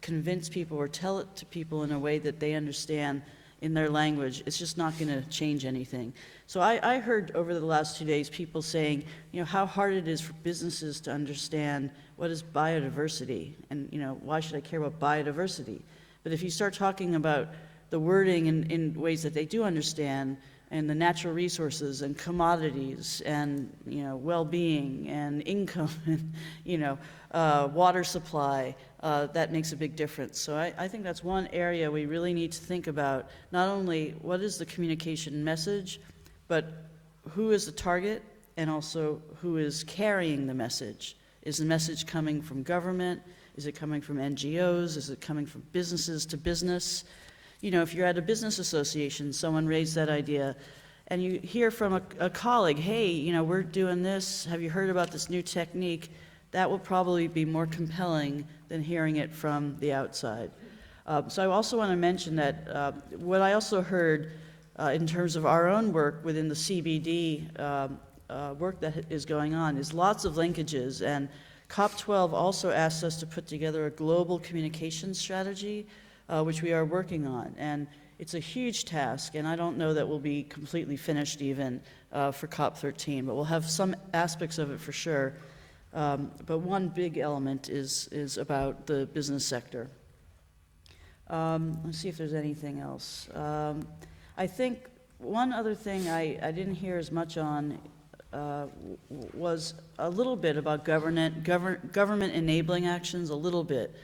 convince people or tell it to people in a way that they understand in their language, it's just not going to change anything. So I heard over the last 2 days people saying, you know, how hard it is for businesses to understand what is biodiversity, and, you know, why should I care about biodiversity? But if you start talking about the wording in ways that they do understand, and the natural resources and commodities and, you know, well-being and income and, you know, water supply, that makes a big difference. So I think that's one area we really need to think about, not only what is the communication message, but who is the target and also who is carrying the message. Is the message coming from government? Is it coming from NGOs? Is it coming from businesses to business? You know, if you're at a business association, someone raised that idea, and you hear from a colleague, hey, you know, we're doing this, have you heard about this new technique? That will probably be more compelling than hearing it from the outside. So I also want to mention that what I also heard in terms of our own work within the CBD work that is going on is lots of linkages, and COP12 also asked us to put together a global communication strategy, which we are working on. And it's a huge task, and I don't know that we'll be completely finished even for COP13, but we'll have some aspects of it for sure. But one big element is about the business sector. Let's see if there's anything else. I think one other thing I didn't hear as much on was a little bit about government enabling actions, a little bit.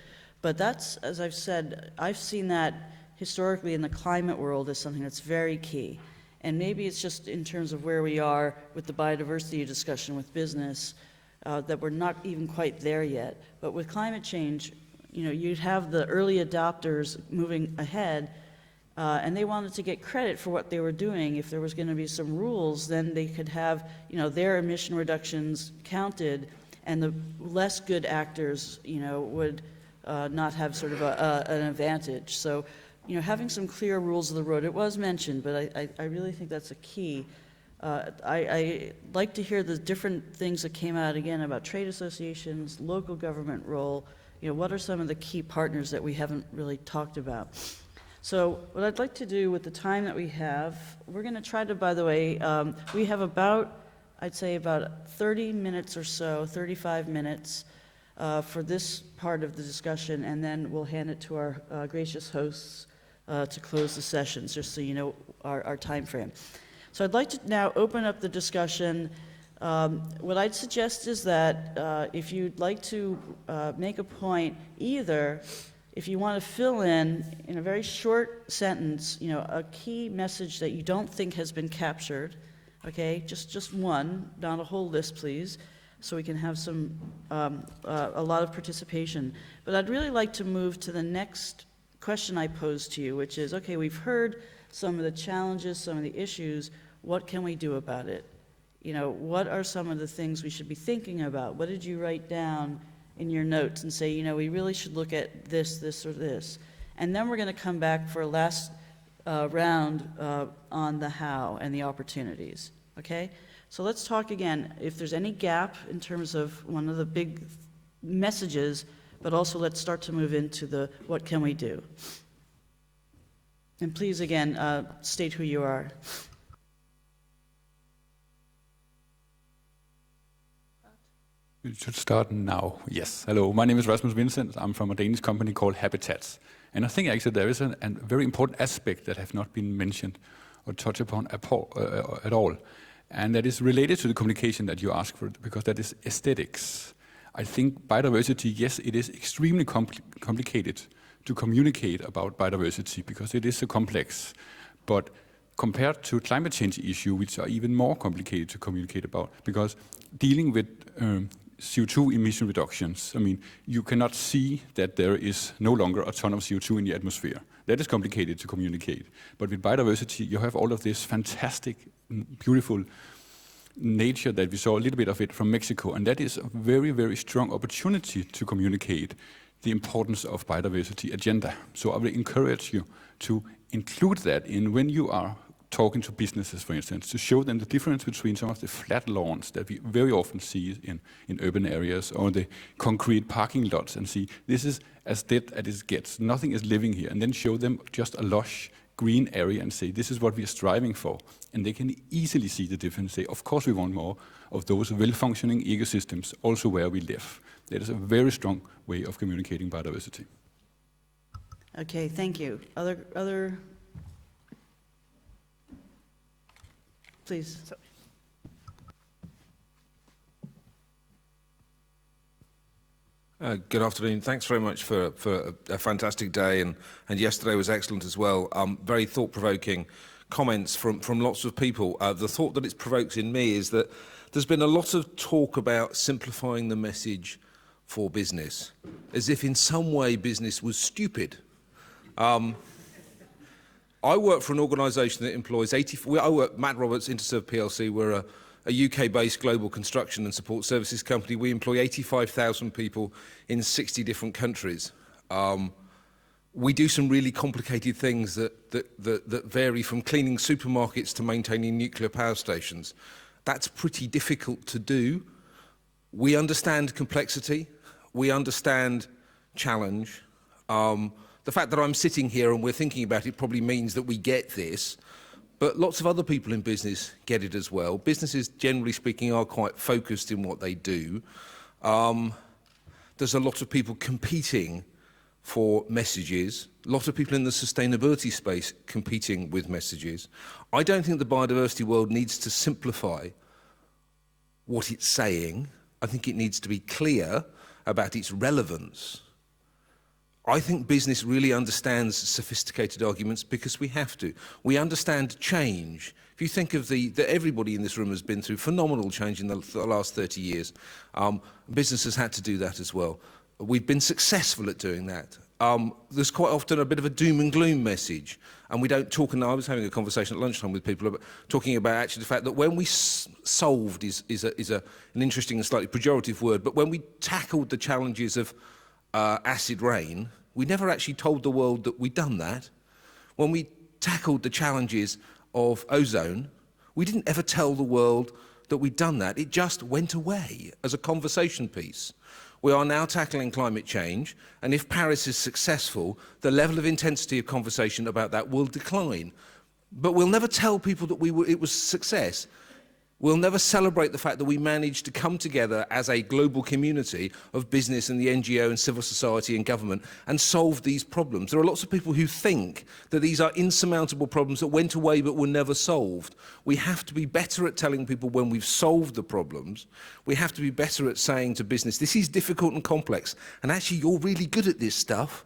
But that's, as I've said, I've seen that historically in the climate world as something that's very key. And maybe it's just in terms of where we are with the biodiversity discussion with business, that we're not even quite there yet. But with climate change, you know, you'd have the early adopters moving ahead, and they wanted to get credit for what they were doing. If there was going to be some rules, then they could have, you know, their emission reductions counted, and the less good actors, you know, would not have sort of an advantage. So, you know, having some clear rules of the road, it was mentioned, but I really think that's a key. I like to hear the different things that came out again about trade associations, local government role. You know, what are some of the key partners that we haven't really talked about? So what I'd like to do with the time that we have, we're going to try to, by the way, we have about, I'd say about 30 minutes or so, 35 minutes for this part of the discussion, and then we'll hand it to our gracious hosts to close the sessions, just so you know our time frame. So I'd like to now open up the discussion. What I'd suggest is that if you'd like to make a point, either if you want to fill in a very short sentence, you know, a key message that you don't think has been captured, okay, just one, not a whole list, please, so we can have some, a lot of participation. But I'd really like to move to the next question I posed to you, which is, okay, we've heard some of the challenges, some of the issues, what can we do about it? You know, what are some of the things we should be thinking about? What did you write down in your notes and say, you know, we really should look at this, this, or this? And then we're going to come back for a last round on the how and the opportunities, okay? So let's talk again, if there's any gap in terms of one of the big messages, but also let's start to move into the what can we do? And please, again, state who you are. We should start now. Yes. Hello, my name is Rasmus Vincent. I'm from a Danish company called Habitats. And I think actually there is a very important aspect that have not been mentioned or touched upon at all. And that is related to the communication that you asked for, because that is aesthetics. I think biodiversity, yes, it is extremely complicated to communicate about biodiversity because it is so complex. But compared to climate change issue, which are even more complicated to communicate about, because dealing with CO2 emission reductions, I mean, you cannot see that there is no longer a ton of CO2 in the atmosphere. That is complicated to communicate. But with biodiversity, you have all of this fantastic, beautiful nature that we saw a little bit of it from Mexico. And that is a very, very strong opportunity to communicate the importance of biodiversity agenda. So I would encourage you to include that in when you are talking to businesses, for instance, to show them the difference between some of the flat lawns that we very often see in urban areas, or the concrete parking lots, and see this is as dead as it gets. Nothing is living here. And then show them just a lush green area and say, this is what we are striving for. And they can easily see the difference. Say, of course we want more of those well-functioning ecosystems also where we live. That is a very strong way of communicating biodiversity. Okay, thank you. Other please. Good afternoon. Thanks very much for a fantastic day, and yesterday was excellent as well. Very thought-provoking comments from lots of people. The thought that it's provoked in me is that there's been a lot of talk about simplifying the message for business, as if in some way business was stupid. I work for an organisation that employs Matt Roberts, Interserve PLC. We're a UK-based global construction and support services company. We employ 85,000 people in 60 different countries. We do some really complicated things that vary from cleaning supermarkets to maintaining nuclear power stations. That's pretty difficult to do. We understand complexity. We understand challenge. The fact that I'm sitting here and we're thinking about it probably means that we get this, but lots of other people in business get it as well. Businesses, generally speaking, are quite focused in what they do. There's a lot of people competing for messages, a lot of people in the sustainability space competing with messages. I don't think the biodiversity world needs to simplify what it's saying. I think it needs to be clear about its relevance. I think business really understands sophisticated arguments because we have to. We understand change. If you think of that everybody in this room has been through phenomenal change in the last 30 years. Business has had to do that as well. We've been successful at doing that. There's quite often a bit of a doom and gloom message, and we don't talk. And I was having a conversation at lunchtime with people about talking about actually the fact that when we solved is an interesting and slightly pejorative word, but when we tackled the challenges of acid rain, we never actually told the world that we'd done that. When we tackled the challenges of ozone, we didn't ever tell the world that we'd done that. It just went away as a conversation piece. We are now tackling climate change, and if Paris is successful, the level of intensity of conversation about that will decline. But we'll never tell people that it was success. We'll never celebrate the fact that we managed to come together as a global community of business and the NGO and civil society and government and solve these problems. There are lots of people who think that these are insurmountable problems that went away but were never solved. We have to be better at telling people when we've solved the problems. We have to be better at saying to business, this is difficult and complex, and actually you're really good at this stuff.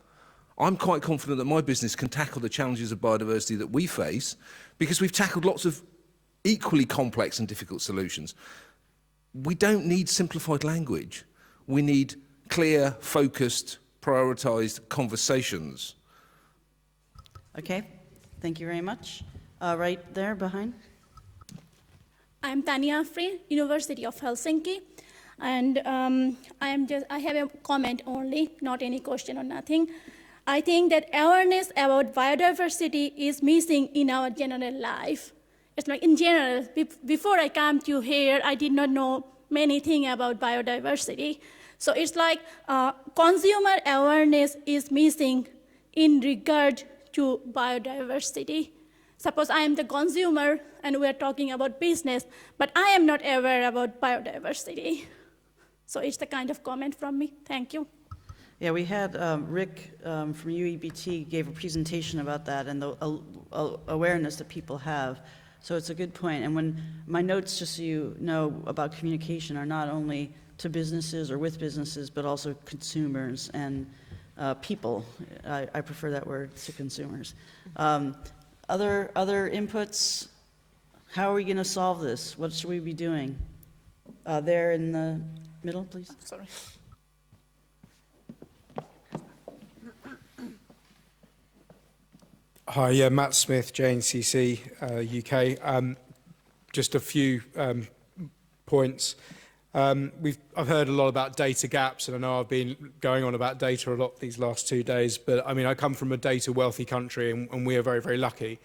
I'm quite confident that my business can tackle the challenges of biodiversity that we face because we've tackled lots of equally complex and difficult solutions. We don't need simplified language. We need clear, focused, prioritised conversations. Okay, thank you very much. Right there behind. I'm Tanya Free, University of Helsinki, and I have a comment only, not any question or nothing. I think that awareness about biodiversity is missing in our general life. It's like in general, before I come to here, I did not know many things about biodiversity. So it's like consumer awareness is missing in regard to biodiversity. Suppose I am the consumer and we're talking about business, but I am not aware about biodiversity. So it's the kind of comment from me. Thank you. Yeah, we had Rick from UEBT gave a presentation about that and the awareness that people have. So it's a good point. And when my notes, just so you know, about communication are not only to businesses or with businesses, but also consumers and people. I prefer that word to consumers. Other inputs? How are we going to solve this? What should we be doing? There in the middle, please. Sorry. Hi, yeah, Matt Smith, JNCC UK. Just a few points. I've heard a lot about data gaps, and I know I've been going on about data a lot these last 2 days, but I mean, I come from a data wealthy country, and we are very, very lucky.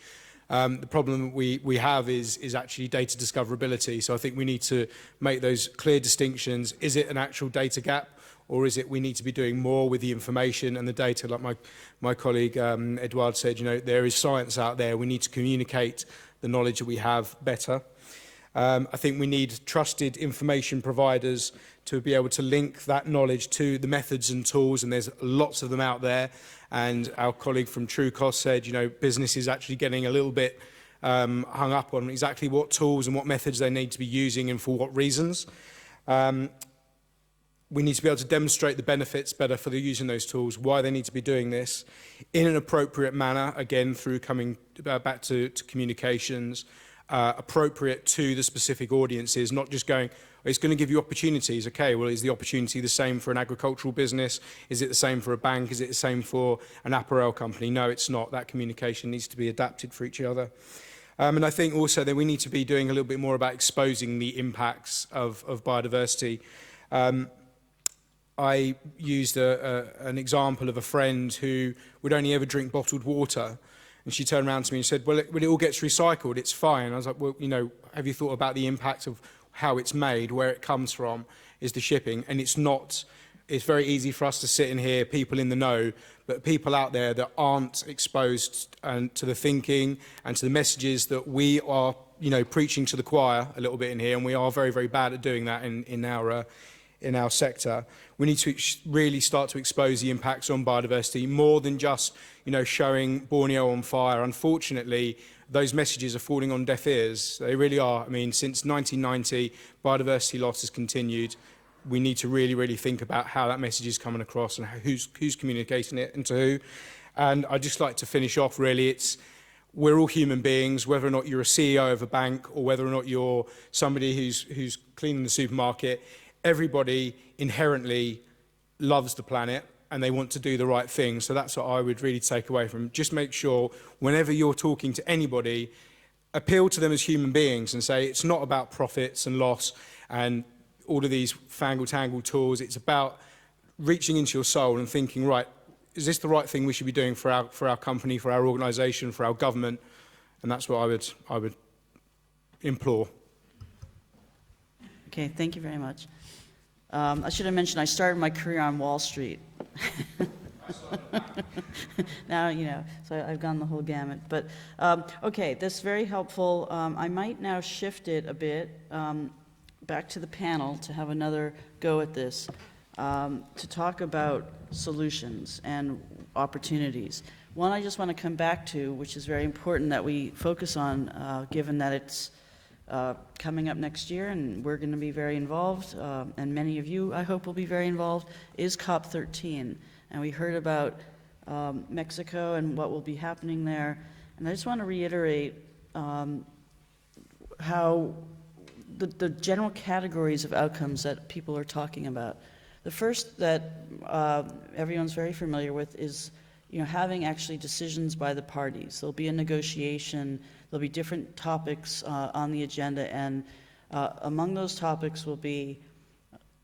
The problem we have is actually data discoverability, so I think we need to make those clear distinctions. Is it an actual data gap, or is it we need to be doing more with the information and the data? Like my colleague Edouard said, you know, there is science out there. We need to communicate the knowledge that we have better. I think we need trusted information providers to be able to link that knowledge to the methods and tools, and there's lots of them out there. And our colleague from Trucost said, you know, business is actually getting a little bit hung up on exactly what tools and what methods they need to be using and for what reasons. We need to be able to demonstrate the benefits better for the using those tools, why they need to be doing this in an appropriate manner, again, through coming back to communications, appropriate to the specific audiences, not just going, it's going to give you opportunities. Okay, well, is the opportunity the same for an agricultural business? Is it the same for a bank? Is it the same for an apparel company? No, it's not. That communication needs to be adapted for each other. And I think also that we need to be doing a little bit more about exposing the impacts of biodiversity. I used an example of a friend who would only ever drink bottled water. And she turned around to me and said, well, when it all gets recycled, it's fine. I was like, well, you know, have you thought about the impact of how it's made, where it comes from, is the shipping? And it's not, it's very easy for us to sit in here, people in the know, but people out there that aren't exposed to the thinking and to the messages that we are, you know, preaching to the choir a little bit in here, and we are very, very bad at doing that in our sector. We need to really start to expose the impacts on biodiversity more than just, you know, showing Borneo on fire. Unfortunately, those messages are falling on deaf ears. They really are. I mean, since 1990, biodiversity loss has continued. We need to really, really think about how that message is coming across and who's communicating it and to who. And I'd just like to finish off, really, we're all human beings, whether or not you're a CEO of a bank or whether or not you're somebody who's cleaning the supermarket. Everybody inherently loves the planet and they want to do the right thing. So that's what I would really take away from. Just make sure whenever you're talking to anybody, appeal to them as human beings and say it's not about profits and loss and all of these fangle-tangled tools. It's about reaching into your soul and thinking, right, is this the right thing we should be doing for our company, for our organisation, for our government? And that's what I would implore. Okay, thank you very much. I should have mentioned I started my career on Wall Street. Now, you know, so I've gone the whole gamut. But, okay, that's very helpful. I might now shift it a bit back to the panel to have another go at this, to talk about solutions and opportunities. One I just want to come back to, which is very important that we focus on, given that it's coming up next year and we're going to be very involved, and many of you, I hope, will be very involved, is COP13. And we heard about Mexico and what will be happening there. And I just want to reiterate how the general categories of outcomes that people are talking about. The first that everyone's very familiar with is, you know, having actually decisions by the parties. There'll be a negotiation, there'll be different topics on the agenda, and among those topics will be,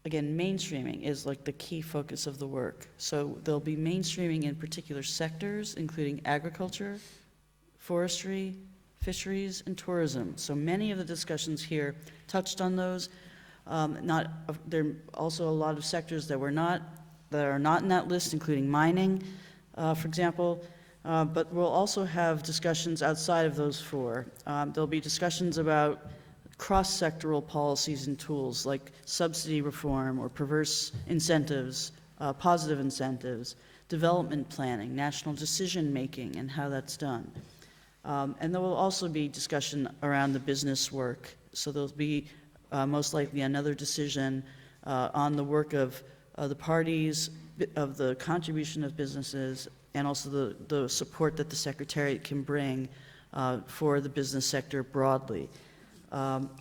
again, mainstreaming is like the key focus of the work. So there'll be mainstreaming in particular sectors, including agriculture, forestry, fisheries, and tourism. So many of the discussions here touched on those. There are also a lot of sectors that are not in that list, including mining, for example. But we'll also have discussions outside of those four. There'll be discussions about cross-sectoral policies and tools like subsidy reform or perverse incentives, positive incentives, development planning, national decision-making, and how that's done. And there will also be discussion around the business work. So there'll be most likely another decision on the work of the parties, of the contribution of businesses, and also the support that the Secretariat can bring for the business sector broadly.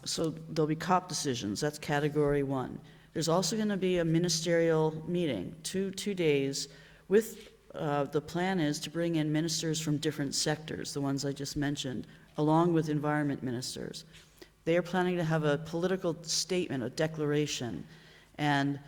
So there'll be COP decisions. That's category one. There's also going to be a ministerial meeting, two days, with the plan is to bring in ministers from different sectors, the ones I just mentioned, along with environment ministers. They are planning to have a political statement, a declaration, and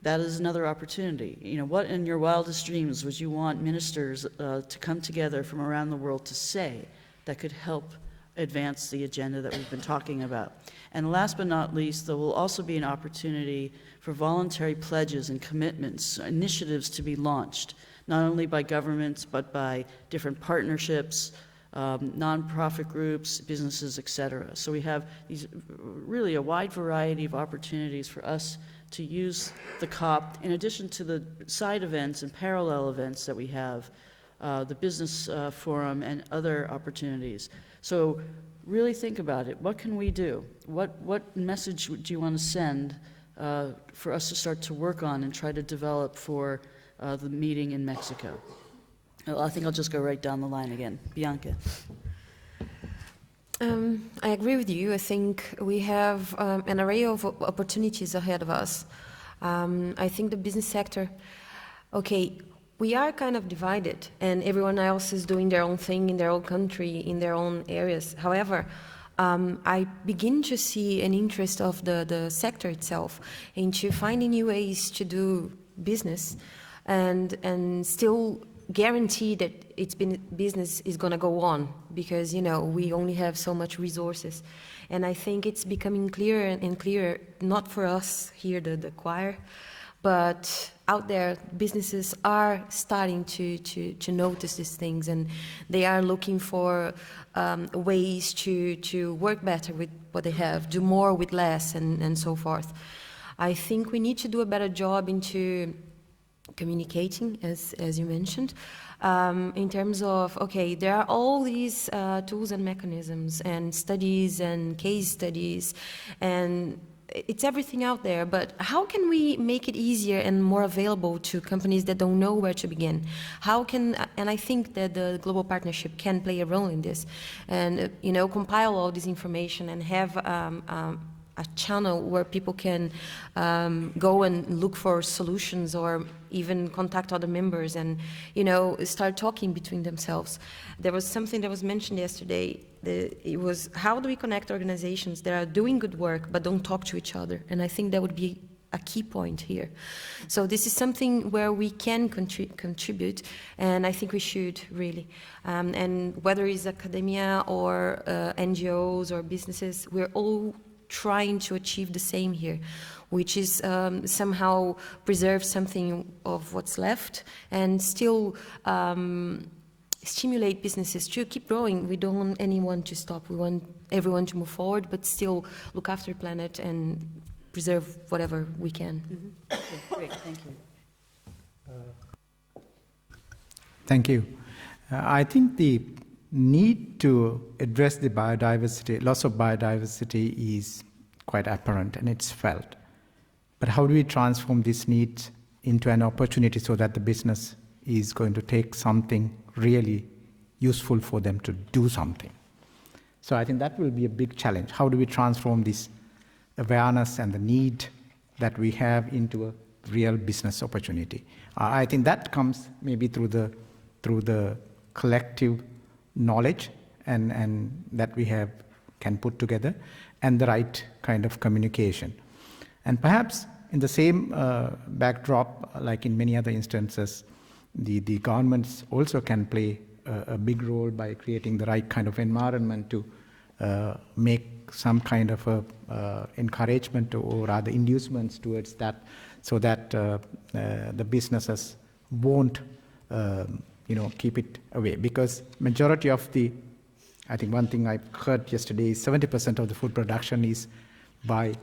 that is another opportunity. You know, what in your wildest dreams would you want ministers to come together from around the world to say that could help advance the agenda that we've been talking about? And last but not least, there will also be an opportunity for voluntary pledges and commitments, initiatives to be launched, not only by governments, but by different partnerships, nonprofit groups, businesses, et cetera. So we have these really a wide variety of opportunities for us to use the COP, in addition to the side events and parallel events that we have, the business forum and other opportunities. So really think about it. What can we do? What message do you want to send for us to start to work on and try to develop for the meeting in Mexico? Well, I think I'll just go right down the line again. Bianca. I agree with you. I think we have an array of opportunities ahead of us. I think the business sector, okay, we are kind of divided and everyone else is doing their own thing in their own country, in their own areas. However, I begin to see an interest of the sector itself into finding new ways to do business and still guarantee that its business is going to go on, because, you know, we only have so much resources. And I think it's becoming clearer and clearer, not for us here, the choir, but out there, businesses are starting to notice these things, and they are looking for ways to work better with what they have, do more with less, and so forth. I think we need to do a better job into communicating, as you mentioned, in terms of, okay, there are all these tools and mechanisms and studies and case studies, and it's everything out there, but how can we make it easier and more available to companies that don't know where to begin? How can, and I think that the Global Partnership can play a role in this, and, you know, compile all this information and have a channel where people can go and look for solutions, or even contact other members and, you know, start talking between themselves. There was something that was mentioned yesterday. It was, how do we connect organizations that are doing good work but don't talk to each other? And I think that would be a key point here. So this is something where we can contribute, and I think we should really. And whether it's academia or NGOs or businesses, we're all trying to achieve the same here, which is somehow preserve something of what's left and still stimulate businesses to keep growing. We don't want anyone to stop. We want everyone to move forward, but still look after the planet and preserve whatever we can. Mm-hmm. Okay, great, thank you. Thank you. I think the need to address the biodiversity, loss of biodiversity, is quite apparent and it's felt. But how do we transform this need into an opportunity so that the business is going to take something really useful for them to do something? So I think that will be a big challenge. How do we transform this awareness and the need that we have into a real business opportunity? I think that comes maybe through the collective knowledge and that we can put together, and the right kind of communication. And perhaps in the same backdrop, like in many other instances, the governments also can play a big role by creating the right kind of environment to make some kind of encouragement or rather inducements towards that, so that the businesses won't keep it away, because majority of the I think one thing I heard yesterday is 70% of the food production is by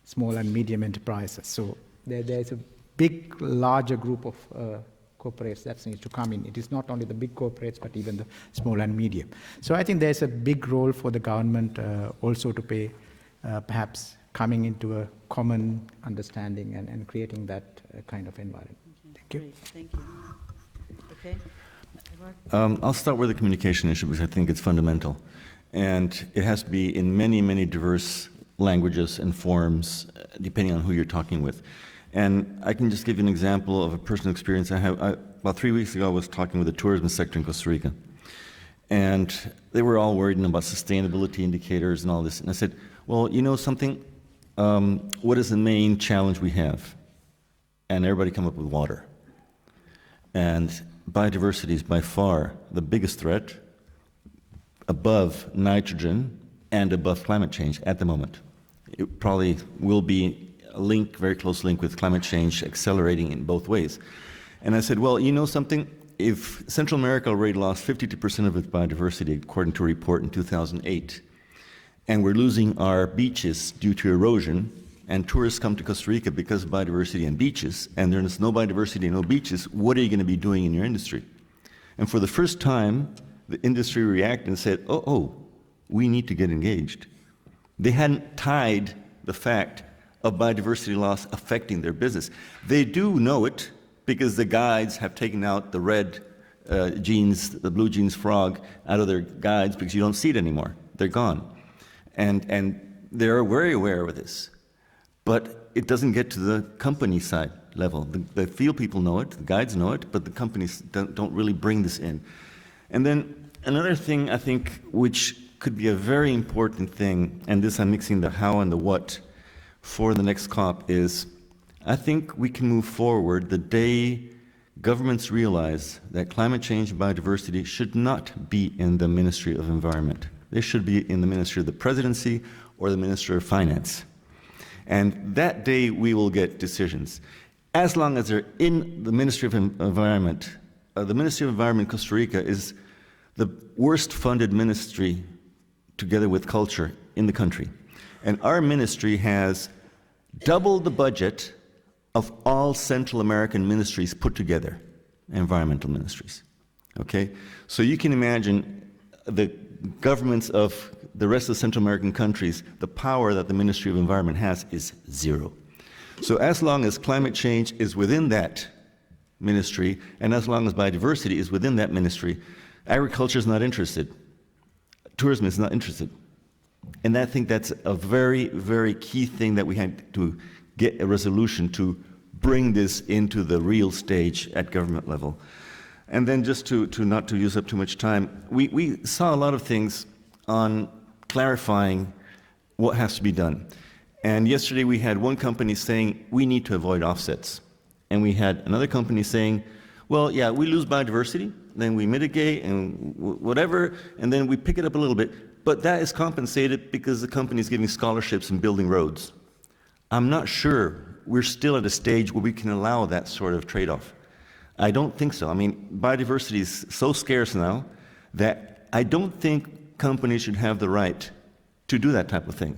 small and medium enterprises. So there's a big, larger group of corporates that needs to come in. It is not only the big corporates, but even the small and medium. So I think there's a big role for the government also to play, perhaps coming into a common understanding and creating that kind of environment. Thank you. Great, thank you. Okay. I'll start with the communication issue because I think it's fundamental. And it has to be in many, many diverse languages and forms, depending on who you're talking with. And I can just give you an example of a personal experience I have. About 3 weeks ago, I was talking with the tourism sector in Costa Rica. And they were all worried about sustainability indicators and all this. And I said, well, you know something? What is the main challenge we have? And everybody came up with water. And biodiversity is by far the biggest threat above nitrogen and above climate change at the moment. It probably will be a link, very close link with climate change accelerating in both ways. And I said, well, you know something? If Central America already lost 52% of its biodiversity, according to a report in 2008, and we're losing our beaches due to erosion, and tourists come to Costa Rica because of biodiversity and beaches, and there's no biodiversity and no beaches, what are you going to be doing in your industry? And for the first time, the industry reacted and said, oh, we need to get engaged. They hadn't tied the fact of biodiversity loss affecting their business. They do know it because the guides have taken out the red jeans, the blue jeans frog out of their guides because you don't see it anymore. They're gone. And they're very aware of this. But it doesn't get to the company side level. The field people know it, the guides know it, but the companies don't really bring this in. And then another thing I think which could be a very important thing, and this I'm mixing the how and the what for the next COP, is I think we can move forward the day governments realize that climate change and biodiversity should not be in the Ministry of Environment. They should be in the Ministry of the Presidency or the Ministry of Finance. And that day we will get decisions. As long as they're in the Ministry of Environment, the Ministry of Environment in Costa Rica is the worst funded ministry together with culture in the country. And our ministry has double the budget of all Central American ministries put together, environmental ministries. Okay? So you can imagine the governments of the rest of the Central American countries, the power that the Ministry of Environment has is zero. So as long as climate change is within that ministry, and as long as biodiversity is within that ministry, agriculture is not interested. Tourism is not interested. And I think that's a very, very key thing that we had to get a resolution to bring this into the real stage at government level. And then just to not to use up too much time, we saw a lot of things on clarifying what has to be done. And yesterday we had one company saying, we need to avoid offsets. And we had another company saying, well, yeah, we lose biodiversity, then we mitigate and whatever, and then we pick it up a little bit. But that is compensated because the company is giving scholarships and building roads. I'm not sure we're still at a stage where we can allow that sort of trade-off. I don't think so. I mean, biodiversity is so scarce now that I don't think companies should have the right to do that type of thing.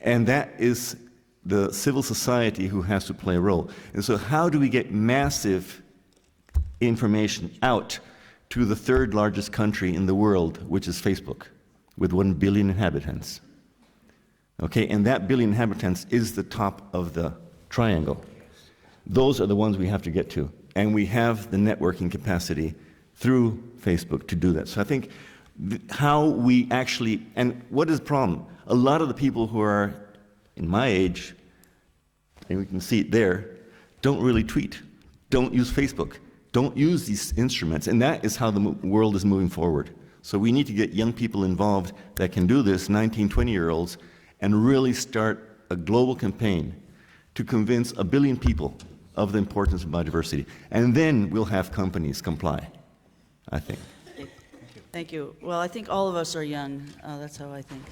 And that is the civil society who has to play a role. And so how do we get massive information out to the third largest country in the world, which is Facebook, with 1 billion inhabitants? Okay, and that billion inhabitants is the top of the triangle. Those are the ones we have to get to. And we have the networking capacity through Facebook to do that. So I think how we actually, and what is the problem? A lot of the people who are in my age, and we can see it there, don't really tweet, don't use Facebook, don't use these instruments. And that is how the world is moving forward. So we need to get young people involved that can do this, 19, 20-year-olds, and really start a global campaign to convince 1 billion people of the importance of biodiversity. And then we'll have companies comply, I think. Thank you. Well, I think all of us are young. That's how I think.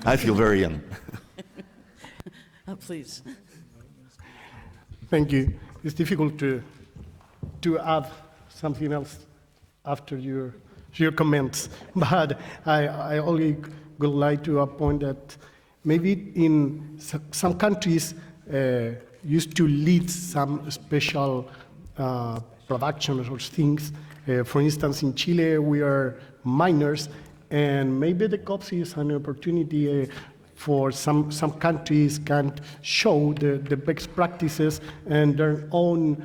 I feel very young. Please. Thank you. It's difficult to add something else after your your comments, but I only would like to point that maybe in some countries used to lead some special productions or things. For instance, in Chile, we are miners, and maybe the COPS is an opportunity for some countries can show the best practices and their own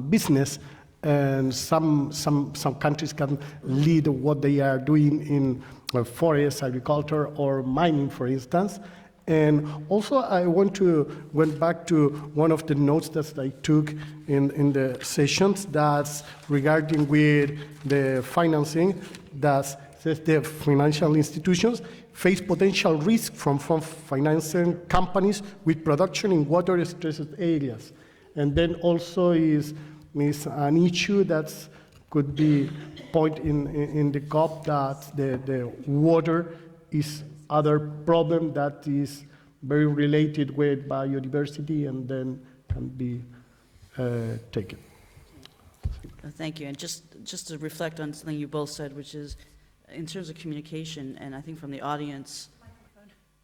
business, and some countries can lead what they are doing in forest, agriculture, or mining, for instance. And also, I went back to one of the notes that I took in the sessions that's regarding with the financing, that says the financial institutions face potential risk from financing companies with production in water-stressed areas. And then also is an issue that could be point in the COP that the water is other problem that is very related with biodiversity and then can be taken. Thank you. And just to reflect on something you both said, which is in terms of communication, and I think from the audience,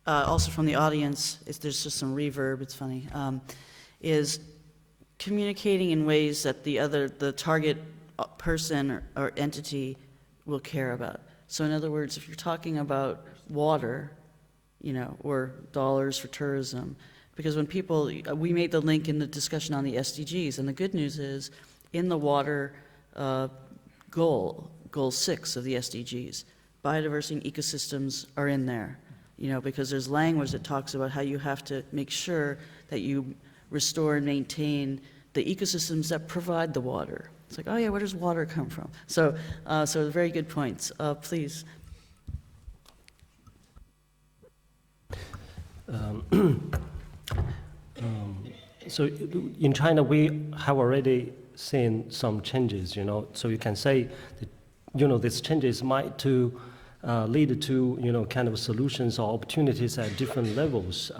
also from the audience, there's just some reverb, it's funny, is communicating in ways that the target person or entity will care about. So in other words, if you're talking about water, or dollars for tourism, because when we made the link in the discussion on the SDGs, and the good news is, in the water goal 6 of the SDGs, biodiversity and ecosystems are in there, because there's language that talks about how you have to make sure that you restore and maintain the ecosystems that provide the water. It's like, oh yeah, where does water come from? So very good points. Please. So in China, we have already seen some changes, so you can say that, these changes might lead to, kind of solutions or opportunities at different levels.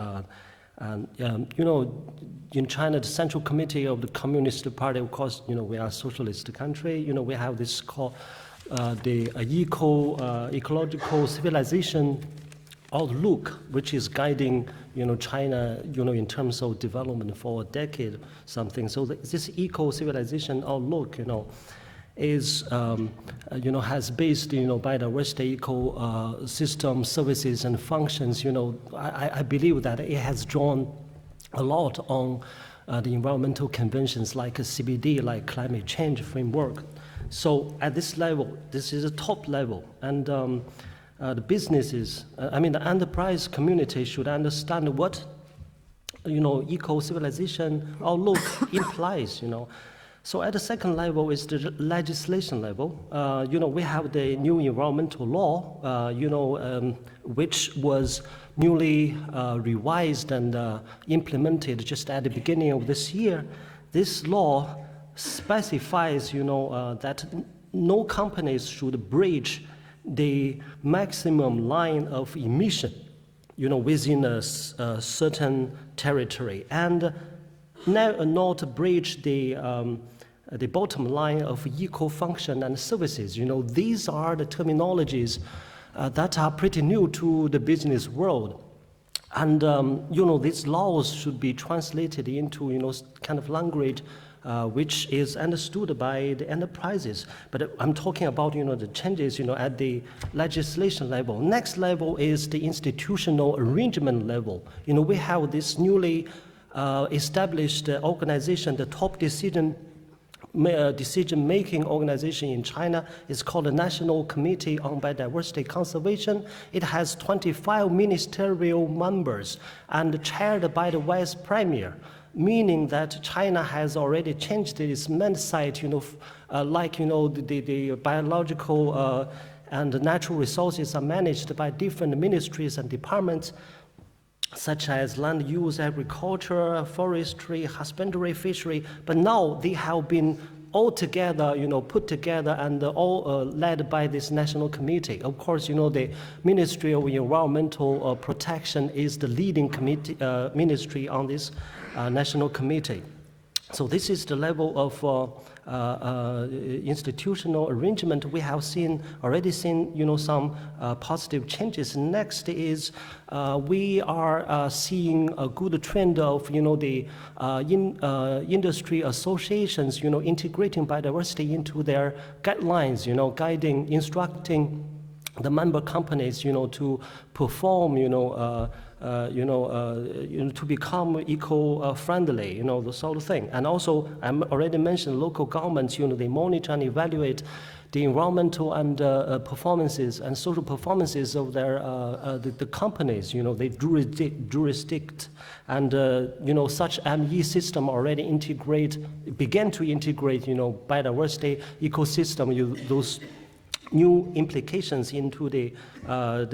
In China, the Central Committee of the Communist Party, of course, we are a socialist country, we have this called the ecological civilization outlook, which is guiding, China, in terms of development for a decade, something. So this eco-civilization outlook, is, has based, biodiversity, ecosystem services and functions. I believe that it has drawn a lot on the environmental conventions like CBD, like climate change framework. So at this level, this is a top level, and the businesses, the enterprise community should understand what, eco-civilization outlook implies, So at the second level is the legislation level. We have the new environmental law, which was newly revised and implemented just at the beginning of this year. This law specifies, that no companies should breach the maximum line of emission, within a certain territory, and not breach the bottom line of eco-function and services. These are the terminologies that are pretty new to the business world. And, these laws should be translated into, kind of language which is understood by the enterprises. But I'm talking about, the changes, at the legislation level. Next level is the institutional arrangement level. We have this newly established organization, the top decision-making organization in China is called the National Committee on Biodiversity Conservation. It has 25 ministerial members and chaired by the Vice Premier, meaning that China has already changed its mindset, the biological and natural resources are managed by different ministries and departments, such as land use, agriculture, forestry, husbandry, fishery, but now they have been all together, put together and all led by this national committee. Of course, the Ministry of Environmental Protection is the leading committee, ministry on this national committee. So this is the level of institutional arrangement. We have already seen, some positive changes. Next is we are seeing a good trend of, the industry associations, integrating biodiversity into their guidelines, guiding, instructing the member companies, to perform, to become eco-friendly, the sort of thing. And also, I already mentioned local governments, they monitor and evaluate the environmental and performances and social performances of their the companies, they jurisdict, and such ME system already began to integrate, biodiversity ecosystem, those new implications into the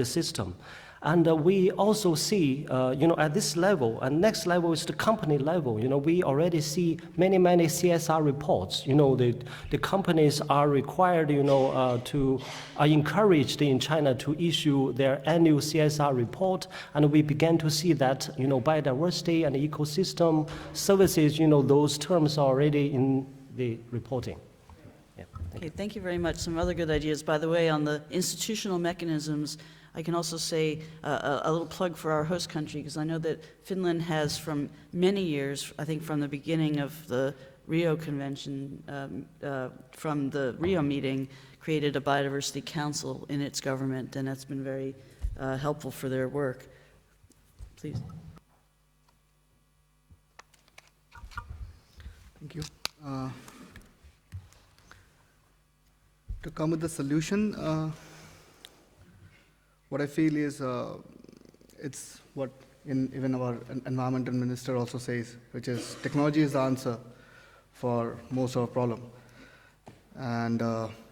system. And we also see, at this level, and next level is the company level. We already see many CSR reports. The companies are required, are encouraged in China to issue their annual CSR report, and we began to see that, biodiversity and ecosystem services, those terms are already in the reporting. Okay, thank you very much. Some other good ideas. By the way, on the institutional mechanisms, I can also say a little plug for our host country, because I know that Finland has, from many years, I think from the beginning of the Rio Convention, from the Rio meeting, created a biodiversity council in its government, and that's been very helpful for their work. Please. Thank you. To come with the solution, what I feel is it's what even our environmental minister also says, which is technology is the answer for most of our problem. And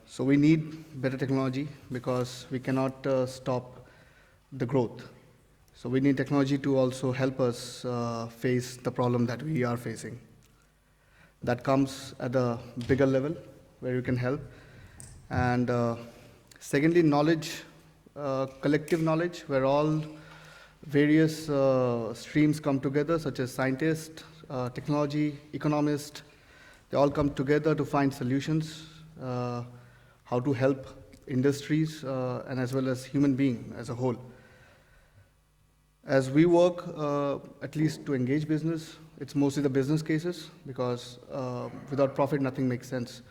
so we need better technology because we cannot stop the growth. So we need technology to also help us face the problem that we are facing. That comes at a bigger level where you can help. And secondly, knowledge, collective knowledge, where all various streams come together, such as scientists, technology, economists. They all come together to find solutions, how to help industries, and as well as human beings as a whole. As we work, at least to engage business, it's mostly the business cases, because without profit, nothing makes sense.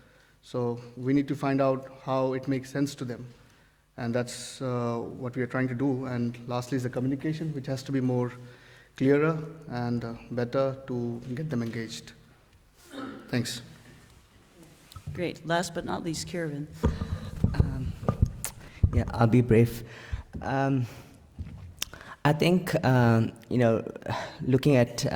So we need to find out how it makes sense to them. And that's what we are trying to do. And lastly is the communication, which has to be more clearer and better to get them engaged. Thanks. Great. Last but not least, Kieran. Yeah, I'll be brief. I think, looking at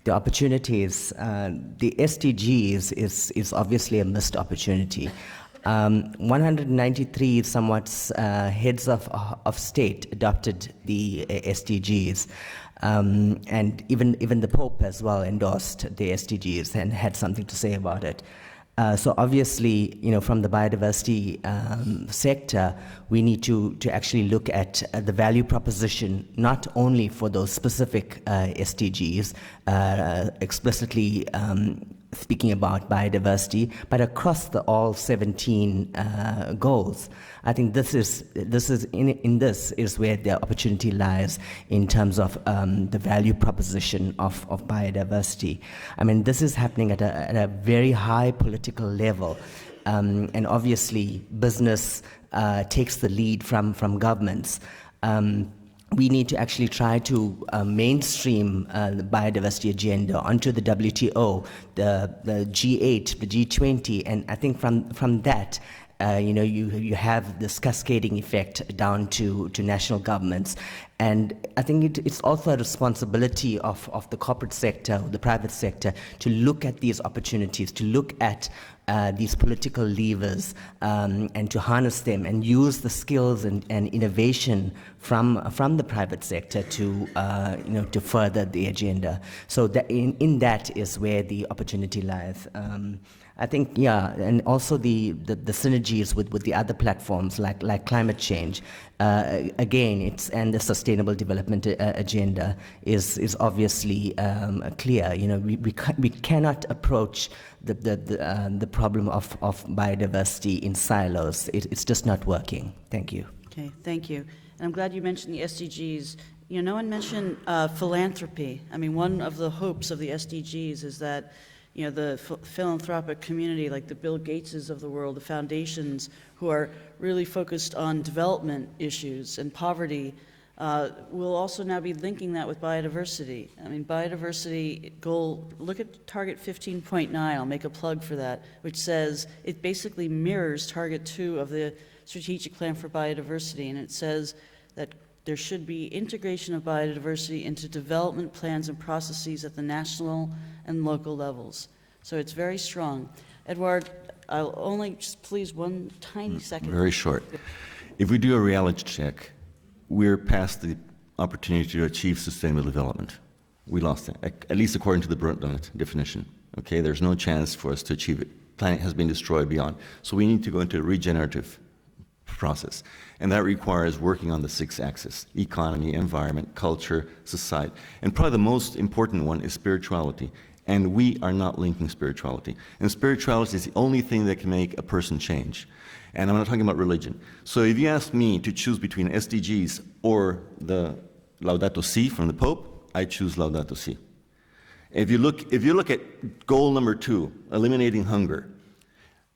the opportunities, the SDGs is obviously a missed opportunity. 193 somewhat heads of state adopted the SDGs, and even the Pope as well endorsed the SDGs and had something to say about it. So obviously, from the biodiversity sector, we need to actually look at the value proposition, not only for those specific SDGs, explicitly speaking about biodiversity, but across all 17 goals. I think this is where the opportunity lies in terms of the value proposition of biodiversity. I mean, this is happening at a very high political level, and obviously business takes the lead from governments. We need to actually try to mainstream the biodiversity agenda onto the WTO, the G8, the G20, and I think from that, you have this cascading effect down to national governments. And I think it's also a responsibility of the corporate sector, the private sector, to look at these opportunities, to look at these political levers, and to harness them and use the skills and innovation from the private sector to further the agenda. So that in that is where the opportunity lies. I think, yeah, and also the synergies with the other platforms like climate change. Again, and the sustainability Sustainable Development Agenda is obviously clear. You know, we cannot approach the problem of biodiversity in silos. It's just not working. Thank you. Okay, thank you. And I'm glad you mentioned the SDGs. You know, no one mentioned philanthropy. I mean, one of the hopes of the SDGs is that, you know, the philanthropic community, like the Bill Gateses of the world, the foundations who are really focused on development issues and poverty, will also now be linking that with biodiversity. I mean, biodiversity goal, look at target 15.9, I'll make a plug for that, which says it basically mirrors target 2 of the strategic plan for biodiversity, and it says that there should be integration of biodiversity into development plans and processes at the national and local levels. So it's very strong. Edward, I'll only just please one tiny second. Very short. If we do a reality check, we're past the opportunity to achieve sustainable development. We lost it, at least according to the Brundtland definition. Okay, there's no chance for us to achieve it. Planet has been destroyed beyond. So we need to go into a regenerative process. And that requires working on the 6 axes: economy, environment, culture, society. And probably the most important one is spirituality. And we are not linking spirituality. And spirituality is the only thing that can make a person change. And I'm not talking about religion. So if you ask me to choose between SDGs or the Laudato Si from the Pope, I choose Laudato Si. If you look at goal number 2, eliminating hunger,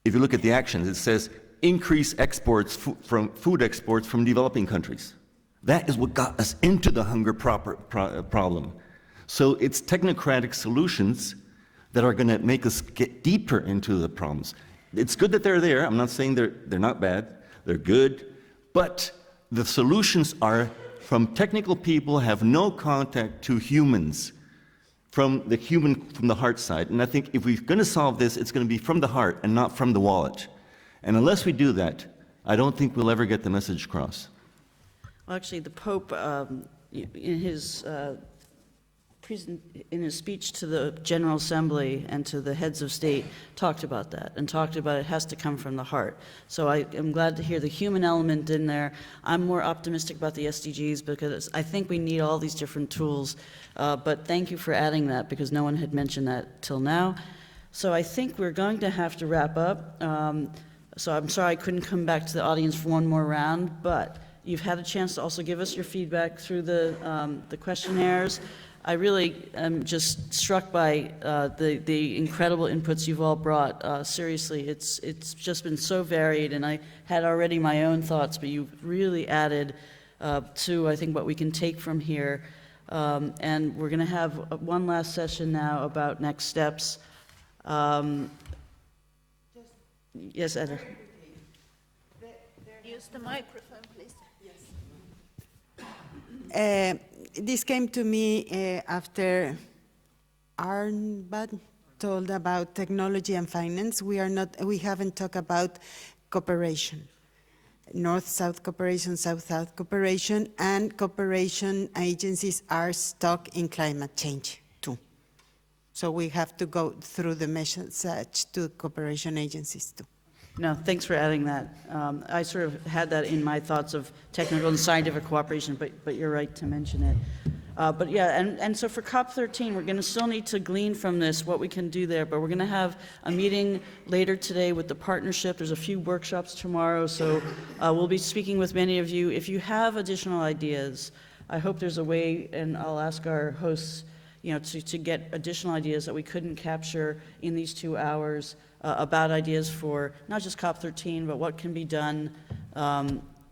if you look at the actions, it says increase exports from food exports from developing countries. That is what got us into the hunger problem. So it's technocratic solutions that are going to make us get deeper into the problems. It's good that they're there. I'm not saying they're not bad. They're good. But the solutions are from technical people, have no contact to humans, from the heart side. And I think if we're going to solve this, it's going to be from the heart and not from the wallet. And unless we do that, I don't think we'll ever get the message across. Well, actually, the Pope, in his speech to the General Assembly and to the heads of state, talked about that and talked about it has to come from the heart. So I am glad to hear the human element in there. I'm more optimistic about the SDGs because I think we need all these different tools. But thank you for adding that because no one had mentioned that till now. So I think we're going to have to wrap up. So I'm sorry I couldn't come back to the audience for one more round, but you've had a chance to also give us your feedback through the questionnaires. I really am just struck by the incredible inputs you've all brought. Seriously, it's just been so varied, and I had already my own thoughts, but you've really added to, I think, what we can take from here. And we're going to have one last session now about next steps. Yes, Edda. Use the microphone, please. Yes. This came to me after Arnbad told about technology and finance. We haven't talked about cooperation, North-South cooperation, South-South cooperation, and cooperation agencies are stuck in climate change too. So we have to go through the message to cooperation agencies too. No, thanks for adding that. I sort of had that in my thoughts of technical and scientific cooperation, but you're right to mention it. But yeah, and so for COP13, we're going to still need to glean from this what we can do there, but we're going to have a meeting later today with the partnership. There's a few workshops tomorrow, so we'll be speaking with many of you. If you have additional ideas, I hope there's a way, and I'll ask our hosts, to get additional ideas that we couldn't capture in these 2 hours. About ideas for not just COP13, but what can be done,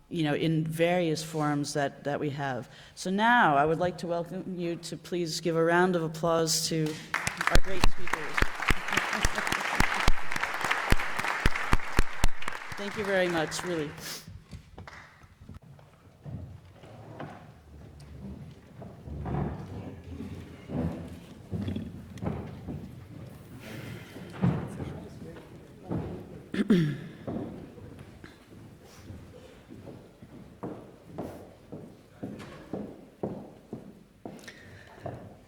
in various forms that we have. So now I would like to welcome you to please give a round of applause to our great speakers. Thank you very much, really.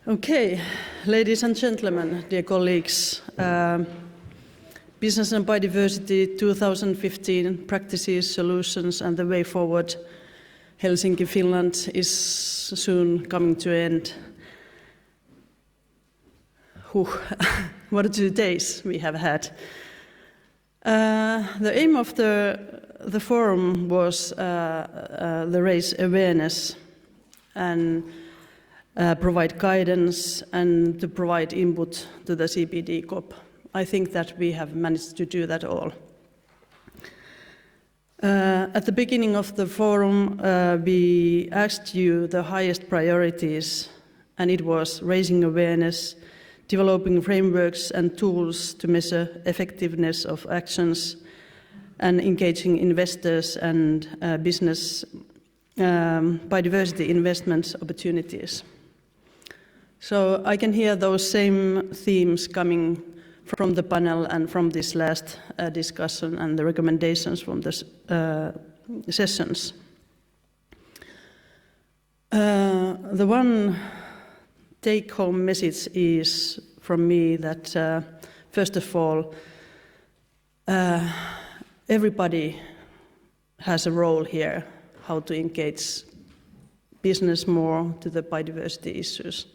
Okay, ladies and gentlemen, dear colleagues, Business and Biodiversity 2015 Practices, Solutions and the Way Forward. Helsinki, Finland is soon coming to an end. What a 2 days we have had. The aim of the forum was to raise awareness and provide guidance and to provide input to the CBD COP. I think that we have managed to do that all. At the beginning of the forum, we asked you the highest priorities, and it was raising awareness, developing frameworks and tools to measure effectiveness of actions, and engaging investors and business biodiversity investment opportunities. So I can hear those same themes coming from the panel and from this last discussion and the recommendations from the sessions. The one take-home message is from me that, first of all, everybody has a role here, how to engage business more to the biodiversity issues.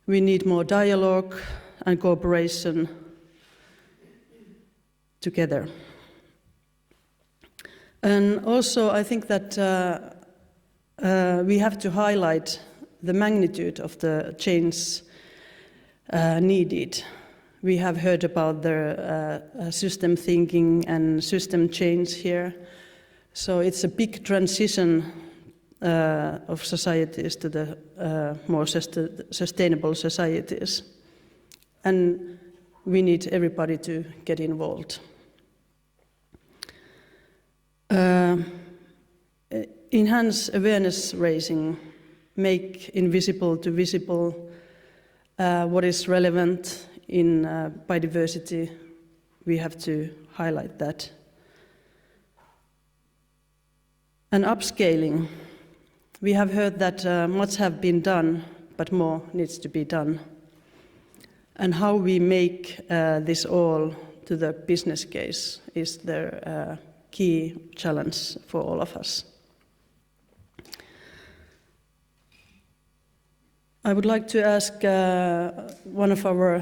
We need more dialogue and cooperation together. And also, I think that we have to highlight the magnitude of the change needed. We have heard about the system thinking and system change here. So it's a big transition of societies to the more sustainable societies. And we need everybody to get involved. Enhance awareness raising, make invisible to visible what is relevant in biodiversity. We have to highlight that. And upscaling. We have heard that much have been done, but more needs to be done. And how we make this all to the business case is the key challenge for all of us. I would like to ask one of our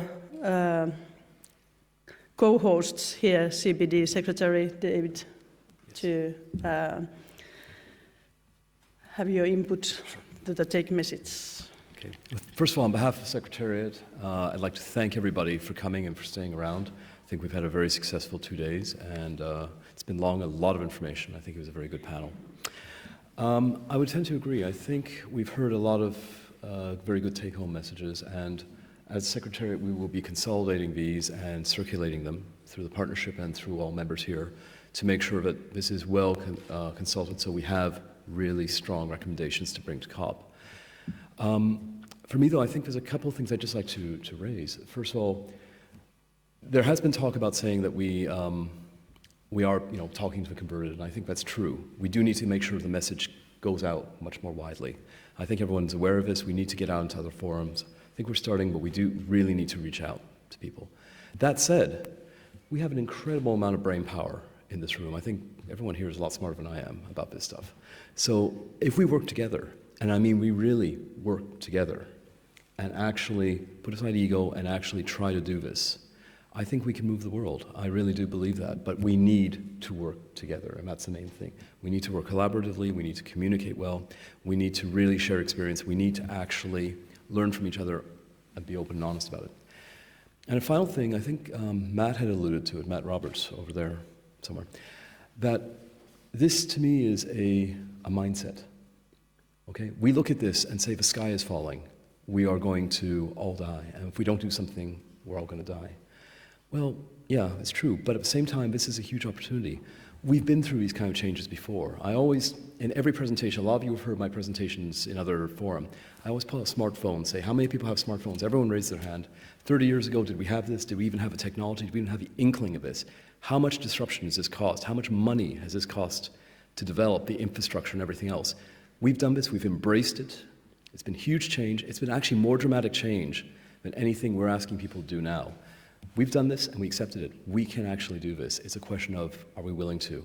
co-hosts here, CBD Secretary David, to have your input to the take message. Okay. First of all, on behalf of the Secretariat, I'd like to thank everybody for coming and for staying around. I think we've had a very successful 2 days, and it's been long, a lot of information. I think it was a very good panel. I would tend to agree. I think we've heard a lot of very good take-home messages, and as Secretariat, we will be consolidating these and circulating them through the partnership and through all members here to make sure that this is well consulted, so we have really strong recommendations to bring to COP. For me, though, I think there's a couple of things I'd just like to raise. First of all, there has been talk about saying that we are, talking to the converted, and I think that's true. We do need to make sure the message goes out much more widely. I think everyone's aware of this. We need to get out into other forums. I think we're starting, but we do really need to reach out to people. That said, we have an incredible amount of brain power in this room. I think everyone here is a lot smarter than I am about this stuff. So if we work together, and I mean we really work together, and actually put aside ego and actually try to do this, I think we can move the world. I really do believe that, but we need to work together, and that's the main thing. We need to work collaboratively, we need to communicate well, we need to really share experience, we need to actually learn from each other and be open and honest about it. And a final thing, I think Matt had alluded to it, Matt Roberts over there somewhere, that this to me is a mindset, okay? We look at this and say the sky is falling, we are going to all die, and if we don't do something, we're all going to die. Well, yeah, it's true, but at the same time, this is a huge opportunity. We've been through these kind of changes before. I always, in every presentation, a lot of you have heard my presentations in other forum, I always pull out a smartphone, say, how many people have smartphones? Everyone raised their hand. 30 years ago, did we have this? Did we even have the technology? Did we even have the inkling of this? How much disruption has this cost? How much money has this cost to develop the infrastructure and everything else? We've done this, we've embraced it. It's been huge change. It's been actually more dramatic change than anything we're asking people to do now. We've done this and we accepted it. We can actually do this. It's a question of, are we willing to?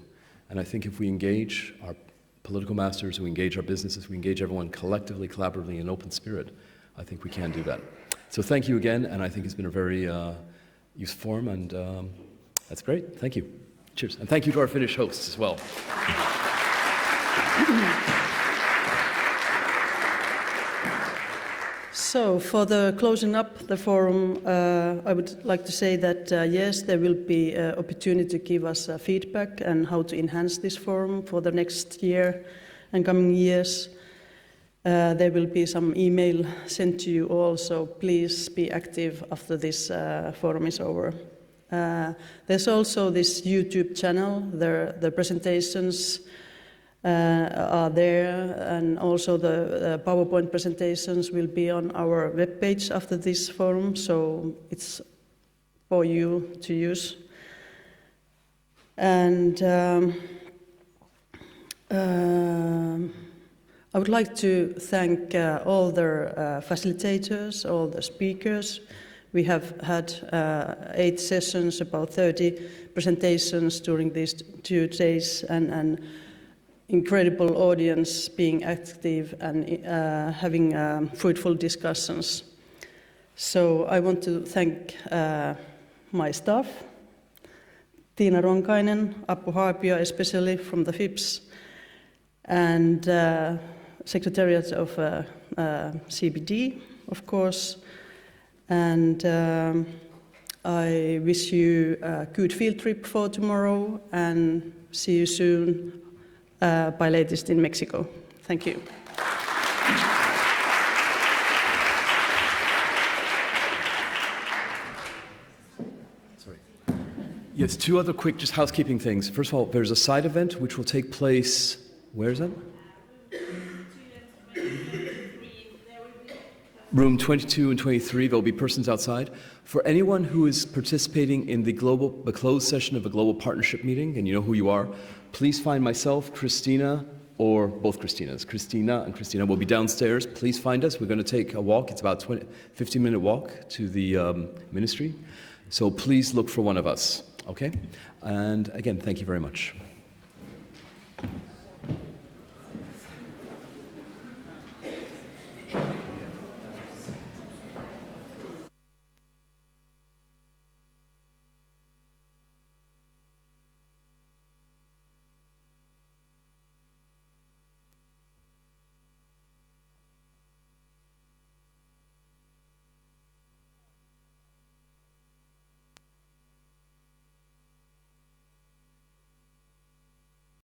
And I think if we engage our political masters, we engage our businesses, we engage everyone collectively, collaboratively, in an open spirit, I think we can do that. So thank you again, and I think it's been a very useful forum, and that's great. Thank you. Cheers. And thank you to our Finnish hosts as well. So for the closing up the forum, I would like to say that yes, there will be an opportunity to give us feedback and how to enhance this forum for the next year and coming years. There will be some email sent to you all, so please be active after this forum is over. There's also this YouTube channel. The presentations are there, and also the PowerPoint presentations will be on our webpage after this forum, so it's for you to use. And I would like to thank all the facilitators, all the speakers. We have had 8 sessions, about 30 presentations during these 2 days, and incredible audience being active and having fruitful discussions. So I want to thank my staff, Tiina Ronkainen, Apu Haapio, especially from the FIPS, and Secretariat of CBD, of course. And I wish you a good field trip for tomorrow, and see you soon, by latest in Mexico. Thank you. Sorry. Yes, 2 other quick just housekeeping things. First of all, there's a side event which will take place, where is that? Room 22 and 23, there'll be persons outside. For anyone who is participating in the closed session of a global partnership meeting, and you know who you are, please find myself, Christina, or both Christinas. Christina and Christina will be downstairs. Please find us. We're going to take a walk. It's about 15-minute walk to the ministry. So please look for one of us, okay? And again, thank you very much.